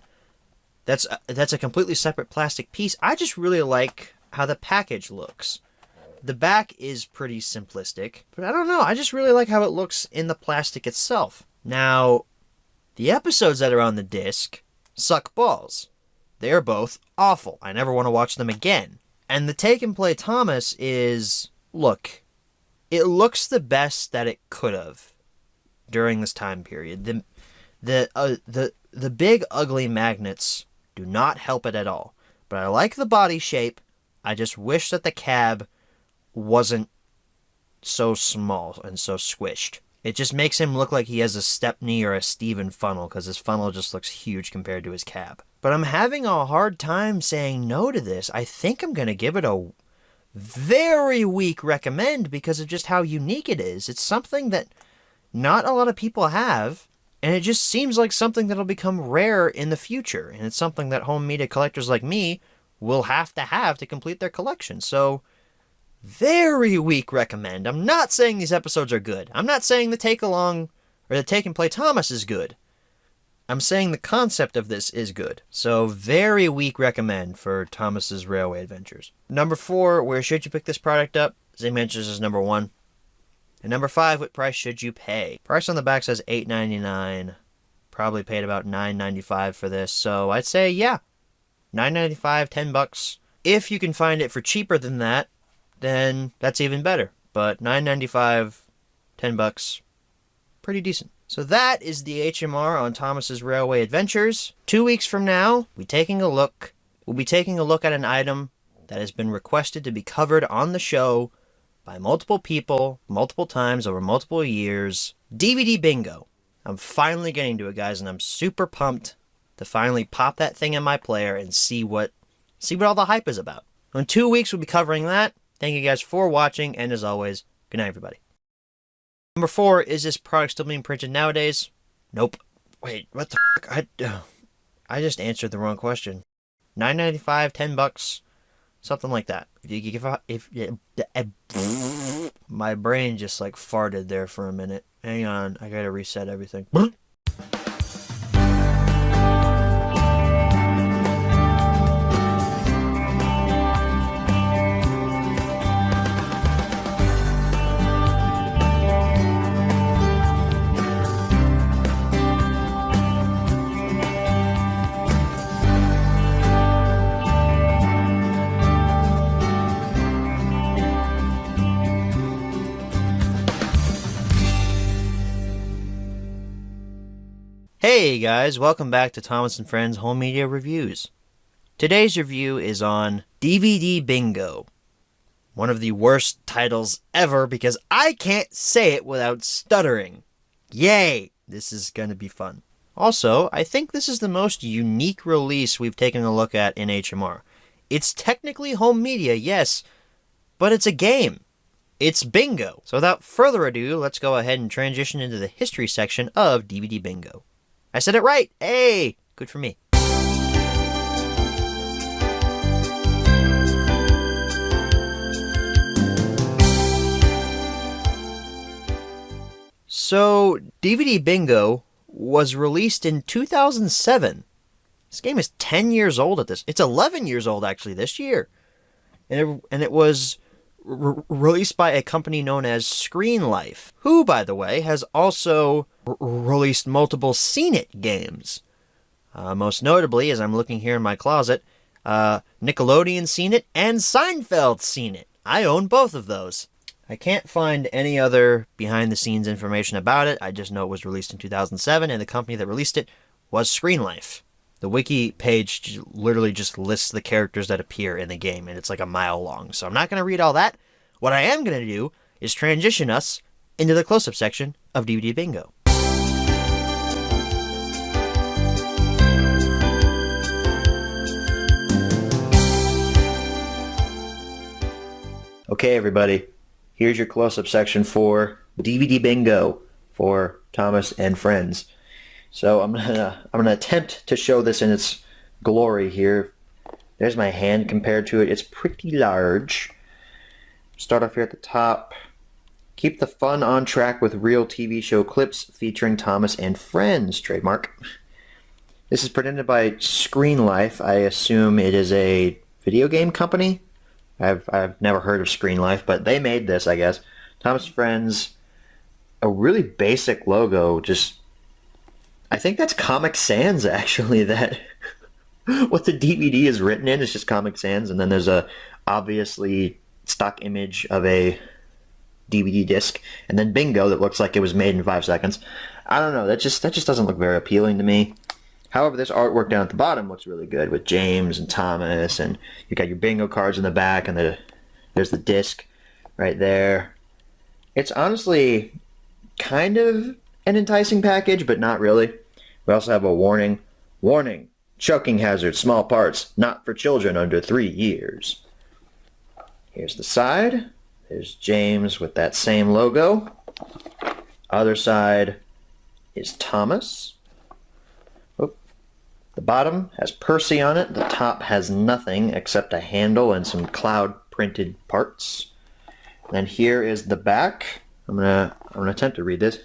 That's a completely separate plastic piece. I just really like how the package looks. The back is pretty simplistic, but I don't know. I just really like how it looks in the plastic itself. Now, the episodes that are on the disc suck balls. They are both awful. I never want to watch them again. And the Take and Play Thomas is, look, it looks the best that it could have during this time period. The big ugly magnets do not help it at all. But I like the body shape. I just wish that the cab wasn't so small and so squished. It just makes him look like he has a Stepney or a Steven funnel, because his funnel just looks huge compared to his cab. But I'm having a hard time saying no to this. I think I'm going to give it a very weak recommend because of just how unique it is. It's something that not a lot of people have, and it just seems like something that'll become rare in the future. And it's something that home media collectors like me will have to complete their collection. So, very weak recommend. I'm not saying these episodes are good. I'm not saying the Takealong or the Take and Play Thomas is good. I'm saying the concept of this is good. So, very weak recommend for Thomas's Railway Adventures. Number 4, where should you pick this product up? Same answers as number 1. And number 5, what price should you pay? Price on the back says $8.99. Probably paid about $9.95 for this. So, I'd say, yeah, $9.95, $10. If you can find it for cheaper than that, then that's even better. But $9.95, $10, pretty decent. So that is the HMR on Thomas's Railway Adventures. 2 weeks from now, we'll be taking a look at an item that has been requested to be covered on the show by multiple people, multiple times, over multiple years. DVD bingo. I'm finally getting to it, guys, and I'm super pumped to finally pop that thing in my player and see what all the hype is about. In 2 weeks, we'll be covering that. Thank you guys for watching, and as always, good night, everybody. Number 4, is this product still being printed nowadays? Nope. Wait, what the fuck? I just answered the wrong question. $9.95, $10, something like that. My brain just like farted there for a minute. Hang on, I gotta reset everything. Hey guys, welcome back to Thomas & Friends Home Media Reviews. Today's review is on DVD Bingo. One of the worst titles ever because I can't say it without stuttering. Yay! This is gonna be fun. Also, I think this is the most unique release we've taken a look at in HMR. It's technically home media, yes, but it's a game. It's bingo. So without further ado, let's go ahead and transition into the history section of DVD Bingo. I said it right! Hey! Good for me. So, DVD Bingo was released in 2007. This game is 10 years old at this. It's 11 years old, actually, this year. And it was released by a company known as Screen Life, who, by the way, has also released multiple Seen It games. Most notably, as I'm looking here in my closet, Nickelodeon Seen It and Seinfeld Seen It. I own both of those. I can't find any other behind-the-scenes information about it. I just know it was released in 2007, and the company that released it was Screen Life. The wiki page literally just lists the characters that appear in the game, and it's like a mile long. So I'm not going to read all that. What I am going to do is transition us into the close-up section of DVD Bingo. Okay, everybody, here's your close-up section for DVD Bingo for Thomas and Friends. So I'm gonna attempt to show this in its glory here. There's my hand compared to it. It's pretty large. Start off here at the top. Keep the fun on track with real TV show clips featuring Thomas and Friends. Trademark. This is presented by Screen Life. I assume it is a video game company. I've never heard of Screen Life, but they made this, I guess. Thomas Friends, a really basic logo. Just, I think that's Comic Sans actually. That what the DVD is written in is just Comic Sans, and then there's a obviously stock image of a DVD disc, and then Bingo that looks like it was made in 5 seconds. I don't know. That just doesn't look very appealing to me. However, this artwork down at the bottom looks really good with James and Thomas, and you got your bingo cards in the back, and there's the disc right there. It's honestly kind of an enticing package, but not really. We also have a warning. Warning, choking hazard, small parts, not for children under 3 years. Here's the side. There's James with that same logo. Other side is Thomas. The bottom has Percy on it. The top has nothing except a handle and some cloud printed parts. And then here is the back. I'm gonna attempt to read this.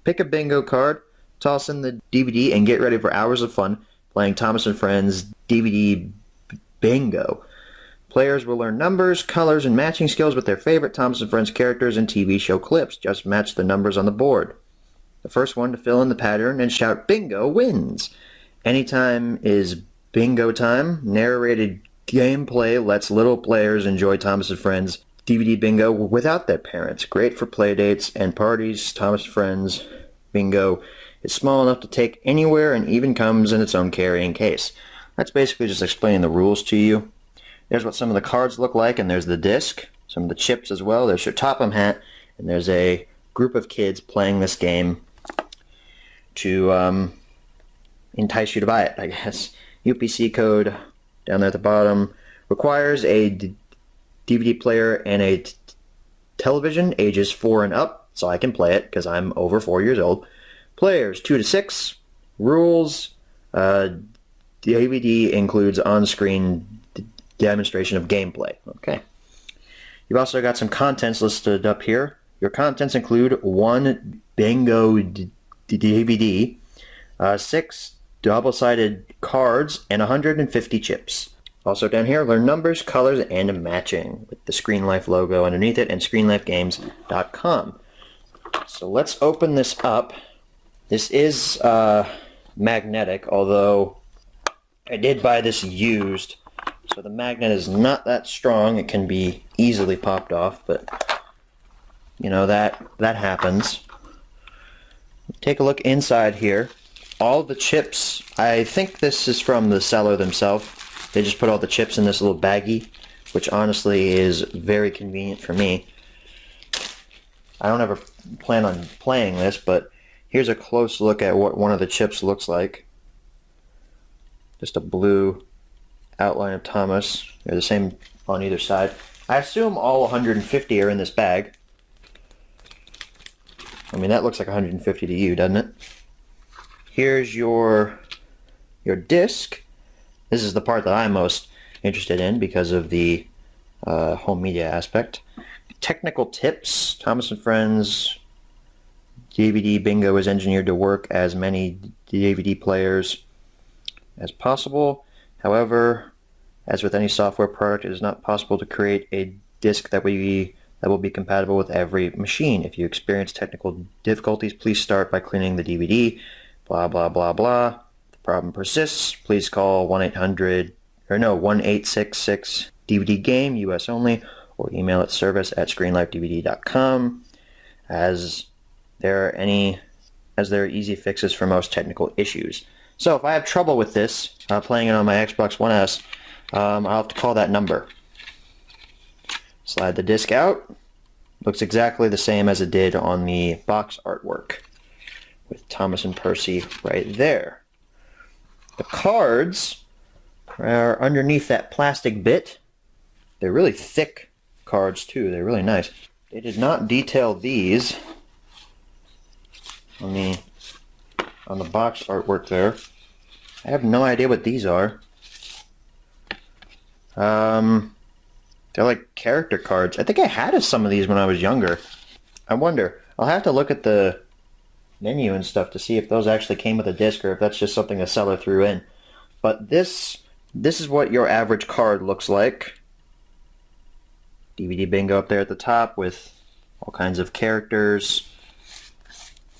Pick a bingo card, toss in the DVD, and get ready for hours of fun playing Thomas and Friends DVD Bingo. Players will learn numbers, colors, and matching skills with their favorite Thomas and Friends characters and TV show clips. Just match the numbers on the board. The first one to fill in the pattern and shout bingo wins. Anytime is bingo time. Narrated gameplay lets little players enjoy Thomas and Friends DVD Bingo without their parents. Great for play dates and parties. Thomas and Friends Bingo is small enough to take anywhere and even comes in its own carrying case. That's basically just explaining the rules to you. There's what some of the cards look like, and there's the disc. Some of the chips as well. There's your Topham hat, and there's a group of kids playing this game to entice you to buy it, I guess. UPC code down there at the bottom. Requires a DVD player and a television, ages 4 and up, so I can play it because I'm over 4 years old. Players 2 to 6. Rules. DVD includes on-screen demonstration of gameplay. Okay. You've also got some contents listed up here. Your contents include 1 bingo DVD, 6 double-sided cards, and 150 chips. Also down here, learn numbers, colors, and matching with the Screen Life logo underneath it and screenlifegames.com. So let's open this up. This is magnetic, although I did buy this used, so the magnet is not that strong. It can be easily popped off, but you know, that happens. Take a look inside here. All the chips, I think this is from the seller themselves. They just put all the chips in this little baggie, which honestly is very convenient for me. I don't ever plan on playing this, but here's a close look at what one of the chips looks like. Just a blue outline of Thomas. They're the same on either side. I assume all 150 are in this bag. I mean, that looks like 150 to you, doesn't it? Here's your disc. This is the part that I'm most interested in because of the home media aspect. Technical tips. Thomas and Friends DVD Bingo is engineered to work as many DVD players as possible. However, as with any software product, it is not possible to create a disc that will be compatible with every machine. If you experience technical difficulties, please start by cleaning the DVD. Blah, blah, blah, blah. If the problem persists, please call 1-866 DVD Game, US only, or email at service@screenlifedvd.com, as there are easy fixes for most technical issues. So if I have trouble with this, playing it on my Xbox One S, I'll have to call that number. Slide the disc out. Looks exactly the same as it did on the box artwork, with Thomas and Percy right there. The cards are underneath that plastic bit. They're really thick cards too. They're really nice. They did not detail these on the box artwork there. I have no idea what these are. They're like character cards. I think I had some of these when I was younger. I wonder. I'll have to look at the menu and stuff to see if those actually came with a disc or if that's just something the seller threw in. But this is what your average card looks like. DVD bingo up there at the top with all kinds of characters.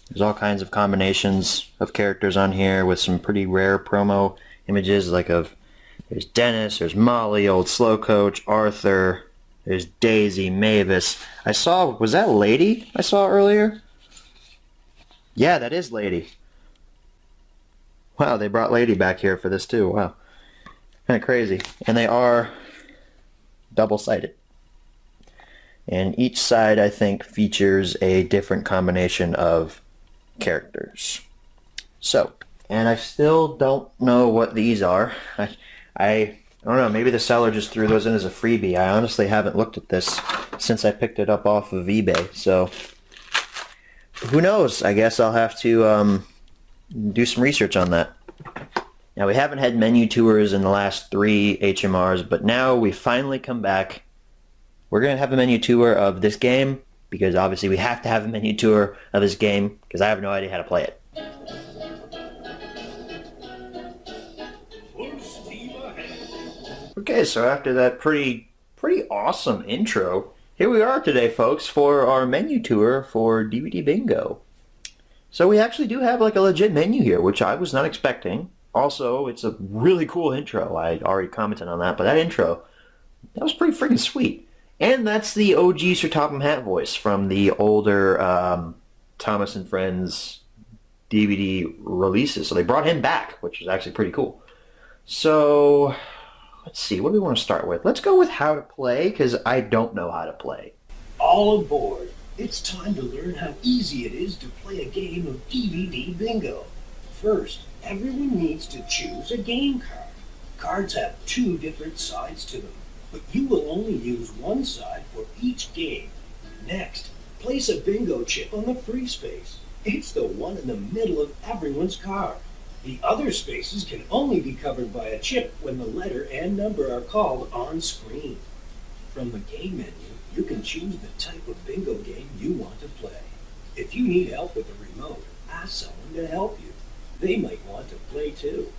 There's all kinds of combinations of characters on here with some pretty rare promo images there's Dennis, there's Molly, Old Slow Coach, Arthur, there's Daisy, Mavis. Was that Lady I saw earlier? Yeah, that is Lady. Wow, they brought Lady back here for this too. Wow. Kind of crazy. And they are double-sided. And each side, I think, features a different combination of characters. So, and I still don't know what these are. I don't know, maybe the seller just threw those in as a freebie. I honestly haven't looked at this since I picked it up off of eBay. So, who knows? I guess I'll have to do some research on that. Now, we haven't had menu tours in the last 3 HMRs, but now we finally come back. We're going to have a menu tour of this game, because obviously we have to have a menu tour of this game, because I have no idea how to play it. Okay, so after that pretty awesome intro, here we are today, folks, for our menu tour for DVD Bingo. So we actually do have like a legit menu here, which I was not expecting. Also, it's a really cool intro. I already commented on that, but that intro, that was pretty freaking sweet. And that's the OG Sir Topham Hatt voice from the older Thomas and Friends DVD releases. So they brought him back, which was actually pretty cool. So, let's see, what do we want to start with? Let's go with how to play, because I don't know how to play. All aboard. It's time to learn how easy it is to play a game of DVD Bingo. First, everyone needs to choose a game card. Cards have 2 different sides to them, but you will only use one side for each game. Next, place a bingo chip on the free space. It's the one in the middle of everyone's card. The other spaces can only be covered by a chip when the letter and number are called on screen. From the game menu, you can choose the type of bingo game you want to play. If you need help with the remote, ask someone to help you. They might want to play too.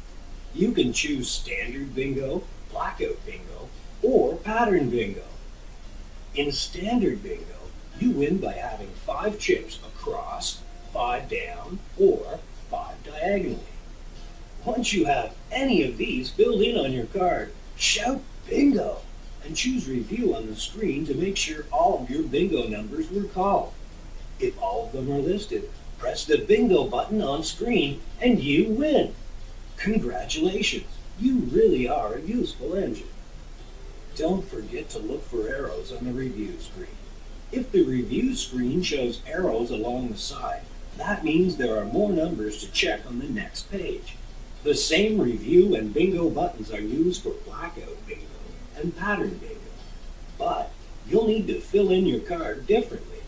You can choose standard bingo, blackout bingo, or pattern bingo. In standard bingo, you win by having 5 chips across, 5 down, or 5 diagonally. Once you have any of these filled in on your card, shout bingo and choose review on the screen to make sure all of your bingo numbers were called. If all of them are listed, press the bingo button on screen and you win. Congratulations, you really are a useful engine. Don't forget to look for arrows on the review screen. If the review screen shows arrows along the side, that means there are more numbers to check on the next page. The same review and bingo buttons are used for blackout bingo and pattern bingo, but you'll need to fill in your card differently.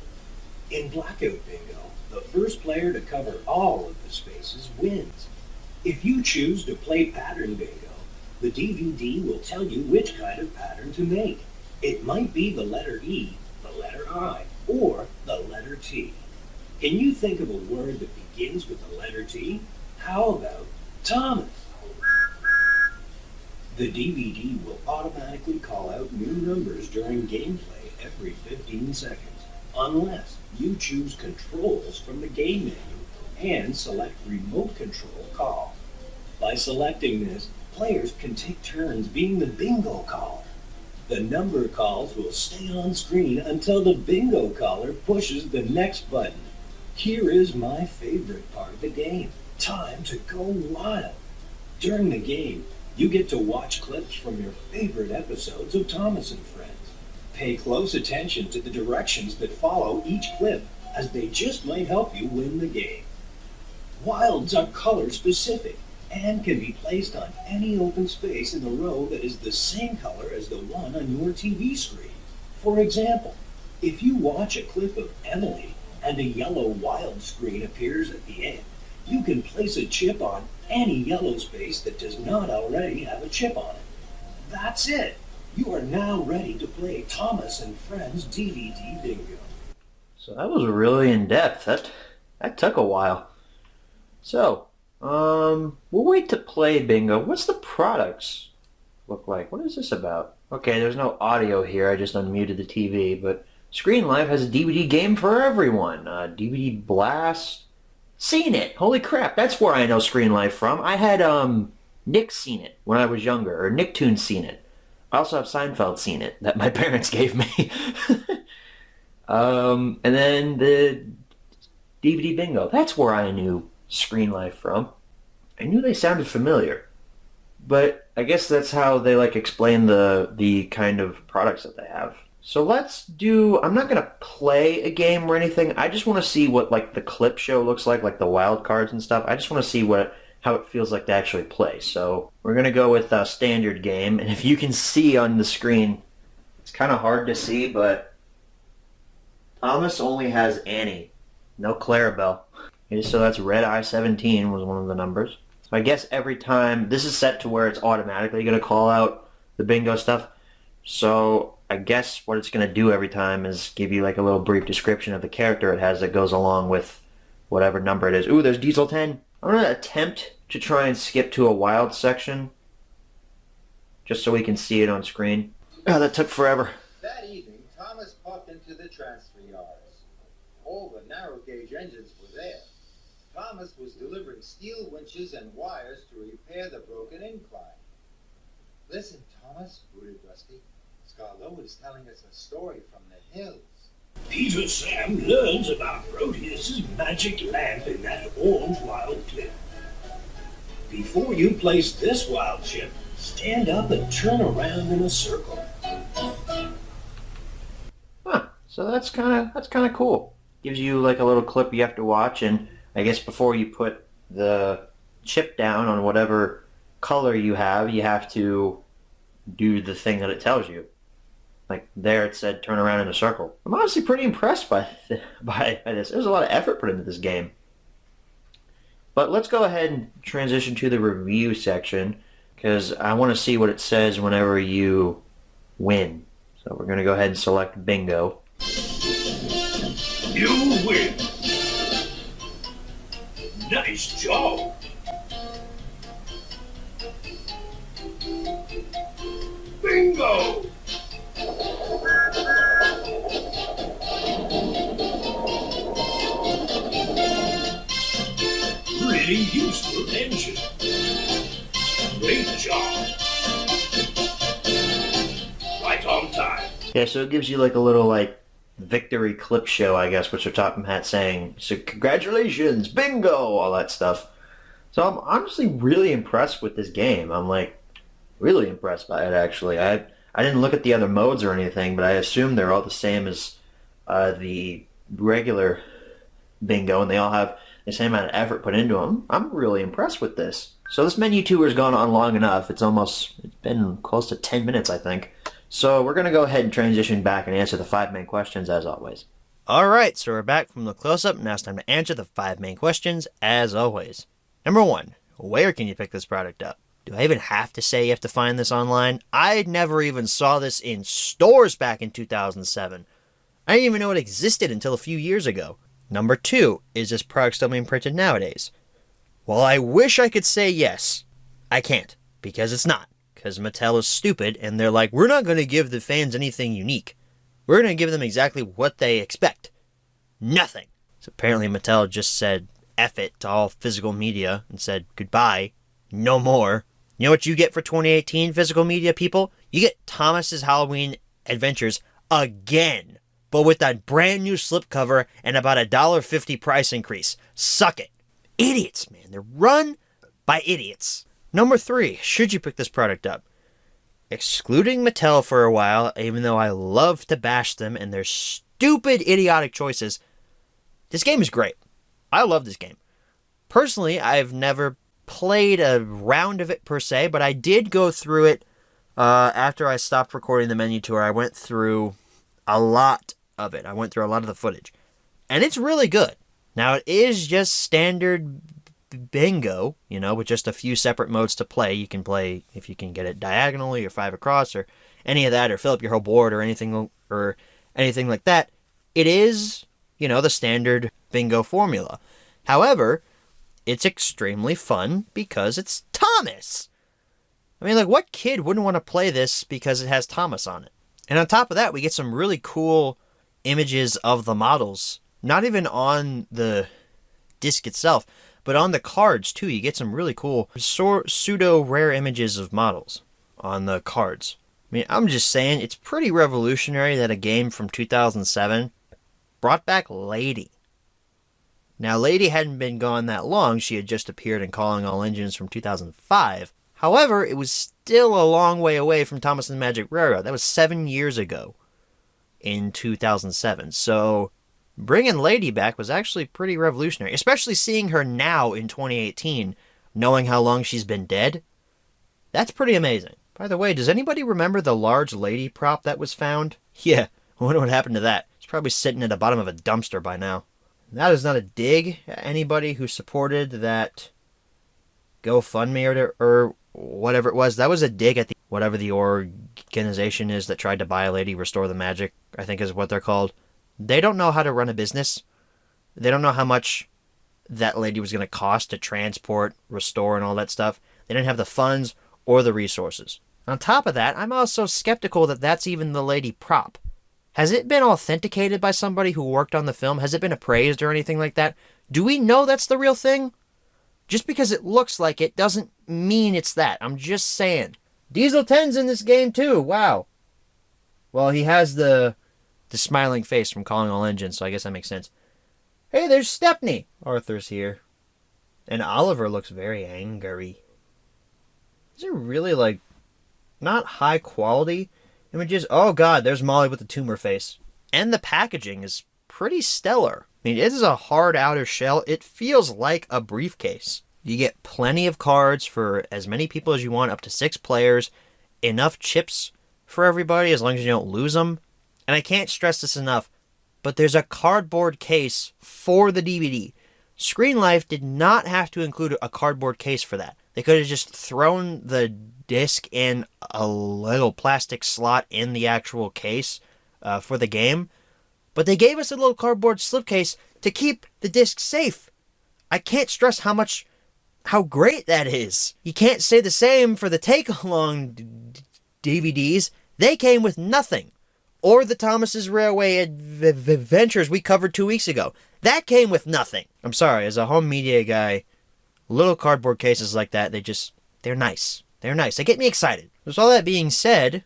In blackout bingo, the first player to cover all of the spaces wins. If you choose to play pattern bingo, the DVD will tell you which kind of pattern to make. It might be the letter E, the letter I, or the letter T. Can you think of a word that begins with the letter T? How about Thomas? The DVD will automatically call out new numbers during gameplay every 15 seconds, unless you choose controls from the game menu and select remote control call. By selecting this, players can take turns being the bingo caller. The number calls will stay on screen until the bingo caller pushes the next button. Here is my favorite part of the game. Time to go wild. During the game, you get to watch clips from your favorite episodes of Thomas and Friends. Pay close attention to the directions that follow each clip, as they just might help you win the game. Wilds are color specific and can be placed on any open space in the row that is the same color as the one on your TV screen. For example, if you watch a clip of Emily and a yellow wild screen appears at the end, you can place a chip on any yellow space that does not already have a chip on it. That's it. You are now ready to play Thomas and Friends DVD Bingo. So that was really in-depth. That took a while. So, we'll wait to play bingo. What's the products look like? What is this about? Okay, there's no audio here. I just unmuted the TV, but Screen Life has a DVD game for everyone. DVD Blast. Seen it. Holy crap, that's where I know Screen Life from. I had Nick seen it when I was younger, or Nicktoons seen it. I also have Seinfeld seen it that my parents gave me. And then the DVD Bingo. That's where I knew Screen Life from. I knew they sounded familiar. But I guess that's how they explain the kind of products that they have. So let's do, I'm not going to play a game or anything. I just want to see what the clip show looks like the wild cards and stuff. I just want to see how it feels like to actually play. So we're going to go with a standard game. And if you can see on the screen, it's kind of hard to see, but Thomas only has Annie. No Clarabelle. Okay, so that's Red Eye 17 was one of the numbers. So I guess every time, this is set to where it's automatically going to call out the bingo stuff. So I guess what it's going to do every time is give you a little brief description of the character it has that goes along with whatever number it is. Ooh, there's Diesel 10. I'm going to attempt to try and skip to a wild section just so we can see it on screen. Oh, that took forever. That evening, Thomas popped into the transfer yards. All the narrow gauge engines were there. Thomas was delivering steel winches and wires to repair the broken incline. Listen, Thomas, rooted Rusty. Scarlo is telling us a story from the hills. Peter Sam learns about Proteus's magic lamp in that orange wild clip. Before you place this wild chip, stand up and turn around in a circle. Huh. So that's kind of cool. Gives you a little clip you have to watch, and I guess before you put the chip down on whatever color you have to do the thing that it tells you. There it said turn around in a circle. I'm honestly pretty impressed by this. There's a lot of effort put into this game. But let's go ahead and transition to the review section, because I want to see what it says whenever you win. So we're going to go ahead and select bingo. You win. Nice job. Bingo! Really useful engine. Great job. Right on time. Yeah, so it gives you a little victory clip show, I guess, which are Topham Hatt saying, so congratulations, bingo, all that stuff. So I'm honestly really impressed with this game. I'm really impressed by it, actually. I didn't look at the other modes or anything, but I assume they're all the same as the regular bingo, and they all have the same amount of effort put into them. I'm really impressed with this. So this menu tour has gone on long enough. It's been close to 10 minutes, I think. So we're going to go ahead and transition back and answer the 5 main questions as always. Alright, so we're back from the close-up. Now it's time to answer the 5 main questions as always. Number 1, where can you pick this product up? Do I even have to say you have to find this online? I never even saw this in stores back in 2007. I didn't even know it existed until a few years ago. Number 2, is this product still being printed nowadays? Well, I wish I could say yes. I can't, because it's not. Because Mattel is stupid, and they're like, we're not going to give the fans anything unique. We're going to give them exactly what they expect. Nothing. So apparently Mattel just said F it to all physical media and said goodbye. No more. You know what you get for 2018 physical media, people? You get Thomas's Halloween Adventures again, but with that brand new slipcover and about a $1.50 price increase. Suck it. Idiots, man. They're run by idiots. Number 3, should you pick this product up? Excluding Mattel for a while, even though I love to bash them and their stupid, idiotic choices, this game is great. I love this game. Personally, I've never played a round of it per se, but I did go through it after I stopped recording the menu tour. I went through a lot of it. I went through a lot of the footage. And it's really good. Now, it is just standard bingo, with just a few separate modes to play. You can play, if you can get it diagonally or 5 across or any of that, or fill up your whole board or anything like that. It is, the standard bingo formula. However, it's extremely fun because it's Thomas. I mean, like, what kid wouldn't want to play this because it has Thomas on it? And on top of that, we get some really cool images of the models. Not even on the disc itself, but on the cards, too. You get some really cool pseudo-rare images of models on the cards. I mean, I'm just saying, it's pretty revolutionary that a game from 2007 brought back Lady. Now, Lady hadn't been gone that long. She had just appeared in Calling All Engines from 2005. However, it was still a long way away from Thomas and the Magic Railroad. That was 7 years ago in 2007. So bringing Lady back was actually pretty revolutionary, especially seeing her now in 2018, knowing how long she's been dead. That's pretty amazing. By the way, does anybody remember the large Lady prop that was found? Yeah, I wonder what happened to that. It's probably sitting at the bottom of a dumpster by now. That is not a dig at anybody who supported that GoFundMe or whatever it was. That was a dig at whatever the organization is that tried to buy a Lady, Restore the Magic, I think is what they're called. They don't know how to run a business. They don't know how much that Lady was going to cost to transport, restore, and all that stuff. They didn't have the funds or the resources. On top of that, I'm also skeptical that that's even the Lady prop. Has it been authenticated by somebody who worked on the film? Has it been appraised or anything like that? Do we know that's the real thing? Just because it looks like it doesn't mean it's that. I'm just saying. Diesel 10's in this game too. Wow. Well, he has the smiling face from Calling All Engines, so I guess that makes sense. Hey, there's Stepney. Arthur's here. And Oliver looks very angry. These are really, like, not high quality images. Oh god, there's Molly with the tumor face. And the packaging is pretty stellar. I mean, it is a hard outer shell. It feels like a briefcase. You get plenty of cards for as many people as you want, up to 6 players. Enough chips for everybody as long as you don't lose them. And I can't stress this enough, but there's a cardboard case for the DVD. Screen Life did not have to include a cardboard case for that. They could have just thrown the disc in a little plastic slot in the actual case for the game. But they gave us a little cardboard slipcase to keep the disc safe. I can't stress how great that is. You can't say the same for the Takealong DVDs. They came with nothing. Or the Thomas's Railway Adventures we covered 2 weeks ago. That came with nothing. I'm sorry, as a home media guy, little cardboard cases like that, they're nice. They're nice. They get me excited. With all that being said,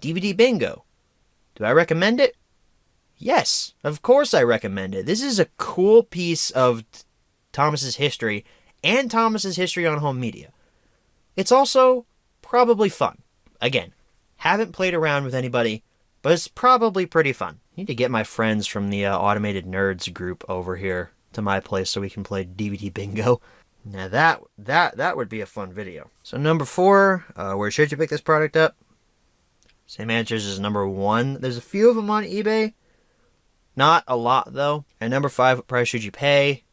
DVD Bingo. Do I recommend it? Yes, of course I recommend it. This is a cool piece of Thomas's history and Thomas's history on home media. It's also probably fun. Again, haven't played around with anybody, but it's probably pretty fun. I need to get my friends from the Automated Nerds group over here to my place so we can play DVD Bingo. Now that would be a fun video. So number 4, where should you pick this product up? Same answers as number 1. There's a few of them on eBay. Not a lot though. And number 5, what price should you pay?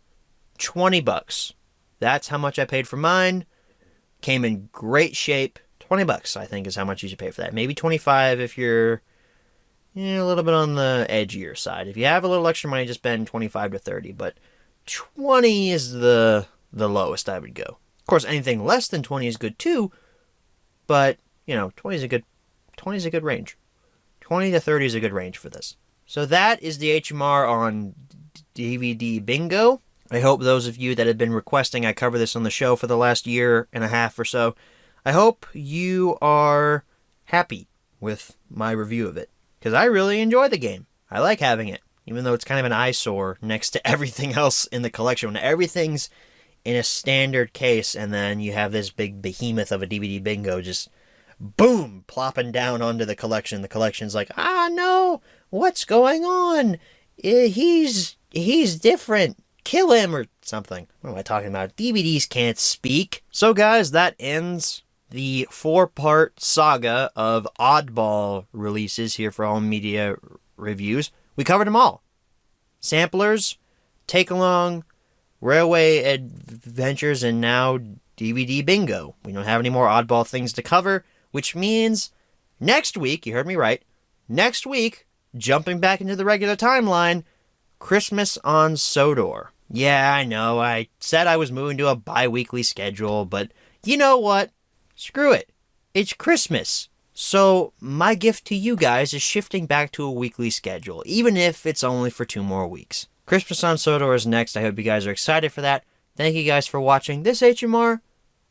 $20. That's how much I paid for mine. Came in great shape. $20 I think is how much you should pay for that. Maybe $25 if you're a little bit on the edgier side. If you have a little extra money, just spend $25 to $30. But $20 is the lowest I would go. Of course, anything less than $20 is good too. But $20 is a good range. $20 to $30 is a good range for this. So that is the HMR on DVD Bingo. I hope those of you that have been requesting I cover this on the show for the last year and a half or so, I hope you are happy with my review of it. Because I really enjoy the game. I like having it. Even though it's kind of an eyesore next to everything else in the collection. When everything's in a standard case and then you have this big behemoth of a DVD Bingo just boom, plopping down onto the collection. The collection's like, no, what's going on? He's different. Kill him or something. What am I talking about? DVDs can't speak. So guys, that ends the 4-part saga of oddball releases here for Home Media Reviews. We covered them all. Samplers, Takealong, Railway Adventures, and now DVD Bingo. We don't have any more oddball things to cover, which means next week, you heard me right, next week, jumping back into the regular timeline, Christmas on Sodor. Yeah, I know, I said I was moving to a bi-weekly schedule, but you know what? Screw it. It's Christmas. So my gift to you guys is shifting back to a weekly schedule, even if it's only for 2 more weeks. Christmas on Sodor is next. I hope you guys are excited for that. Thank you guys for watching this HMR.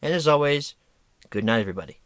And as always, good night, everybody.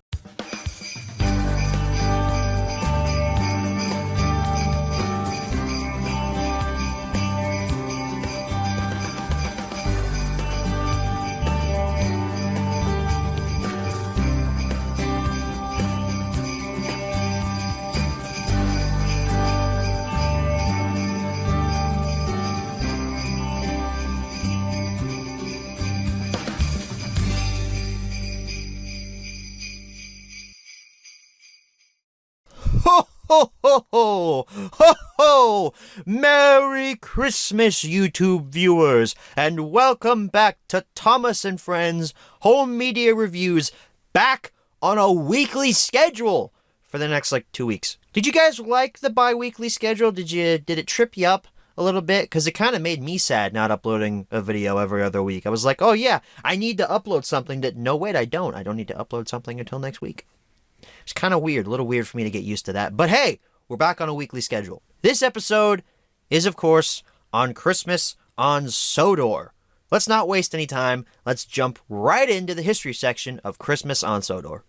Ho, ho, ho, ho! Ho, ho! Merry Christmas, YouTube viewers, and welcome back to Thomas and Friends Home Media Reviews, back on a weekly schedule for the next, 2 weeks. Did you guys like the bi-weekly schedule? Did it trip you up a little bit? Because it kind of made me sad not uploading a video every other week. I was like, oh yeah, I need to upload something that, no wait, I don't need to upload something until next week. It's kind of weird, a little weird for me to get used to that. But hey, we're back on a weekly schedule. This episode is, of course, on Christmas on Sodor. Let's not waste any time. Let's jump right into the history section of Christmas on Sodor.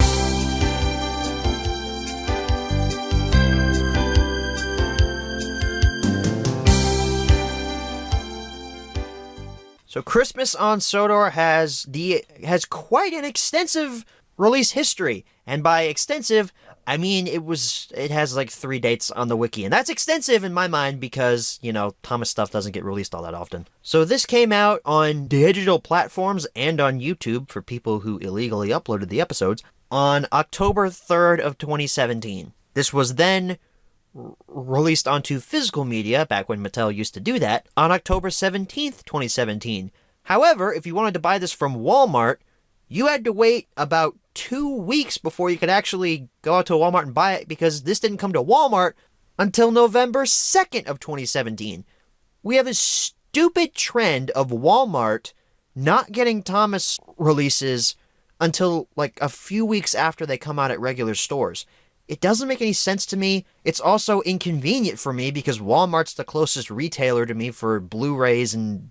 So Christmas on Sodor has quite an extensive release history, and by extensive, I mean it has 3 dates on the wiki, and that's extensive in my mind because, Thomas stuff doesn't get released all that often. So this came out on digital platforms and on YouTube for people who illegally uploaded the episodes on October 3rd of 2017. This was then released onto physical media, back when Mattel used to do that, on October 17th, 2017. However, if you wanted to buy this from Walmart, you had to wait about 2 weeks before you could actually go out to Walmart and buy it, because this didn't come to Walmart until November 2nd of 2017. We have a stupid trend of Walmart not getting Thomas releases until a few weeks after they come out at regular stores. It doesn't make any sense to me. It's also inconvenient for me because Walmart's the closest retailer to me for Blu-rays and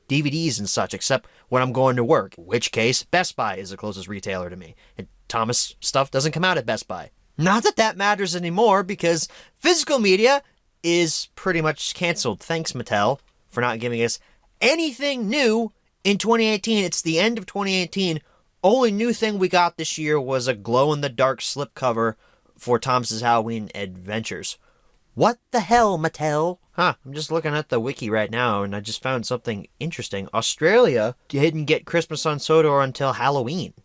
DVDs and such, except when I'm going to work, in which case Best Buy is the closest retailer to me. And Thomas stuff doesn't come out at Best Buy. Not that that matters anymore, because physical media is pretty much canceled. Thanks, Mattel, for not giving us anything new in 2018. It's the end of 2018. Only new thing we got this year was a glow-in-the-dark slipcover for Thomas's Halloween Adventures. What the hell, Mattel? I'm just looking at the wiki right now, and I just found something interesting. Australia didn't get Christmas on Sodor until Halloween,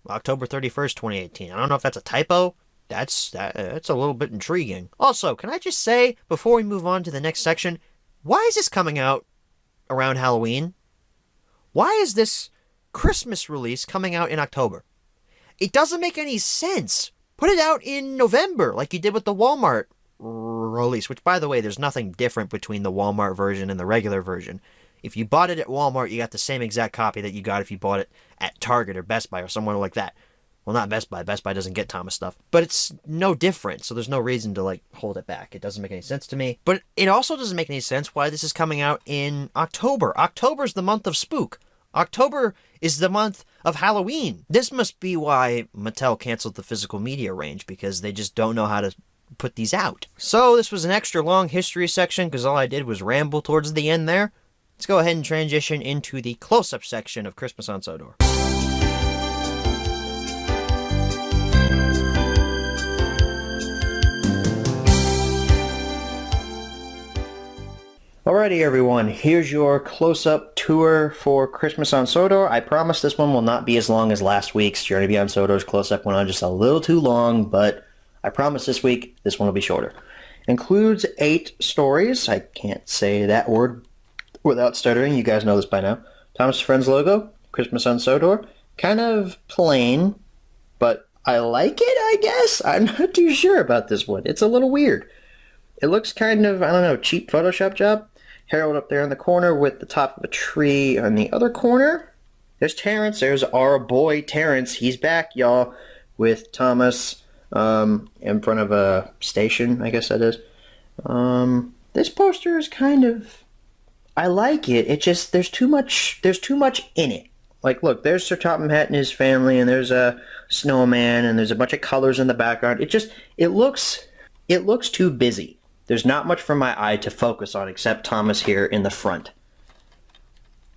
October 31st, 2018. I don't know if that's a typo. That's a little bit intriguing. Also, can I just say, before we move on to the next section, why is this coming out around Halloween? Why is this Christmas release coming out in October? It doesn't make any sense. Put it out in November, like you did with the Walmart release, which, by the way, there's nothing different between the Walmart version and the regular version. If you bought it at Walmart, you got the same exact copy that you got if you bought it at Target or Best Buy or somewhere like that. Well, not Best Buy. Best Buy doesn't get Thomas stuff. But it's no different, so there's no reason to, hold it back. It doesn't make any sense to me. But it also doesn't make any sense why this is coming out in October. October's the month of spook. October is the month of Halloween. This must be why Mattel canceled the physical media range, because they just don't know how to put these out. So this was an extra long history section, because all I did was ramble towards the end there. Let's go ahead and transition into the close-up section of Christmas on Sodor. Alrighty everyone, here's your close-up tour for Christmas on Sodor. I promise this one will not be as long as last week's Journey Beyond Sodor's close-up went on just a little too long, but I promise this week this one will be shorter. Includes 8 stories. I can't say that word without stuttering, you guys know this by now. Thomas Friends logo, Christmas on Sodor. Kind of plain, but I like it, I guess. I'm not too sure about this one. It's a little weird. It looks kind of, I don't know, cheap Photoshop job. Harold up there in the corner with the top of a tree on the other corner. There's Terrence. There's our boy Terrence. He's back, y'all. with Thomas in front of a station, I guess that is. This poster is kind of... I like it. It just, there's too much in it. Like, look, there's Sir Topham Hatt and his family, and there's a snowman, and there's a bunch of colors in the background. It looks too busy. There's not much for my eye to focus on except Thomas here in the front.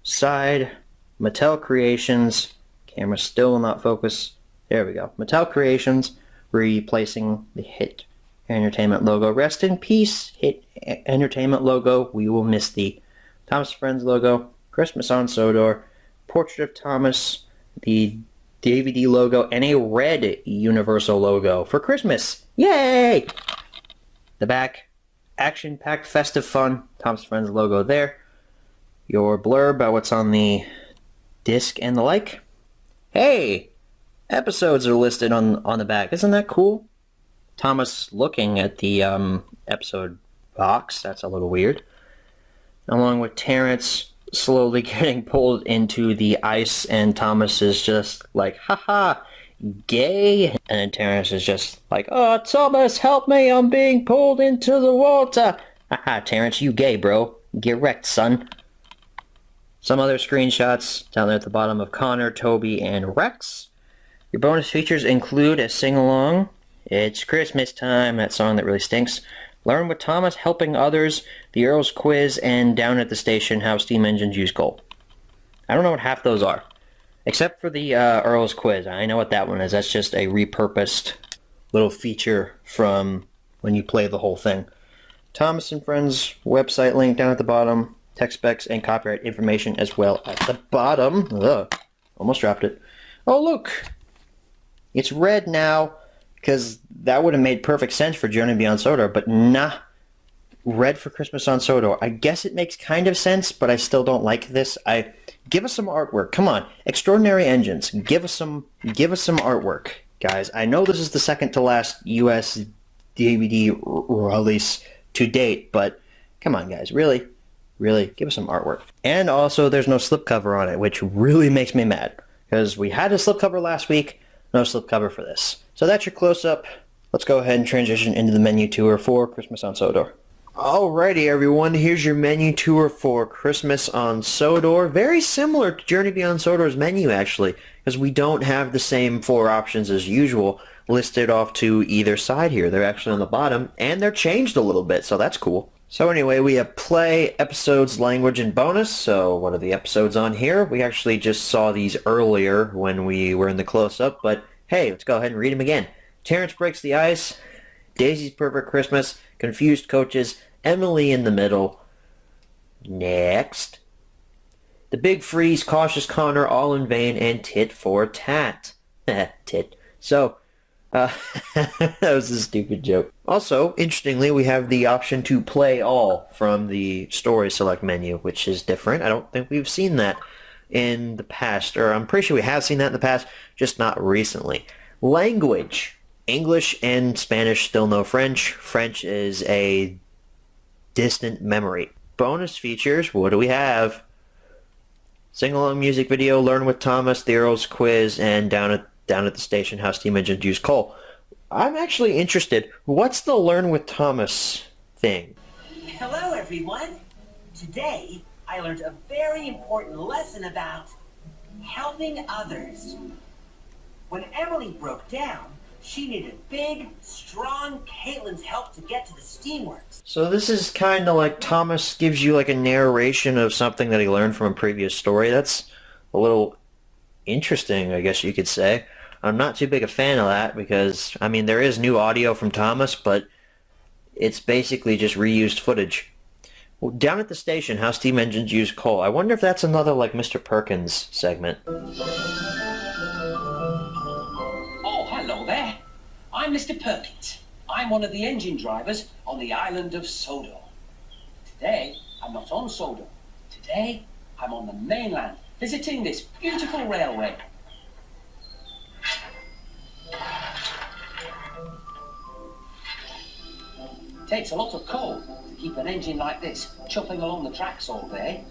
Side, Mattel Creations, camera still will not focus. There we go. Mattel Creations, replacing the Hit Entertainment logo. Rest in peace, Hit Entertainment logo. We will miss thee. Thomas Friends logo, Christmas on Sodor, Portrait of Thomas, the DVD logo, and a red Universal logo for Christmas. Yay! The back, action-packed festive fun, Thomas Friends logo there. Your blurb about what's on the disc and the like. Hey! Episodes are listed on the back. Isn't that cool? Thomas looking at the episode box. That's a little weird. Along with Terrence slowly getting pulled into the ice, and Thomas is just like, haha, gay. And then Terrence is just like, oh, Thomas, help me, I'm being pulled into the water. Haha, Terrence, you gay, bro. Get wrecked, son. Some other screenshots down there at the bottom of Connor, Toby, and Rex. Your bonus features include a sing-along, It's Christmas Time, that song that really stinks, Learn with Thomas, Helping Others, the Earl's Quiz, and Down at the Station, How Steam Engines Use Coal. I don't know what half those are. Except for the Earl's Quiz. I know what that one is. That's just a repurposed little feature from when you play the whole thing. Thomas and Friends website link down at the bottom. Tech specs and copyright information as well at the bottom. Ugh, almost dropped it. Oh, look! It's red now, because that would have made perfect sense for Journey Beyond Sodor, but nah. Red for Christmas on Sodor. I guess it makes kind of sense, but I still don't like this. Give us some artwork. Come on. Extraordinary Engines. Give us some artwork, guys. I know this is the second to last US DVD release to date, but come on, guys. Really, give us some artwork. And also, there's no slipcover on it, which really makes me mad, because we had a slipcover last week, no slipcover for this. So that's your close-up. Let's go ahead and transition into the menu tour for Christmas on Sodor. Alrighty, everyone, here's your menu tour for Christmas on Sodor. Very similar to Journey Beyond Sodor's menu, actually, because we don't have the same 4 options as usual listed off to either side here. They're actually on the bottom, and they're changed a little bit, so that's cool. So anyway, we have play, episodes, language, and bonus. So what are the episodes on here? We actually just saw these earlier when we were in the close-up, but hey, let's go ahead and read them again. Terrence Breaks the Ice, Daisy's Perfect Christmas, Confused Coaches, Emily in the Middle. Next. The Big Freeze, Cautious Connor, All in Vain, and Tit for Tat. Tit. So, that was a stupid joke. Also, interestingly, we have the option to play all from the Story Select menu, which is different. I don't think we've seen that in the past, or I'm pretty sure we have seen that in the past, just not recently. Language. English and Spanish, still no French. French is a distant memory. Bonus features, what do we have? Sing-along music video, Learn with Thomas, the Earl's Quiz, and Down at the Station, How Steam Engines Use Coal. I'm actually interested. What's the Learn with Thomas thing? Hello, everyone. Today, I learned a very important lesson about helping others. When Emily broke down, she needed big, strong Caitlin's help to get to the steamworks. So this is kind of like Thomas gives you like a narration of something that he learned from a previous story. That's a little interesting, I guess you could say. I'm not too big a fan of that because, I mean, there is new audio from Thomas, but it's basically just reused footage. Well, Down at the Station, How Steam Engines Use Coal. I wonder if that's another, like, Mr. Perkins segment. Oh, hello there. I'm Mr. Perkins. I'm one of the engine drivers on the island of Sodor. Today, I'm not on Sodor. Today, I'm on the mainland, visiting this beautiful railway. Takes a lot of coal to keep an engine like this chopping along the tracks all day,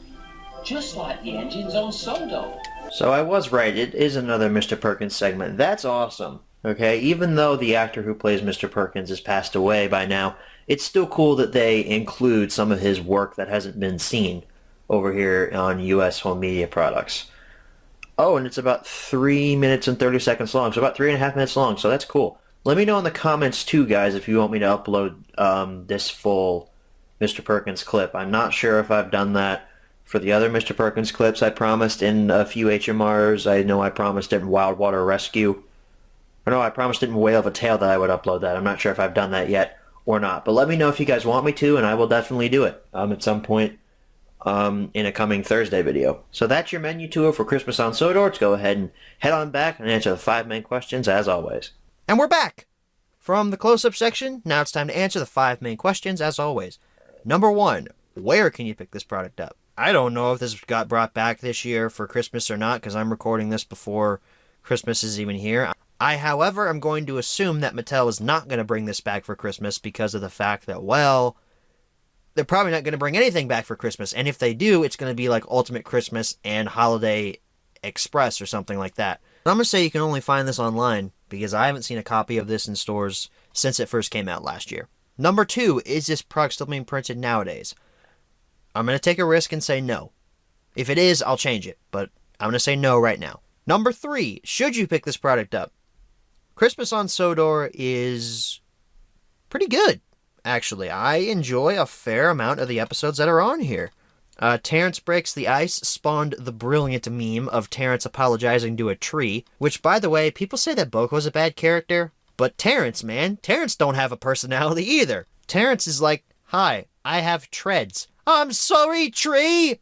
just like the engines on Sodor. So I was right, it is another Mr. Perkins segment. That's awesome. Okay, even though the actor who plays Mr. Perkins has passed away by now, it's still cool that they include some of his work that hasn't been seen over here on U.S. home media products. Oh, and it's about 3 minutes and 30 seconds long, so about 3.5 minutes long, so that's cool. Let me know in the comments too, guys, if you want me to upload this full Mr. Perkins clip. I'm not sure if I've done that for the other Mr. Perkins clips I promised in a few HMRs. I know I promised it in Wild Water Rescue. Or no, I promised it in Whale of a Tale that I would upload that. I'm not sure if I've done that yet or not. But let me know if you guys want me to, and I will definitely do it at some point in a coming Thursday video. So that's your menu tour for Christmas on Sodor. Let's go ahead and head on back and answer the 5 main questions as always. And we're back from the close-up section. Now it's time to answer the 5 main questions as always. Number 1, where can you pick this product up? I don't know if this got brought back this year for Christmas or not, because I'm recording this before Christmas is even here. I, however, am going to assume that Mattel is not going to bring this back for Christmas because of the fact that, well, they're probably not going to bring anything back for Christmas. And if they do, it's going to be like Ultimate Christmas and Holiday Express or something like that. I'm going to say you can only find this online because I haven't seen a copy of this in stores since it first came out last year. Number 2, is this product still being printed nowadays? I'm going to take a risk and say no. If it is, I'll change it, but I'm going to say no right now. Number 3, should you pick this product up? Christmas on Sodor is pretty good, actually. I enjoy a fair amount of the episodes that are on here. Terrence Breaks the Ice spawned the brilliant meme of Terrence apologizing to a tree, which, by the way, people say that Boko's a bad character, but Terrence, man, Terrence don't have a personality either. Terrence is like, hi, I have treads. I'm sorry, tree! You're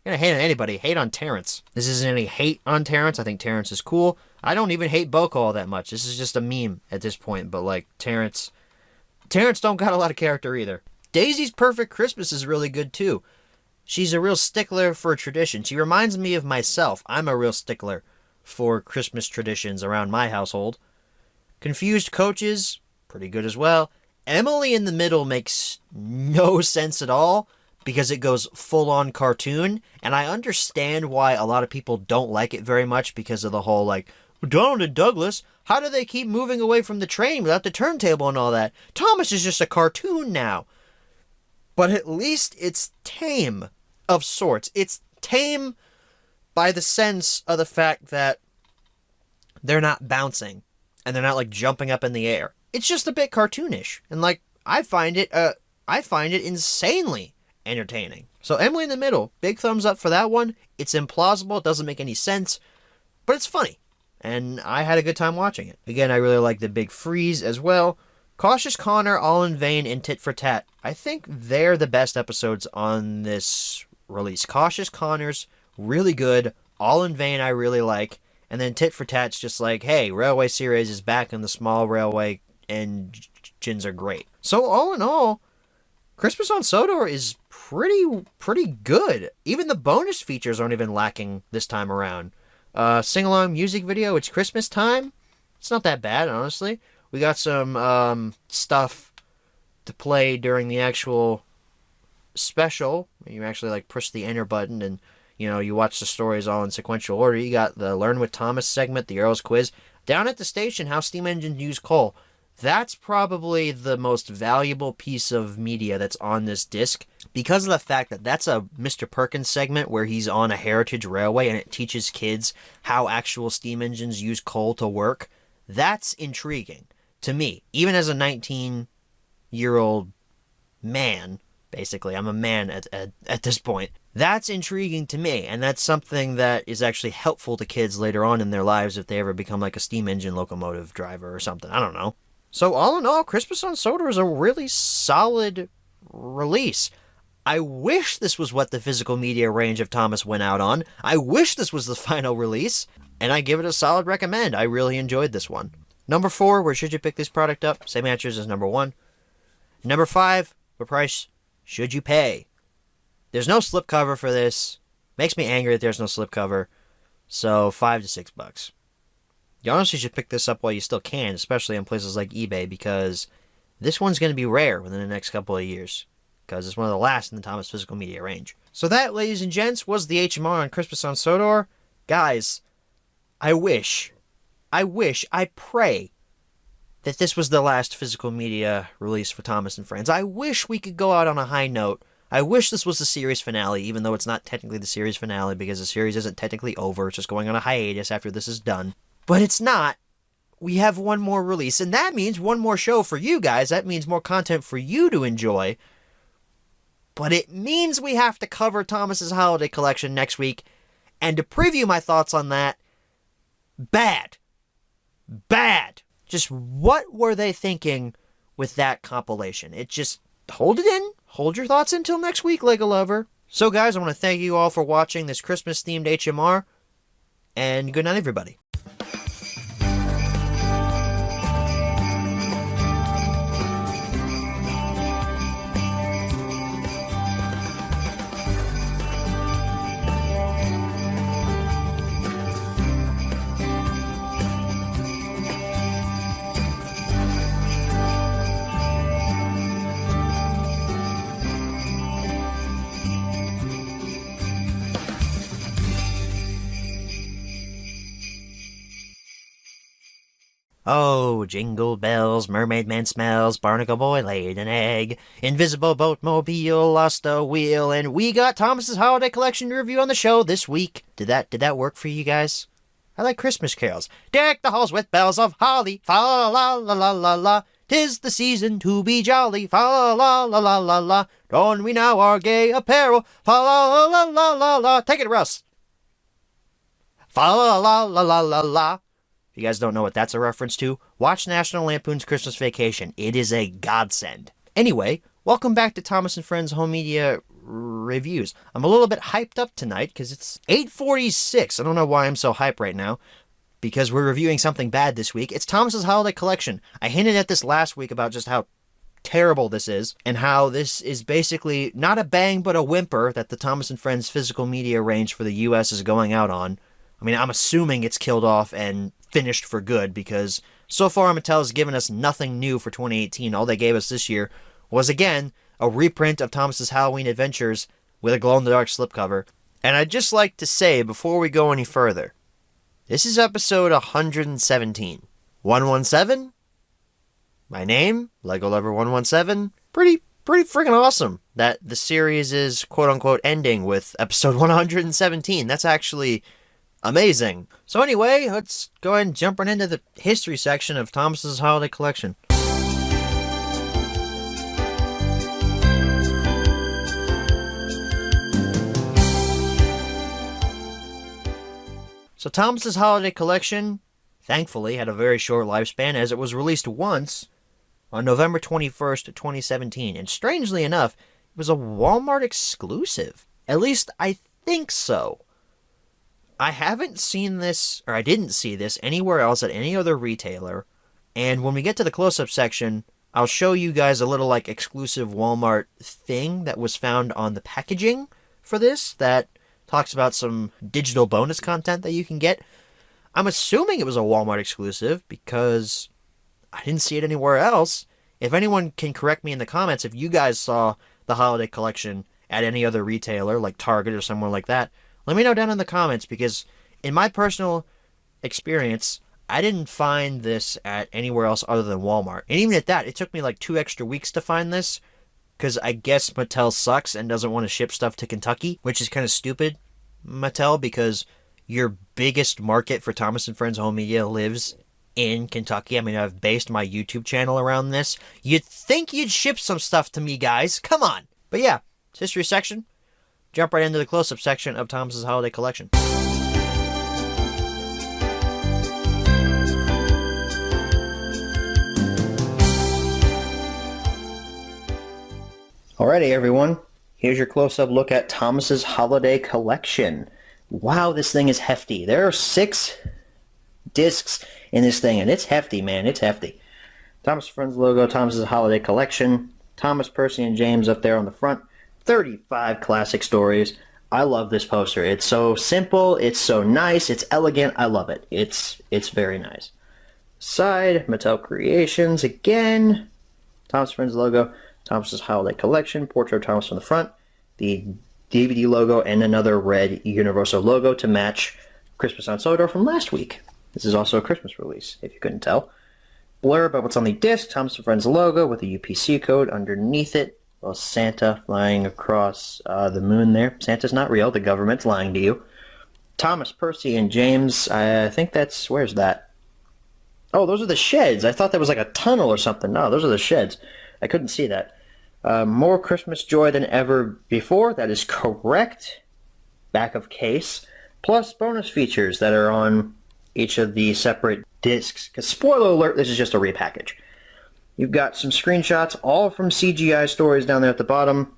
gonna hate on anybody, hate on Terrence. This isn't any hate on Terrence, I think Terrence is cool. I don't even hate Boko all that much. This is just a meme at this point, but like, Terrence don't got a lot of character either. Daisy's Perfect Christmas is really good too. She's a real stickler for tradition. She reminds me of myself. I'm a real stickler for Christmas traditions around my household. Confused Coaches, pretty good as well. Emily in the Middle makes no sense at all because it goes full-on cartoon, and I understand why a lot of people don't like it very much because of the whole, like, Donald and Douglas, how do they keep moving away from the train without the turntable and all that? Thomas is just a cartoon now. But at least it's tame of sorts. It's tame by the sense of the fact that they're not bouncing and they're not like jumping up in the air. It's just a bit cartoonish, and like I find it insanely entertaining. So Emily in the Middle, big thumbs up for that one. It's implausible, it doesn't make any sense, but it's funny, and I had a good time watching it. Again, I really like the Big Freeze as well. Cautious Connor, All in Vain, and Tit for Tat. I think they're the best episodes on this release. Cautious Connor's really good. All in Vain I really like. And then Tit for Tat's just like, hey, Railway Series is back in the small railway engines are great. So all in all, Christmas on Sodor is pretty good. Even the bonus features aren't even lacking this time around. Sing-along music video, it's Christmas time. It's not that bad, honestly. We got some stuff to play during the actual special. You actually like push the enter button and you watch the stories all in sequential order. You got the Learn with Thomas segment, the Earl's Quiz. Down at the station, how steam engines use coal. That's probably the most valuable piece of media that's on this disc because of the fact that that's a Mr. Perkins segment where he's on a heritage railway and it teaches kids how actual steam engines use coal to work. That's intriguing to me, even as a 19-year-old man. Basically, I'm a man at this point. That's intriguing to me, and that's something that is actually helpful to kids later on in their lives if they ever become like a steam engine locomotive driver or something. I don't know. So all in all, Christmas on Sodor is a really solid release. I wish this was what the physical media range of Thomas went out on. I wish this was the final release, and I give it a solid recommend. I really enjoyed this one. Number 4, where should you pick this product up? Same answers as number 1. Number 5, what price should you pay? There's no slipcover for this. Makes me angry that there's no slipcover. So $5 to $6. You honestly should pick this up while you still can, especially on places like eBay, because this one's going to be rare within the next couple of years, because it's one of the last in the Thomas physical media range. So that, ladies and gents, was the HMR on Christmas on Sodor. Guys, I wish, I pray that this was the last physical media release for Thomas and Friends. I wish we could go out on a high note. I wish this was the series finale, even though it's not technically the series finale because the series isn't technically over. It's just going on a hiatus after this is done. But it's not. We have one more release, and that means one more show for you guys. That means more content for you to enjoy. But it means we have to cover Thomas's Holiday Collection next week. And to preview my thoughts on that, bad. Bad. Just what were they thinking with that compilation? It just, hold it in. Hold your thoughts until next week, Lego Lover. So guys, I want to thank you all for watching this Christmas-themed HMR. And good night, everybody. Oh, jingle bells, mermaid man smells, barnacle boy laid an egg, invisible boat mobile lost a wheel, and we got Thomas's Holiday Collection review on the show this week. Did that work for you guys? I like Christmas carols. Deck the halls with bells of holly, fa la la la la la la. 'Tis the season to be jolly, fa la la la la la la. Don we now our gay apparel, fa la la la la la. Take it, Russ. Fa la la la la la la. If you guys don't know what that's a reference to, watch National Lampoon's Christmas Vacation. It is a godsend. Anyway, welcome back to Thomas and Friends Home Media Reviews. I'm a little bit hyped up tonight because it's 8:46. I don't know why I'm so hyped right now, because we're reviewing something bad this week. It's Thomas's Holiday Collection. I hinted at this last week about just how terrible this is, and how this is basically not a bang but a whimper that the Thomas and Friends physical media range for the US is going out on. I mean, I'm assuming it's killed off and finished for good, because so far Mattel has given us nothing new for 2018. All they gave us this year was, again, a reprint of Thomas's Halloween Adventures with a glow-in-the-dark slipcover. And I'd just like to say, before we go any further, this is episode 117. 117? My name, Lego Lover 117. Pretty freaking awesome that the series is quote-unquote ending with episode 117. That's actually amazing. So anyway, let's go ahead and jump right into the history section of Thomas's Holiday Collection. So Thomas's Holiday Collection, thankfully, had a very short lifespan, as it was released once on November 21st, 2017. And strangely enough, it was a Walmart exclusive. At least I think so. I haven't seen this, or I didn't see this anywhere else at any other retailer. And when we get to the close-up section, I'll show you guys a little exclusive Walmart thing that was found on the packaging for this that talks about some digital bonus content that you can get. I'm assuming it was a Walmart exclusive because I didn't see it anywhere else. If anyone can correct me in the comments if you guys saw the Holiday Collection at any other retailer like Target or somewhere like that, let me know down in the comments, because in my personal experience, I didn't find this at anywhere else other than Walmart. And even at that, it took me 2 extra weeks to find this, because I guess Mattel sucks and doesn't want to ship stuff to Kentucky, which is kind of stupid, Mattel, because your biggest market for Thomas and Friends Home Media lives in Kentucky. I mean, I've based my YouTube channel around this. You'd think you'd ship some stuff to me, guys. Come on. But yeah, it's history section. Jump right into the close-up section of Thomas's Holiday Collection. Alrighty, everyone. Here's your close-up look at Thomas's Holiday Collection. Wow, this thing is hefty. There are 6 discs in this thing, and it's hefty, man. It's hefty. Thomas Friends logo, Thomas's Holiday Collection. Thomas, Percy, and James up there on the front. 35 classic stories. I love this poster. It's so simple. It's so nice. It's elegant. I love it. It's very nice. Side, Mattel Creations again. Thomas Friends logo, Thomas's Holiday Collection. Portrait of Thomas on the front. The DVD logo and another red Universal logo to match Christmas on Sodor from last week. This is also a Christmas release, if you couldn't tell. blurb about what's on the disc. Thomas and Friends logo with a UPC code underneath it. Well, Santa flying across the moon there. Santa's not real. The government's lying to you. Thomas, Percy, and James. I think that's... Where's that? Oh, those are the sheds. I thought that was like a tunnel or something. No, those are the sheds. I couldn't see that. More Christmas joy than ever before. That is correct. Back of case. Plus bonus features that are on each of the separate discs. Because spoiler alert, this is just a repackage. You've got some screenshots, all from CGI Stories down there at the bottom.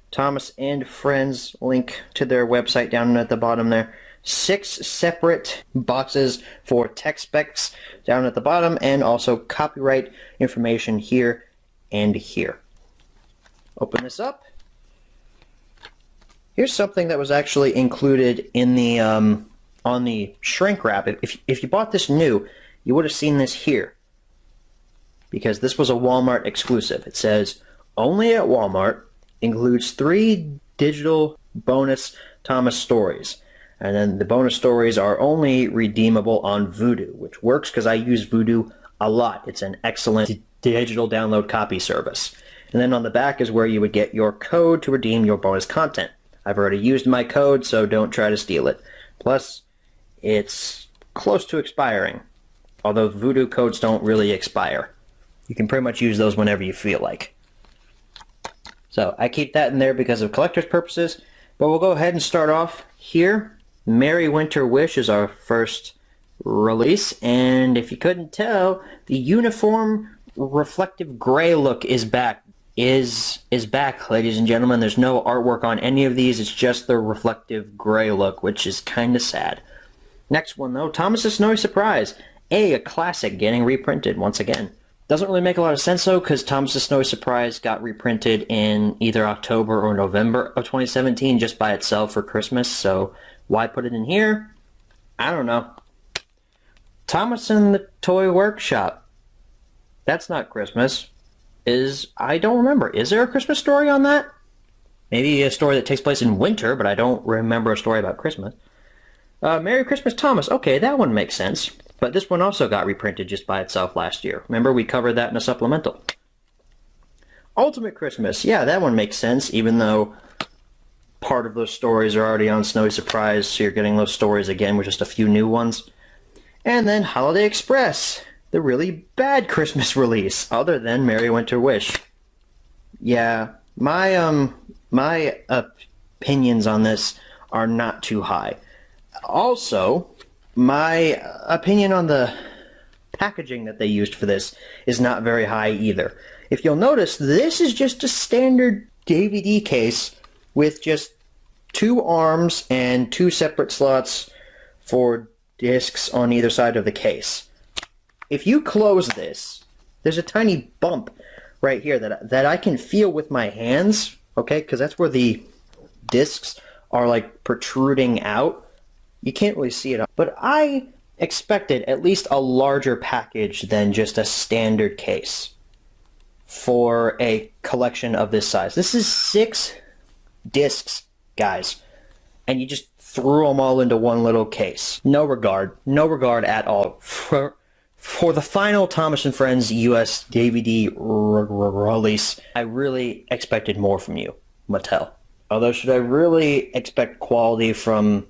Thomas and Friends, link to their website down at the bottom there. 6 separate boxes for tech specs down at the bottom, and also copyright information here and here. Open this up. Here's something that was actually included in the on the shrink wrap. If you bought this new, you would have seen this here, because this was a Walmart exclusive. It says, only at Walmart, includes 3 digital bonus Thomas stories. And then the bonus stories are only redeemable on Vudu, which works because I use Vudu a lot. It's an excellent digital download copy service. And then on the back is where you would get your code to redeem your bonus content. I've already used my code, so don't try to steal it. Plus, it's close to expiring, although Vudu codes don't really expire. You can pretty much use those whenever you feel like. So I keep that in there because of collector's purposes, but we'll go ahead and start off here. Merry Winter Wish is our first release, and if you couldn't tell, the uniform reflective gray look is back. Is back, ladies and gentlemen. There's no artwork on any of these. It's just the reflective gray look, which is kind of sad. Next one, though, Thomas's Snowy Surprise. A classic getting reprinted once again. Doesn't really make a lot of sense, though, because Thomas's Snowy Surprise got reprinted in either October or November of 2017 just by itself for Christmas, so why put it in here? I don't know. Thomas and the Toy Workshop. That's not Christmas. I don't remember. Is there a Christmas story on that? Maybe a story that takes place in winter, but I don't remember a story about Christmas. Merry Christmas, Thomas. Okay, that one makes sense. But this one also got reprinted just by itself last year. Remember, we covered that in a supplemental. Ultimate Christmas. Yeah, that one makes sense, even though part of those stories are already on Snowy Surprise, so you're getting those stories again with just a few new ones. And then Holiday Express, the really bad Christmas release, other than Merry Winter Wish. Yeah, my opinions on this are not too high. Also, my opinion on the packaging that they used for this is not very high either. If you'll notice, this is just a standard DVD case with just 2 arms and 2 separate slots for discs on either side of the case. If you close this, there's a tiny bump right here that I can feel with my hands, okay, because that's where the discs are like protruding out. You can't really see it, but I expected at least a larger package than just a standard case for a collection of this size. This is 6 discs, guys, and you just threw them all into one little case. No regard at all for the final Thomas and Friends US DVD release. I really expected more from you, Mattel. Although, should I really expect quality from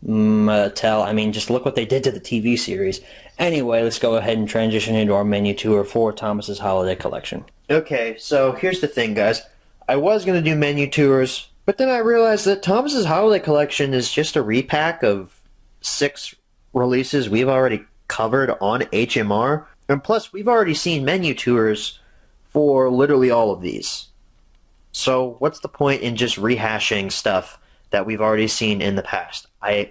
Mattel? I mean, just look what they did to the TV series. Anyway, let's go ahead and transition into our menu tour for Thomas's holiday collection. Okay, so here's the thing, guys. I was going to do menu tours, but then I realized that Thomas's holiday collection is just a repack of 6 releases we've already covered on HMR, and plus we've already seen menu tours for literally all of these. So what's the point in just rehashing stuff that we've already seen in the past? I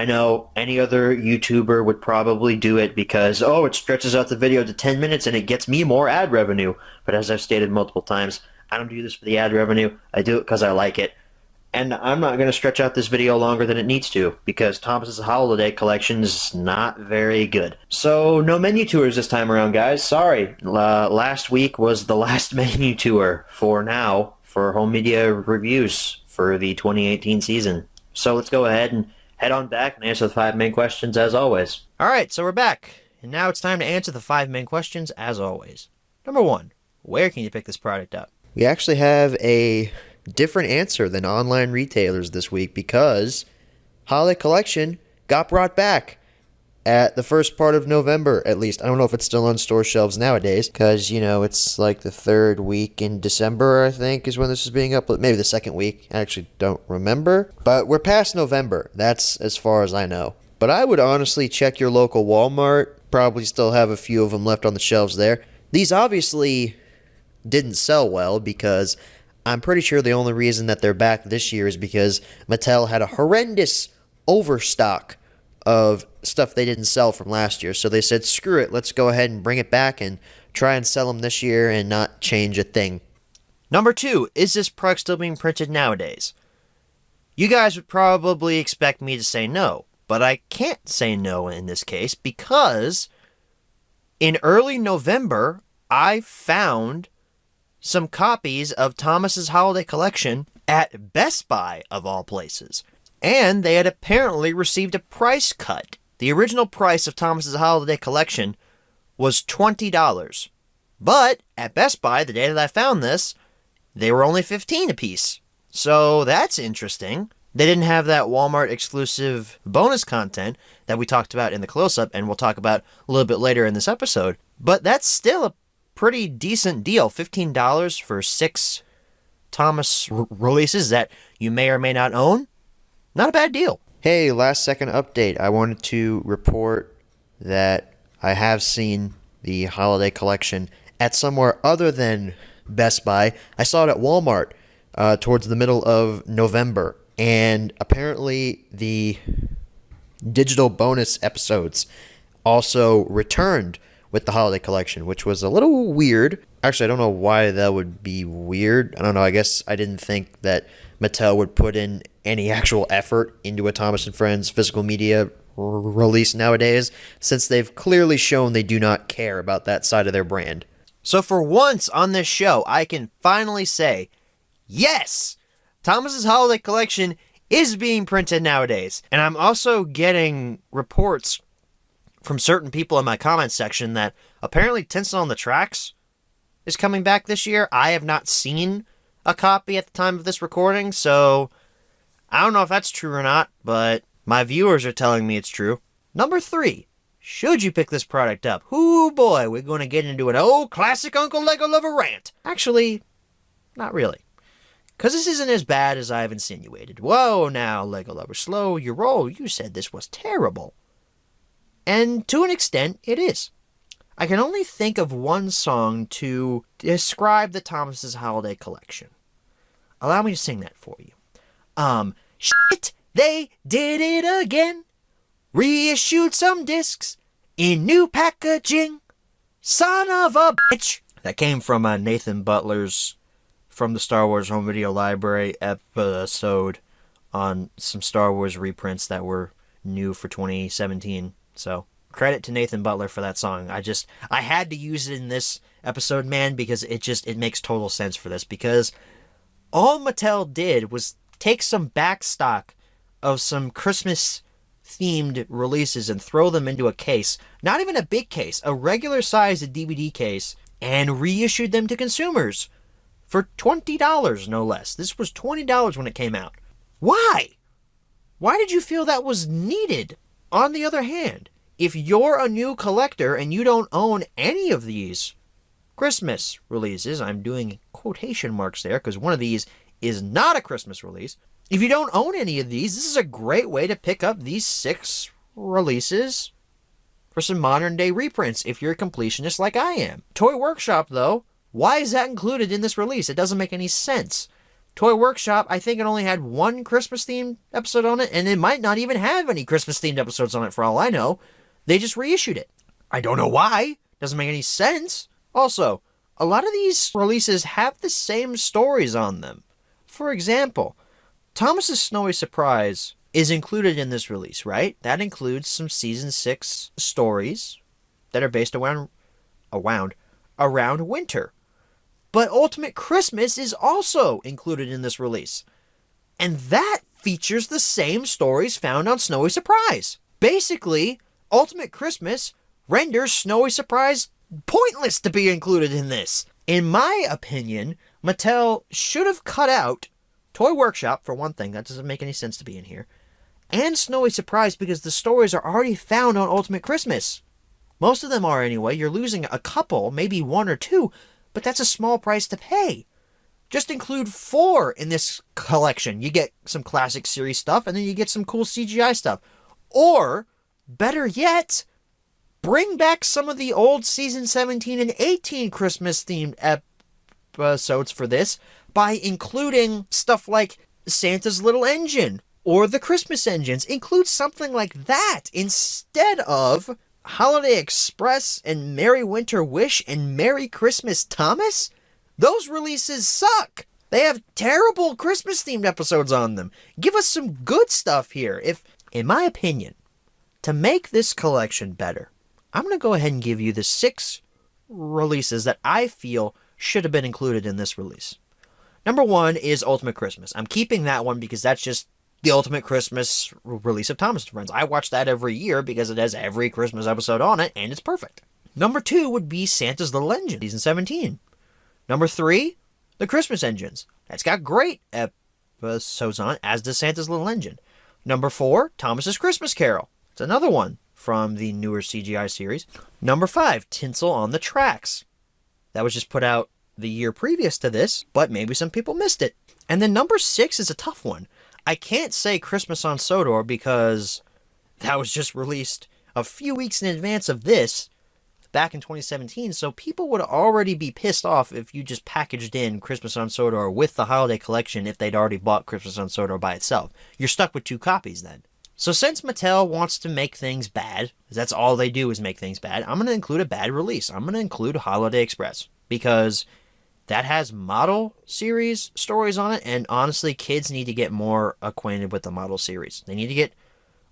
know any other YouTuber would probably do it because, oh, it stretches out the video to 10 minutes and it gets me more ad revenue. But as I've stated multiple times, I don't do this for the ad revenue. I do it because I like it. And I'm not going to stretch out this video longer than it needs to because Thomas's holiday collection is not very good. So no menu tours this time around, guys. Sorry. Last week was the last menu tour for now for home media reviews for the 2018 season. So let's go ahead and head on back and answer the 5 main questions as always. All right, so we're back. And now it's time to answer the 5 main questions, as always. Number 1, where can you pick this product up? We actually have a different answer than online retailers this week because Holiday Collection got brought back at the first part of November, at least. I don't know if it's still on store shelves nowadays because, it's like the 3rd week in December, I think, is when this is being uploaded. Maybe the 2nd week. I actually don't remember. But we're past November. That's as far as I know. But I would honestly check your local Walmart. Probably still have a few of them left on the shelves there. These obviously didn't sell well because I'm pretty sure the only reason that they're back this year is because Mattel had a horrendous overstock of stuff they didn't sell from last year. So they said, screw it, let's go ahead and bring it back and try and sell them this year and not change a thing. Number 2, is this product still being printed nowadays? You guys would probably expect me to say no, but I can't say no in this case because in early November, I found some copies of Thomas's Holiday Collection at Best Buy, of all places. And they had apparently received a price cut. The original price of Thomas's Holiday Collection was $20. But at Best Buy, the day that I found this, they were only $15 a piece. So that's interesting. They didn't have that Walmart exclusive bonus content that we talked about in the close-up, and we'll talk about a little bit later in this episode. But that's still a pretty decent deal. $15 for 6 Thomas releases that you may or may not own. Not a bad deal. Hey, last second update. I wanted to report that I have seen the Holiday Collection at somewhere other than Best Buy. I saw it at Walmart towards the middle of November. And apparently the digital bonus episodes also returned with the Holiday Collection, which was a little weird. Actually, I don't know why that would be weird. I don't know. I guess I didn't think that Mattel would put in any actual effort into a Thomas & Friends physical media release nowadays, since they've clearly shown they do not care about that side of their brand. So for once on this show, I can finally say, yes! Thomas's Holiday Collection is being printed nowadays. And I'm also getting reports from certain people in my comments section that apparently Tinsel on the Tracks is coming back this year. I have not seen a copy at the time of this recording, so I don't know if that's true or not, but my viewers are telling me it's true. Number 3, should you pick this product up? Ooh boy, we're going to get into an old classic Uncle Lego Lover rant. Actually, not really. Because this isn't as bad as I've insinuated. Whoa now, Lego Lover, slow your roll. You said this was terrible. And to an extent, it is. I can only think of one song to describe the Thomas's Holiday Collection. Allow me to sing that for you. Shit, they did it again. Reissued some discs in new packaging. Son of a bitch. That came from Nathan Butler's From the Star Wars Home Video Library episode on some Star Wars reprints that were new for 2017. So credit to Nathan Butler for that song. I had to use it in this episode, man, because it makes total sense for this. Because all Mattel did was take some back stock of some Christmas-themed releases and throw them into a case. Not even a big case, a regular-sized DVD case, and reissued them to consumers for $20, no less. This was $20 when it came out. Why? Why did you feel that was needed? On the other hand, if you're a new collector and you don't own any of these Christmas releases, I'm doing quotation marks there because one of these is not a Christmas release. If you don't own any of these, this is a great way to pick up these 6 releases for some modern day reprints if you're a completionist like I am. Toy Workshop, though, why is that included in this release? It doesn't make any sense. Toy Workshop, I think it only had one Christmas-themed episode on it, and it might not even have any Christmas-themed episodes on it for all I know. They just reissued it. I don't know why. Doesn't make any sense. Also, a lot of these releases have the same stories on them. For example, Thomas's Snowy Surprise is included in this release, right? That includes some Season 6 stories that are based around winter. But Ultimate Christmas is also included in this release. And that features the same stories found on Snowy Surprise. Basically, Ultimate Christmas renders Snowy Surprise pointless to be included in this. In my opinion, Mattel should have cut out Toy Workshop, for one thing. That doesn't make any sense to be in here. And Snowy Surprise, because the stories are already found on Ultimate Christmas. Most of them are anyway. You're losing a couple, maybe one or two, but that's a small price to pay. Just include 4 in this collection. You get some classic series stuff, and then you get some cool CGI stuff. Or, better yet, bring back some of the old season 17 and 18 Christmas-themed episodes for this by including stuff like Santa's Little Engine or the Christmas Engines. Include something like that instead of Holiday Express and Merry Winter Wish and Merry Christmas Thomas. Those releases suck. They have terrible Christmas-themed episodes on them. Give us some good stuff here. If, in my opinion, to make this collection better, I'm going to go ahead and give you the 6 releases that I feel should have been included in this release. Number 1 is Ultimate Christmas. I'm keeping that one because that's just the Ultimate Christmas release of Thomas & Friends. I watch that every year because it has every Christmas episode on it, and it's perfect. Number 2 would be Santa's Little Engine, season 17. Number 3, the Christmas Engines. That's got great episodes on it, as does Santa's Little Engine. Number 4, Thomas's Christmas Carol. It's another one from the newer CGI series. Number 5, Tinsel on the Tracks. That was just put out the year previous to this, but maybe some people missed it. And then number 6 is a tough one. I can't say Christmas on Sodor because that was just released a few weeks in advance of this back in 2017, so people would already be pissed off if you just packaged in Christmas on Sodor with the holiday collection if they'd already bought Christmas on Sodor by itself. You're stuck with 2 copies then. So since Mattel wants to make things bad, that's all they do is make things bad, I'm going to include a bad release. I'm going to include Holiday Express because that has model series stories on it, and honestly, kids need to get more acquainted with the model series. They need to get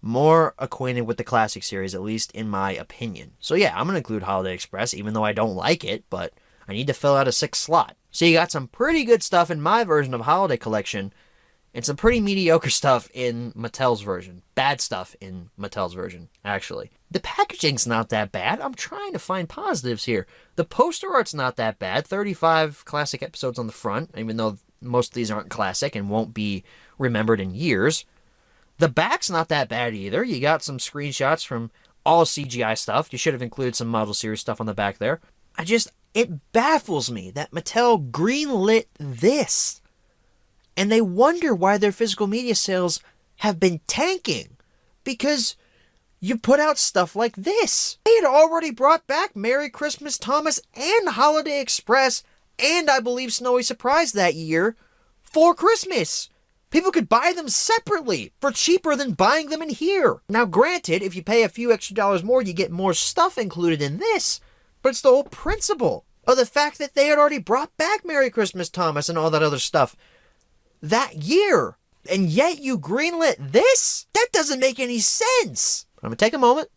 more acquainted with the classic series, at least in my opinion. So yeah, I'm going to include Holiday Express, even though I don't like it, but I need to fill out a 6th slot. So you got some pretty good stuff in my version of Holiday Collection, and some pretty mediocre stuff in Mattel's version. Bad stuff in Mattel's version, actually. The packaging's not that bad. I'm trying to find positives here. The poster art's not that bad. 35 classic episodes on the front, even though most of these aren't classic and won't be remembered in years. The back's not that bad either. You got some screenshots from all CGI stuff. You should have included some model series stuff on the back there. It baffles me that Mattel greenlit this. And they wonder why their physical media sales have been tanking. Because you put out stuff like this. They had already brought back Merry Christmas Thomas and Holiday Express and I believe Snowy Surprise that year for Christmas. People could buy them separately for cheaper than buying them in here. Now granted, if you pay a few extra dollars more, you get more stuff included in this. But it's the whole principle of the fact that they had already brought back Merry Christmas Thomas and all that other stuff that year. And yet you greenlit this? That doesn't make any sense. I'm going to take a moment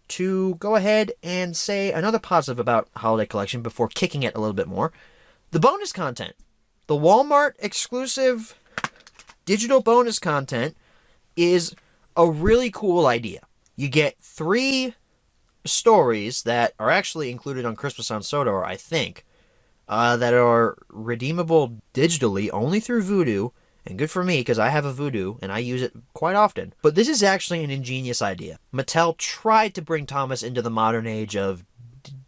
to go ahead and say another positive about Holiday Collection before kicking it a little bit more. The bonus content. The Walmart exclusive digital bonus content is a really cool idea. You get 3 stories that are actually included on Christmas on Sodor, I think, that are redeemable digitally only through Voodoo. And good for me, because I have a Voodoo, and I use it quite often. But this is actually an ingenious idea. Mattel tried to bring Thomas into the modern age of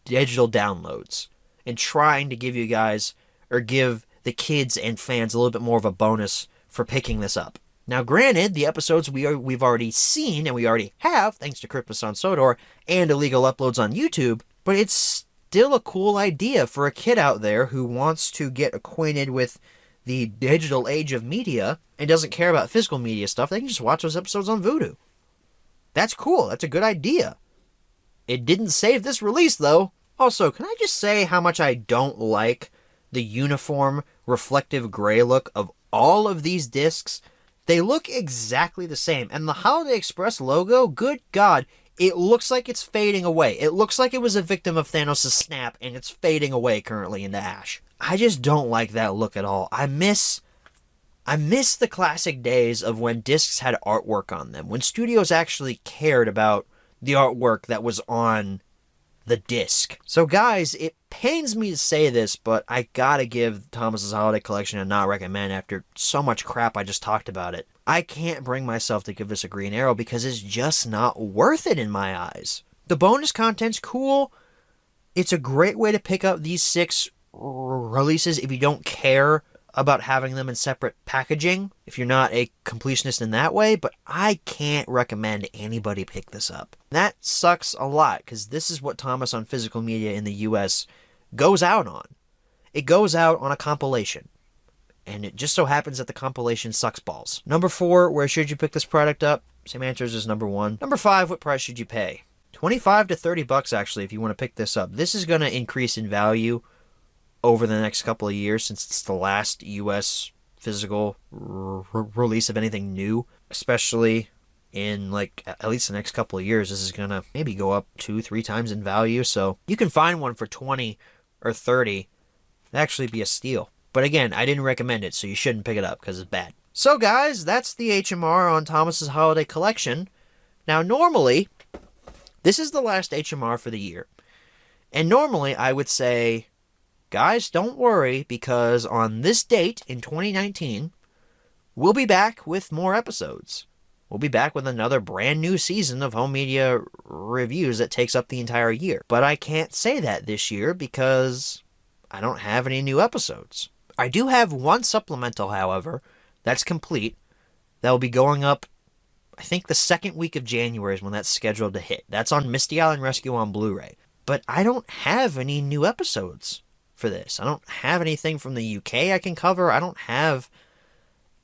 digital downloads, and trying to give you guys, or give the kids and fans a little bit more of a bonus for picking this up. Now granted, the episodes we've already seen, and we already have, thanks to Christmas on Sodor, and illegal uploads on YouTube, but it's still a cool idea for a kid out there who wants to get acquainted with the digital age of media and doesn't care about physical media stuff. They can just watch those episodes on Voodoo. That's cool. That's a good idea. It didn't save this release, though. Also, can I just say how much I don't like the uniform, reflective gray look of all of these discs? They look exactly the same. And the Holiday Express logo, good God, it looks like it's fading away. It looks like it was a victim of Thanos' snap, and it's fading away currently into ash. I just don't like that look at all. I miss the classic days of when discs had artwork on them, when studios actually cared about the artwork that was on the disc. So guys, it pains me to say this, but I gotta give Thomas's Holiday Collection a not recommend after so much crap I just talked about it. I can't bring myself to give this a green arrow because it's just not worth it in my eyes. The bonus content's cool. It's a great way to pick up these 6 releases if you don't care about having them in separate packaging, if you're not a completionist in that way, but I can't recommend anybody pick this up. That sucks a lot, because this is what Thomas on Physical Media in the US goes out on. It goes out on a compilation, and it just so happens that the compilation sucks balls. Number 4, where should you pick this product up? Same answers as number 1. Number 5, what price should you pay? $25 to $30 actually if you want to pick this up. This is going to increase in value over the next couple of years since it's the last US physical release of anything new, especially in like at least the next couple of years. This is going to maybe go up 2-3 times in value, so you can find one for 20 or 30. That'd actually be a steal. But again, I didn't recommend it, so you shouldn't pick it up because it's bad. So guys, that's the HMR on Thomas's Holiday Collection. Now normally, this is the last HMR for the year. And normally I would say, guys, don't worry, because on this date in 2019, we'll be back with more episodes. We'll be back with another brand new season of home media reviews that takes up the entire year. But I can't say that this year because I don't have any new episodes. I do have one supplemental, however, that's complete. That will be going up, I think the second week of January is when that's scheduled to hit. That's on Misty Island Rescue on Blu-ray. But I don't have any new episodes for this. I don't have anything from the UK I can cover. I don't have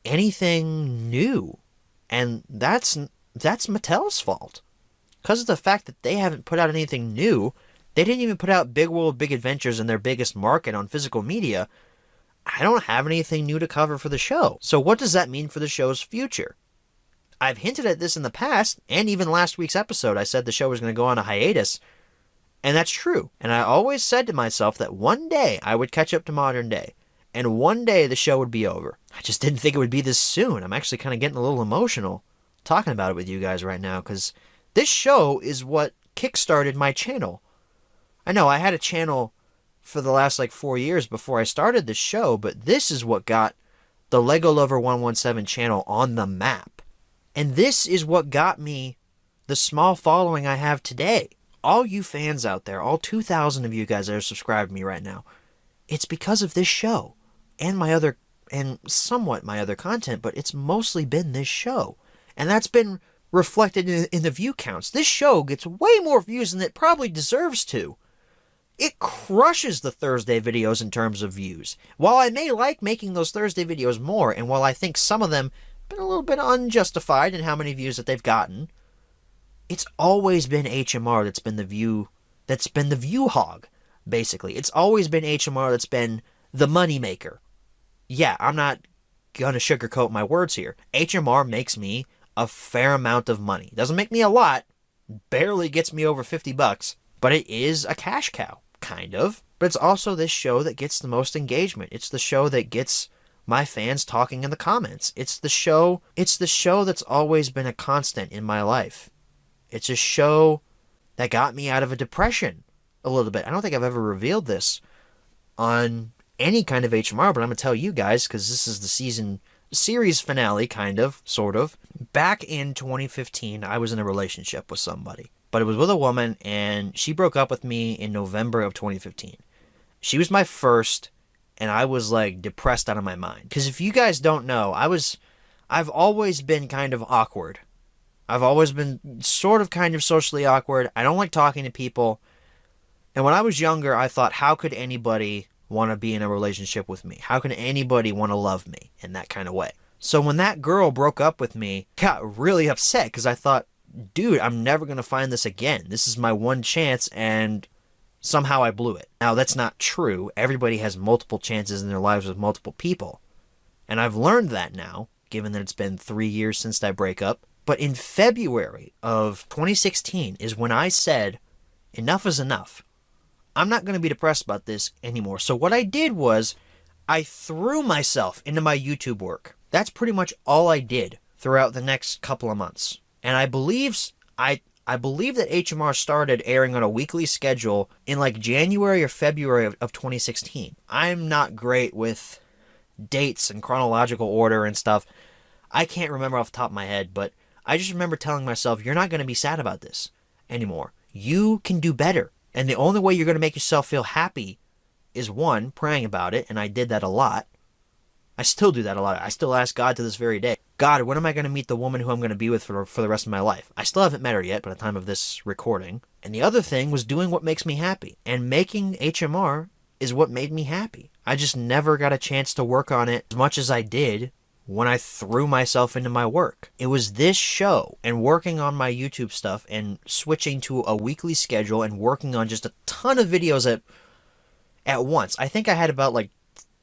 anything new. And that's Mattel's fault. Because of the fact that they haven't put out anything new, they didn't even put out Big World, Big Adventures in their biggest market on physical media. I don't have anything new to cover for the show. So what does that mean for the show's future? I've hinted at this in the past, and even last week's episode, I said the show was going to go on a hiatus. And that's true. And I always said to myself that one day I would catch up to modern day. And one day the show would be over. I just didn't think it would be this soon. I'm actually kind of getting a little emotional talking about it with you guys right now, because this show is what kickstarted my channel. I know I had a channel for the last 4 years before I started this show, but this is what got the Lego Lover 117 channel on the map. And this is what got me the small following I have today. All you fans out there, all 2,000 of you guys that are subscribed to me right now, it's because of this show and somewhat my other content, but it's mostly been this show. And that's been reflected in the view counts. This show gets way more views than it probably deserves to. It crushes the Thursday videos in terms of views. While I may like making those Thursday videos more, and while I think some of them have been a little bit unjustified in how many views that they've gotten, it's always been HMR that's been the view hog, basically. It's always been HMR that's been the money maker. Yeah, I'm not gonna sugarcoat my words here. HMR makes me a fair amount of money. Doesn't make me a lot, barely gets me over $50, but it is a cash cow, kind of. But it's also this show that gets the most engagement. It's the show that gets my fans talking in the comments. It's the show that's always been a constant in my life. It's a show that got me out of a depression a little bit. I don't think I've ever revealed this on any kind of HMR, but I'm going to tell you guys because this is the series finale, kind of, sort of. Back in 2015, I was in a relationship with somebody, but it was with a woman, and she broke up with me in November of 2015. She was my first, and I was depressed out of my mind. Because if you guys don't know, I've always been kind of awkward. I've always been sort of kind of socially awkward. I don't like talking to people. And when I was younger, I thought, how could anybody want to be in a relationship with me? How can anybody want to love me in that kind of way? So when that girl broke up with me, I got really upset because I thought, dude, I'm never going to find this again. This is my one chance, and somehow I blew it. Now, that's not true. Everybody has multiple chances in their lives with multiple people. And I've learned that now, given that it's been 3 years since that breakup. But in February of 2016 is when I said, enough is enough. I'm not going to be depressed about this anymore. So what I did was I threw myself into my YouTube work. That's pretty much all I did throughout the next couple of months. And I believe, I I believe that HMR started airing on a weekly schedule in like January or February of 2016. I'm not great with dates and chronological order and stuff. I can't remember off the top of my head, but I just remember telling myself, you're not going to be sad about this anymore. You can do better. And the only way you're going to make yourself feel happy is, one, praying about it, and I did that a lot. I still do that a lot. I still ask God to this very day, God, when am I going to meet the woman who I'm going to be with for the rest of my life? I still haven't met her yet by the time of this recording. And the other thing was doing what makes me happy. And making HMR is what made me happy. I just never got a chance to work on it as much as I did when I threw myself into my work. It was this show and working on my YouTube stuff and switching to a weekly schedule and working on just a ton of videos at once. I think I had about like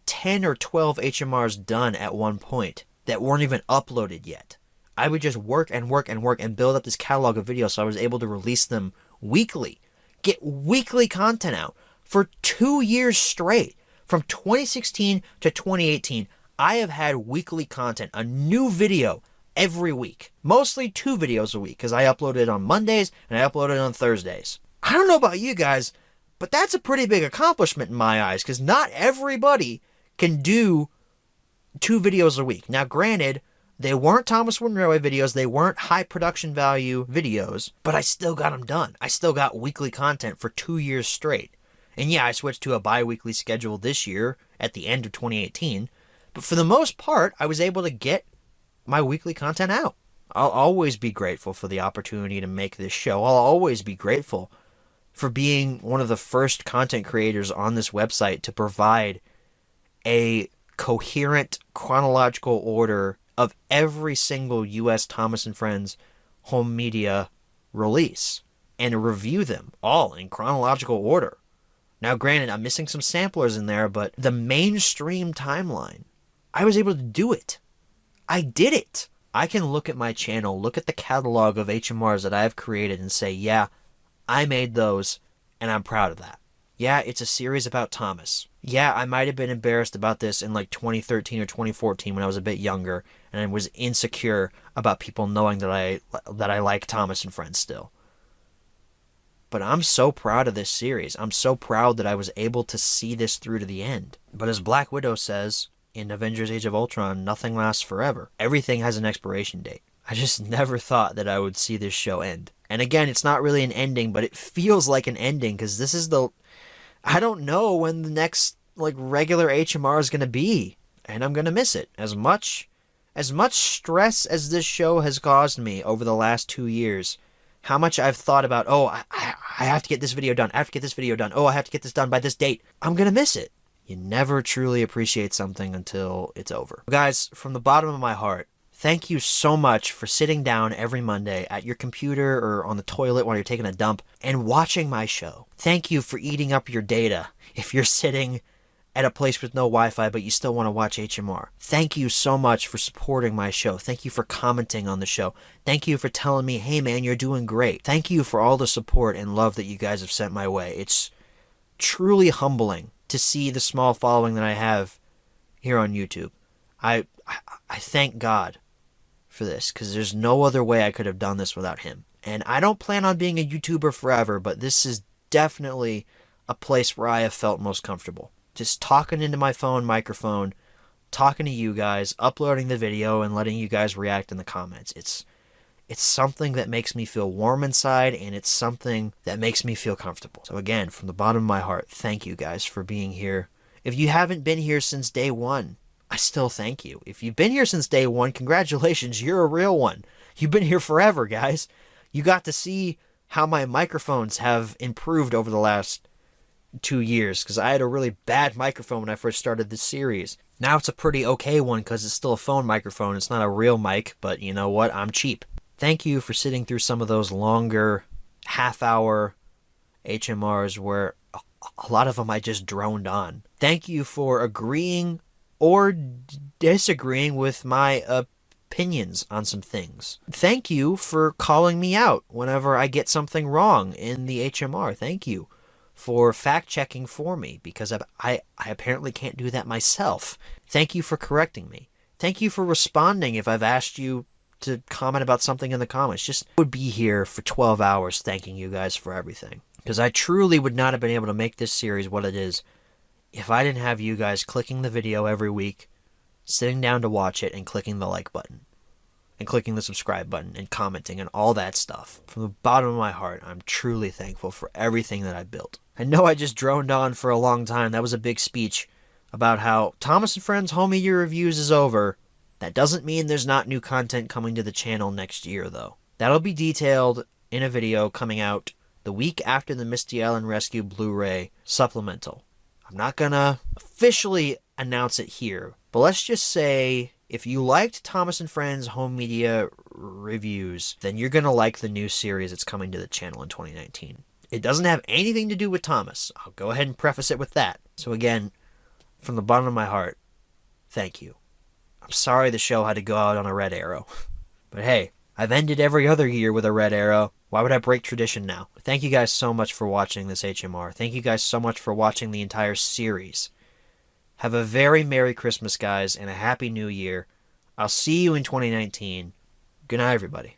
10 or 12 HMRs done at one point that weren't even uploaded yet. I would just work and work and work and build up this catalog of videos so I was able to release them weekly. Get weekly content out for 2 years straight. From 2016 to 2018, I have had weekly content, a new video every week. Mostly 2 videos a week because I uploaded on Mondays and I uploaded on Thursdays. I don't know about you guys, but that's a pretty big accomplishment in my eyes because not everybody can do 2 videos a week. Now, granted, they weren't Thomas Wooden Railway videos, they weren't high production value videos, but I still got them done. I still got weekly content for 2 years straight. And yeah, I switched to a bi-weekly schedule this year at the end of 2018, but for the most part, I was able to get my weekly content out. I'll always be grateful for the opportunity to make this show. I'll always be grateful for being one of the first content creators on this website to provide a coherent chronological order of every single U.S. Thomas & Friends home media release and review them all in chronological order. Now, granted, I'm missing some samplers in there, but the mainstream timeline, I was able to do it. I did it. I can look at my channel, look at the catalog of HMRs that I've created and say, yeah, I made those, and I'm proud of that. Yeah, it's a series about Thomas. Yeah, I might have been embarrassed about this in like 2013 or 2014 when I was a bit younger, and I was insecure about people knowing that I like Thomas and Friends still. But I'm so proud of this series. I'm so proud that I was able to see this through to the end. But as Black Widow says in Avengers Age of Ultron, nothing lasts forever. Everything has an expiration date. I just never thought that I would see this show end. And again, it's not really an ending, but it feels like an ending because this is I don't know when the next like regular HMR is going to be, and I'm going to miss it. As much stress as this show has caused me over the last 2 years, how much I've thought about, I have to get this video done. I have to get this video done. Oh, I have to get this done by this date. I'm going to miss it. You never truly appreciate something until it's over. Guys, from the bottom of my heart, thank you so much for sitting down every Monday at your computer or on the toilet while you're taking a dump and watching my show. Thank you for eating up your data if you're sitting at a place with no Wi-Fi but you still want to watch HMR. Thank you so much for supporting my show. Thank you for commenting on the show. Thank you for telling me, hey man, you're doing great. Thank you for all the support and love that you guys have sent my way. It's truly humbling to see the small following that I have here on YouTube. I thank God for this because there's no other way I could have done this without him. And I don't plan on being a YouTuber forever, but this is definitely a place where I have felt most comfortable. Just talking into my phone microphone, talking to you guys, uploading the video, and letting you guys react in the comments. It's something that makes me feel warm inside, and it's something that makes me feel comfortable. So again, from the bottom of my heart, thank you guys for being here. If you haven't been here since day one, I still thank you. If you've been here since day one, congratulations, you're a real one. You've been here forever, guys. You got to see how my microphones have improved over the last 2 years, because I had a really bad microphone when I first started this series. Now it's a pretty okay one because it's still a phone microphone. It's not a real mic, but you know what? I'm cheap. Thank you for sitting through some of those longer half-hour HMRs where a lot of them I just droned on. Thank you for agreeing or disagreeing with my opinions on some things. Thank you for calling me out whenever I get something wrong in the HMR. Thank you for fact-checking for me, because I apparently can't do that myself. Thank you for correcting me. Thank you for responding if I've asked you to comment about something in the comments. Just would be here for 12 hours thanking you guys for everything. Because I truly would not have been able to make this series what it is if I didn't have you guys clicking the video every week, sitting down to watch it, and clicking the like button, and clicking the subscribe button, and commenting, and all that stuff. From the bottom of my heart, I'm truly thankful for everything that I built. I know I just droned on for a long time. That was a big speech about how Thomas and Friends Home Media Reviews is over. That doesn't mean there's not new content coming to the channel next year, though. That'll be detailed in a video coming out the week after the Misty Island Rescue Blu-ray supplemental. I'm not gonna officially announce it here, but let's just say if you liked Thomas and Friends Home Media Reviews, then you're gonna like the new series that's coming to the channel in 2019. It doesn't have anything to do with Thomas. I'll go ahead and preface it with that. So again, from the bottom of my heart, thank you. I'm sorry the show had to go out on a red arrow. But hey, I've ended every other year with a red arrow. Why would I break tradition now? Thank you guys so much for watching this HMR. Thank you guys so much for watching the entire series. Have a very Merry Christmas, guys, and a Happy New Year. I'll see you in 2019. Good night, everybody.